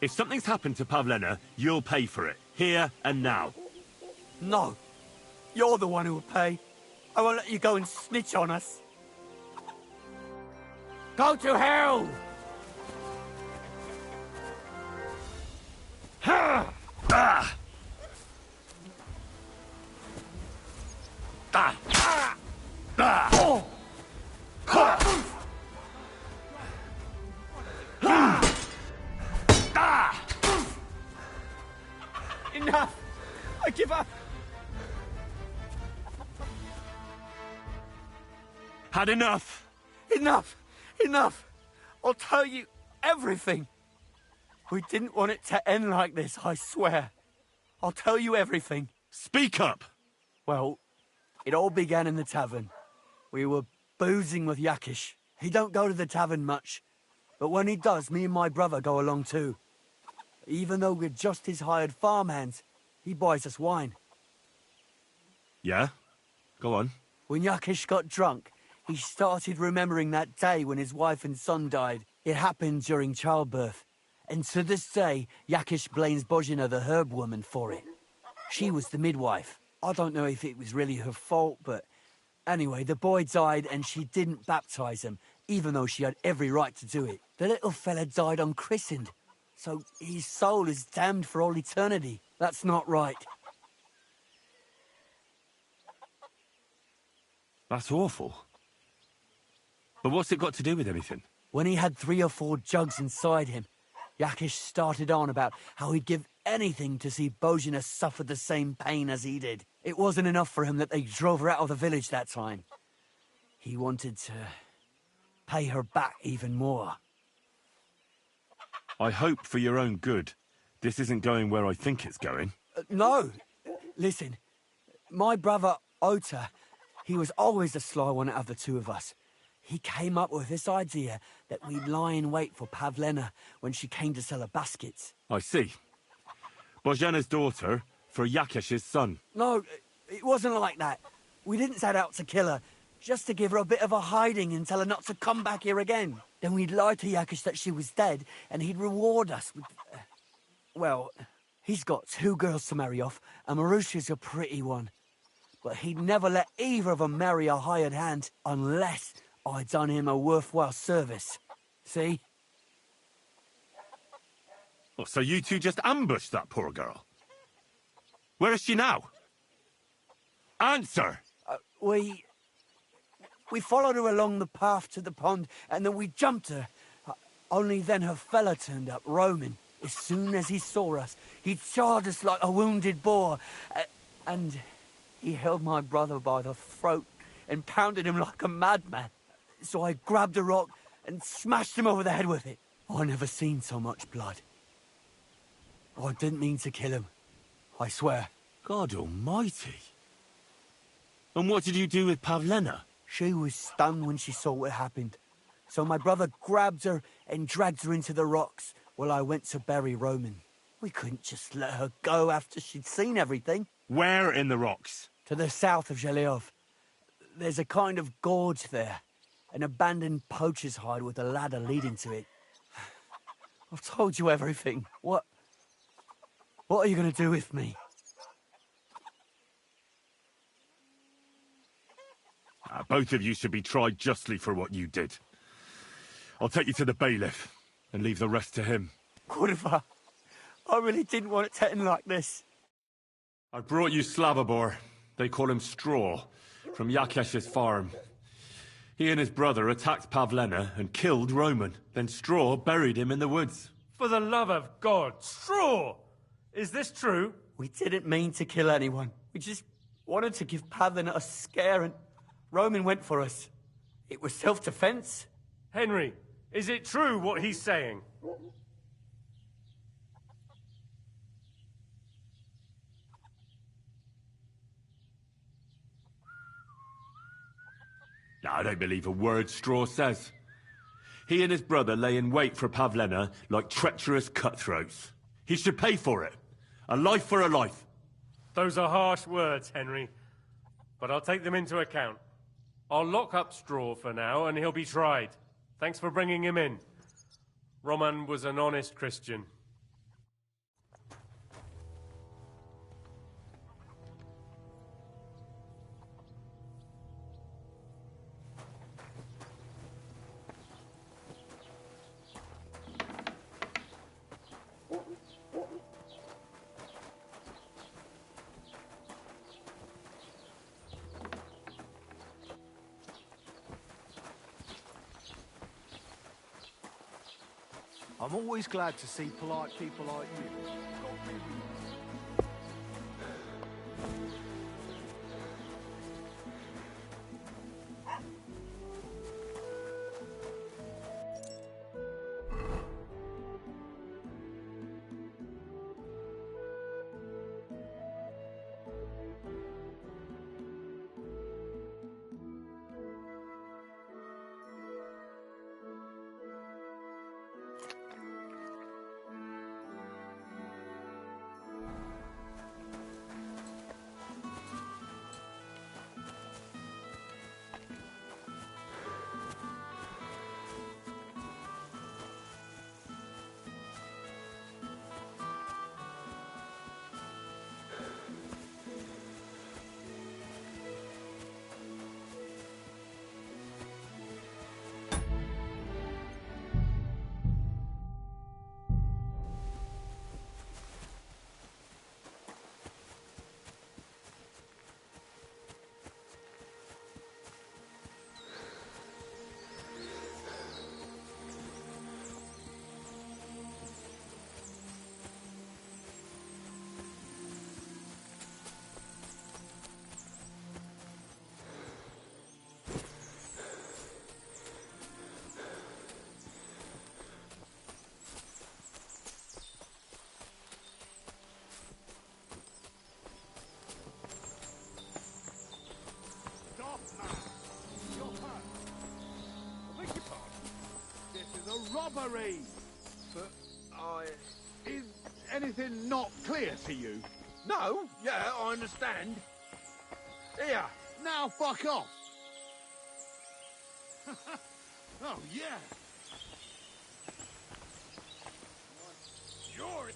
If something's happened to Pavlena, you'll pay for it. Here and now.
No. You're the one who will pay. I won't let you go and snitch on us. Go to hell!
Ha! Ah! Ah! Ah! Ah! Oh! Ha! Ah! Ah!
Enough! I give up!
Had enough!
Enough! Enough! I'll tell you everything. We didn't want it to end like this, I swear. I'll tell you everything.
Speak up!
Well, it all began in the tavern. We were boozing with Yakish. He don't go to the tavern much, but when he does, me and my brother go along too. Even though we're just his hired farmhands, he buys us wine.
Yeah? Go on.
When Yakish got drunk, he started remembering that day when his wife and son died. It happened during childbirth. And to this day, Yakish blames Bozhina, the herb woman, for it. She was the midwife. I don't know if it was really her fault, but anyway, the boy died and she didn't baptize him, even though she had every right to do it. The little fella died unchristened, so his soul is damned for all eternity. That's not right.
That's awful. But what's it got to do with anything?
When he had 3 or 4 jugs inside him, Yakish started on about how he'd give anything to see Bozhina suffer the same pain as he did. It wasn't enough for him that they drove her out of the village that time. He wanted to pay her back even more.
I hope for your own good, this isn't going where I think it's going.
No. Listen, my brother, Ota, he was always the sly one out of the two of us. He came up with this idea that we'd lie in wait for Pavlena when she came to sell her baskets.
I see. Bozhena's daughter for Yakish's son.
No, it wasn't like that. We didn't set out to kill her, just to give her a bit of a hiding and tell her not to come back here again. Then we'd lie to Yakish that she was dead, and he'd reward us with... well, he's got 2 girls to marry off, and Marusha's a pretty one. But he'd never let either of them marry a hired hand unless I'd done him a worthwhile service. See?
Oh, so you two just ambushed that poor girl? Where is she now? Answer!
We followed her along the path to the pond, and then we jumped her. Only then her fella turned up, Roman. As soon as he saw us, he charged us like a wounded boar. And he held my brother by the throat and pounded him like a madman. So I grabbed a rock and smashed him over the head with it. I never seen so much blood. I didn't mean to kill him. I swear.
God almighty. And what did you do with Pavlena?
She was stunned when she saw what happened. So my brother grabbed her and dragged her into the rocks while I went to bury Roman. We couldn't just let her go after she'd seen everything.
Where in the rocks?
To the south of Zhelyov. There's a kind of gorge there. An abandoned poacher's hide with a ladder leading to it. I've told you everything. What are you going to do with me?
Both of you should be tried justly for what you did. I'll take you to the bailiff and leave the rest to him.
Kurva, I really didn't want it to end like this.
I brought you Slavobor. They call him Straw, from Yakesh's farm. He and his brother attacked Pavlena and killed Roman. Then Straw buried him in the woods.
For the love of God, Straw! Is this true?
We didn't mean to kill anyone. We just wanted to give Pavlena a scare, and Roman went for us. It was self-defense.
Henry, is it true what he's saying?
No, I don't believe a word Straw says. He and his brother lay in wait for Pavlena like treacherous cutthroats. He should pay for it. A life for a life.
Those are harsh words, Henry. But I'll take them into account. I'll lock up Straw for now, and he'll be tried. Thanks for bringing him in. Roman was an honest Christian.
I'm always glad to see polite people like you.
Robbery! But is anything not clear to you?
No, yeah, I understand. Here,
Now fuck off! Oh, yeah! Yours!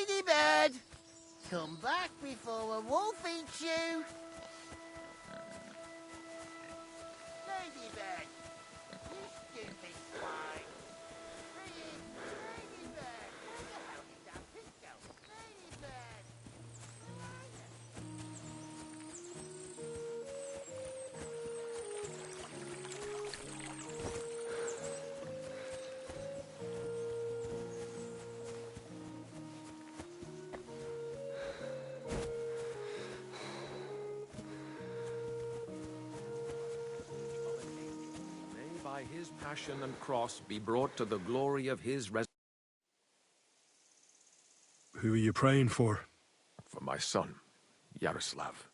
Ladybird! Come back before a wolf eats you! Ladybird! You stupid swine! Ladybird! Where the hell did that pig go? Ladybird!
May by his passion and cross be brought to the glory of his
Who are you praying for?
For my son, Yaroslav.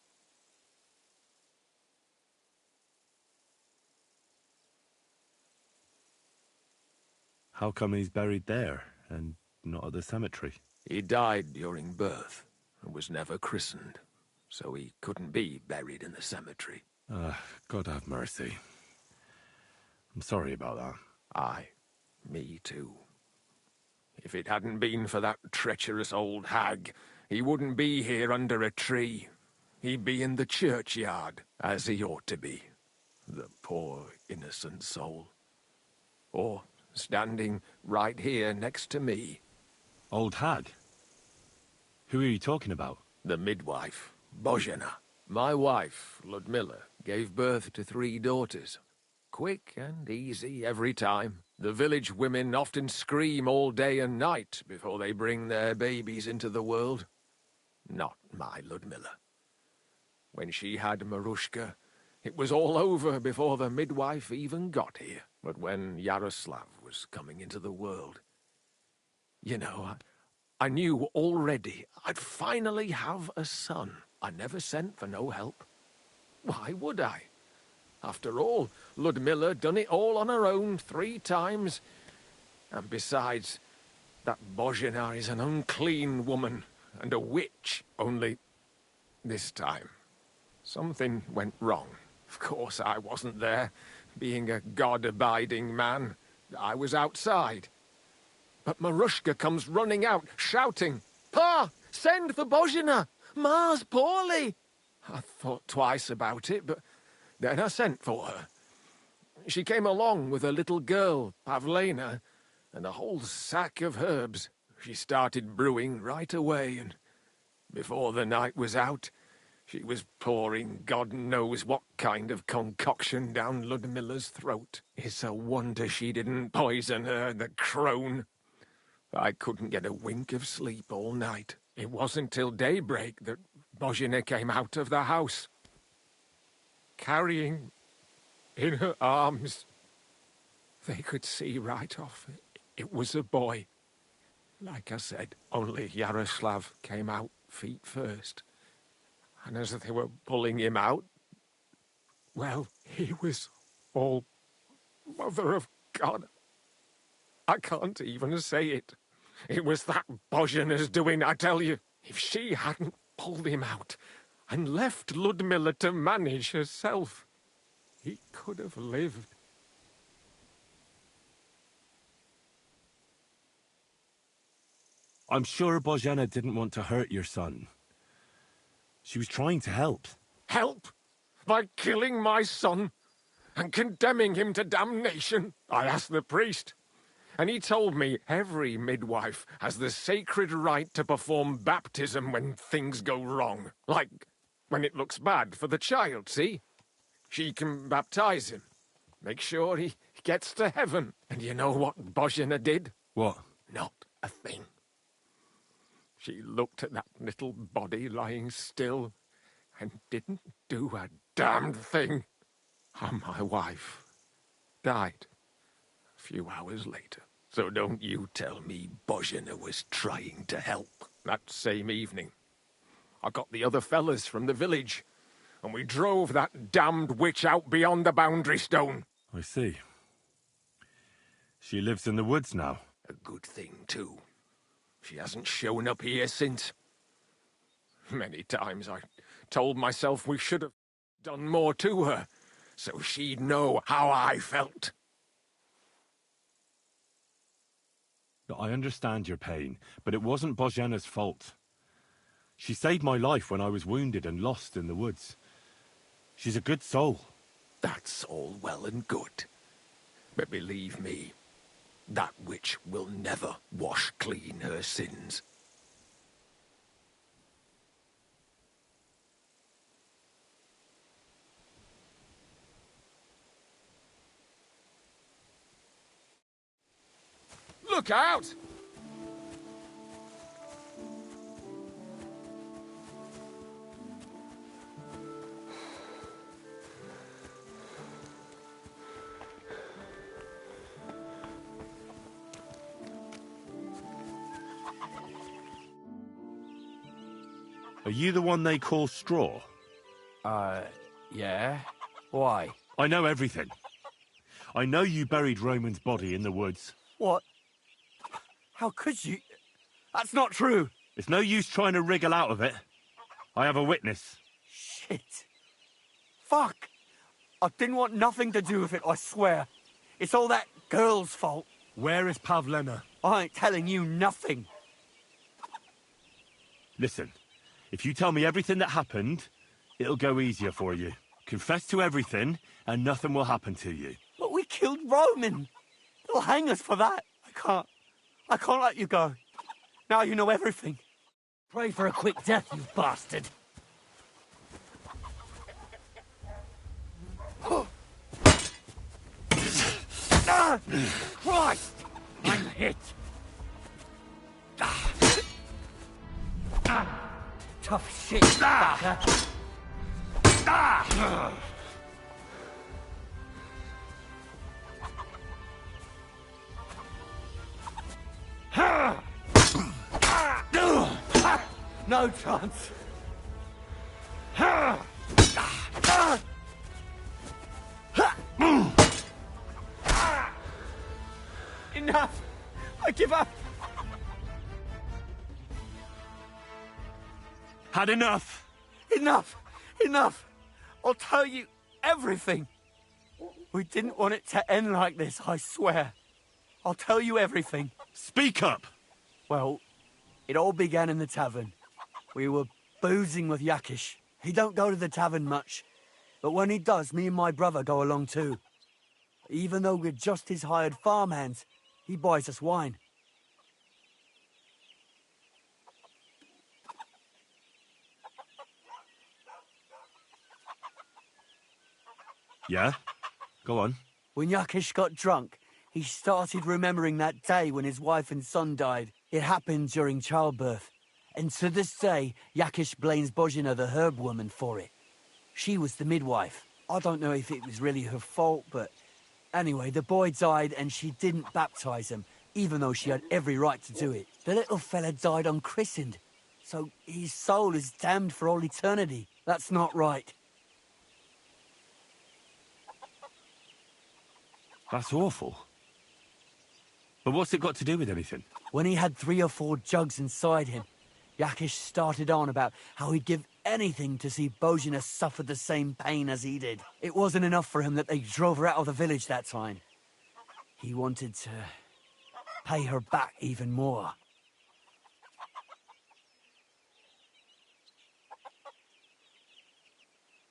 How come he's buried there and not at the cemetery?
He died during birth and was never christened, so he couldn't be buried in the cemetery.
God have mercy. I'm sorry about that.
Aye, me too. If it hadn't been for that treacherous old hag, he wouldn't be here under a tree. He'd be in the churchyard, as he ought to be. The poor, innocent soul. Or standing right here next to me.
Old hag? Who are you talking about?
The midwife, Bozhena. My wife, Ludmilla, gave birth to 3 daughters. Quick and easy every time. The village women often scream all day and night before they bring their babies into the world. Not my Ludmilla. When she had Marushka, it was all over before the midwife even got here. But when Yaroslav was coming into the world, you know, I knew already I'd finally have a son. I never sent for no help. Why would I? After all, Ludmilla done it all on her own 3 times. And besides, that Bozhena is an unclean woman and a witch. Only this time, something went wrong. Of course, I wasn't there. Being a God-abiding man, I was outside. But Marushka comes running out, shouting, "Pa! Send for Bozhena! Ma's poorly!" I thought twice about it, but then I sent for her. She came along with a little girl, Pavlena, and a whole sack of herbs. She started brewing right away, and before the night was out, she was pouring God knows what kind of concoction down Ludmilla's throat. It's a wonder she didn't poison her, the crone. I couldn't get a wink of sleep all night. It wasn't till daybreak that Bozhena came out of the house, carrying in her arms. They could see right off it was a boy. Like I said, only Yaroslav came out feet first. And as they were pulling him out, well, he was all Mother of God. I can't even say it. It was that Bozhena's doing, I tell you. If she hadn't pulled him out and left Ludmilla to manage herself, he could have lived.
I'm sure Bozhena didn't want to hurt your son. She was trying to help.
Help? By killing my son and condemning him to damnation? I asked the priest, and he told me every midwife has the sacred right to perform baptism when things go wrong. Like when it looks bad for the child, see? She can baptize him, make sure he gets to heaven. And you know what Bozhena did?
What?
Not a thing. She looked at that little body lying still and didn't do a damned thing. And my wife died a few hours later. So don't you tell me Bozhena was trying to help. That same evening, I got the other fellas from the village, and we drove that damned witch out beyond the boundary stone.
I see. She lives in the woods now.
A good thing, too. She hasn't shown up here since. Many times I told myself we should have done more to her, so she'd know how I felt.
I understand your pain, but it wasn't Bozhena's fault. She saved my life when I was wounded and lost in the woods. She's a good soul.
That's all well and good. But believe me, that witch will never wash clean her sins. Look out!
Are you the one they call Straw?
Yeah? Why?
I know everything. I know you buried Roman's body in the woods.
What? How could you? That's not true.
It's no use trying to wriggle out of it. I have a witness.
Shit. Fuck. I didn't want nothing to do with it, I swear. It's all that girl's fault.
Where is Pavlena?
I ain't telling you nothing.
Listen, if you tell me everything that happened, it'll go easier for you. Confess to everything, and nothing will happen to you.
But we killed Roman. They'll hang us for that. I can't let you go. Now you know everything.
Pray for a quick death, you bastard. Christ! I'm hit. Tough shit, fucker. No chance.
Enough! I give up!
Had enough!
Enough! Enough! I'll tell you everything! We didn't want it to end like this, I swear. I'll tell you everything.
Speak up!
Well, it all began in the tavern. We were boozing with Yakish. He don't go to the tavern much, but when he does, me and my brother go along too. Even though we're just his hired farmhands, he buys us wine.
Yeah? Go on.
When Yakish got drunk, he started remembering that day when his wife and son died. It happened during childbirth. And to this day, Yakish blames Bozhena, the herb woman, for it. She was the midwife. I don't know if it was really her fault, but anyway, the boy died and she didn't baptize him, even though she had every right to do it. The little fella died unchristened, so his soul is damned for all eternity. That's not right.
That's awful. But what's it got to do with anything?
When he had 3 or 4 jugs inside him, Yakish started on about how he'd give anything to see Bozhena suffer the same pain as he did. It wasn't enough for him that they drove her out of the village that time. He wanted to pay her back even more.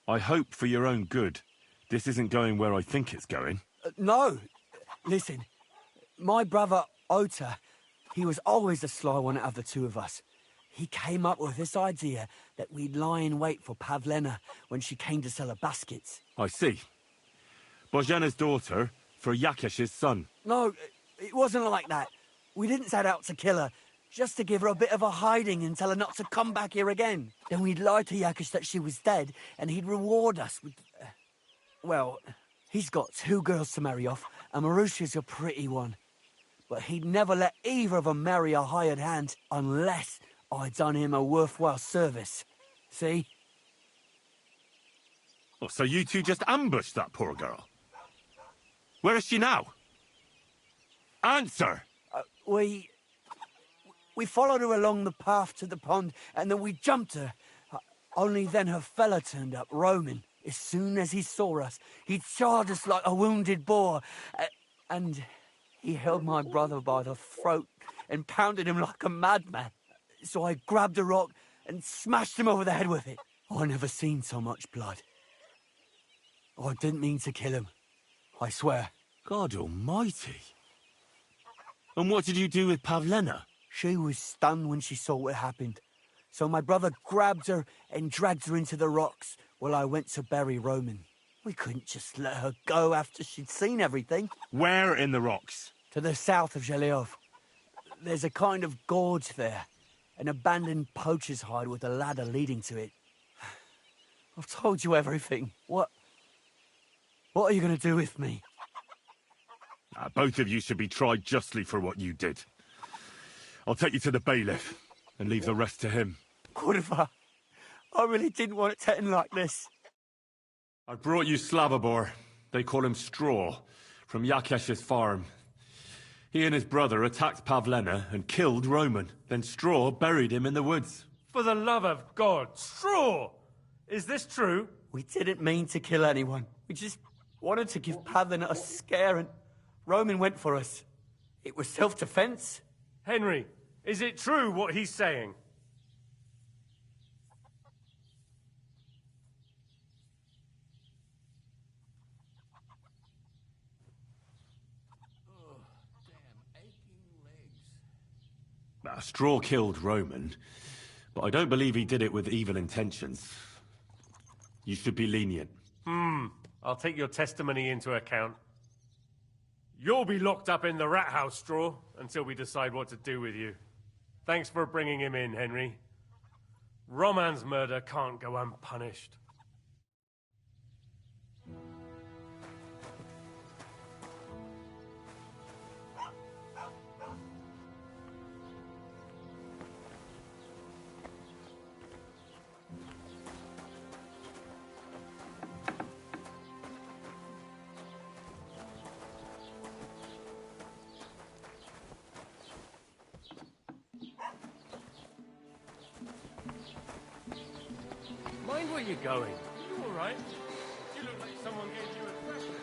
I hope for your own good, this isn't going where I think it's going.
No. Listen, my brother, Ota, he was always the sly one out of the two of us. He came up with this idea that we'd lie in wait for Pavlena when she came to sell her baskets.
I see. Bozhena's daughter for Yakish's son.
No, it wasn't like that. We didn't set out to kill her, just to give her a bit of a hiding and tell her not to come back here again. Then we'd lie to Yakish that she was dead, and he'd reward us with... well, he's got 2 girls to marry off, and Marusha's a pretty one. But he'd never let either of them marry a hired hand unless I'd done him a worthwhile service. See?
Oh, so you two just ambushed that poor girl? Where is she now? Answer!
We followed her along the path to the pond, and then we jumped her. Only then her fella turned up, Roman. As soon as he saw us, he charged us like a wounded boar. And He held my brother by the throat and pounded him like a madman. So I grabbed a rock and smashed him over the head with it. I never seen so much blood. I didn't mean to kill him. I swear.
God almighty. And what did you do with Pavlena?
She was stunned when she saw what happened. So my brother grabbed her and dragged her into the rocks while I went to bury Roman. We couldn't just let her go after she'd seen everything.
Where in the rocks?
To the south of Zhelyov. There's a kind of gorge there. An abandoned poacher's hide with a ladder leading to it. I've told you everything. What are you going to do with me?
Both of you should be tried justly for what you did. I'll take you to the bailiff and leave the rest to him.
Kurva, I really didn't want it to end like this.
I brought you Slavobor. They call him Straw, from Yakesh's farm. He and his brother attacked Pavlena and killed Roman. Then Straw buried him in the woods.
For the love of God, Straw! Is this true?
We didn't mean to kill anyone. We just wanted to give Pavlena a scare and Roman went for us. It was self-defense.
Henry, is it true what he's saying?
Straw killed Roman, but I don't believe he did it with evil intentions. You should be lenient.
I'll take your testimony into account. You'll be locked up in the rat house, Straw, until we decide what to do with you. Thanks for bringing him in, Henry. Roman's murder can't go unpunished. Mind where you're going. You all right? You look like someone gave you a thrashing.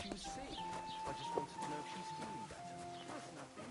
She was sick. I just wanted to know if she's feeling better. That's nothing.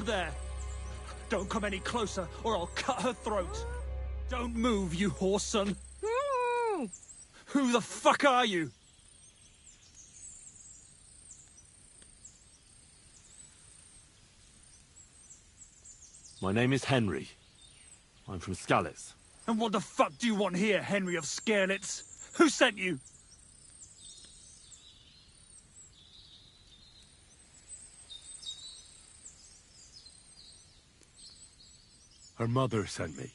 there! Don't come any closer, or I'll cut her throat. Don't move, you whoreson. Who the fuck are you?
My name is Henry. I'm from Skalitz.
And what the fuck do you want here, Henry of Skalitz? Who sent you?
Her mother sent me.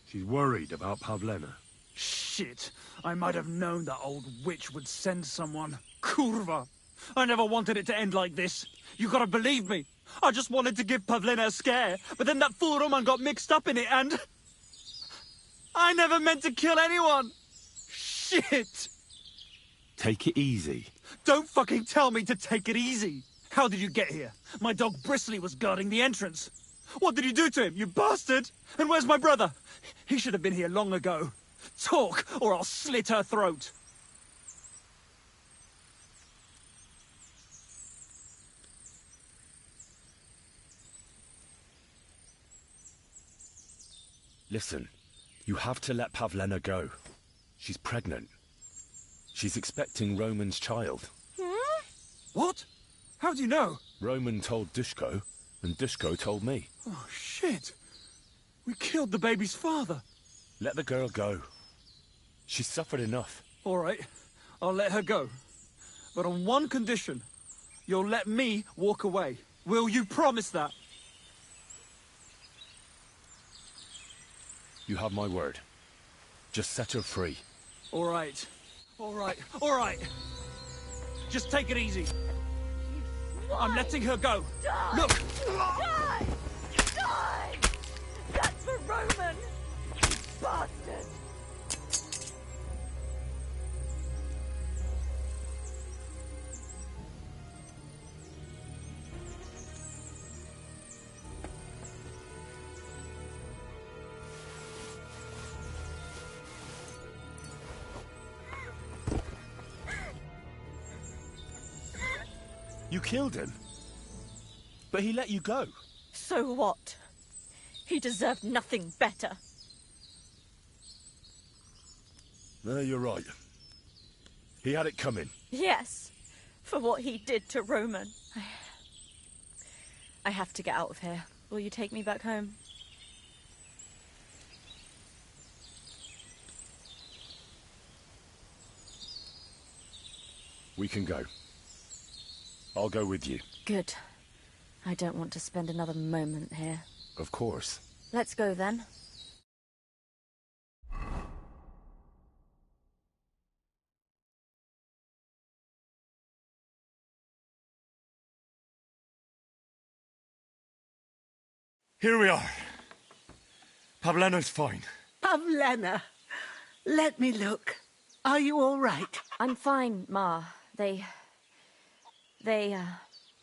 She's worried about Pavlena.
Shit. I might have known that old witch would send someone. Kurva. I never wanted it to end like this. You gotta believe me. I just wanted to give Pavlena a scare, but then that fool Roman got mixed up in it and... I never meant to kill anyone! Shit!
Take it easy.
Don't fucking tell me to take it easy! How did you get here? My dog Bristly was guarding the entrance. What did you do to him, you bastard? And where's my brother? He should have been here long ago. Talk, or I'll slit her throat.
Listen, you have to let Pavlena go. She's pregnant. She's expecting Roman's child.
What? How do you know?
Roman told Dushko, and Dushko told me.
Oh, shit. We killed the baby's father.
Let the girl go. She's suffered enough.
All right, I'll let her go. But on one condition. You'll let me walk away. Will you promise that?
You have my word. Just set her free.
All right. All right. All right. Just take it easy. I'm letting her go.
Die!
Look!
Die! Die! That's for Roman! You bastard!
You killed him. But he let you go.
So what? He deserved nothing better.
No, you're right. He had it coming.
Yes, for what he did to Roman. I have to get out of here. Will you take me back home?
We can go. I'll go with you.
Good. I don't want to spend another moment here.
Of course.
Let's go then.
Here we are. Pavlena's fine.
Pavlena, let me look. Are you all right?
I'm fine, Ma. They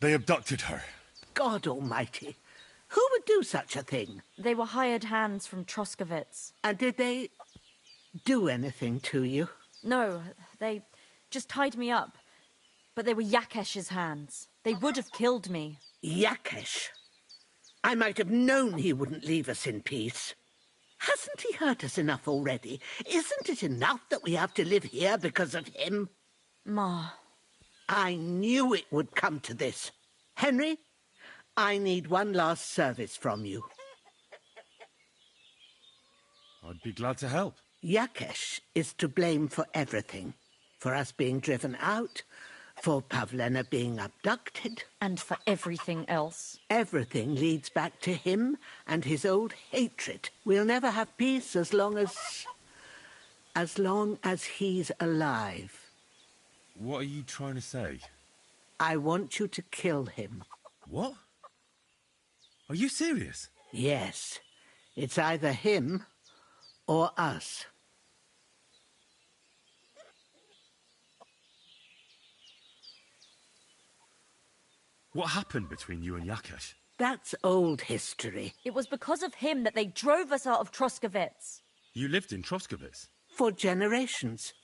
abducted her.
God almighty. Who would do such a thing?
They were hired hands from Troskovitz.
And did they do anything to you?
No, they just tied me up. But they were Yakesh's hands. They would have killed me.
Yakesh? I might have known he wouldn't leave us in peace. Hasn't he hurt us enough already? Isn't it enough that we have to live here because of him?
Ma.
I knew it would come to this. Henry, I need one last service from you.
I'd be glad to help.
Yakesh is to blame for everything. For us being driven out, for Pavlena being abducted.
And for everything else.
Everything leads back to him and his old hatred. We'll never have peace as long as he's alive.
What are you trying to say?
I want you to kill him.
What? Are you serious?
Yes. It's either him or us.
What happened between you and Yakesh?
That's old history.
It was because of him that they drove us out of Troskovitz.
You lived in Troskovitz?
For generations.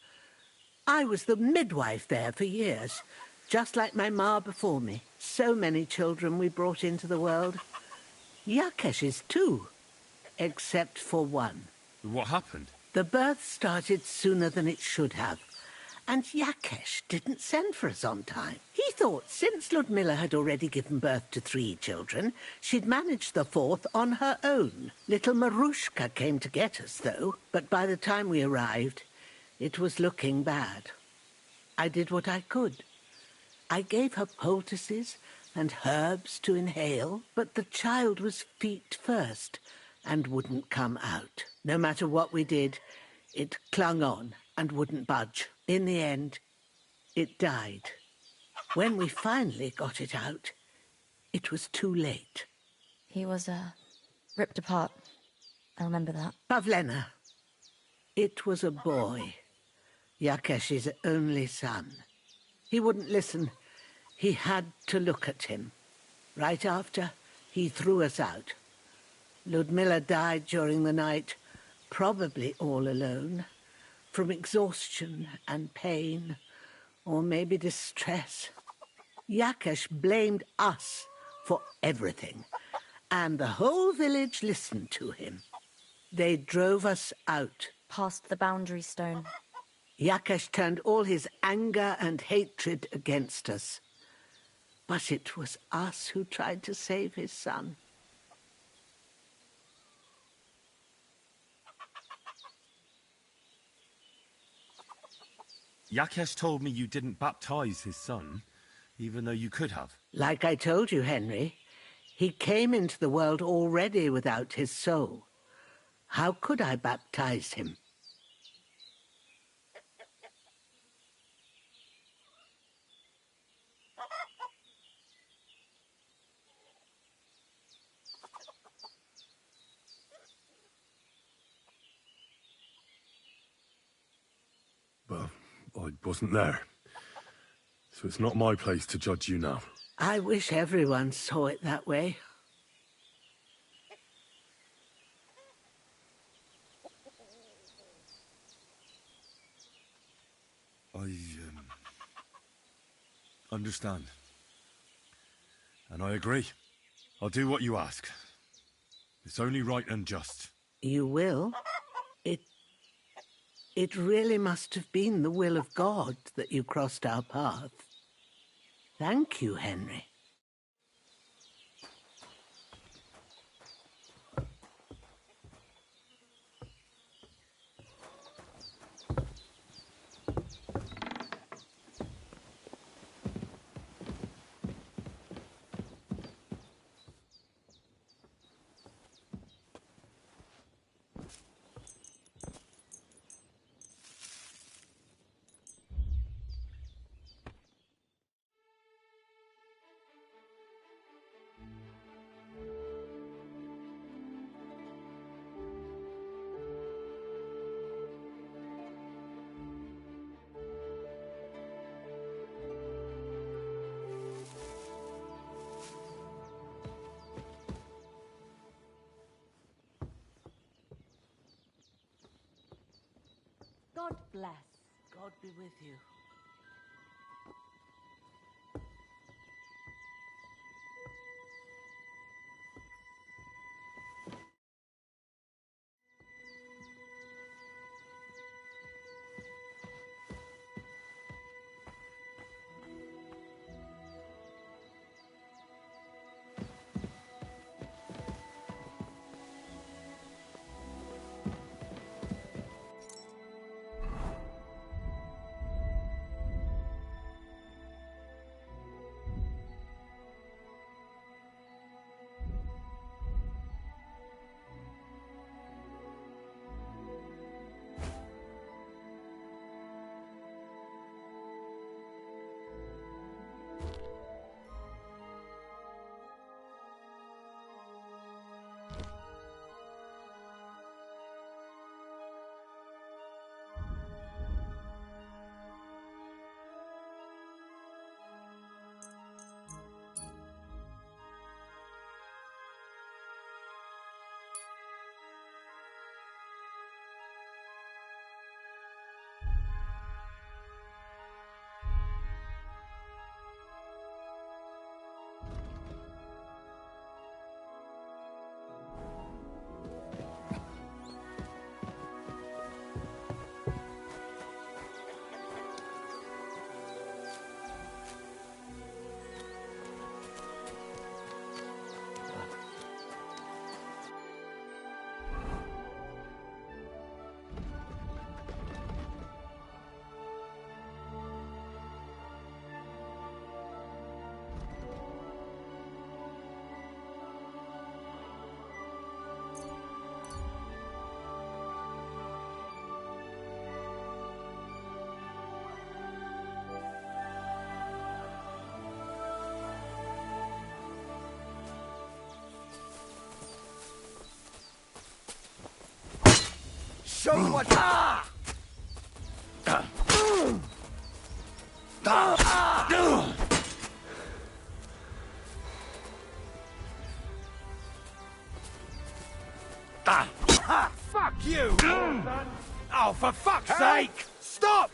I was the midwife there for years. just like my ma before me. So many children we brought into the world. Yakesh's too, except for one.
What happened?
The birth started sooner than it should have, and Yakesh didn't send for us on time. He thought since Ludmilla had already given birth to 3 children, she'd managed the 4th on her own. Little Marushka came to get us, though, but by the time we arrived, it was looking bad. I did what I could. I gave her poultices and herbs to inhale, but the child was feet first and wouldn't come out. No matter what we did, it clung on and wouldn't budge. In the end, it died. When we finally got it out, it was too late.
He was, ripped apart. I remember that.
Pavlena. It was a boy. Yakesh's only son. He wouldn't listen. He had to look at him. Right after, he threw us out. Ludmilla died during the night, probably all alone, from exhaustion and pain, or maybe distress. Yakesh blamed us for everything, and the whole village listened to him. They drove us out.
Past the boundary stone.
Yakesh turned all his anger and hatred against us. But it was us who tried to save his son.
Yakesh told me you didn't baptize his son, even though you could have.
Like I told you, Henry, he came into the world already without his soul. How could I baptize him?
Well, I wasn't there. So it's not my place to judge you now.
I wish everyone saw it that way.
I understand. And I agree. I'll do what you ask. It's only right and just.
You will? It really must have been the will of God that you crossed our path. Thank you, Henry.
God bless.
God be with you.
show you what...
Fuck you! Oh, for fuck's sake! Stop!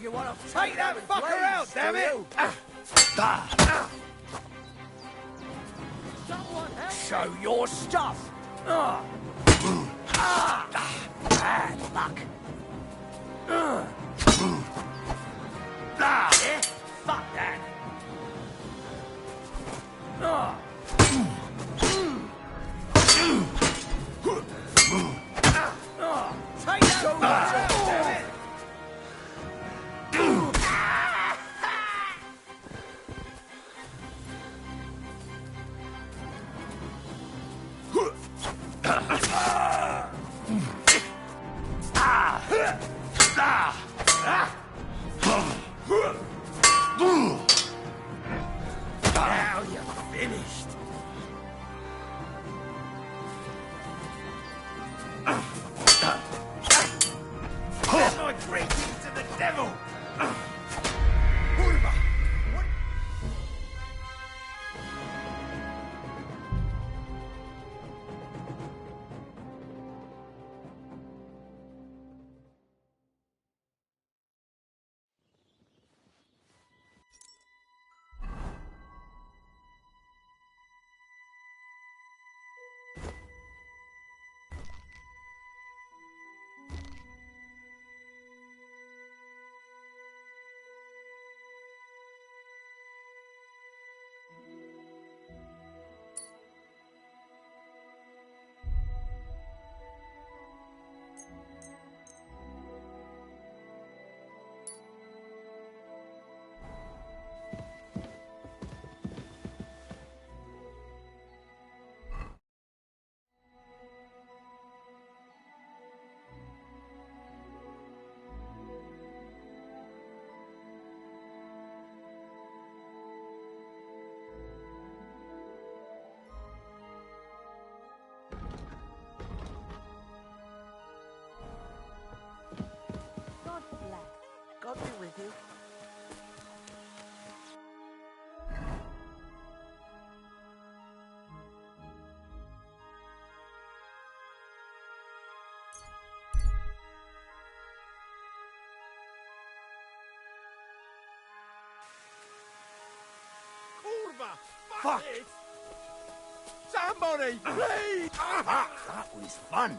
You want to
Take that fucker out, damn it!
show your stuff? Bad luck. Yeah, fuck that. Take that damn it!
Now you're finished. Send my greetings to the devil! Kurva! What?
God bless. God be with you.
Kurva! Fuck! It. Somebody, please!
That was fun.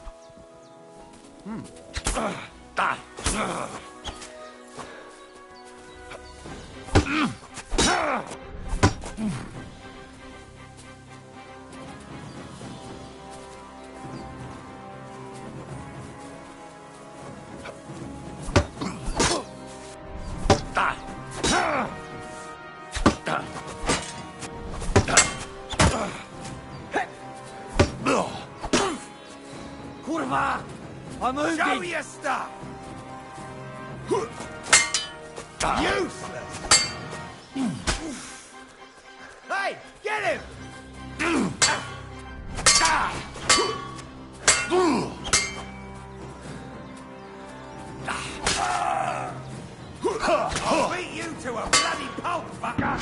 Kurva! I'm wounded!
Show your stuff! Useless! Hey, get him! I'll beat you to a bloody pulp, fucker!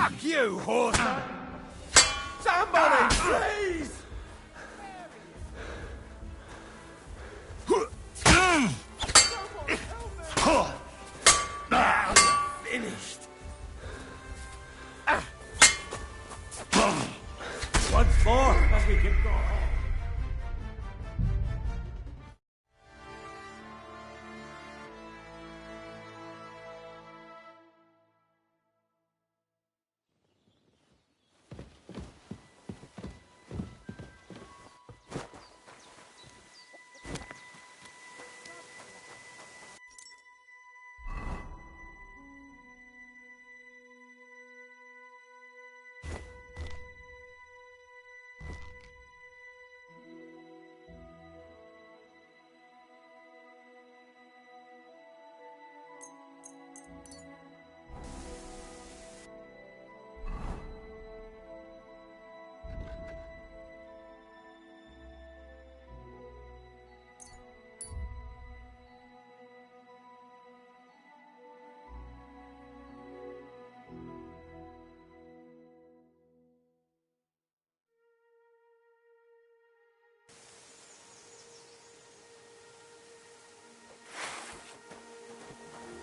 Fuck you, horseman! Somebody, please! Now you're finished. Once more, and we can go home.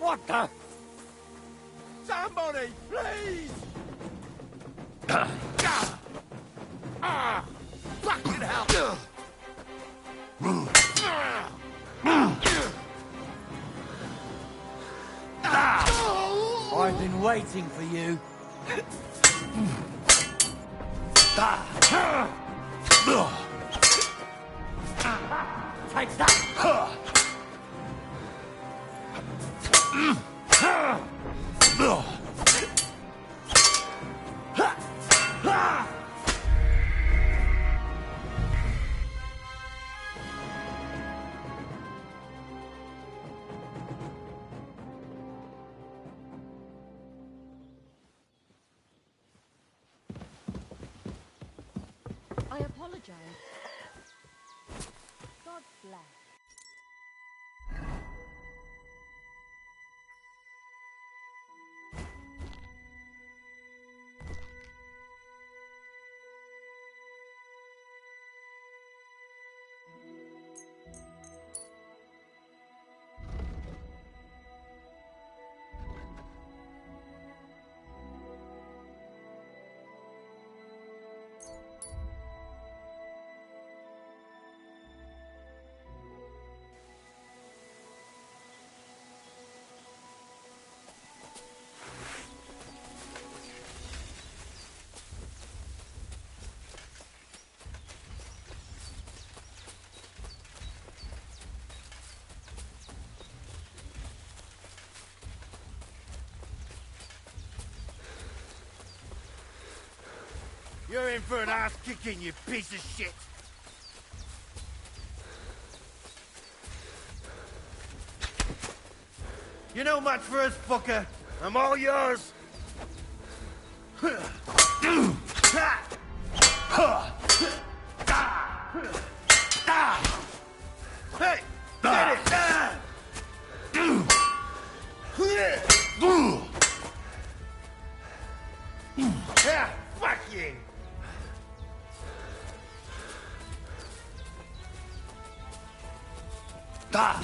What the? Somebody, please! Fucking hell!
I've been waiting for you.
Take that!
I apologize. God bless.
You're in for an ass kicking, you piece of shit! You're no match for us, fucker! I'm all yours! Hey! Get it! Yeah, fuck you!
God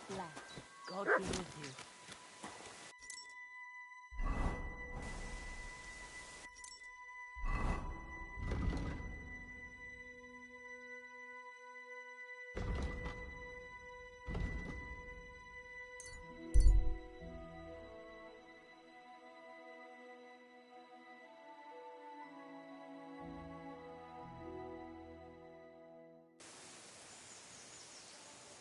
bless.
God be with you.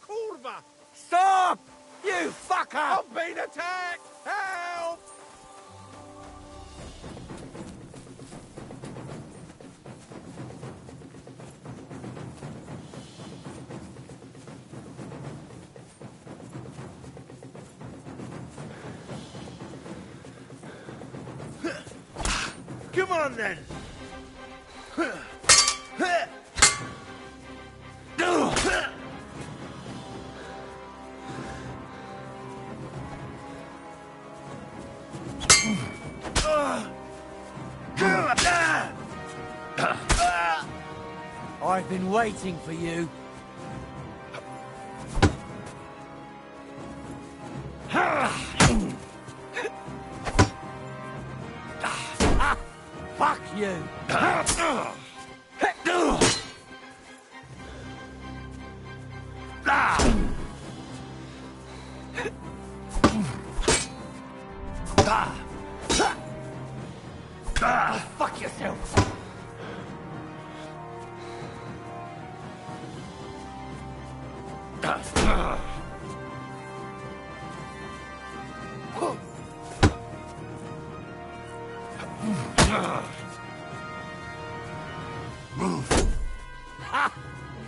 Kurva!
Stop! You fucker! I'm being attacked! Help!
Come on, then.
I've been waiting for you. Fuck you! Go fuck yourself!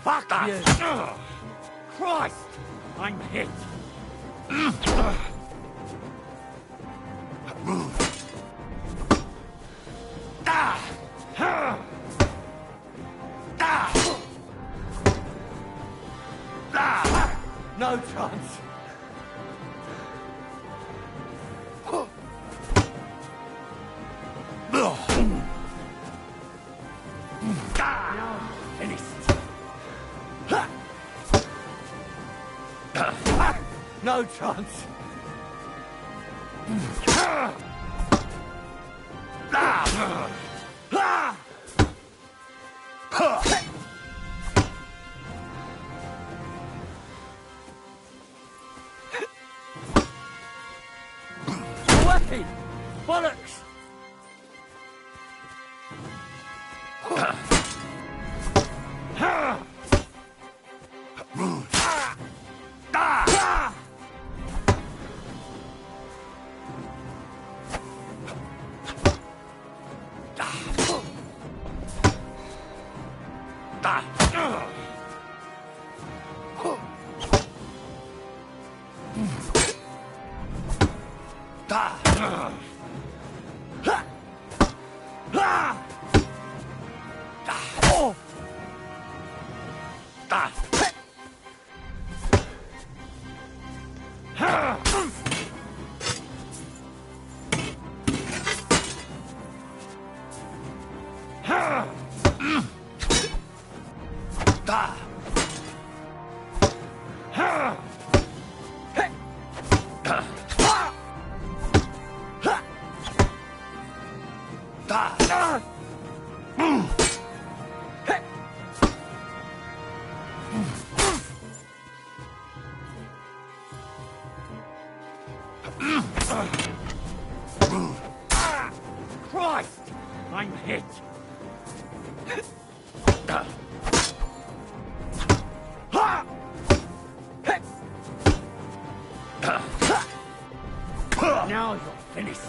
Fuck you! Christ! I'm hit! No chance! Now finished. No chance. Away! Bollocks! Christ! I'm hit! Now you're finished.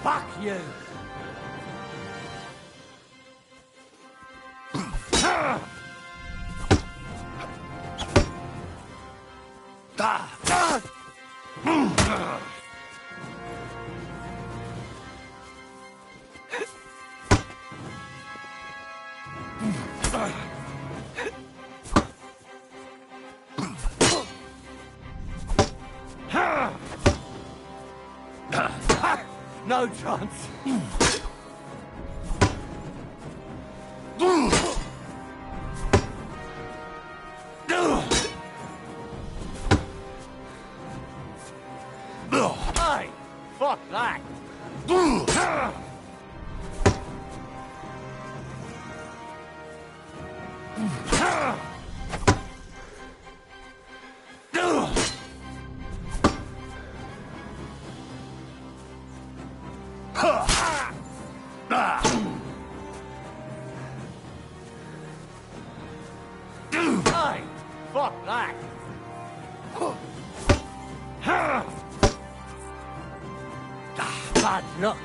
Fuck you! No chance. Hey, fuck that. Hey, fuck that.
bad luck.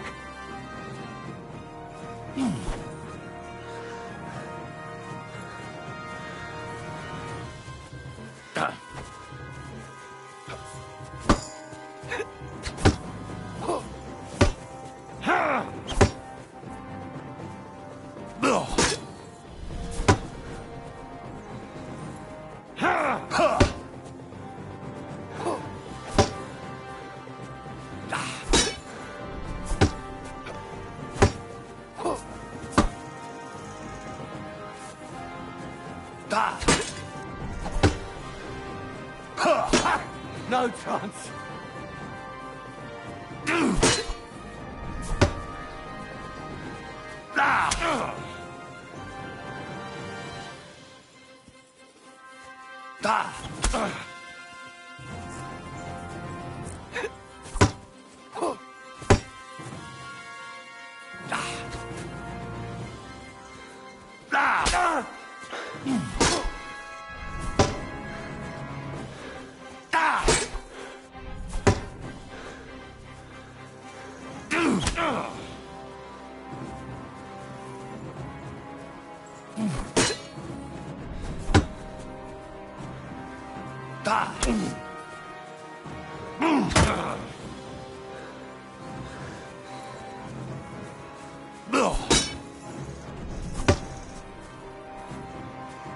No chance.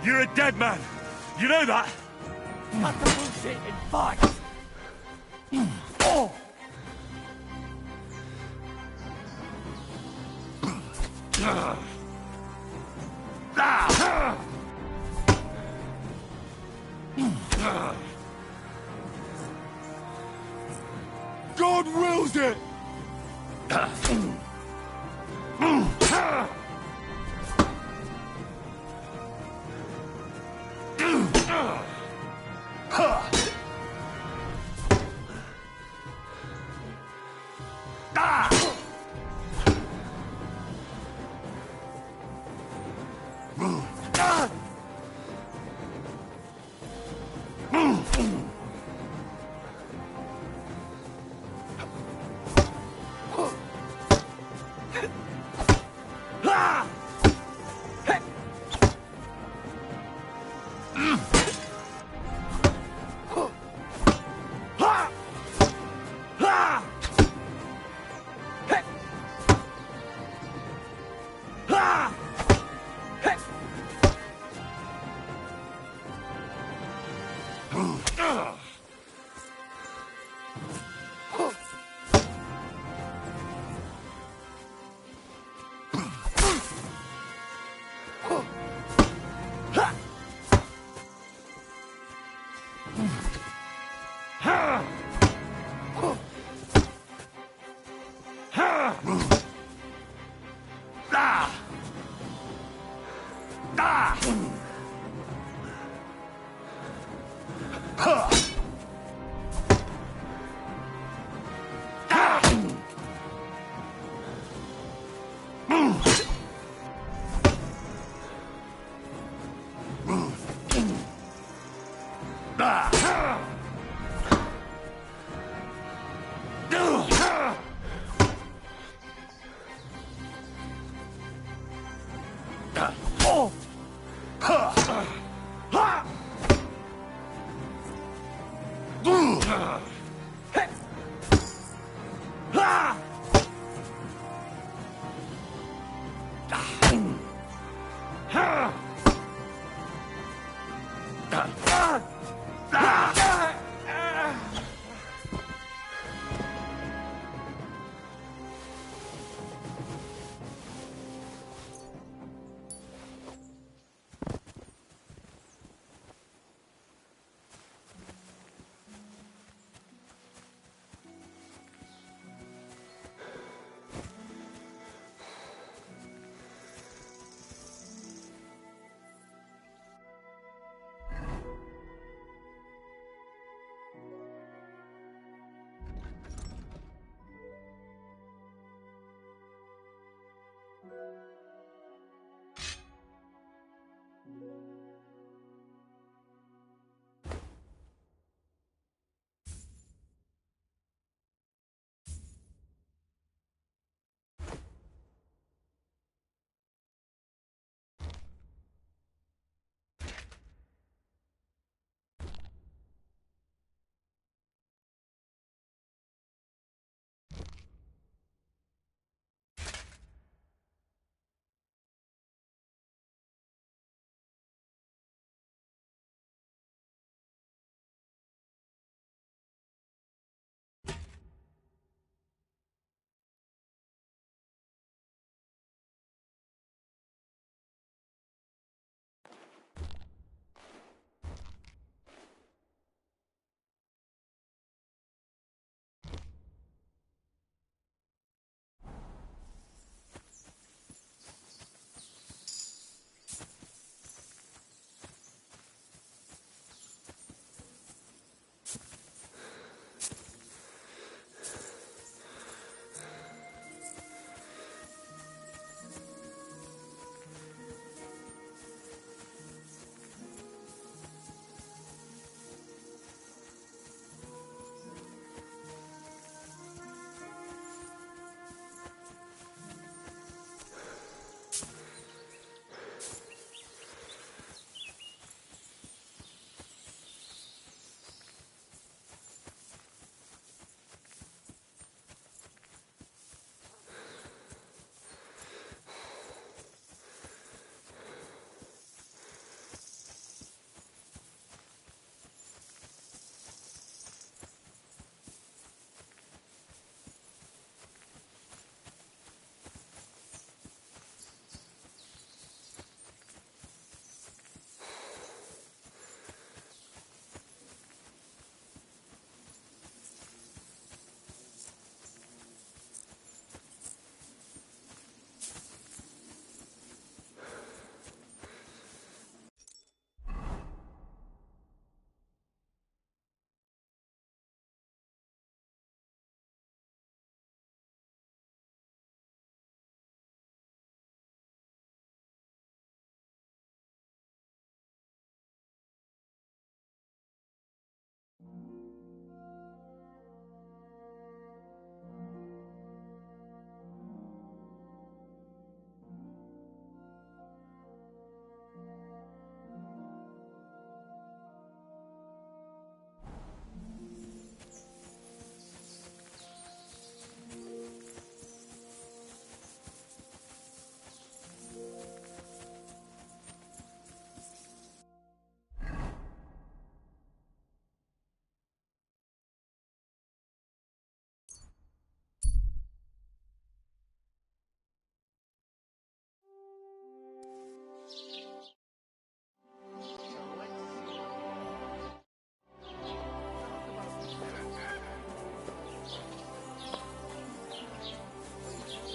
You're a dead man. You know that?
Cut the bullshit and fight. Oh.
God wills it!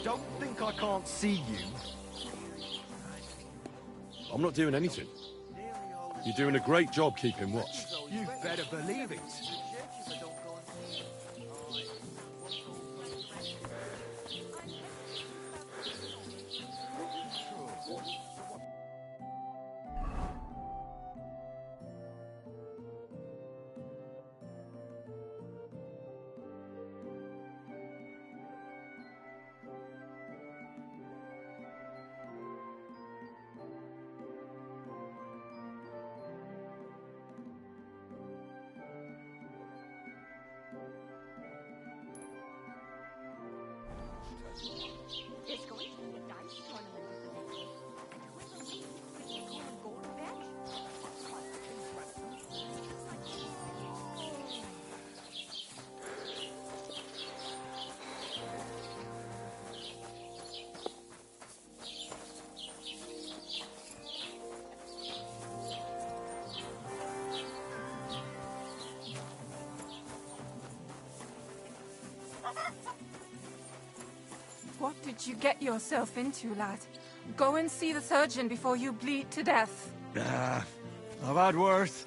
Don't think I can't see you.
I'm not doing anything. You're doing a great job keeping watch.
You better believe it.
There's going to be a dice tournament with the ladies. And whoever wins gets to go and go to bed.
What did you get yourself into, lad? Go and see the surgeon before you bleed to death.
I've had worse.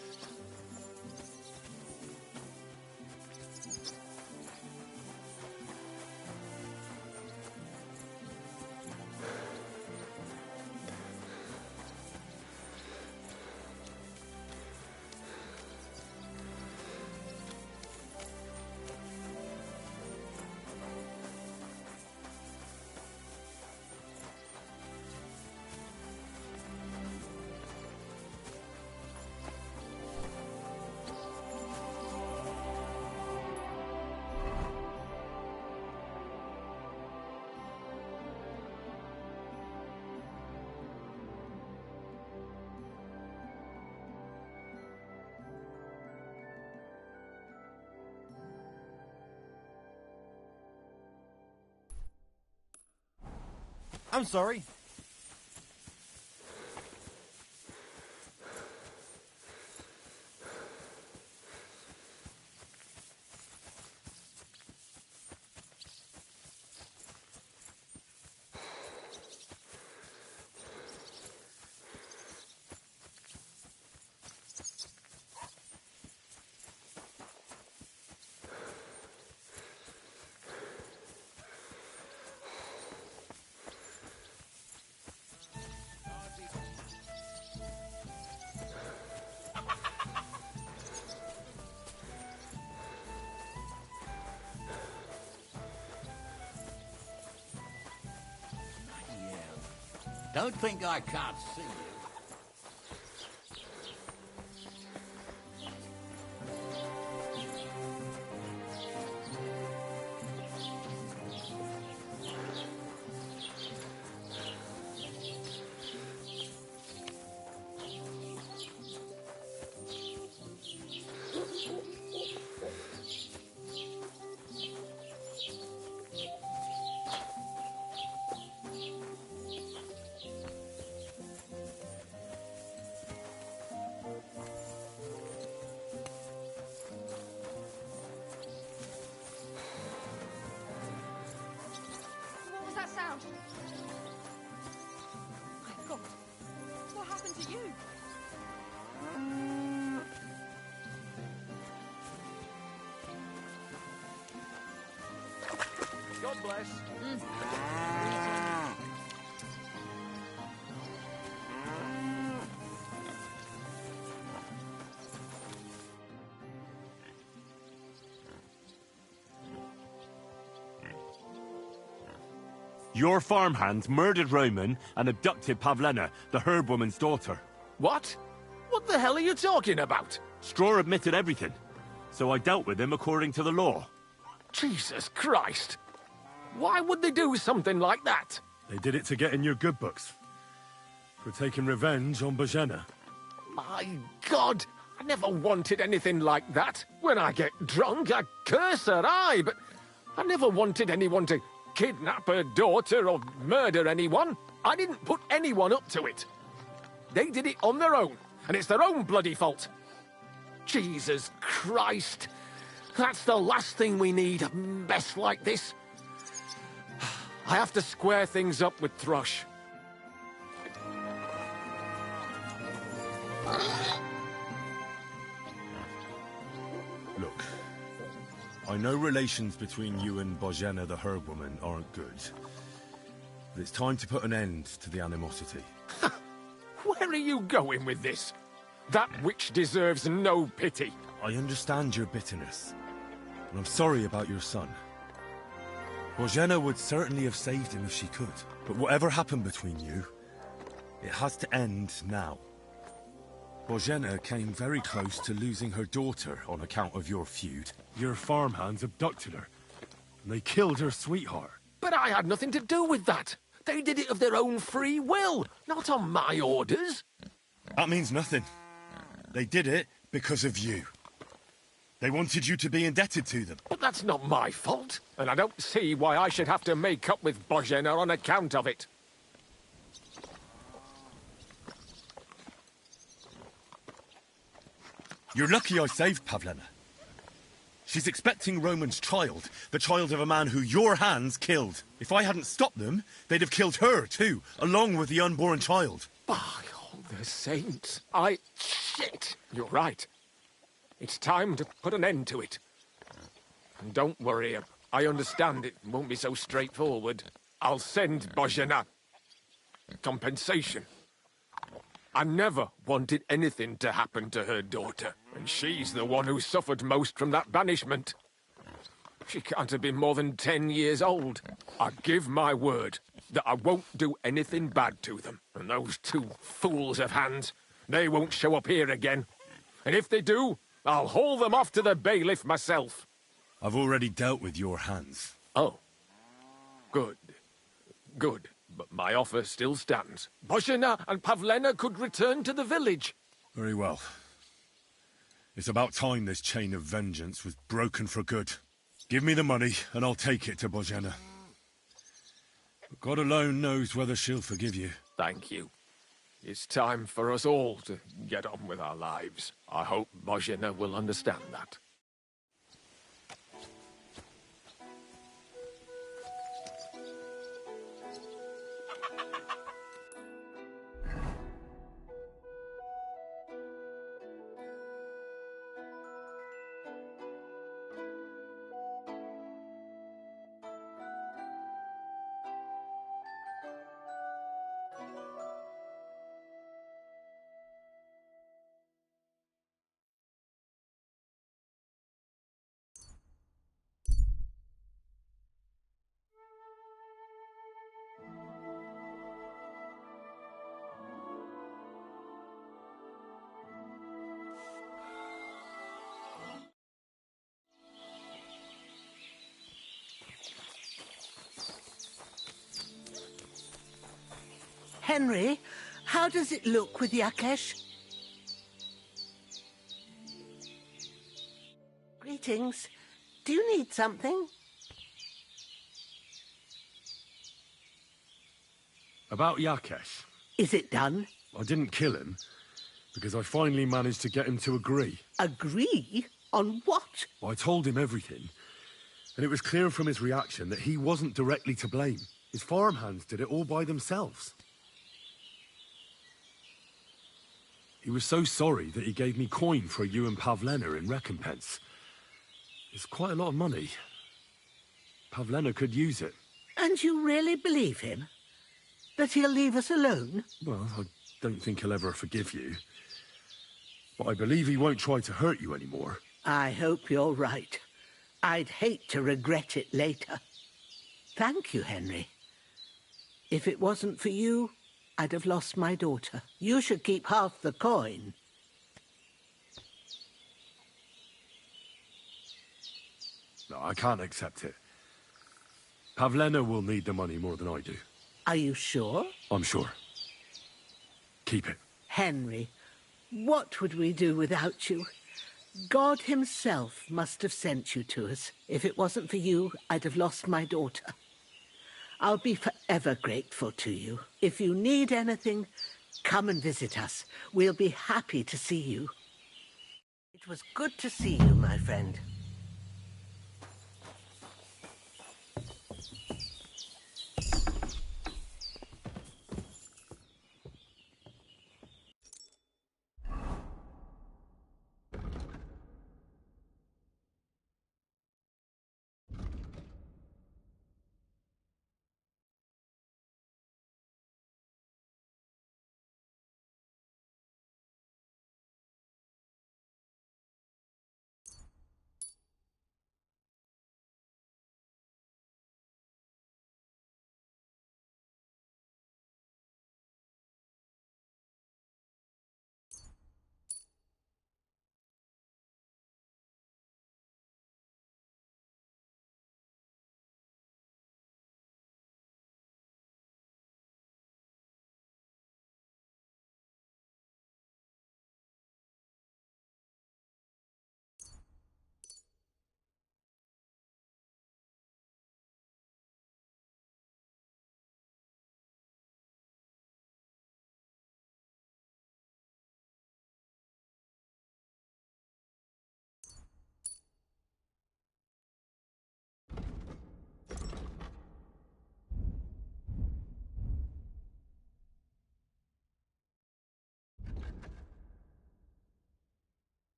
I'm sorry.
Don't think I can't see you.
What was that sound? My God, what happened to you?
God bless.
Your farmhands murdered Roman and abducted Pavlena, the herb woman's daughter.
What? What the hell are you talking about?
Straw admitted everything, so I dealt with him according to the law.
Jesus Christ! Why would they do something like that?
They did it to get in your good books. For taking revenge on Bozhena.
My God! I never wanted anything like that. When I get drunk, I curse her, aye, but I never wanted anyone to kidnap her daughter or murder anyone. I didn't put anyone up to it. They did it on their own, and it's their own bloody fault. Jesus Christ! That's the last thing we need, a mess like this. I have to square things up with Thrush.
Look, I know relations between you and Bozhena the herb woman aren't good. But it's time to put an end to the animosity.
Where are you going with this? That witch deserves no pity.
I understand your bitterness, and I'm sorry about your son. Bozhena would certainly have saved him if she could, but whatever happened between you, it has to end now. Bozhena came very close to losing her daughter on account of your feud.
Your farmhands abducted her, and they killed her sweetheart.
But I had nothing to do with that. They did it of their own free will, not on my orders.
That means nothing. They did it because of you. They wanted you to be indebted to them.
But that's not my fault, and I don't see why I should have to make up with Bozhena on account of it.
You're lucky I saved Pavlena. She's expecting Roman's child, the child of a man who your hands killed. If I hadn't stopped them, they'd have killed her too, along with the unborn child.
By all the saints, Shit! You're right. It's time to put an end to it. And don't worry, I understand it won't be so straightforward. I'll send Bozhena compensation. I never wanted anything to happen to her daughter, and she's the one who suffered most from that banishment. She can't have been more than 10 years old. I give my word that I won't do anything bad to them. And those two fools of hands, they won't show up here again. And if they do, I'll haul them off to the bailiff myself.
I've already dealt with your hands.
Oh. Good. Good. But my offer still stands. Bozhena and Pavlena could return to the village.
Very well. It's about time this chain of vengeance was broken for good. Give me the money, and I'll take it to Bozhena. But God alone knows whether she'll forgive you.
Thank you. It's time for us all to get on with our lives. I hope Bozhena will understand that.
Henry, how does it look with Yakesh? Greetings. Do you need something?
About Yakesh.
Is it done?
I didn't kill him, because I finally managed to get him to agree.
Agree? On what?
I told him everything, and it was clear from his reaction that he wasn't directly to blame. His farmhands did it all by themselves. He was so sorry that he gave me coin for you and Pavlena in recompense. It's quite a lot of money. Pavlena could use it.
And you really believe him? That he'll leave us alone?
Well, I don't think he'll ever forgive you. But I believe he won't try to hurt you anymore.
I hope you're right. I'd hate to regret it later. Thank you, Henry. If it wasn't for you, I'd have lost my daughter. You should keep half the coin.
No, I can't accept it. Pavlena will need the money more than I do.
Are you sure?
I'm sure. Keep it.
Henry, what would we do without you? God himself must have sent you to us. If it wasn't for you, I'd have lost my daughter. I'll be forever grateful to you. If you need anything, come and visit us. We'll be happy to see you. It was good to see you, my friend.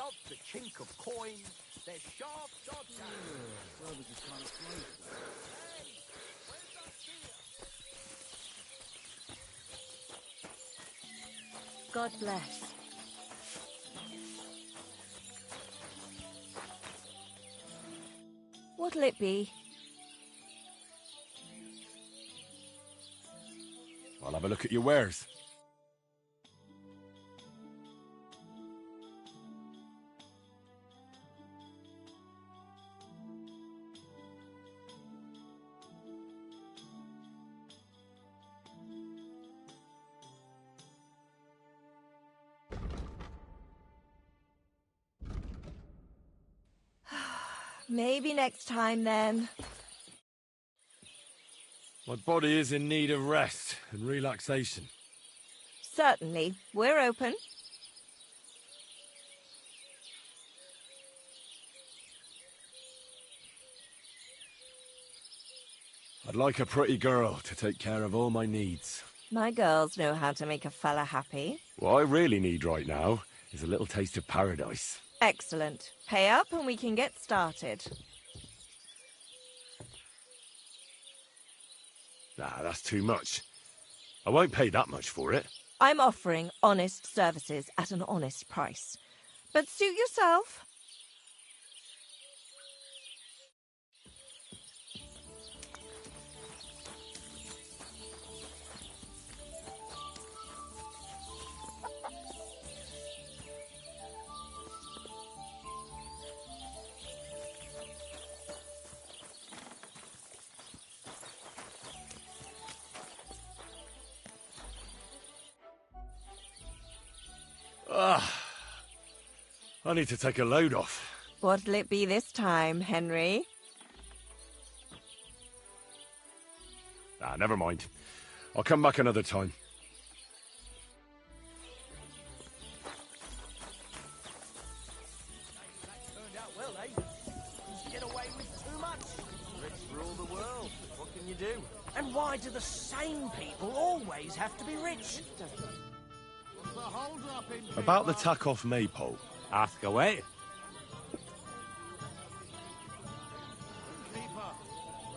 not the chink of coins, their sharp shots.
God bless. What'll it be?
I'll have a look at your wares.
Maybe next time, then.
My body is in need of rest and relaxation.
Certainly. We're open.
I'd like a pretty girl to take care of all my needs.
My girls know how to make a fella happy.
What I really need right now is a little taste of paradise.
Excellent. Pay up and we can get started.
Nah, that's too much. I won't pay that much for it.
I'm offering honest services at an honest price. But suit yourself.
I need to take a load off.
What'll it be this time, Henry?
Ah, never mind. I'll come back another time.
Turned out well, eh? You get away with too much. Rich rule the world. What can you do? And why do the same people always have to be rich?
About the tack off Maypole.
Ask away.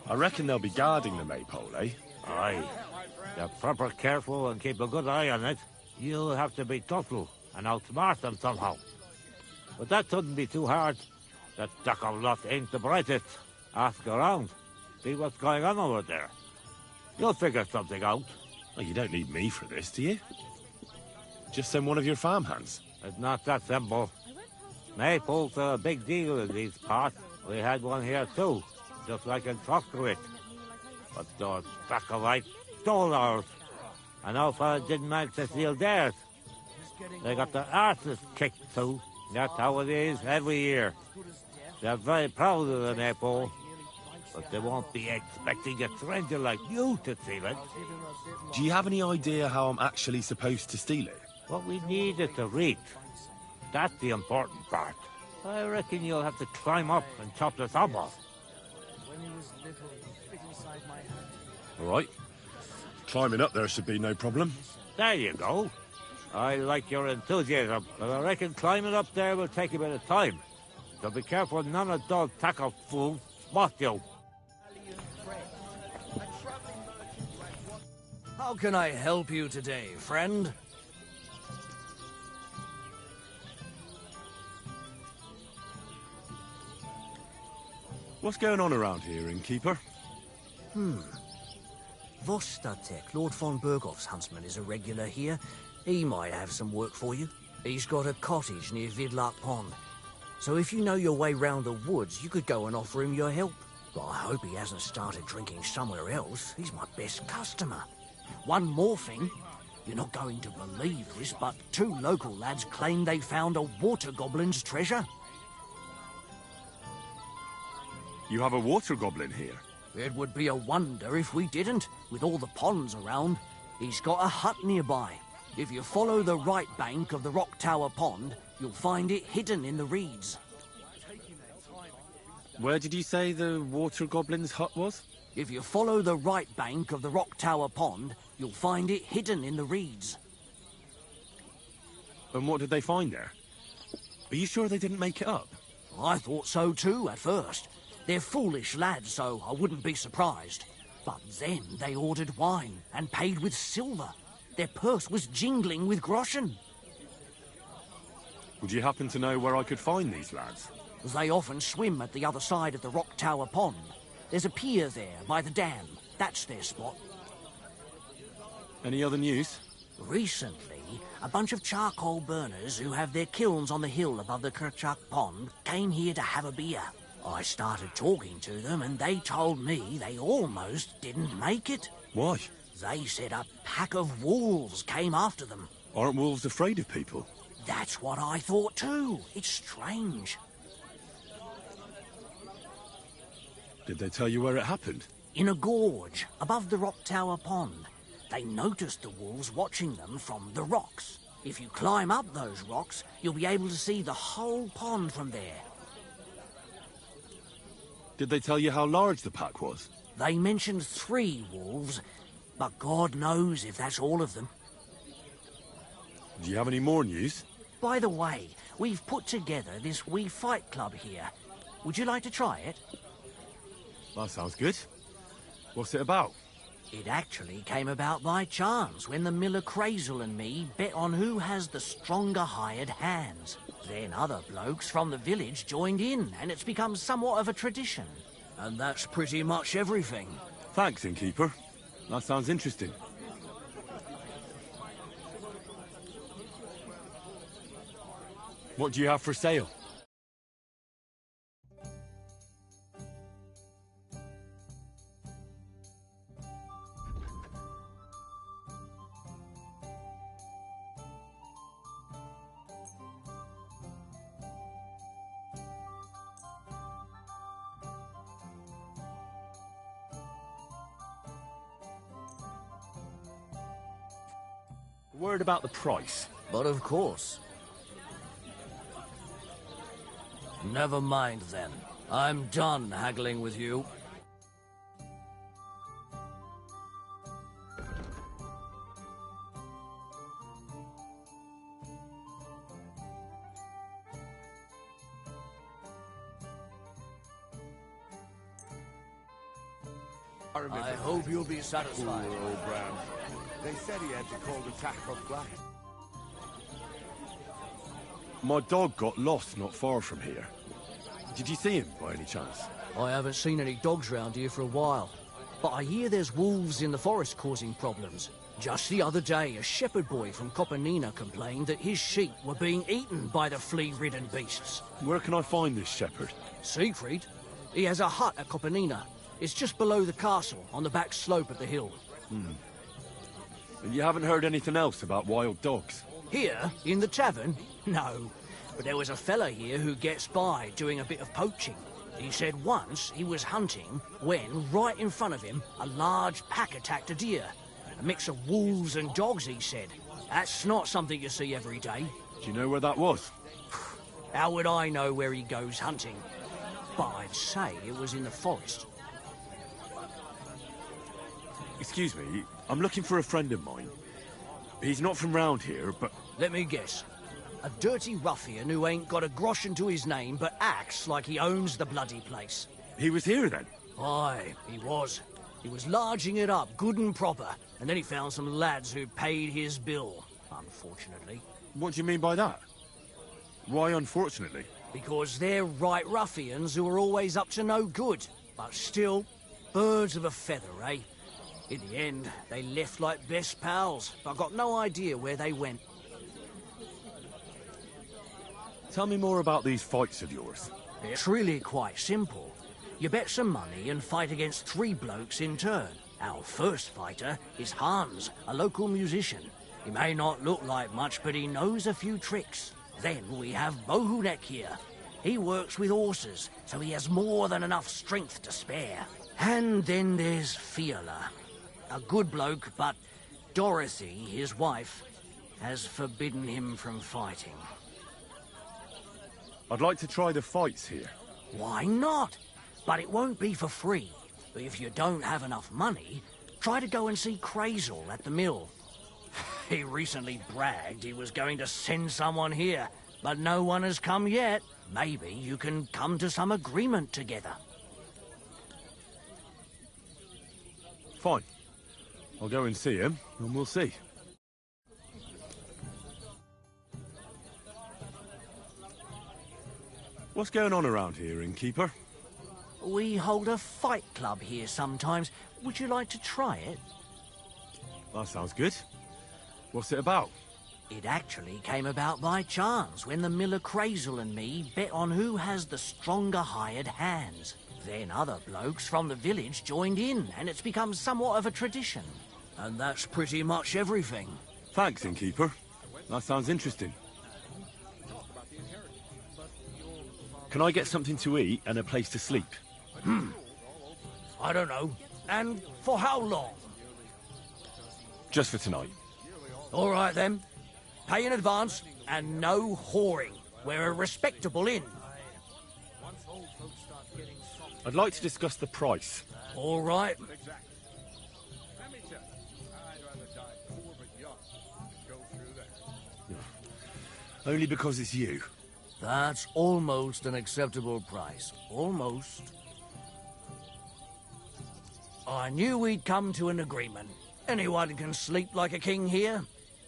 I reckon they'll be guarding the Maypole, eh?
Aye. They're proper careful and keep a good eye on it. You'll have to be thoughtful and outsmart them somehow. But that shouldn't be too hard. That Duckle lot ain't the brightest. Ask around. See what's going on over there. You'll figure something out.
Well, you don't need me for this, do you? Just send one of your farmhands.
It's not that simple. Maypoles are a big deal in these parts. We had one here too, just like in Troskovitz. But those Dracovites stole ours. And our fella didn't manage to steal theirs. They got their arses kicked too. That's how it is every year. They're very proud of the Maypole, but they won't be expecting a stranger like you to steal it.
Do you have any idea how I'm actually supposed to steal it?
What we need is the reach. That's the important part. I reckon you'll have to climb up and chop the top off.
When he was little, he fit inside my hand.
All right. Climbing up there should be no problem.
There you go. I like your enthusiasm, but I reckon climbing up there will take a bit of time. So be careful none of those tackle fools spot you.
How can I help you today, friend?
What's going on around here, innkeeper?
Vostatek, Lord von Berghoff's huntsman, is a regular here. He might have some work for you. He's got a cottage near Vidlak Pond. So if you know your way round the woods, you could go and offer him your help. But I hope he hasn't started drinking somewhere else. He's my best customer. One more thing. You're not going to believe this, but 2 local lads claim they found a water goblin's treasure.
You have a water goblin here?
It would be a wonder if we didn't, with all the ponds around. He's got a hut nearby. If you follow the right bank of the Rock Tower Pond, you'll find it hidden in the reeds.
Where did you say the water goblin's hut was?
If you follow the right bank of the Rock Tower Pond, you'll find it hidden in the reeds.
And what did they find there?
Are you sure they didn't make it up?
I thought so too at first. They're foolish lads, so I wouldn't be surprised. But then they ordered wine and paid with silver. Their purse was jingling with groschen.
Would you happen to know where I could find these lads?
They often swim at the other side of the Rock Tower Pond. There's a pier there by the dam. That's their spot.
Any other news?
Recently, a bunch of charcoal burners who have their kilns on the hill above the Kerchak Pond came here to have a beer. I started talking to them and they told me they almost didn't make it.
Why?
They said a pack of wolves came after them.
Aren't wolves afraid of people?
That's what I thought too. It's strange.
Did they tell you where it happened?
In a gorge above the Rock Tower Pond. They noticed the wolves watching them from the rocks. If you climb up those rocks, you'll be able to see the whole pond from there.
Did they tell you how large the pack was?
They mentioned 3 wolves, but God knows if that's all of them.
Do you have any more news?
By the way, we've put together this wee fight club here. Would you like to try it?
That sounds good. What's it about?
It actually came about by chance when the miller Crazel and me bet on who has the stronger hired hands. Then other blokes from the village joined in, and it's become somewhat of a tradition. And that's pretty much everything.
Thanks, Innkeeper. That sounds interesting. What do you have for sale? Word about the price.
But of course. Never mind then. I'm done haggling with you. I hope you'll be satisfied.
Poor old Bram. They said he had to call the Tackroff Black. My dog got lost not far from here. Did you see him, by any chance?
I haven't seen any dogs round here for a while. But I hear there's wolves in the forest causing problems. Just the other day, a shepherd boy from Kopanina complained that his sheep were being eaten by the flea-ridden beasts.
Where can I find this shepherd?
Siegfried? He has a hut at Kopanina. It's just below the castle, on the back slope of the hill.
And you haven't heard anything else about wild dogs?
Here, in the tavern? No. But there was a fella here who gets by doing a bit of poaching. He said once he was hunting when, right in front of him, a large pack attacked a deer. A mix of wolves and dogs, he said. That's not something you see every day.
Do you know where that was?
How would I know where he goes hunting? But I'd say it was in the forest.
Excuse me, I'm looking for a friend of mine. He's not from round here, but...
Let me guess. A dirty ruffian who ain't got a groschen to his name, but acts like he owns the bloody place.
He was here then?
Aye, he was. He was larging it up, good and proper, and then he found some lads who paid his bill, unfortunately.
What do you mean by that? Why unfortunately?
Because they're right ruffians who are always up to no good, but still, birds of a feather, eh? In the end, they left like best pals, but I've got no idea where they went.
Tell me more about these fights of yours.
It's really quite simple. You bet some money and fight against 3 blokes in turn. Our first fighter is Hans, a local musician. He may not look like much, but he knows a few tricks. Then we have Bohunek here. He works with horses, so he has more than enough strength to spare. And then there's Fiala. A good bloke, but Dorothy, his wife, has forbidden him from fighting.
I'd like to try the fights here.
Why not? But it won't be for free. But if you don't have enough money, try to go and see Crazel at the mill. He recently bragged he was going to send someone here, but no one has come yet. Maybe you can come to some agreement together.
Fine. I'll go and see him, and we'll see. What's going on around here, innkeeper?
We hold a fight club here sometimes. Would you like to try it?
That sounds good. What's it about?
It actually came about by chance when the miller Crazel and me bet on who has the stronger hired hands. Then other blokes from the village joined in, and it's become somewhat of a tradition. And that's pretty much everything.
Thanks, innkeeper. That sounds interesting. Can I get something to eat and a place to sleep?
I don't know. And for how long?
Just for tonight.
All right, then. Pay in advance, and no whoring. We're a respectable inn.
I'd like to discuss the price.
All right.
Only because it's you.
That's almost an acceptable price. Almost. I knew we'd come to an agreement. Anyone can sleep like a king here.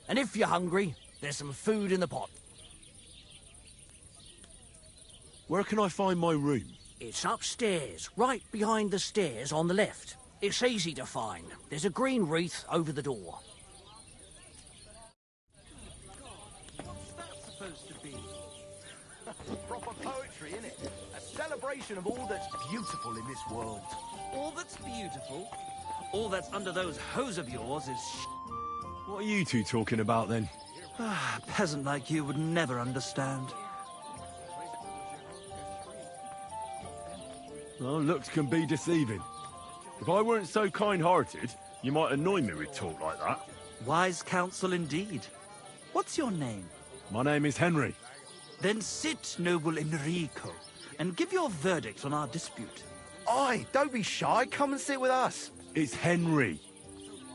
And if you're hungry, there's some food in the pot.
Where can I find my room?
It's upstairs, right behind the stairs on the left. It's easy to find. There's a green wreath over the door.
What's that supposed to be? Proper poetry, innit? A celebration of all that's beautiful in this world.
All that's beautiful? All that's under those hose of yours is
What are you two talking about, then?
A peasant like you would never understand.
Well, looks can be deceiving. If I weren't so kind-hearted, you might annoy me with talk like that.
Wise counsel indeed. What's your name?
My name is Henry.
Then sit, noble Enrico, and give your verdict on our dispute.
Aye, don't be shy. Come and sit with us.
It's Henry.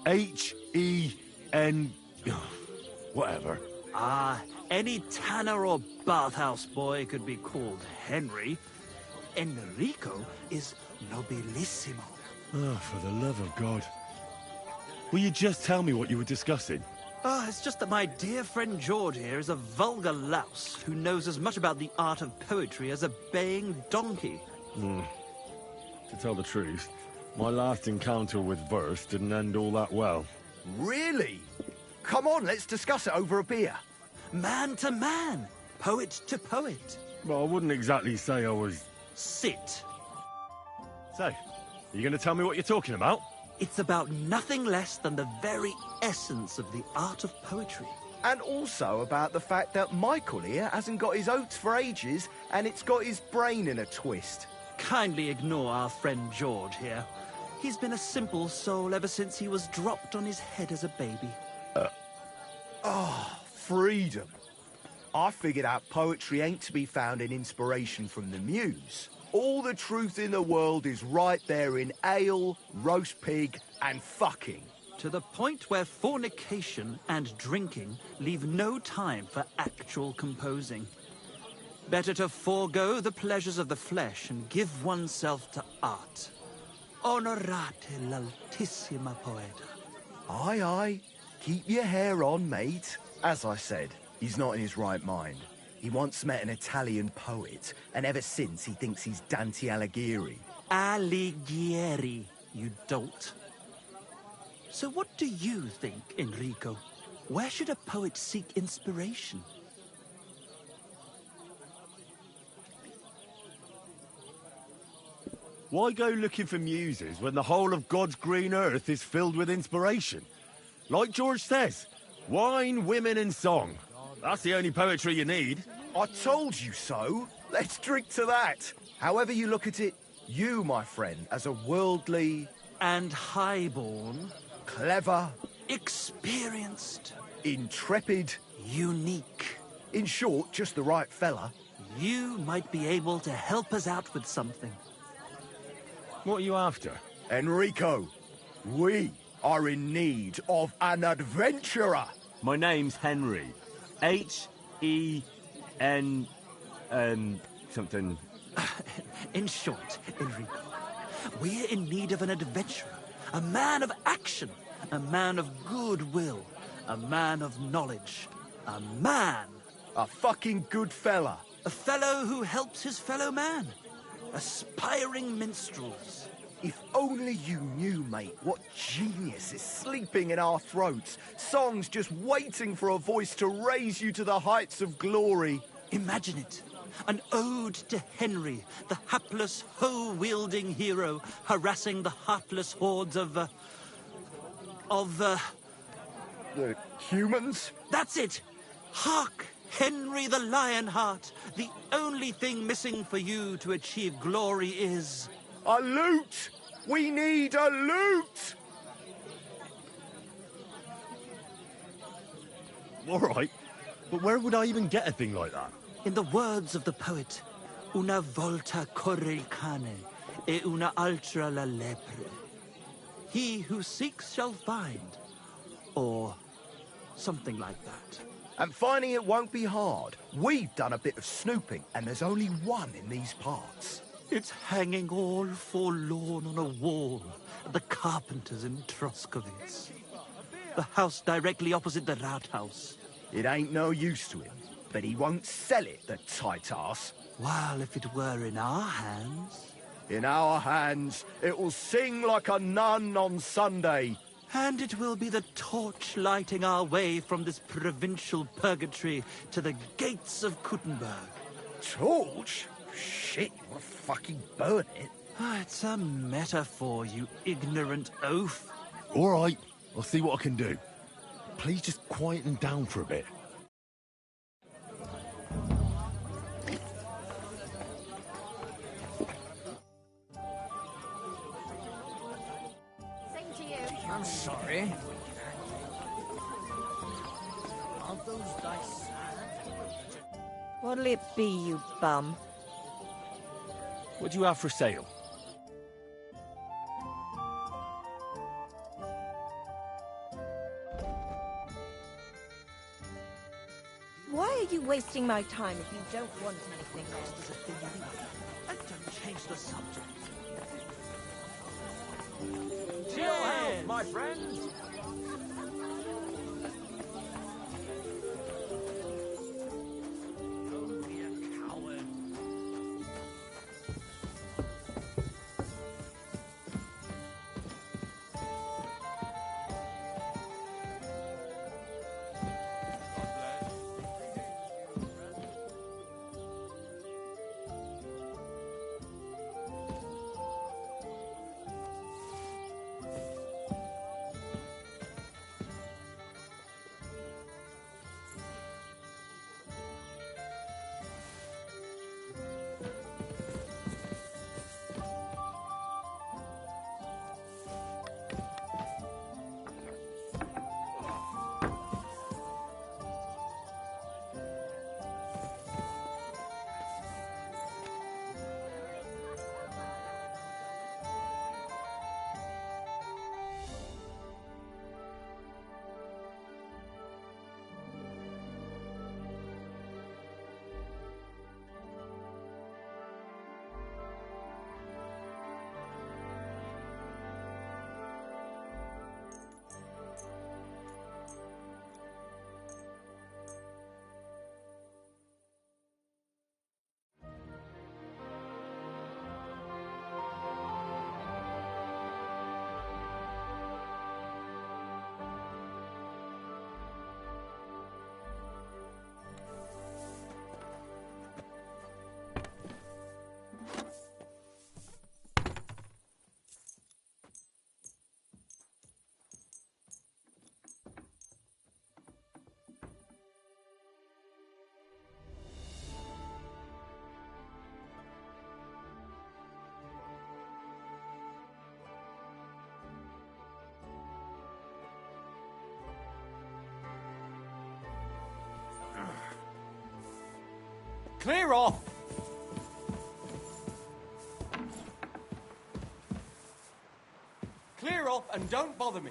H-E-N... whatever.
Ah, any tanner or bathhouse boy could be called Henry. Enrico is nobilissimo.
Oh, for the love of God. Will you just tell me what you were discussing?
It's just that my dear friend George here is a vulgar louse who knows as much about the art of poetry as a baying donkey.
To tell the truth, my last encounter with verse didn't end all that well.
Really? Come on, let's discuss it over a beer.
Man to man, poet to poet.
Well, I wouldn't exactly say I was...
Sit.
So, are you going to tell me what you're talking about?
It's about nothing less than the very essence of the art of poetry.
And also about the fact that Michael here hasn't got his oats for ages, and it's got his brain in a twist.
Kindly ignore our friend George here. He's been a simple soul ever since he was dropped on his head as a baby.
Freedom. I figured out poetry ain't to be found in inspiration from the muse. All the truth in the world is right there in ale, roast pig, and fucking.
To the point where fornication and drinking leave no time for actual composing. Better to forego the pleasures of the flesh and give oneself to art. Onorate l'altissima poeta.
Aye, aye. Keep your hair on, mate. As I said, he's not in his right mind. He once met an Italian poet, and ever since he thinks he's Dante Alighieri.
Alighieri, you dolt. So what do you think, Enrico? Where should a poet seek inspiration?
Why go looking for muses when the whole of God's green earth is filled with inspiration? Like George says, wine, women and song. That's the only poetry you need.
I told you so. Let's drink to that. However you look at it, you, my friend, as a worldly...
and highborn...
clever...
experienced...
intrepid...
unique...
in short, just the right fella...
you might be able to help us out with something.
What are you after?
Enrico, we are in need of an adventurer.
My name's Henry. H-E... something.
In short, Enrico, we're in need of an adventurer, a man of action, a man of goodwill, a man of knowledge, a man.
A fucking good fella.
A fellow who helps his fellow man. Aspiring minstrels.
If only you knew, mate, what genius is sleeping in our throats. Songs just waiting for a voice to raise you to the heights of glory.
Imagine it. An ode to Henry, the hapless, hoe-wielding hero, harassing the heartless hordes of
The humans?
That's it! Hark! Henry the Lionheart! The only thing missing for you to achieve glory is...
a lute! We need a lute!
All right, but where would I even get a thing like that?
In the words of the poet, una volta corre il cane, e una altra la lepre. He who seeks shall find. Or something like that.
And finding it won't be hard. We've done a bit of snooping, and there's only one in these parts.
It's hanging all forlorn on a wall at the carpenters in Troskowitz. The house directly opposite the Rathaus.
It ain't no use to him, but he won't sell it, the tight ass.
Well, if it were in our hands...
In our hands, it will sing like a nun on Sunday.
And it will be the torch lighting our way from this provincial purgatory to the gates of Kuttenberg.
Torch? Shit, you want to fucking burn it?
It's a metaphor, you ignorant oaf.
All right, I'll see what I can do. Please just quieten down for a bit.
Same to you.
I'm sorry. Aren't those dice sad?
What'll it be, you bum?
What do you have for sale?
Why are you wasting my time if you don't want anything?
Don't change the subject.
To your health, my friends!
Don't be a coward.
Clear off! Clear off and don't bother me.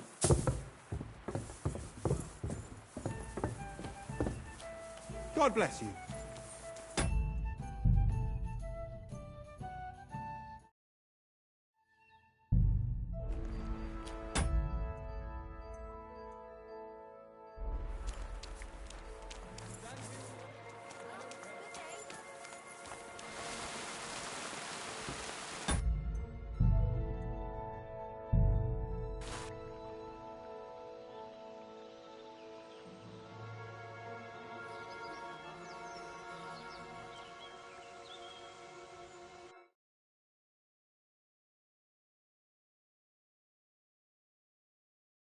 God bless you.